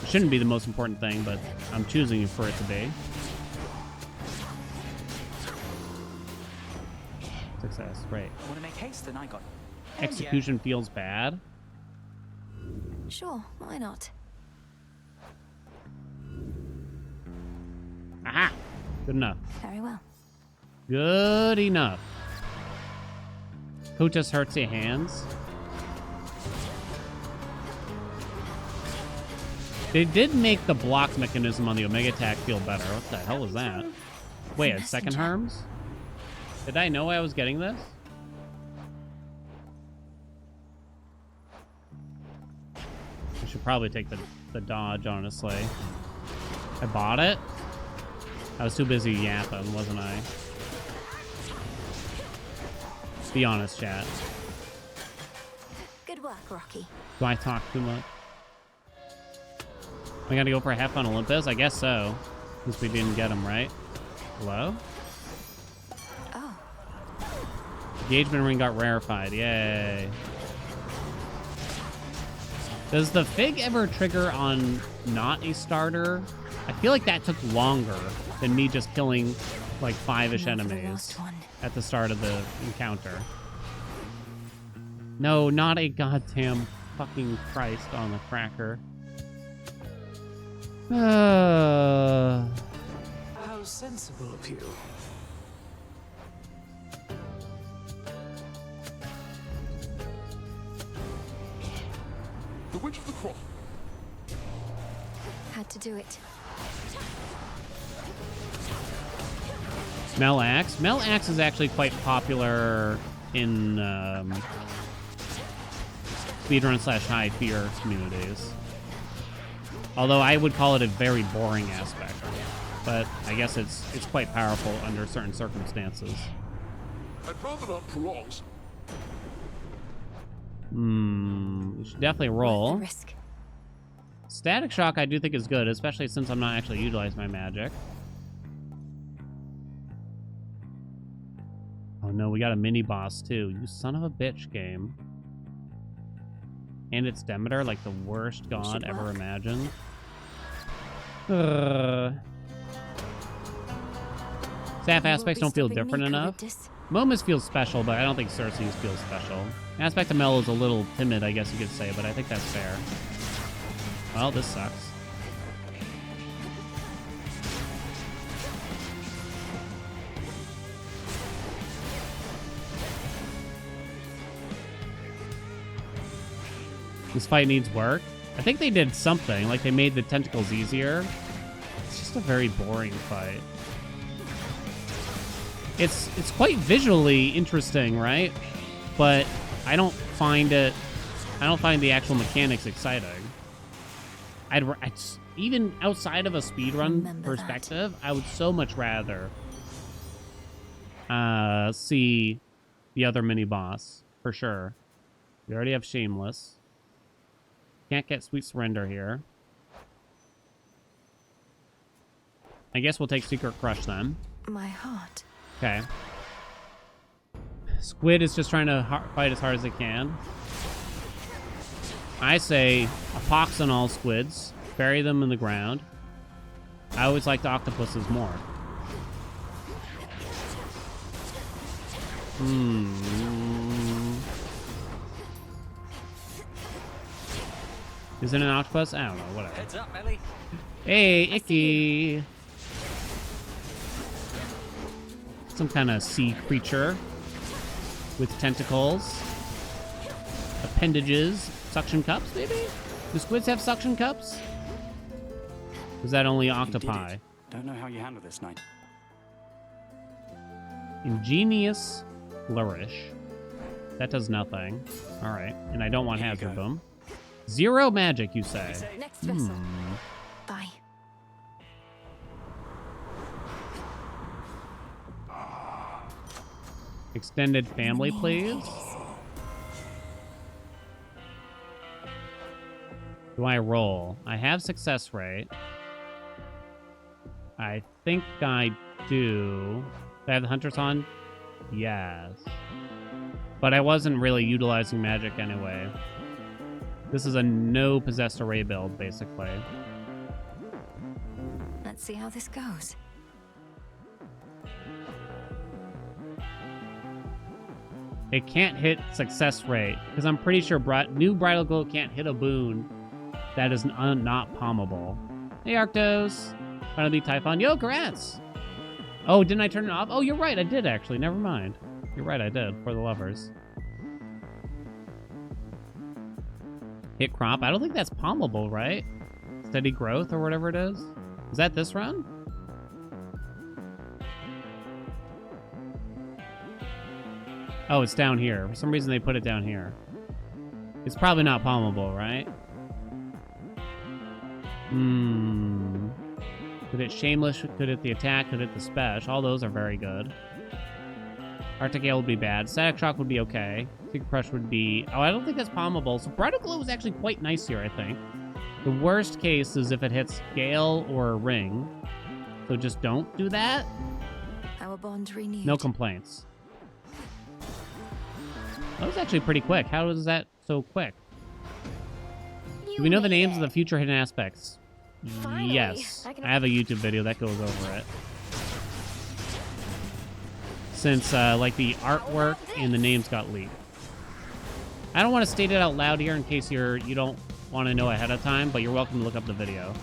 It shouldn't be the most important thing, but I'm choosing for it to be. Success, right. Want to make haste? Then I got. Execution feels bad. Sure, why not? Aha! Good enough. Very well. Good enough. Who just hurts your hands? They did make the block mechanism on the Omega attack feel better. What the hell was that? Wait, it's second harms? Did I know I was getting this? I should probably take the dodge, honestly. I bought it? I was too busy yapping, wasn't I? Be honest, chat. Good work, Rocky. Do I talk too much? I gotta go for a half on Olympus? I guess so. Since we didn't get him, right? Hello? Oh. Engagement ring got rarefied. Yay. Does the Fig ever trigger on not a starter? I feel like that took longer than me just killing like 5-ish enemies at the start of the encounter. No, not a goddamn fucking Christ on the cracker. How sensible of you. The Witch of the Cross. Had to do it. Mel Axe. Mel Axe is actually quite popular in speedrun / high fear communities. Although I would call it a very boring aspect. But I guess it's quite powerful under certain circumstances. I'd rather not prolong. We should definitely roll. Static Shock I do think is good, especially since I'm not actually utilizing my magic. Oh no, we got a mini boss too. You son of a bitch, game. And it's Demeter, like the worst god ever imagined. Staff aspects don't feel different enough. Momus feels special, but I don't think Cersei's feels special. Aspect of Mel is a little timid, I guess you could say, but I think that's fair. Well, this sucks. This fight needs work. I think they did something, like they made the tentacles easier. It's just a very boring fight. It's quite visually interesting, right? But I don't find the actual mechanics exciting. Even outside of a speedrun perspective, I would so much rather see the other mini boss for sure. We already have Shameless. Can't get Sweet Surrender here. I guess we'll take Secret Crush then. My heart. Okay. Squid is just trying to fight as hard as it can. I say a pox on all squids. Bury them in the ground. I always liked octopuses more. Is it an octopus? I don't know, whatever. Heads up, Ellie. Hey, Icky! Some kind of sea creature with tentacles. Appendages. Suction cups, maybe? Do squids have suction cups? Is that only octopi? Don't know how you handle this, Knight. Ingenious Flourish. That does nothing. All right. And I don't want Hazard Boom. 0 magic, you say? Next vessel. Bye. Extended family, please. Do I roll? I have success rate. I think I do. Do I have the Hunters on? Yes. But I wasn't really utilizing magic anyway. This is a no possessed array build, basically. Let's see how this goes. It can't hit success rate, because I'm pretty sure new Bridal Glow can't hit a boon that is not palmable. Hey, Arctos. Finally beat Typhon. Yo, congrats! Oh, didn't I turn it off? Oh, you're right, I did actually. Never mind. You're right, I did, for the lovers. Hit crop. I don't think that's palmable, right? Steady growth or whatever it is. Is that this run? Oh, it's down here. For some reason they put it down here. It's probably not palmable, right? Could it Shameless? Could it the attack? Could it the special? All those are very good. Arctic Ale would be bad. Static Shock would be okay. Secret Crush would be... Oh, I don't think that's palmable. So Bridal Glow is actually quite nice here, I think. The worst case is if it hits Gale or a Ring. So just don't do that. Our bond renewed. No complaints. That was actually pretty quick. How was that so quick? Do we know the names of the future hidden aspects? Finally, Yes. I have a YouTube video that goes over it. Since, like, the artwork and the names got leaked. I don't want to state it out loud here in case you don't want to know ahead of time, but you're welcome to look up the video.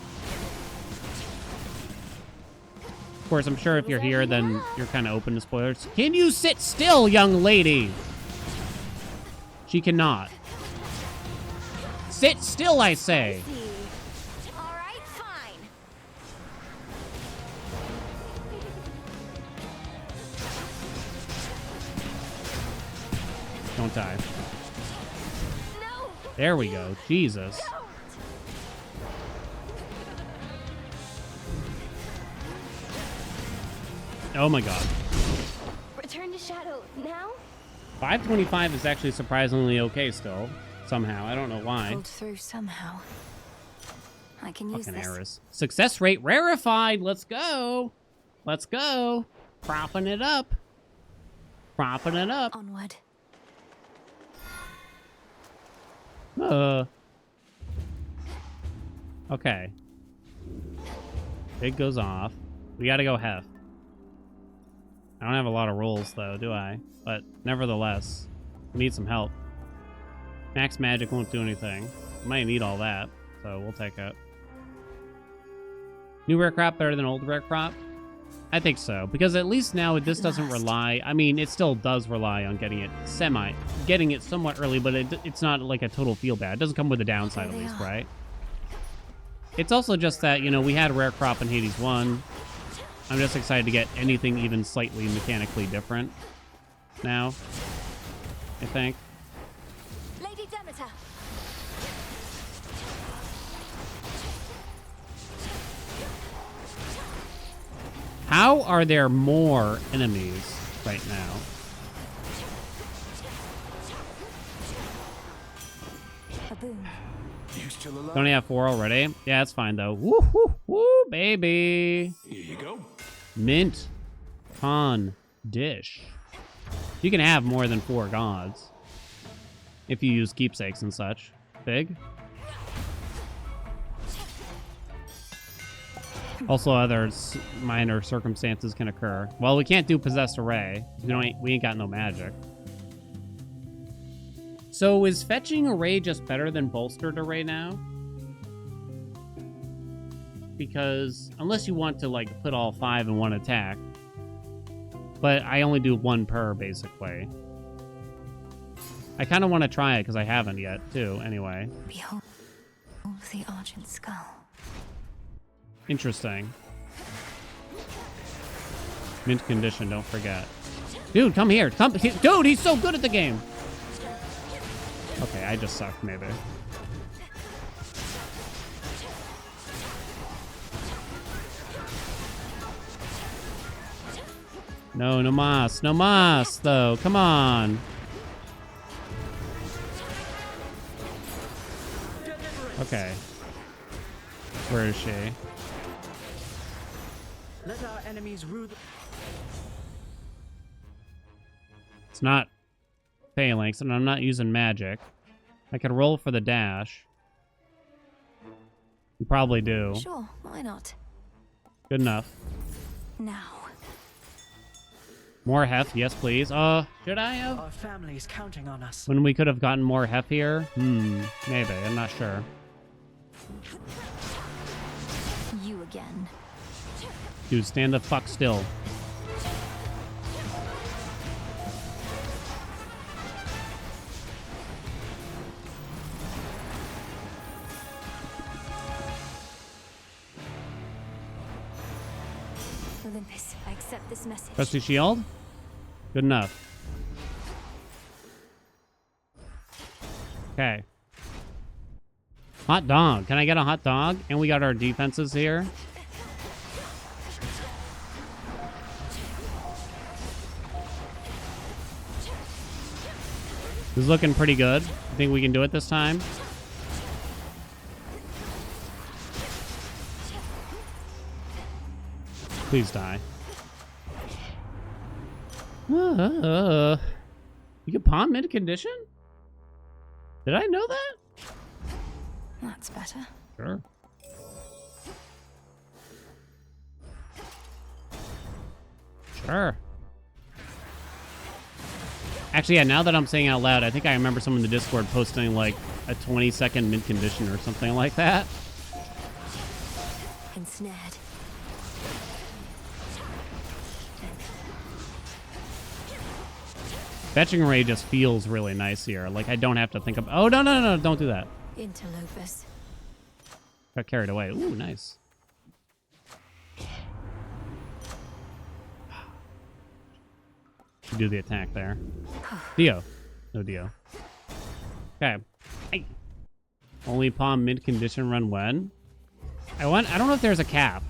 Of course, I'm sure if you're here, then you're kind of open to spoilers. Can you sit still, young lady? She cannot. Sit still, I say. All right, fine. Don't die. No. There we go. Jesus. Oh my god. Return to Shadow now? 525 is actually surprisingly okay still. Somehow. I don't know why. Pulled through somehow. I can use Fucking this. errors. Success rate rarefied. Let's go. Let's go. Propping it up. Propping it up. Onward. Okay. It goes off. We gotta go Hef. I don't have a lot of rolls though, do I? But nevertheless, we need some help. Max magic won't do anything. Might need all that, so we'll take it. New rare crop better than old rare crop? I think so, because at least now this doesn't rely. I mean, it still does rely on getting it somewhat early, but it's not like a total feel bad. It doesn't come with a downside at least, right? It's also just that, you know, we had rare crop in Hades 1. I'm just excited to get anything even slightly mechanically different now, I think. Lady Demeter. How are there more enemies right now? A boon. You still alive? Don't you have 4 already? Yeah, that's fine though. Woo woo woo, baby. Here you go. Mint con dish. You can have more than 4 gods if you use keepsakes and such. Big. Also, other minor circumstances can occur. Well, we can't do possessed array. We ain't got no magic. So is fetching array just better than bolstered array now? Because unless you want to like put all 5 in one attack, but I only do 1 per basically. I kind of want to try it because I haven't yet too. Anyway. Behold the argent skull. Interesting. Mint condition, don't forget. Dude, come here. Dude, he's so good at the game. Okay, I just suck, maybe. No, no mas. No mas, though. Come on. Okay. Where is she? Let our enemies rue. It's not phalanx, and I'm not using magic. I could roll for the dash. You probably do. Sure, why not? Good enough. Now. More hef, yes, please. Should I have? Our family's counting on us. When we could have gotten more hef here? Maybe. I'm not sure. You again. Dude, stand the fuck still. Olympus, I accept this message. Trusty shield? Good enough. Okay. Hot dog. Can I get a hot dog? And we got our defenses here. This is looking pretty good. I think we can do it this time. Please die. You can palm mid condition? Did I know that? That's better. Sure. Sure. Actually, yeah, now that I'm saying out loud, I think I remember someone in the Discord posting like a 20-second mid condition or something like that. Ensnared. Fetching Ray just feels really nice here. Like, I don't have to think of... Oh, no, don't do that. Interlopers. Got carried away. Ooh, nice. Do the attack there. Dio. No Dio. Okay. Hey. Only palm mid condition run when? I don't know if there's a cap.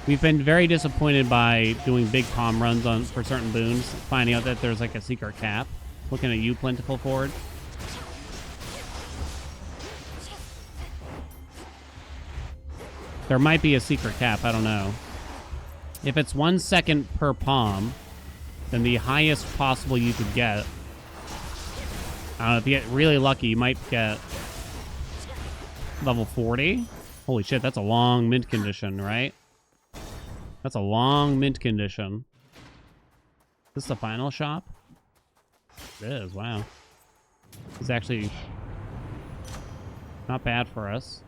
We've been very disappointed by doing big palm runs for certain boons, finding out that there's like a secret cap. Looking at you, Plentiful Forward. There might be a secret cap, I don't know. If it's 1 second per palm, then the highest possible you could get, I don't know, if you get really lucky, you might get level 40. Holy shit, that's a long mint condition, right? That's a long mint condition. Is this the final shop? It is, wow. It's actually not bad for us.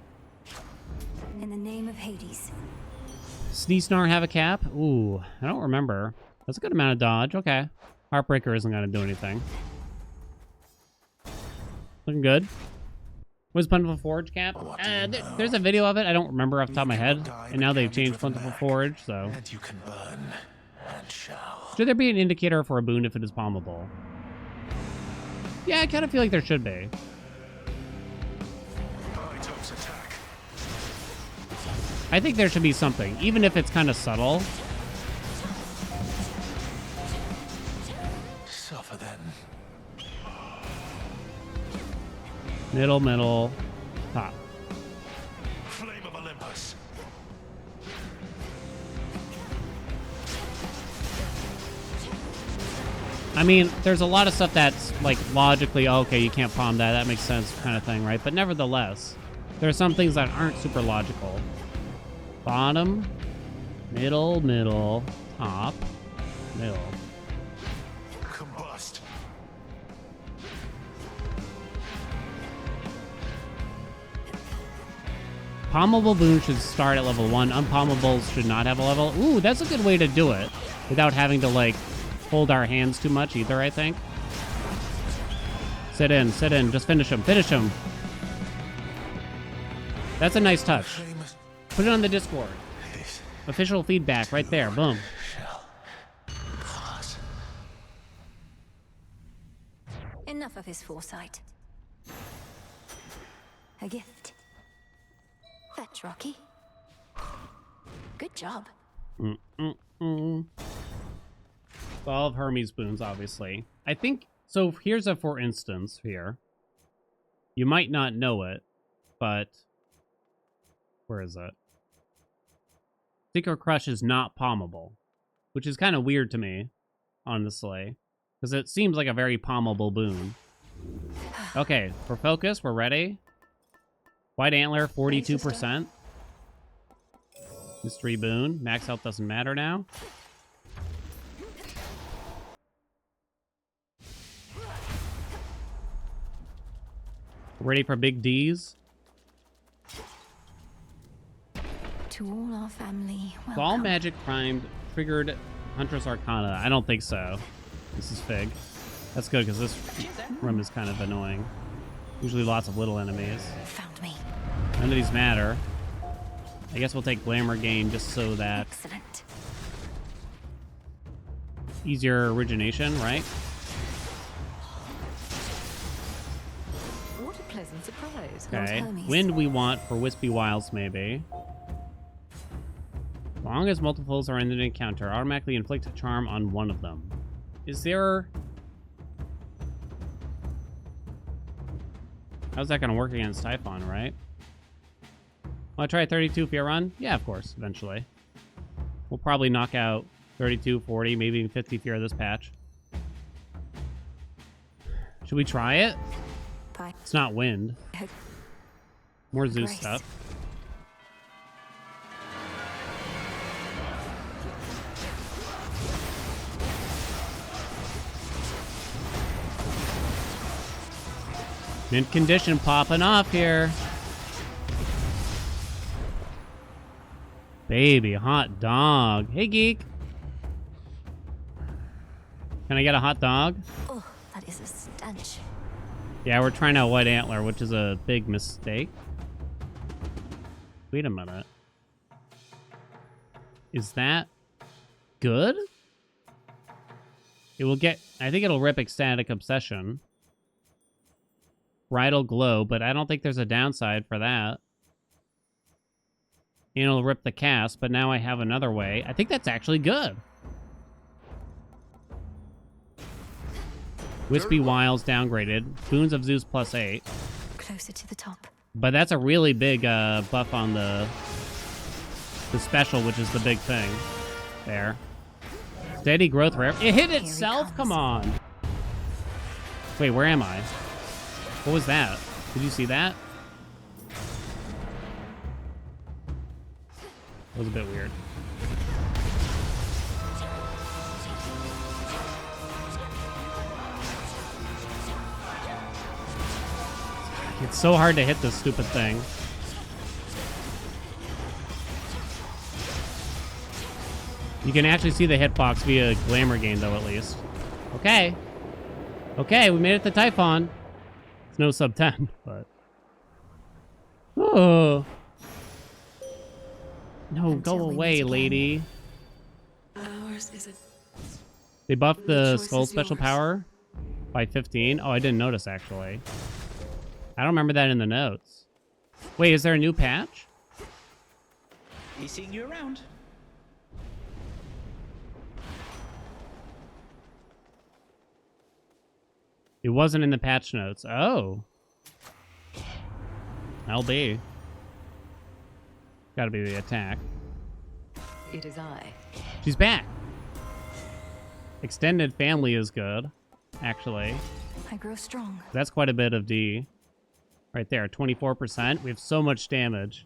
In the name of Hades. Sneesnar have a cap? Ooh, I don't remember. That's a good amount of dodge. Okay. Heartbreaker isn't going to do anything. Looking good. What's Plentiful Forge cap? There's a video of it. I don't remember off the top of my head. And now they've changed Plentiful Forge, so. And you can burn and shall. Should there be an indicator for a boon if it is palmable? Yeah, I kind of feel like there should be. I think there should be something, even if it's kind of subtle. Suffer then. Middle, top. Flame of Olympus. I mean, there's a lot of stuff that's like logically, oh, okay, you can't palm that. That makes sense, kind of thing, right? But nevertheless, there are some things that aren't super logical. Bottom, middle, top, middle. Combust. Palmable boon should start at level 1. Unpalmables should not have a level. Ooh, that's a good way to do it without having to like hold our hands too much either, I think. Sit in, just finish him, That's a nice touch. Put it on the Discord. Official feedback right there, boom. Enough of his foresight. A gift. Fetch, Rocky. Good job. 12 Hermes boons, obviously. I think, so here's a for instance here. You might not know it, but where is it? Secret Crush is not palmable, which is kind of weird to me, honestly, because it seems like a very palmable boon. Okay, for focus, we're ready. White Antler, 42%. Mystery boon. Max health doesn't matter now. Ready for big D's? To all our family, welcome. All magic primed triggered Huntress Arcana. I don't think so. This is Fig. That's good because this room is kind of annoying. Usually lots of little enemies. Found me. None of these matter. I guess we'll take Glamour Gain just so that... Excellent. Easier origination, right? What a pleasant surprise. Okay. Wind we want for Wispy Wilds, maybe. As long as multiples are in an encounter, automatically inflict a charm on one of them. Is there... How's that going to work against Typhon, right? Want to try 32 Fear Run? Yeah, of course, eventually. We'll probably knock out 32, 40, maybe even 50 Fear this patch. Should we try it? Bye. It's not Wind. More Zeus Grace. stuff. Mint condition popping off here. Baby, hot dog. Hey, geek. Can I get a hot dog? Oh, that is a stench. Yeah, we're trying out White Antler, which is a big mistake. Wait a minute. Is that good? It will get... I think it'll rip Ecstatic Obsession. Bridal Glow, but I don't think there's a downside for that. And it'll rip the cast, but now I have another way. I think that's actually good. Wispy Wilds downgraded. Boons of Zeus +8. Closer to the top. But that's a really big buff on the special, which is the big thing. There. Steady growth rare. It hit itself? Come on. Wait, where am I? What was that? Did you see that? That was a bit weird. It's so hard to hit this stupid thing. You can actually see the hitbox via Glamour Gain, though, at least. Okay. Okay, we made it to Typhon. It's no sub 10, but... Oh. No, go away, lady. Ours is it? They buffed The the choice skull is special yours. power by 15. Oh, I didn't notice, actually. I don't remember that in the notes. Wait, is there a new patch? He's seeing you around. It wasn't in the patch notes. Oh. LB. Gotta be the attack. It is I. She's back. Extended family is good, actually. I grow strong. That's quite a bit of D. Right there, 24%. We have so much damage.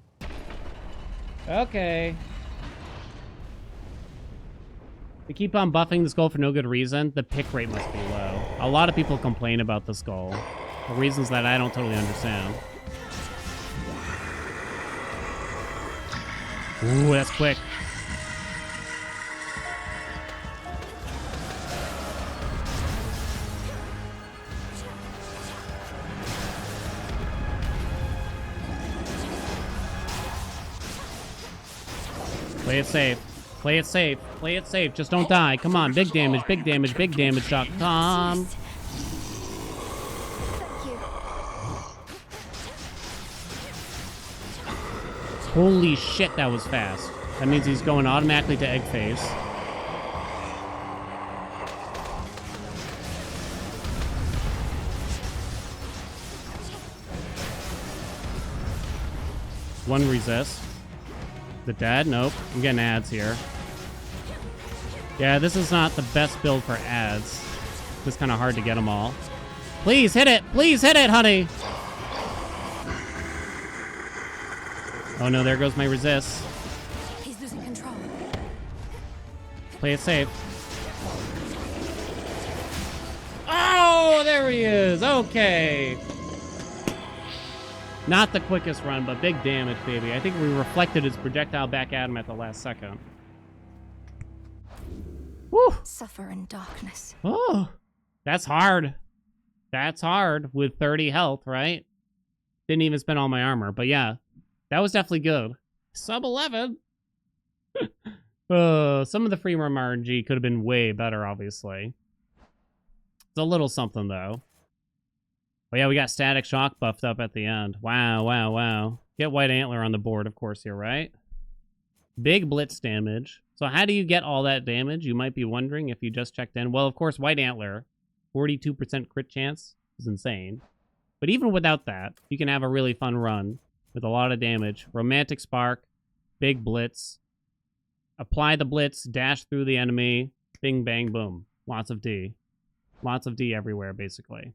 Okay. They keep on buffing the skull for no good reason. The pick rate must be low. A lot of people complain about the skull for reasons that I don't totally understand. Ooh, that's quick. Play it safe. Play it safe. Play it safe. Just don't die. Come on. Big damage, big damage, big damage.com. Holy shit, that was fast. That means he's going automatically to egg phase. One resist. Is it dead? Nope. I'm getting ads here. Yeah, this is not the best build for ads. It's kind of hard to get them all. Please hit it! Please hit it, honey! Oh no, there goes my resist. He's losing control. Play it safe. Oh, there he is! Okay. Not the quickest run, but big damage, baby. I think we reflected his projectile back at him at the last second. Woo! Suffer in darkness. Oh, that's hard. That's hard with 30 health, right? Didn't even spend all my armor, but yeah, that was definitely good. Sub 11. Some of the free roam RNG could have been way better, obviously. It's a little something, though. Oh yeah, we got Static Shock buffed up at the end. Wow, wow, wow. Get White Antler on the board, of course, here, right? Big blitz damage. So how do you get all that damage? You might be wondering if you just checked in. Well, of course, White Antler, 42% crit chance is insane. But even without that, you can have a really fun run with a lot of damage. Romantic Spark, big blitz. Apply the blitz, dash through the enemy, bing, bang, boom. Lots of D. Lots of D everywhere, basically.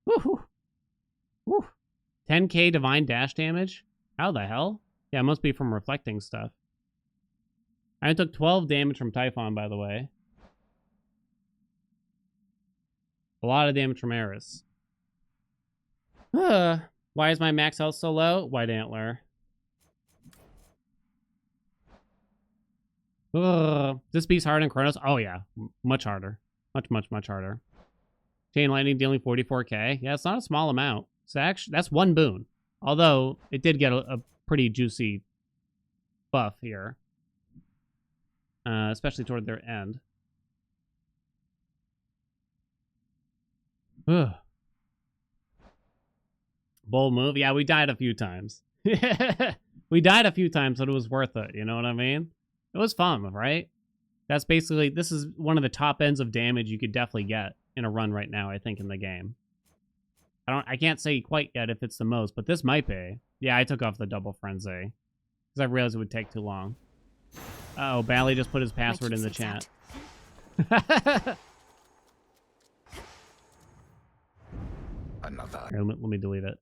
Woohoo! Woo. 10k divine dash damage? How the hell? Yeah, it must be from reflecting stuff. I took 12 damage from Typhon, by the way. A lot of damage from Eris. Why is my max health so low? White Antler. This beat's harder than Chronos? Oh yeah, much harder. Much harder. Chain Lightning dealing 44k. Yeah, it's not a small amount. So actually, that's one boon. Although, it did get a pretty juicy buff here. Especially toward their end. Ugh. Bold move. Yeah, we died a few times. We died a few times, but it was worth it. You know what I mean? It was fun, right? That's basically, this is one of the top ends of damage you could definitely get in a run right now, I think, in the game. I can't say quite yet if it's the most, but this might be. Yeah, I took off the double frenzy. Because I realized it would take too long. Uh-oh, Bally just put his password in the chat. Another. Here, let me delete it.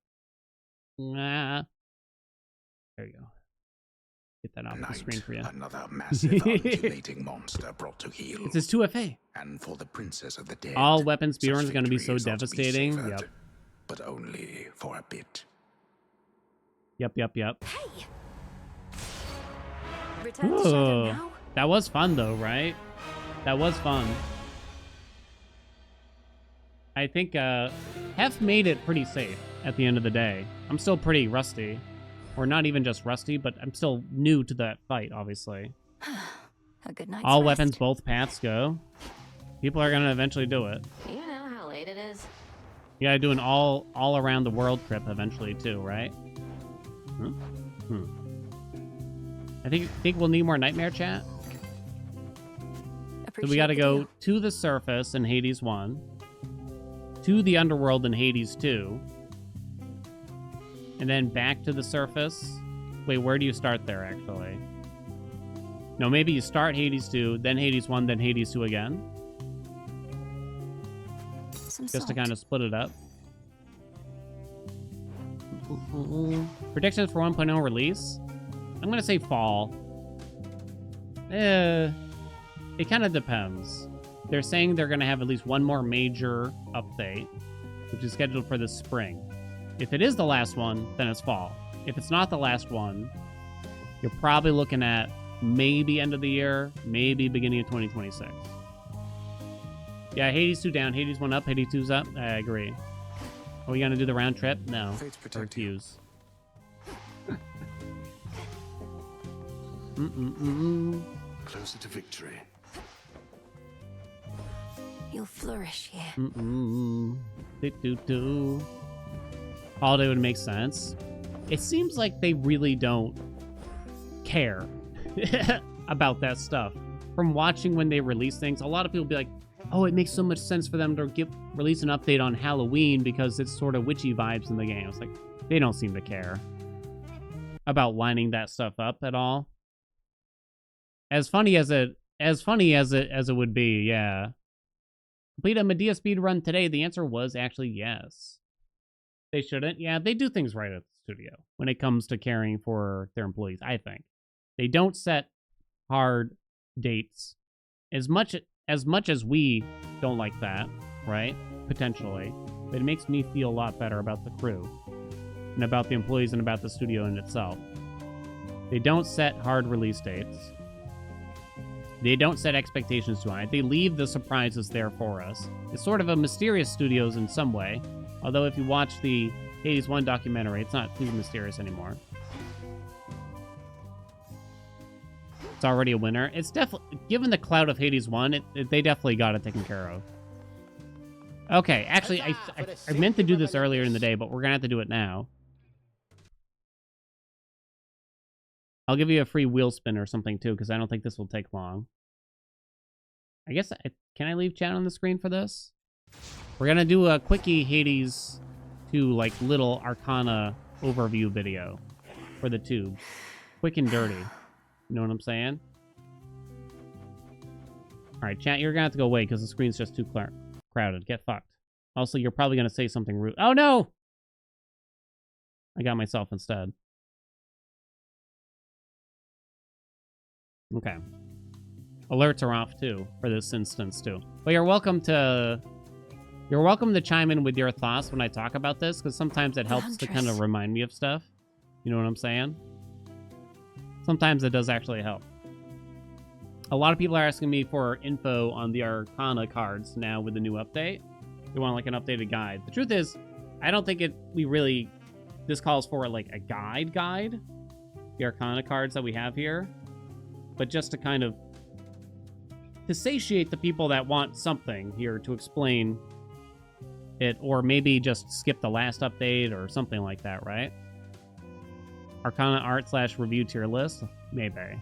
There you go. Get that off the screen for you. Another massive undulating monster brought to heel. It's his 2FA. And for the princess of the dead. All weapon speedruns are going to be so devastating. Yep. But only for a bit. Yep. Hey. Return to Shadow now. That was fun though, right? That was fun. I think Hef made it pretty safe at the end of the day. I'm still pretty rusty. Or not even just rusty, but I'm still new to that fight, obviously. A good night's All rest. weapons, both paths go. People are going to eventually do it. You know how late it is. You gotta do an all around the world trip eventually too, right? I think we'll need more nightmare chat. So we gotta go to the surface in Hades 1, to the underworld in Hades 2, and then back to the surface. Wait, where do you start there actually? No, maybe you start Hades 2, then Hades 1, then Hades 2 again. Just to kind of split it up. Predictions for 1.0 release? I'm going to say fall. It kind of depends. They're saying they're going to have at least one more major update, which is scheduled for this spring. If it is the last one, then it's fall. If it's not the last one, you're probably looking at maybe end of the year, maybe beginning of 2026. Yeah, Hades 2 down, Hades 1 up, Hades 2's up. I agree. Are we going to do the round trip? No. Refuse. Closer to victory. You'll flourish here. Holiday would make sense. It seems like they really don't care about that stuff. From watching when they release things, a lot of people be like, oh, it makes so much sense for them to release an update on Halloween because it's sort of witchy vibes in the game. It's like, they don't seem to care about lining that stuff up at all. As funny as it would be, yeah. Complete a Medea speedrun today. The answer was actually yes. They shouldn't. Yeah, they do things right at the studio when it comes to caring for their employees, I think. They don't set hard dates. As much as we don't like that, right? Potentially. But it makes me feel a lot better about the crew and about the employees and about the studio in itself. They don't set hard release dates. They don't set expectations too high. They leave the surprises there for us. It's sort of a mysterious studios in some way. Although if you watch the Hades 1 documentary, it's not too mysterious anymore. It's already a winner. It's definitely, given the clout of Hades 1, they definitely got it taken care of. Okay, actually, I meant to do this earlier in the day, but we're gonna have to do it now. I'll give you a free wheel spin or something too, because I don't think this will take long. I guess, can I leave chat on the screen for this? We're gonna do a quickie Hades 2, like, little Arcana overview video for the tube. Quick and dirty. You know what I'm saying? Alright, chat, you're gonna have to go away because the screen's just too crowded. Get fucked. Also, you're probably gonna say something rude. Oh, no! I got myself instead. Okay. Alerts are off, too, for this instance, too. But you're welcome to chime in with your thoughts when I talk about this, because sometimes it helps to kind of remind me of stuff. You know what I'm saying? Sometimes it does actually help. A lot of people are asking me for info on the Arcana cards now with the new update. They want, like, an updated guide. The truth is, I don't think this calls for, like, a guide, the Arcana cards that we have here. But just to kind of, to satiate the people that want something here to explain it, or maybe just skip the last update or something like that, right? Arcana art / review tier list? Maybe.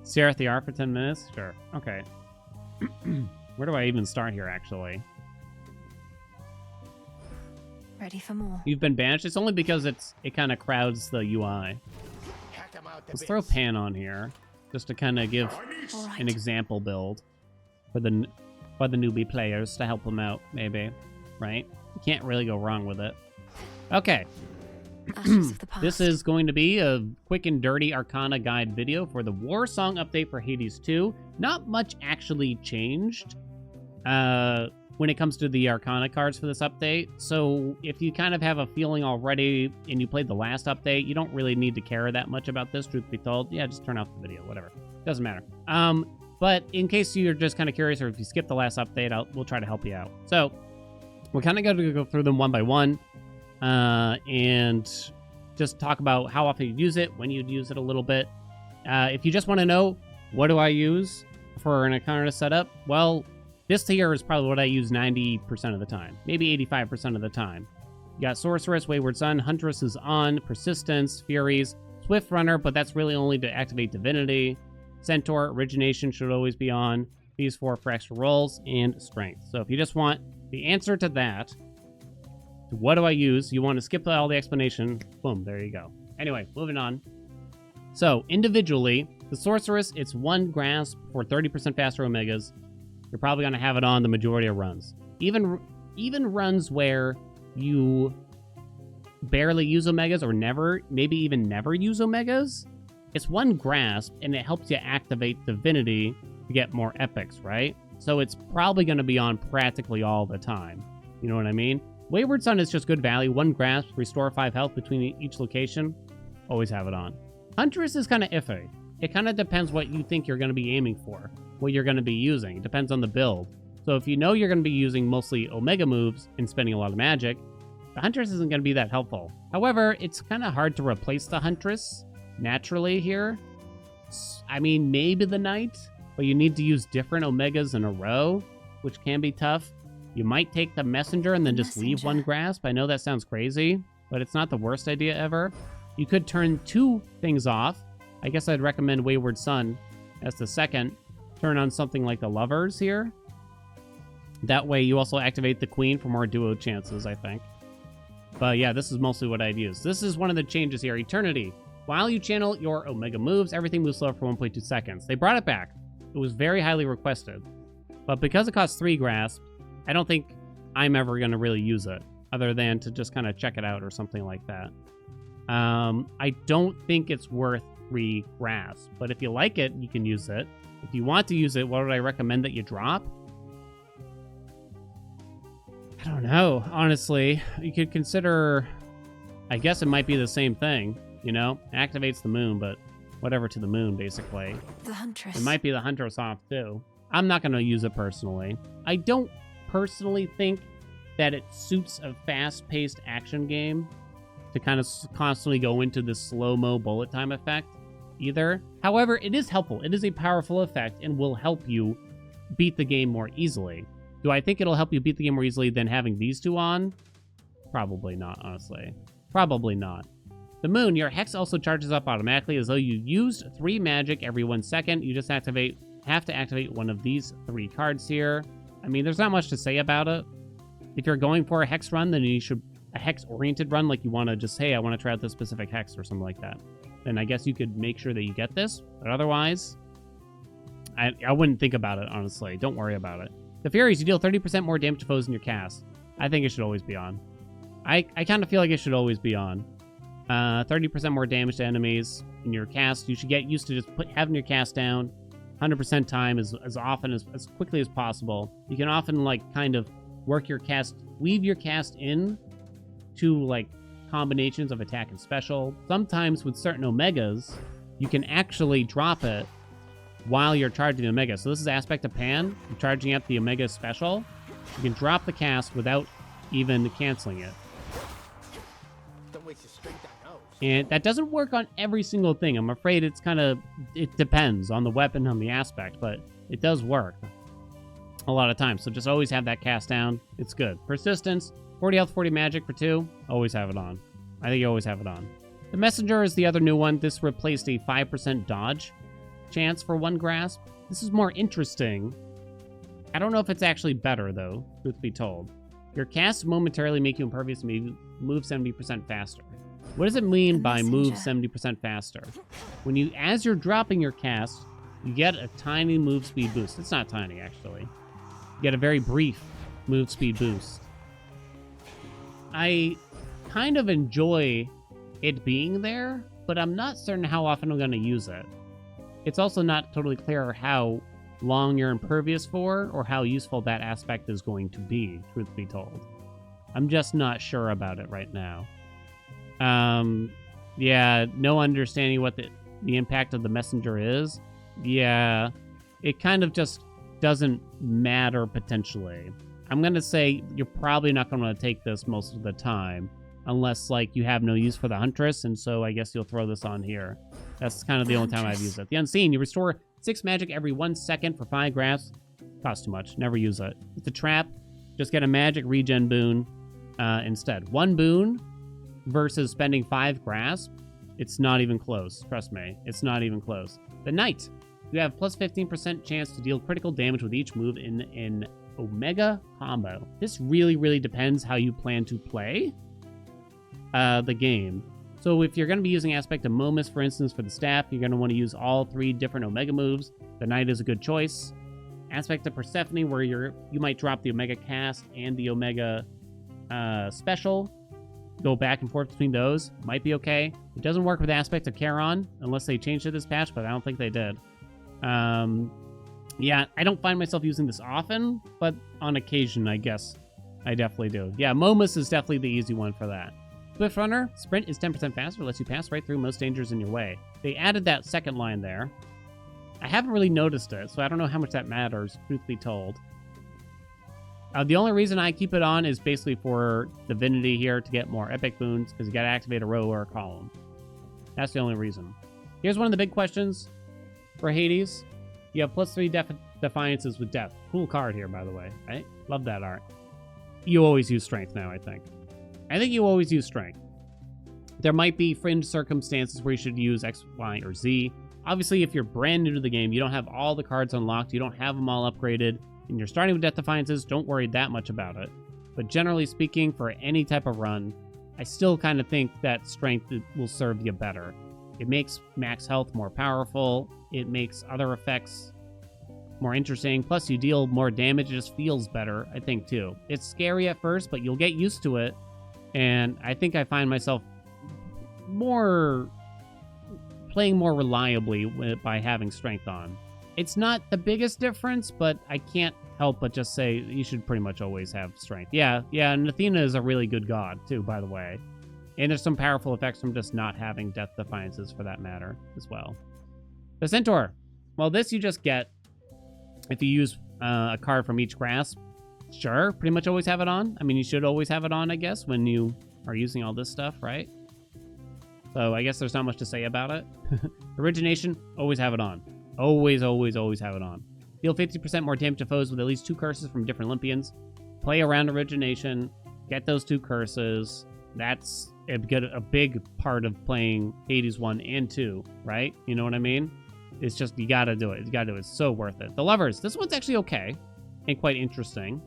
Stare at the art for 10 minutes? Sure. Okay. Where do I even start here, actually? Ready for more. You've been banished? It's only because it kind of crowds the UI. Let's throw Pan on here, just to kind of give an example build for the newbie players to help them out, maybe. Right? You can't really go wrong with it. Okay. This is going to be a quick and dirty Arcana guide video for the Warsong update for Hades 2. Not much actually changed when it comes to the Arcana cards for this update. So if you kind of have a feeling already and you played the last update, you don't really need to care that much about this, truth be told. Yeah, just turn off the video, whatever. Doesn't matter. But in case you're just kind of curious, or if you skipped the last update, we'll try to help you out. So we're kind of going to go through them one by one. And just talk about how often you'd use it, when you'd use it a little bit. If you just want to know, what do I use for an Arcana setup? Well, this tier is probably what I use 90% of the time, maybe 85% of the time. You got Sorceress, Wayward Son, Huntress is on, Persistence, Furies, Swift Runner, but that's really only to activate Divinity. Centaur, Origination should always be on. These 4 for extra rolls, and Strength. So if you just want the answer to that, what do I use? You want to skip all the explanation. Boom, there you go. Anyway, moving on. So, individually, the Sorceress, it's 1 grasp for 30% faster Omegas. You're probably going to have it on the majority of runs. Even runs where you barely use Omegas, or maybe even never use Omegas, it's 1 grasp, and it helps you activate Divinity to get more epics, right? So it's probably going to be on practically all the time. You know what I mean? Wayward Son is just good value. 1 grasp, restore 5 health between each location. Always have it on. Huntress is kind of iffy. It kind of depends what you think you're going to be aiming for, what you're going to be using. It depends on the build. So if you know you're going to be using mostly Omega moves and spending a lot of magic, the Huntress isn't going to be that helpful. However, it's kind of hard to replace the Huntress naturally here. I mean, maybe the Knight, but you need to use different Omegas in a row, which can be tough. You might take the Messenger and then just leave 1 grasp. I know that sounds crazy, but it's not the worst idea ever. You could turn 2 things off. I guess I'd recommend Wayward Son as the second. Turn on something like the Lovers here. That way you also activate the Queen for more duo chances, I think. But yeah, this is mostly what I'd use. This is one of the changes here. Eternity. While you channel your Omega moves, everything moves slower for 1.2 seconds. They brought it back. It was very highly requested. But because it costs 3 grasp, I don't think I'm ever going to really use it, other than to just kind of check it out or something like that. I don't think it's worth 3 grasp, but if you like it, you can use it. If you want to use it, what would I recommend that you drop? I don't know, honestly. You could consider, I guess it might be the same thing, you know? Activates the moon, but whatever to the moon, basically. The Huntress. It might be the Huntress off, too. I'm not going to use it personally. I don't personally think that it suits a fast-paced action game to kind of constantly go into this slow-mo bullet time effect either. However, it is helpful. It is a powerful effect and will help you beat the game more easily. Do I think it'll help you beat the game more easily than having these 2 on? Probably not, honestly. Probably not. The moon, your hex also charges up automatically as though you used 3 magic every 1 second. You just have to activate one of these 3 cards here. I mean, there's not much to say about it. If you're going for a hex run, then you should a hex-oriented run, like you want to just, hey, I want to try out this specific hex or something like that. Then I guess you could make sure that you get this. But otherwise, I wouldn't think about it, honestly. Don't worry about it. The Furies, you deal 30% more damage to foes in your cast. I think it should always be on. I kind of feel like it should always be on. 30% more damage to enemies in your cast. You should get used to just having your cast down 100% time as often as quickly as possible. You can often like kind of work your cast, weave your cast in to like combinations of attack and special. Sometimes with certain Omegas, you can actually drop it while you're charging the Omega. So this is Aspect of Pan. You're charging up the Omega special. You can drop the cast without even canceling it. And that doesn't work on every single thing. I'm afraid it depends on the weapon, on the aspect, but it does work a lot of times. So just always have that cast down. It's good. Persistence, 40 health, 40 magic for 2. Always have it on. I think you always have it on. The Messenger is the other new one. This replaced a 5% dodge chance for 1 grasp. This is more interesting. I don't know if it's actually better, though, truth be told. Your casts momentarily make you impervious to move 70% faster. What does it mean by move 70% faster? As you're dropping your cast, you get a tiny move speed boost. It's not tiny, actually. You get a very brief move speed boost. I kind of enjoy it being there, but I'm not certain how often I'm going to use it. It's also not totally clear how long you're impervious for or how useful that aspect is going to be, truth be told. I'm just not sure about it right now. Yeah, no understanding what the impact of the Messenger is. Yeah, it kind of just doesn't matter potentially. I'm going to say you're probably not going to take this most of the time unless like you have no use for the Huntress, and so I guess you'll throw this on here. That's kind of the only time I've used it. The Unseen, you restore 6 magic every 1 second for 5 grasps. Costs too much. Never use it. It's a trap. Just get a magic regen boon instead. 1 boon versus spending 5 grasp. It's not even close. Trust me. It's not even close. The Knight. You have plus 15% chance to deal critical damage with each move in an Omega combo. This really, really depends how you plan to play the game. So if you're going to be using Aspect of Momus, for instance, for the staff, you're going to want to use all 3 different Omega moves. The Knight is a good choice. Aspect of Persephone, where you might drop the Omega cast and the Omega special. Go back and forth between those. Might be okay. It doesn't work with Aspect of Charon, unless they changed it this patch, but I don't think they did. Yeah, I don't find myself using this often, but on occasion, I guess I definitely do. Yeah, Momus is definitely the easy one for that. Swift Runner, sprint is 10% faster, lets you pass right through most dangers in your way. They added that second line there. I haven't really noticed it, so I don't know how much that matters, truth be told. The only reason I keep it on is basically for Divinity here to get more epic boons, because you gotta activate a row or a column. That's the only reason. Here's one of the big questions for Hades. You have plus 3 defiances with death. Cool card here, by the way, right? Love that art. You always use strength now, I think. I think you always use strength. There might be fringe circumstances where you should use X, Y, or Z. Obviously, if you're brand new to the game, you don't have all the cards unlocked, you don't have them all upgraded, and you're starting with Death Defiances, don't worry that much about it. But generally speaking, for any type of run, I still kind of think that strength will serve you better. It makes max health more powerful, it makes other effects more interesting, plus you deal more damage, it just feels better, I think, too. It's scary at first, but you'll get used to it, and I think I find myself playing more reliably by having strength on. It's not the biggest difference, but I can't help but just say you should pretty much always have strength. Yeah, and Athena is a really good god, too, by the way. And there's some powerful effects from just not having Death Defiances, for that matter, as well. The Centaur. Well, this you just get if you use a card from each grasp. Sure, pretty much always have it on. I mean, you should always have it on, I guess, when you are using all this stuff, right? So I guess there's not much to say about it. Origination, always have it on. Always, always, always have it on. Deal 50% more damage to foes with at least 2 curses from different Olympians. Play around Origination. Get those 2 curses. That's a big part of playing Hades 1 and 2, right? You know what I mean? It's just, you gotta do it. You gotta do it. It's so worth it. The Lovers. This one's actually okay and quite interesting.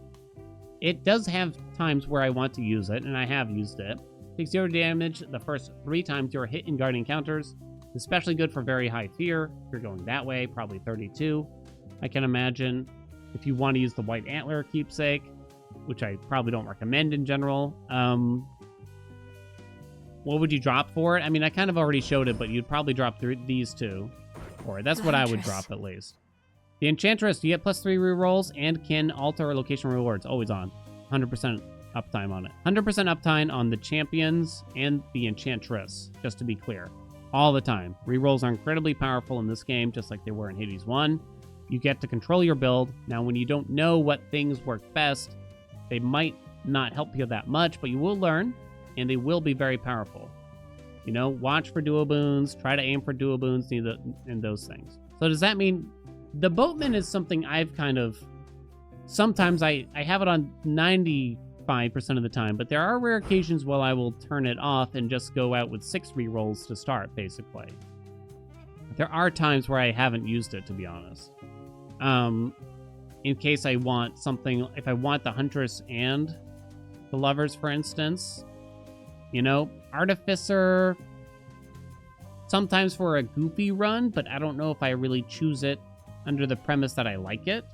It does have times where I want to use it, and I have used it. Takes 0 damage the first 3 times you're hit in guard encounters. Especially good for very high fear. If you're going that way, probably 32. I can imagine. If you want to use the White Antler Keepsake, which I probably don't recommend in general. What would you drop for it? I mean, I kind of already showed it, but you'd probably drop these 2 for it. That's what I would drop, at least. The Enchantress, you get +3 rerolls and can alter location rewards. Always on. 100% uptime on it. 100% uptime on the champions and the Enchantress, just to be clear. All the time. Rerolls are incredibly powerful in this game, just like they were in Hades 1. You get to control your build. Now, when you don't know what things work best, they might not help you that much, but you will learn, and they will be very powerful. You know, watch for duo boons, try to aim for duo boons, and those things. So does that mean the Boatman is something I've kind of... Sometimes I have it on 95% of the time, but there are rare occasions where I will turn it off and just go out with 6 rerolls to start, basically. There are times where I haven't used it, to be honest. In case I want something, if I want the Huntress and the Lovers, for instance, you know, Artificer, sometimes for a goofy run, but I don't know if I really choose it under the premise that I like it.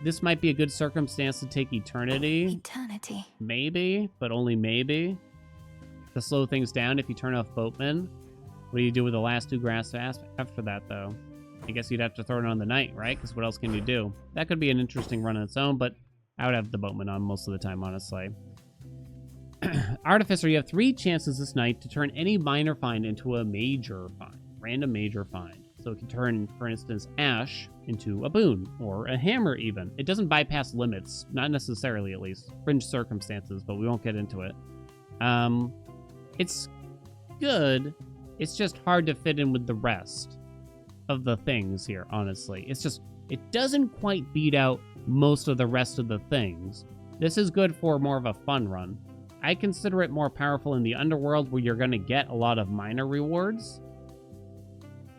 This might be a good circumstance to take Eternity. Maybe, but only maybe. To slow things down if you turn off Boatman. What do you do with the last 2 grass after that, though? I guess you'd have to throw it on the Knight, right? Because what else can you do? That could be an interesting run on its own, but I would have the Boatman on most of the time, honestly. Artificer, you have 3 chances this night to turn any minor find into a major find. Random major find. So it can turn, for instance, Ash into a boon, or a hammer even. It doesn't bypass limits, not necessarily at least. Fringe circumstances, but we won't get into it. It's good. It's just hard to fit in with the rest of the things here, honestly. It's just, it doesn't quite beat out most of the rest of the things. This is good for more of a fun run. I consider it more powerful in the underworld where you're going to get a lot of minor rewards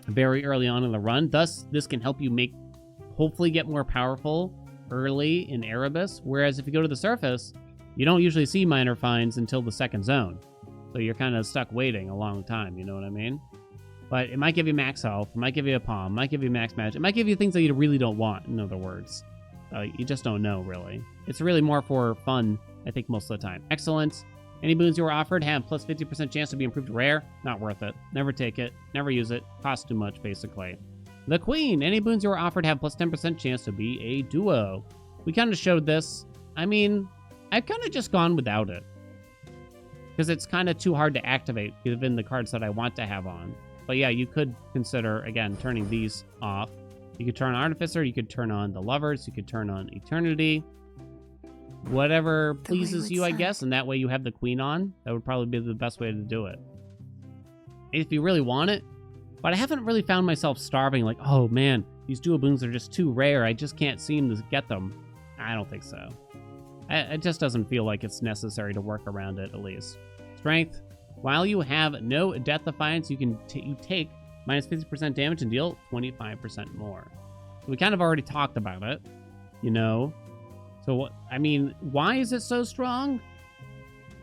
very early on in the run. Thus, this can help you hopefully get more powerful early in Erebus. Whereas if you go to the surface, you don't usually see minor finds until the second zone. So you're kind of stuck waiting a long time, you know what I mean? But it might give you max health, it might give you a palm, it might give you max magic, it might give you things that you really don't want, in other words. You just don't know, really. It's really more for fun, I think, most of the time. Excellent. Any boons you were offered have plus 50% chance to be improved rare. Not worth it. Never take it. Never use it. Costs too much, basically. The Queen. Any boons you were offered have plus 10% chance to be a duo. We kind of showed this. I mean, I've kind of just gone without it. Because it's kind of too hard to activate, given the cards that I want to have on. But yeah, you could consider, again, turning these off. You could turn on Artificer. You could turn on the Lovers. You could turn on Eternity. Whatever pleases you, I guess, and that way you have the Queen on. That would probably be the best way to do it. If you really want it. But I haven't really found myself starving, like, oh man, these dual boons are just too rare. I just can't seem to get them. I don't think so. It just doesn't feel like it's necessary to work around it, at least. Strength, While you have no Death Defiance, you can you take minus 50% damage and deal 25% more. So we kind of already talked about it, you know? So, I mean, why is it so strong?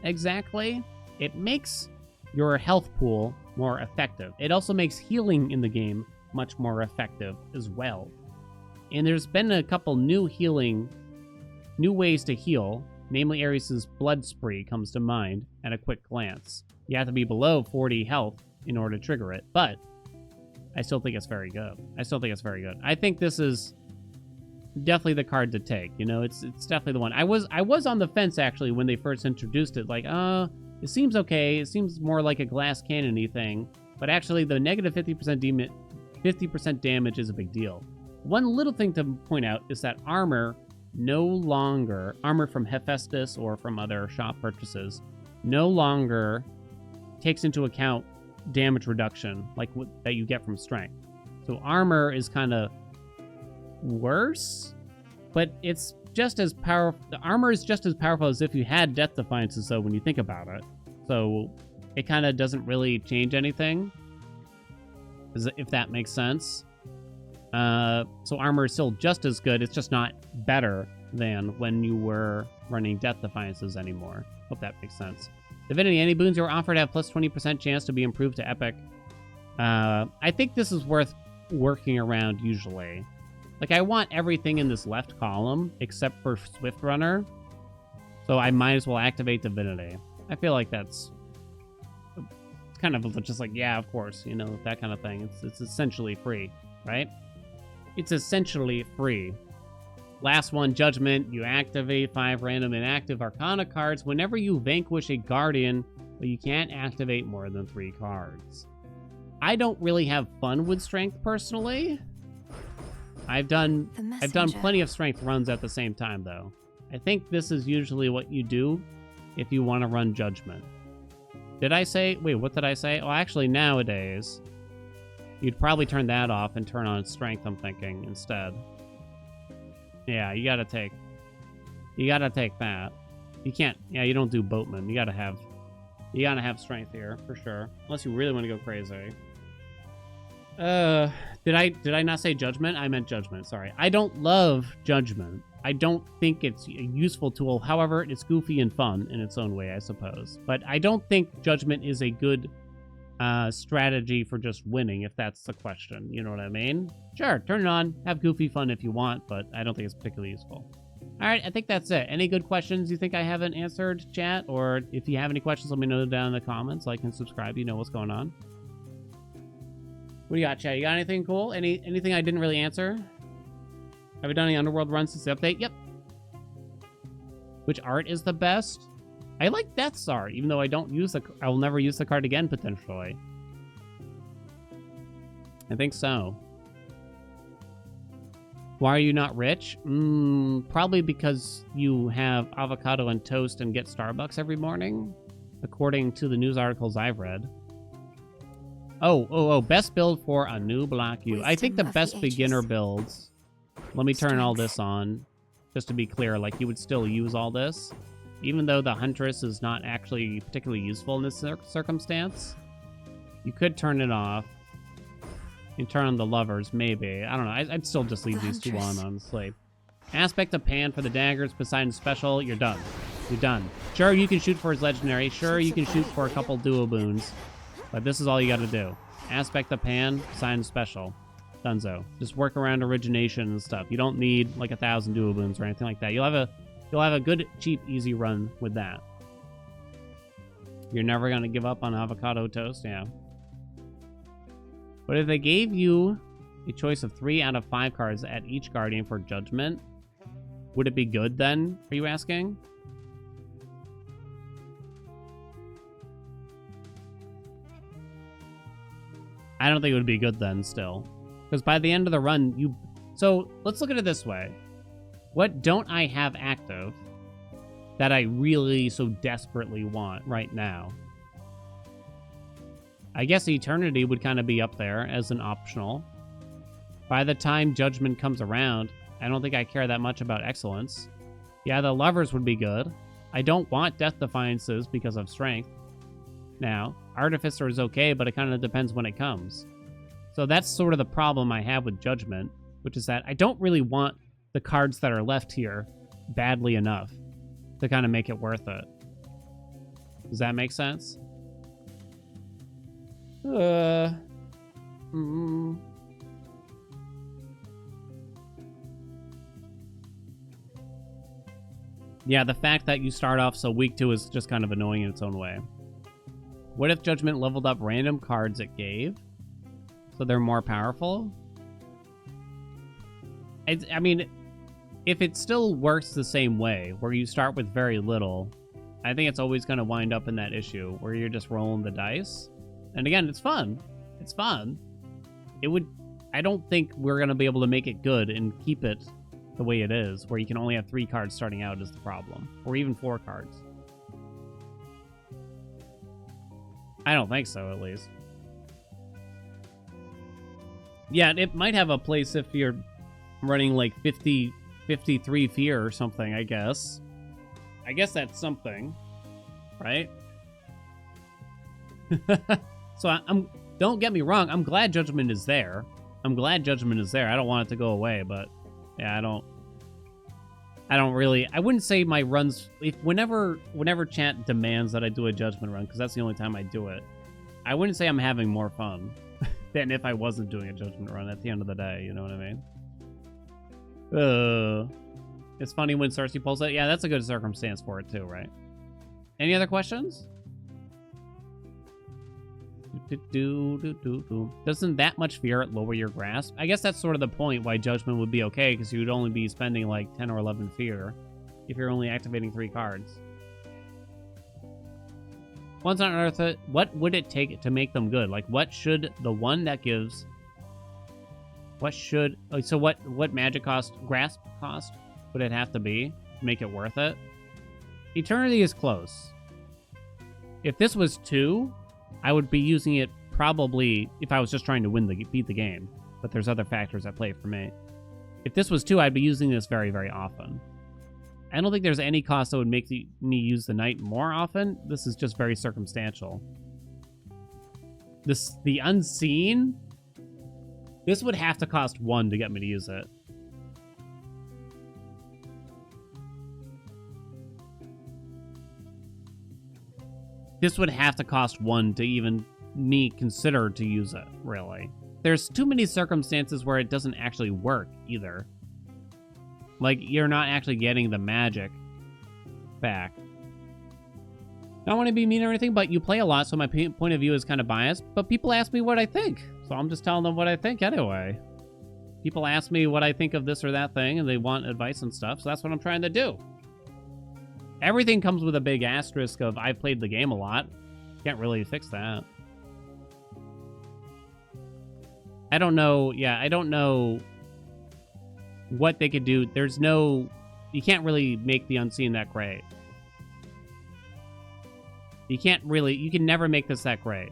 Exactly. It makes your health pool more effective. It also makes healing in the game much more effective as well. And there's been a couple new ways to heal. Namely, Ares' Blood Spree comes to mind at a quick glance. You have to be below 40 health in order to trigger it, but I still think it's very good. I think this is definitely the card to take. You know, it's definitely the one. I was on the fence actually when they first introduced it. Like, it seems okay. It seems more like a glass cannon-y thing, but actually the negative 50% damage is a big deal. One little thing to point out is that armor from Hephaestus or from other shop purchases no longer takes into account damage reduction like that you get from strength. So armor is kind of worse, but it's just as powerful. The armor is just as powerful as if you had Death Defiances, though, when you think about it. So it kind of doesn't really change anything, if that makes sense. So armor is still just as good. It's just not better than when you were running Death Defiances anymore. Hope that makes sense. Divinity, any boons you are offered have plus 20% chance to be improved to epic. I think this is worth working around usually. Like, I want everything in this left column except for Swift Runner, so I might as well activate Divinity. I feel like that's kind of just like, yeah, of course, you know, that kind of thing. It's essentially free, right? It's essentially free. Last one, Judgment. You activate 5 random inactive Arcana cards whenever you vanquish a Guardian, but you can't activate more than 3 cards. I don't really have fun with Strength personally. I've done plenty of Strength runs at the same time, though. I think this is usually what you do if you want to run Judgment. Did I say... Wait, what did I say? Oh, actually, nowadays, you'd probably turn that off and turn on Strength, I'm thinking, instead. Yeah, you gotta take that. You can't... Yeah, you don't do Boatman. You gotta have Strength here, for sure. Unless you really want to go crazy. Did I not say Judgment? I meant Judgment, sorry. I don't love Judgment. I don't think it's a useful tool. However, it's goofy and fun in its own way, I suppose. But I don't think Judgment is a good strategy for just winning, if that's the question. You know what I mean? Sure, turn it on. Have goofy fun if you want, but I don't think it's particularly useful. All right, I think that's it. Any good questions you think I haven't answered, chat? Or if you have any questions, let me know down in the comments. Like and subscribe. You know what's going on. What do you got, chat? You got anything cool? Anything I didn't really answer? Have you done any Underworld runs since the update? Yep. Which art is the best? I like Death's art, even though I will never use the card again, potentially. I think so. Why are you not rich? Probably because you have avocado and toast and get Starbucks every morning, according to the news articles I've read. Oh, best build for a new Block U. I think the best beginner builds... Let me turn all this on, just to be clear, like, you would still use all this. Even though the Huntress is not actually particularly useful in this circumstance. You could turn it off. And turn on the Lovers, maybe. I don't know, I'd still just leave these two on, honestly. Aspect of Pan for the daggers, Poseidon special, you're done. You're done. Sure, you can shoot for his legendary. Sure, you can shoot for a couple duo boons. But this is all you gotta do. Aspect of Pan, Poseidon special. Dunzo. Just work around origination and stuff. You don't need like 1,000 duo boons or anything like that. You'll have a good, cheap, easy run with that. You're never gonna give up on avocado toast, yeah. But if they gave you a choice of 3 out of 5 cards at each Guardian for Judgment, would it be good then? Are you asking? I don't think it would be good then still. Because by the end of the run, So, let's look at it this way. What don't I have active that I really so desperately want right now? I guess Eternity would kind of be up there as an optional. By the time Judgment comes around, I don't think I care that much about Excellence. Yeah, the Lovers would be good. I don't want Death Defiances because of Strength. now. Artificer is okay, but it kind of depends when it comes. So that's sort of the problem I have with Judgment, which is that I don't really want the cards that are left here badly enough to kind of make it worth it. Does that make sense? Yeah, the fact that you start off so weak too is just kind of annoying in its own way. What if Judgment leveled up random cards it gave? So they're more powerful? I mean, if it still works the same way, where you start with very little, I think it's always going to wind up in that issue where you're just rolling the dice. And again, it's fun. It's fun. I don't think we're going to be able to make it good and keep it the way it is, where you can only have 3 cards starting out is the problem. Or even 4 cards. I don't think so, at least. Yeah, it might have a place if you're running like 53 fear or something, I guess. I guess that's something, right? So don't get me wrong, I'm glad Judgment is there. I don't want it to go away, but yeah, I don't really, I wouldn't say my runs, whenever chat demands that I do a Judgment run, because that's the only time I do it, I wouldn't say I'm having more fun than if I wasn't doing a Judgment run at the end of the day, you know what I mean? It's funny when Cersei pulls it. Yeah, that's a good circumstance for it too, right? Any other questions? Doesn't that much fear lower your grasp? I guess that's sort of the point why Judgment would be okay, because you would only be spending like 10 or 11 fear if you're only activating 3 cards. Once on Earth, what would it take to make them good? Like, what should the one that gives... What magic cost, grasp cost would it have to be to make it worth it? Eternity is close. If this was 2, I would be using it probably if I was just trying to beat the game. But there's other factors at play for me. If this was 2, I'd be using this very, very often. I don't think there's any cost that would make me use the Knight more often. This is just very circumstantial. The Unseen... This would have to cost 1 to get me to use it. This would have to cost 1 to even me consider to use it, really. There's too many circumstances where it doesn't actually work, either. Like, you're not actually getting the magic back. I don't want to be mean or anything, but you play a lot, so my point of view is kind of biased. But people ask me what I think, so I'm just telling them what I think anyway. People ask me what I think of this or that thing, and they want advice and stuff, so that's what I'm trying to do. Everything comes with a big asterisk of I've played the game a lot. Can't really fix that. I don't know. Yeah, I don't know what they could do. There's no... You can't really make the Unseen that great. You can't really... You can never make this that great.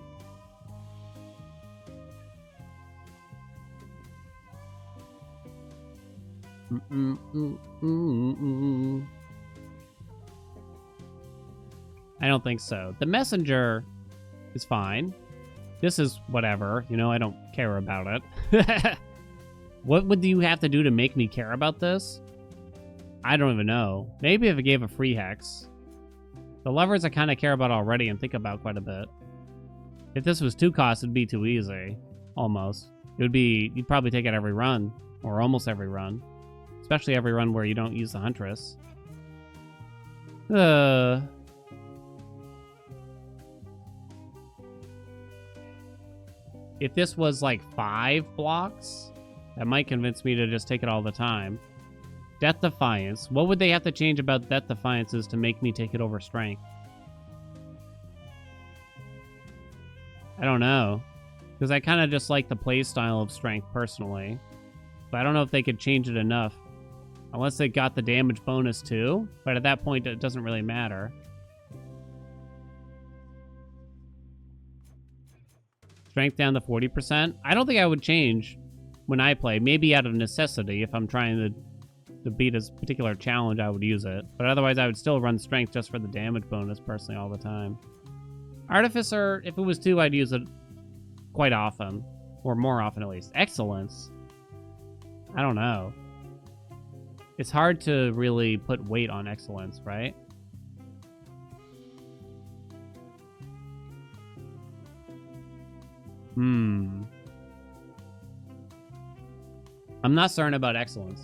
I don't think so. The Messenger is fine. This is whatever. You know, I don't care about it. What would you have to do to make me care about this? I don't even know. Maybe if it gave a free hex. The levers I kind of care about already and think about quite a bit. If this was 2 costs, it'd be too easy. Almost. It would be... You'd probably take it every run. Or almost every run. Especially every run where you don't use the Huntress. If this was like 5 blocks, that might convince me to just take it all the time. Death Defiance. What would they have to change about Death Defiances to make me take it over Strength? I don't know. Because I kind of just like the play style of Strength personally. But I don't know if they could change it enough. Unless they got the damage bonus too. But at that point, it doesn't really matter. Strength down to 40%. I don't think I would change when I play. Maybe out of necessity. If I'm trying to beat a particular challenge, I would use it. But otherwise, I would still run Strength just for the damage bonus personally all the time. Artificer, if it was 2, I'd use it quite often. Or more often, at least. Excellence. I don't know. It's hard to really put weight on excellence, right? I'm not certain about excellence.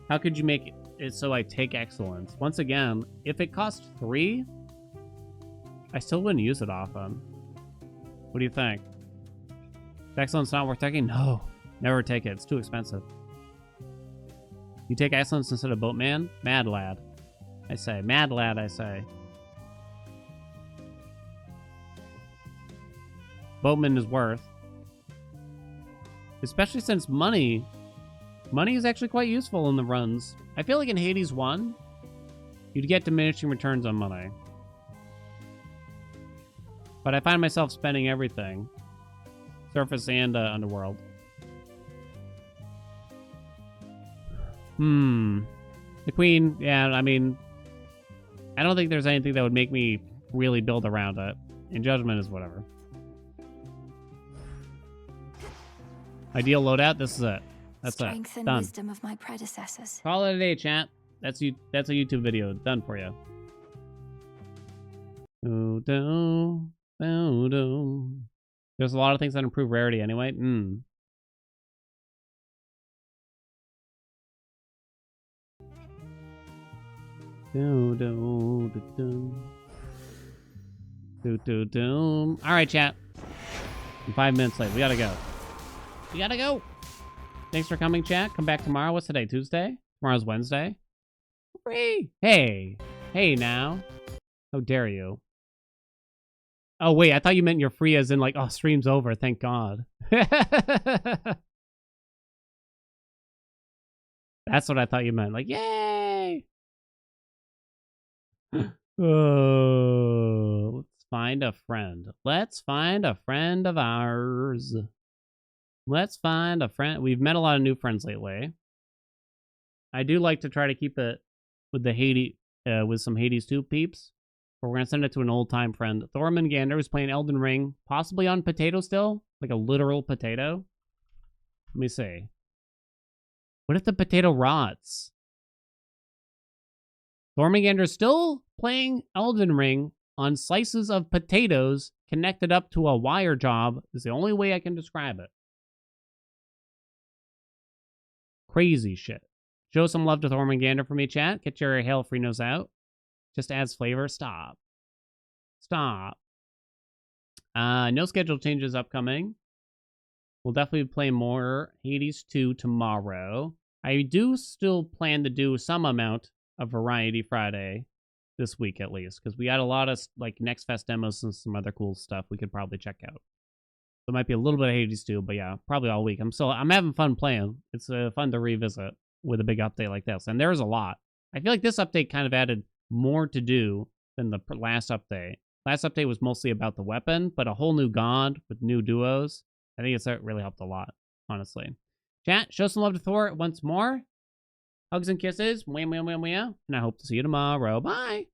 How could you make it so I take excellence? Once again, if it cost 3, I still wouldn't use it often. What do you think? Is excellence not worth taking? No. Never take it. It's too expensive. You take excellence instead of boatman? Mad lad. I say. Mad lad, I say. Boatman is worth. Especially since money is actually quite useful in the runs. I feel like in Hades 1, you'd get diminishing returns on money. But I find myself spending everything. Surface and Underworld. The Queen, yeah, I mean, I don't think there's anything that would make me really build around it. And Judgment is whatever. Ideal loadout, this is it. That's Strength it. and Done. wisdom of my predecessors. Call it a day, chat. That's a YouTube video done for you. There's a lot of things that improve rarity anyway. All right, chat. I'm 5 minutes late. We gotta go. We gotta go. Thanks for coming, chat. Come back tomorrow. What's today? Tuesday? Tomorrow's Wednesday. Free. Hey. Hey, now. How dare you? Oh, wait. I thought you meant you're free as in like, oh, stream's over. Thank God. That's what I thought you meant. Like, yay. Oh, let's find a friend. Let's find a friend of ours. Let's find a friend. We've met a lot of new friends lately. I do like to try to keep it with the Hades, with some Hades 2 peeps. But we're gonna send it to an old-time friend. Gander, who's playing Elden Ring, possibly on potato still, like a literal potato. Let me see. What if the potato rots? Gander still playing Elden Ring on slices of potatoes connected up to a wire job. Is the only way I can describe it. Crazy shit. Show some love to Gander for me, chat. Get your Hail Free-Nose out. Just adds flavor. Stop. Stop. No schedule changes upcoming. We'll definitely play more Hades 2 tomorrow. I do still plan to do some amount of Variety Friday this week at least, because we got a lot of like Next Fest demos and some other cool stuff we could probably check out. So it might be a little bit of Hades 2, but yeah, probably all week. I'm having fun playing. It's fun to revisit with a big update like this, and there's a lot. I feel like this update kind of added more to do than the last update. Last update was mostly about the weapon, but a whole new god with new duos. I think it's really helped a lot, honestly. Chat, show some love to Thor once more. Hugs and kisses. Meow, meow, meow, meow. And I hope to see you tomorrow. Bye.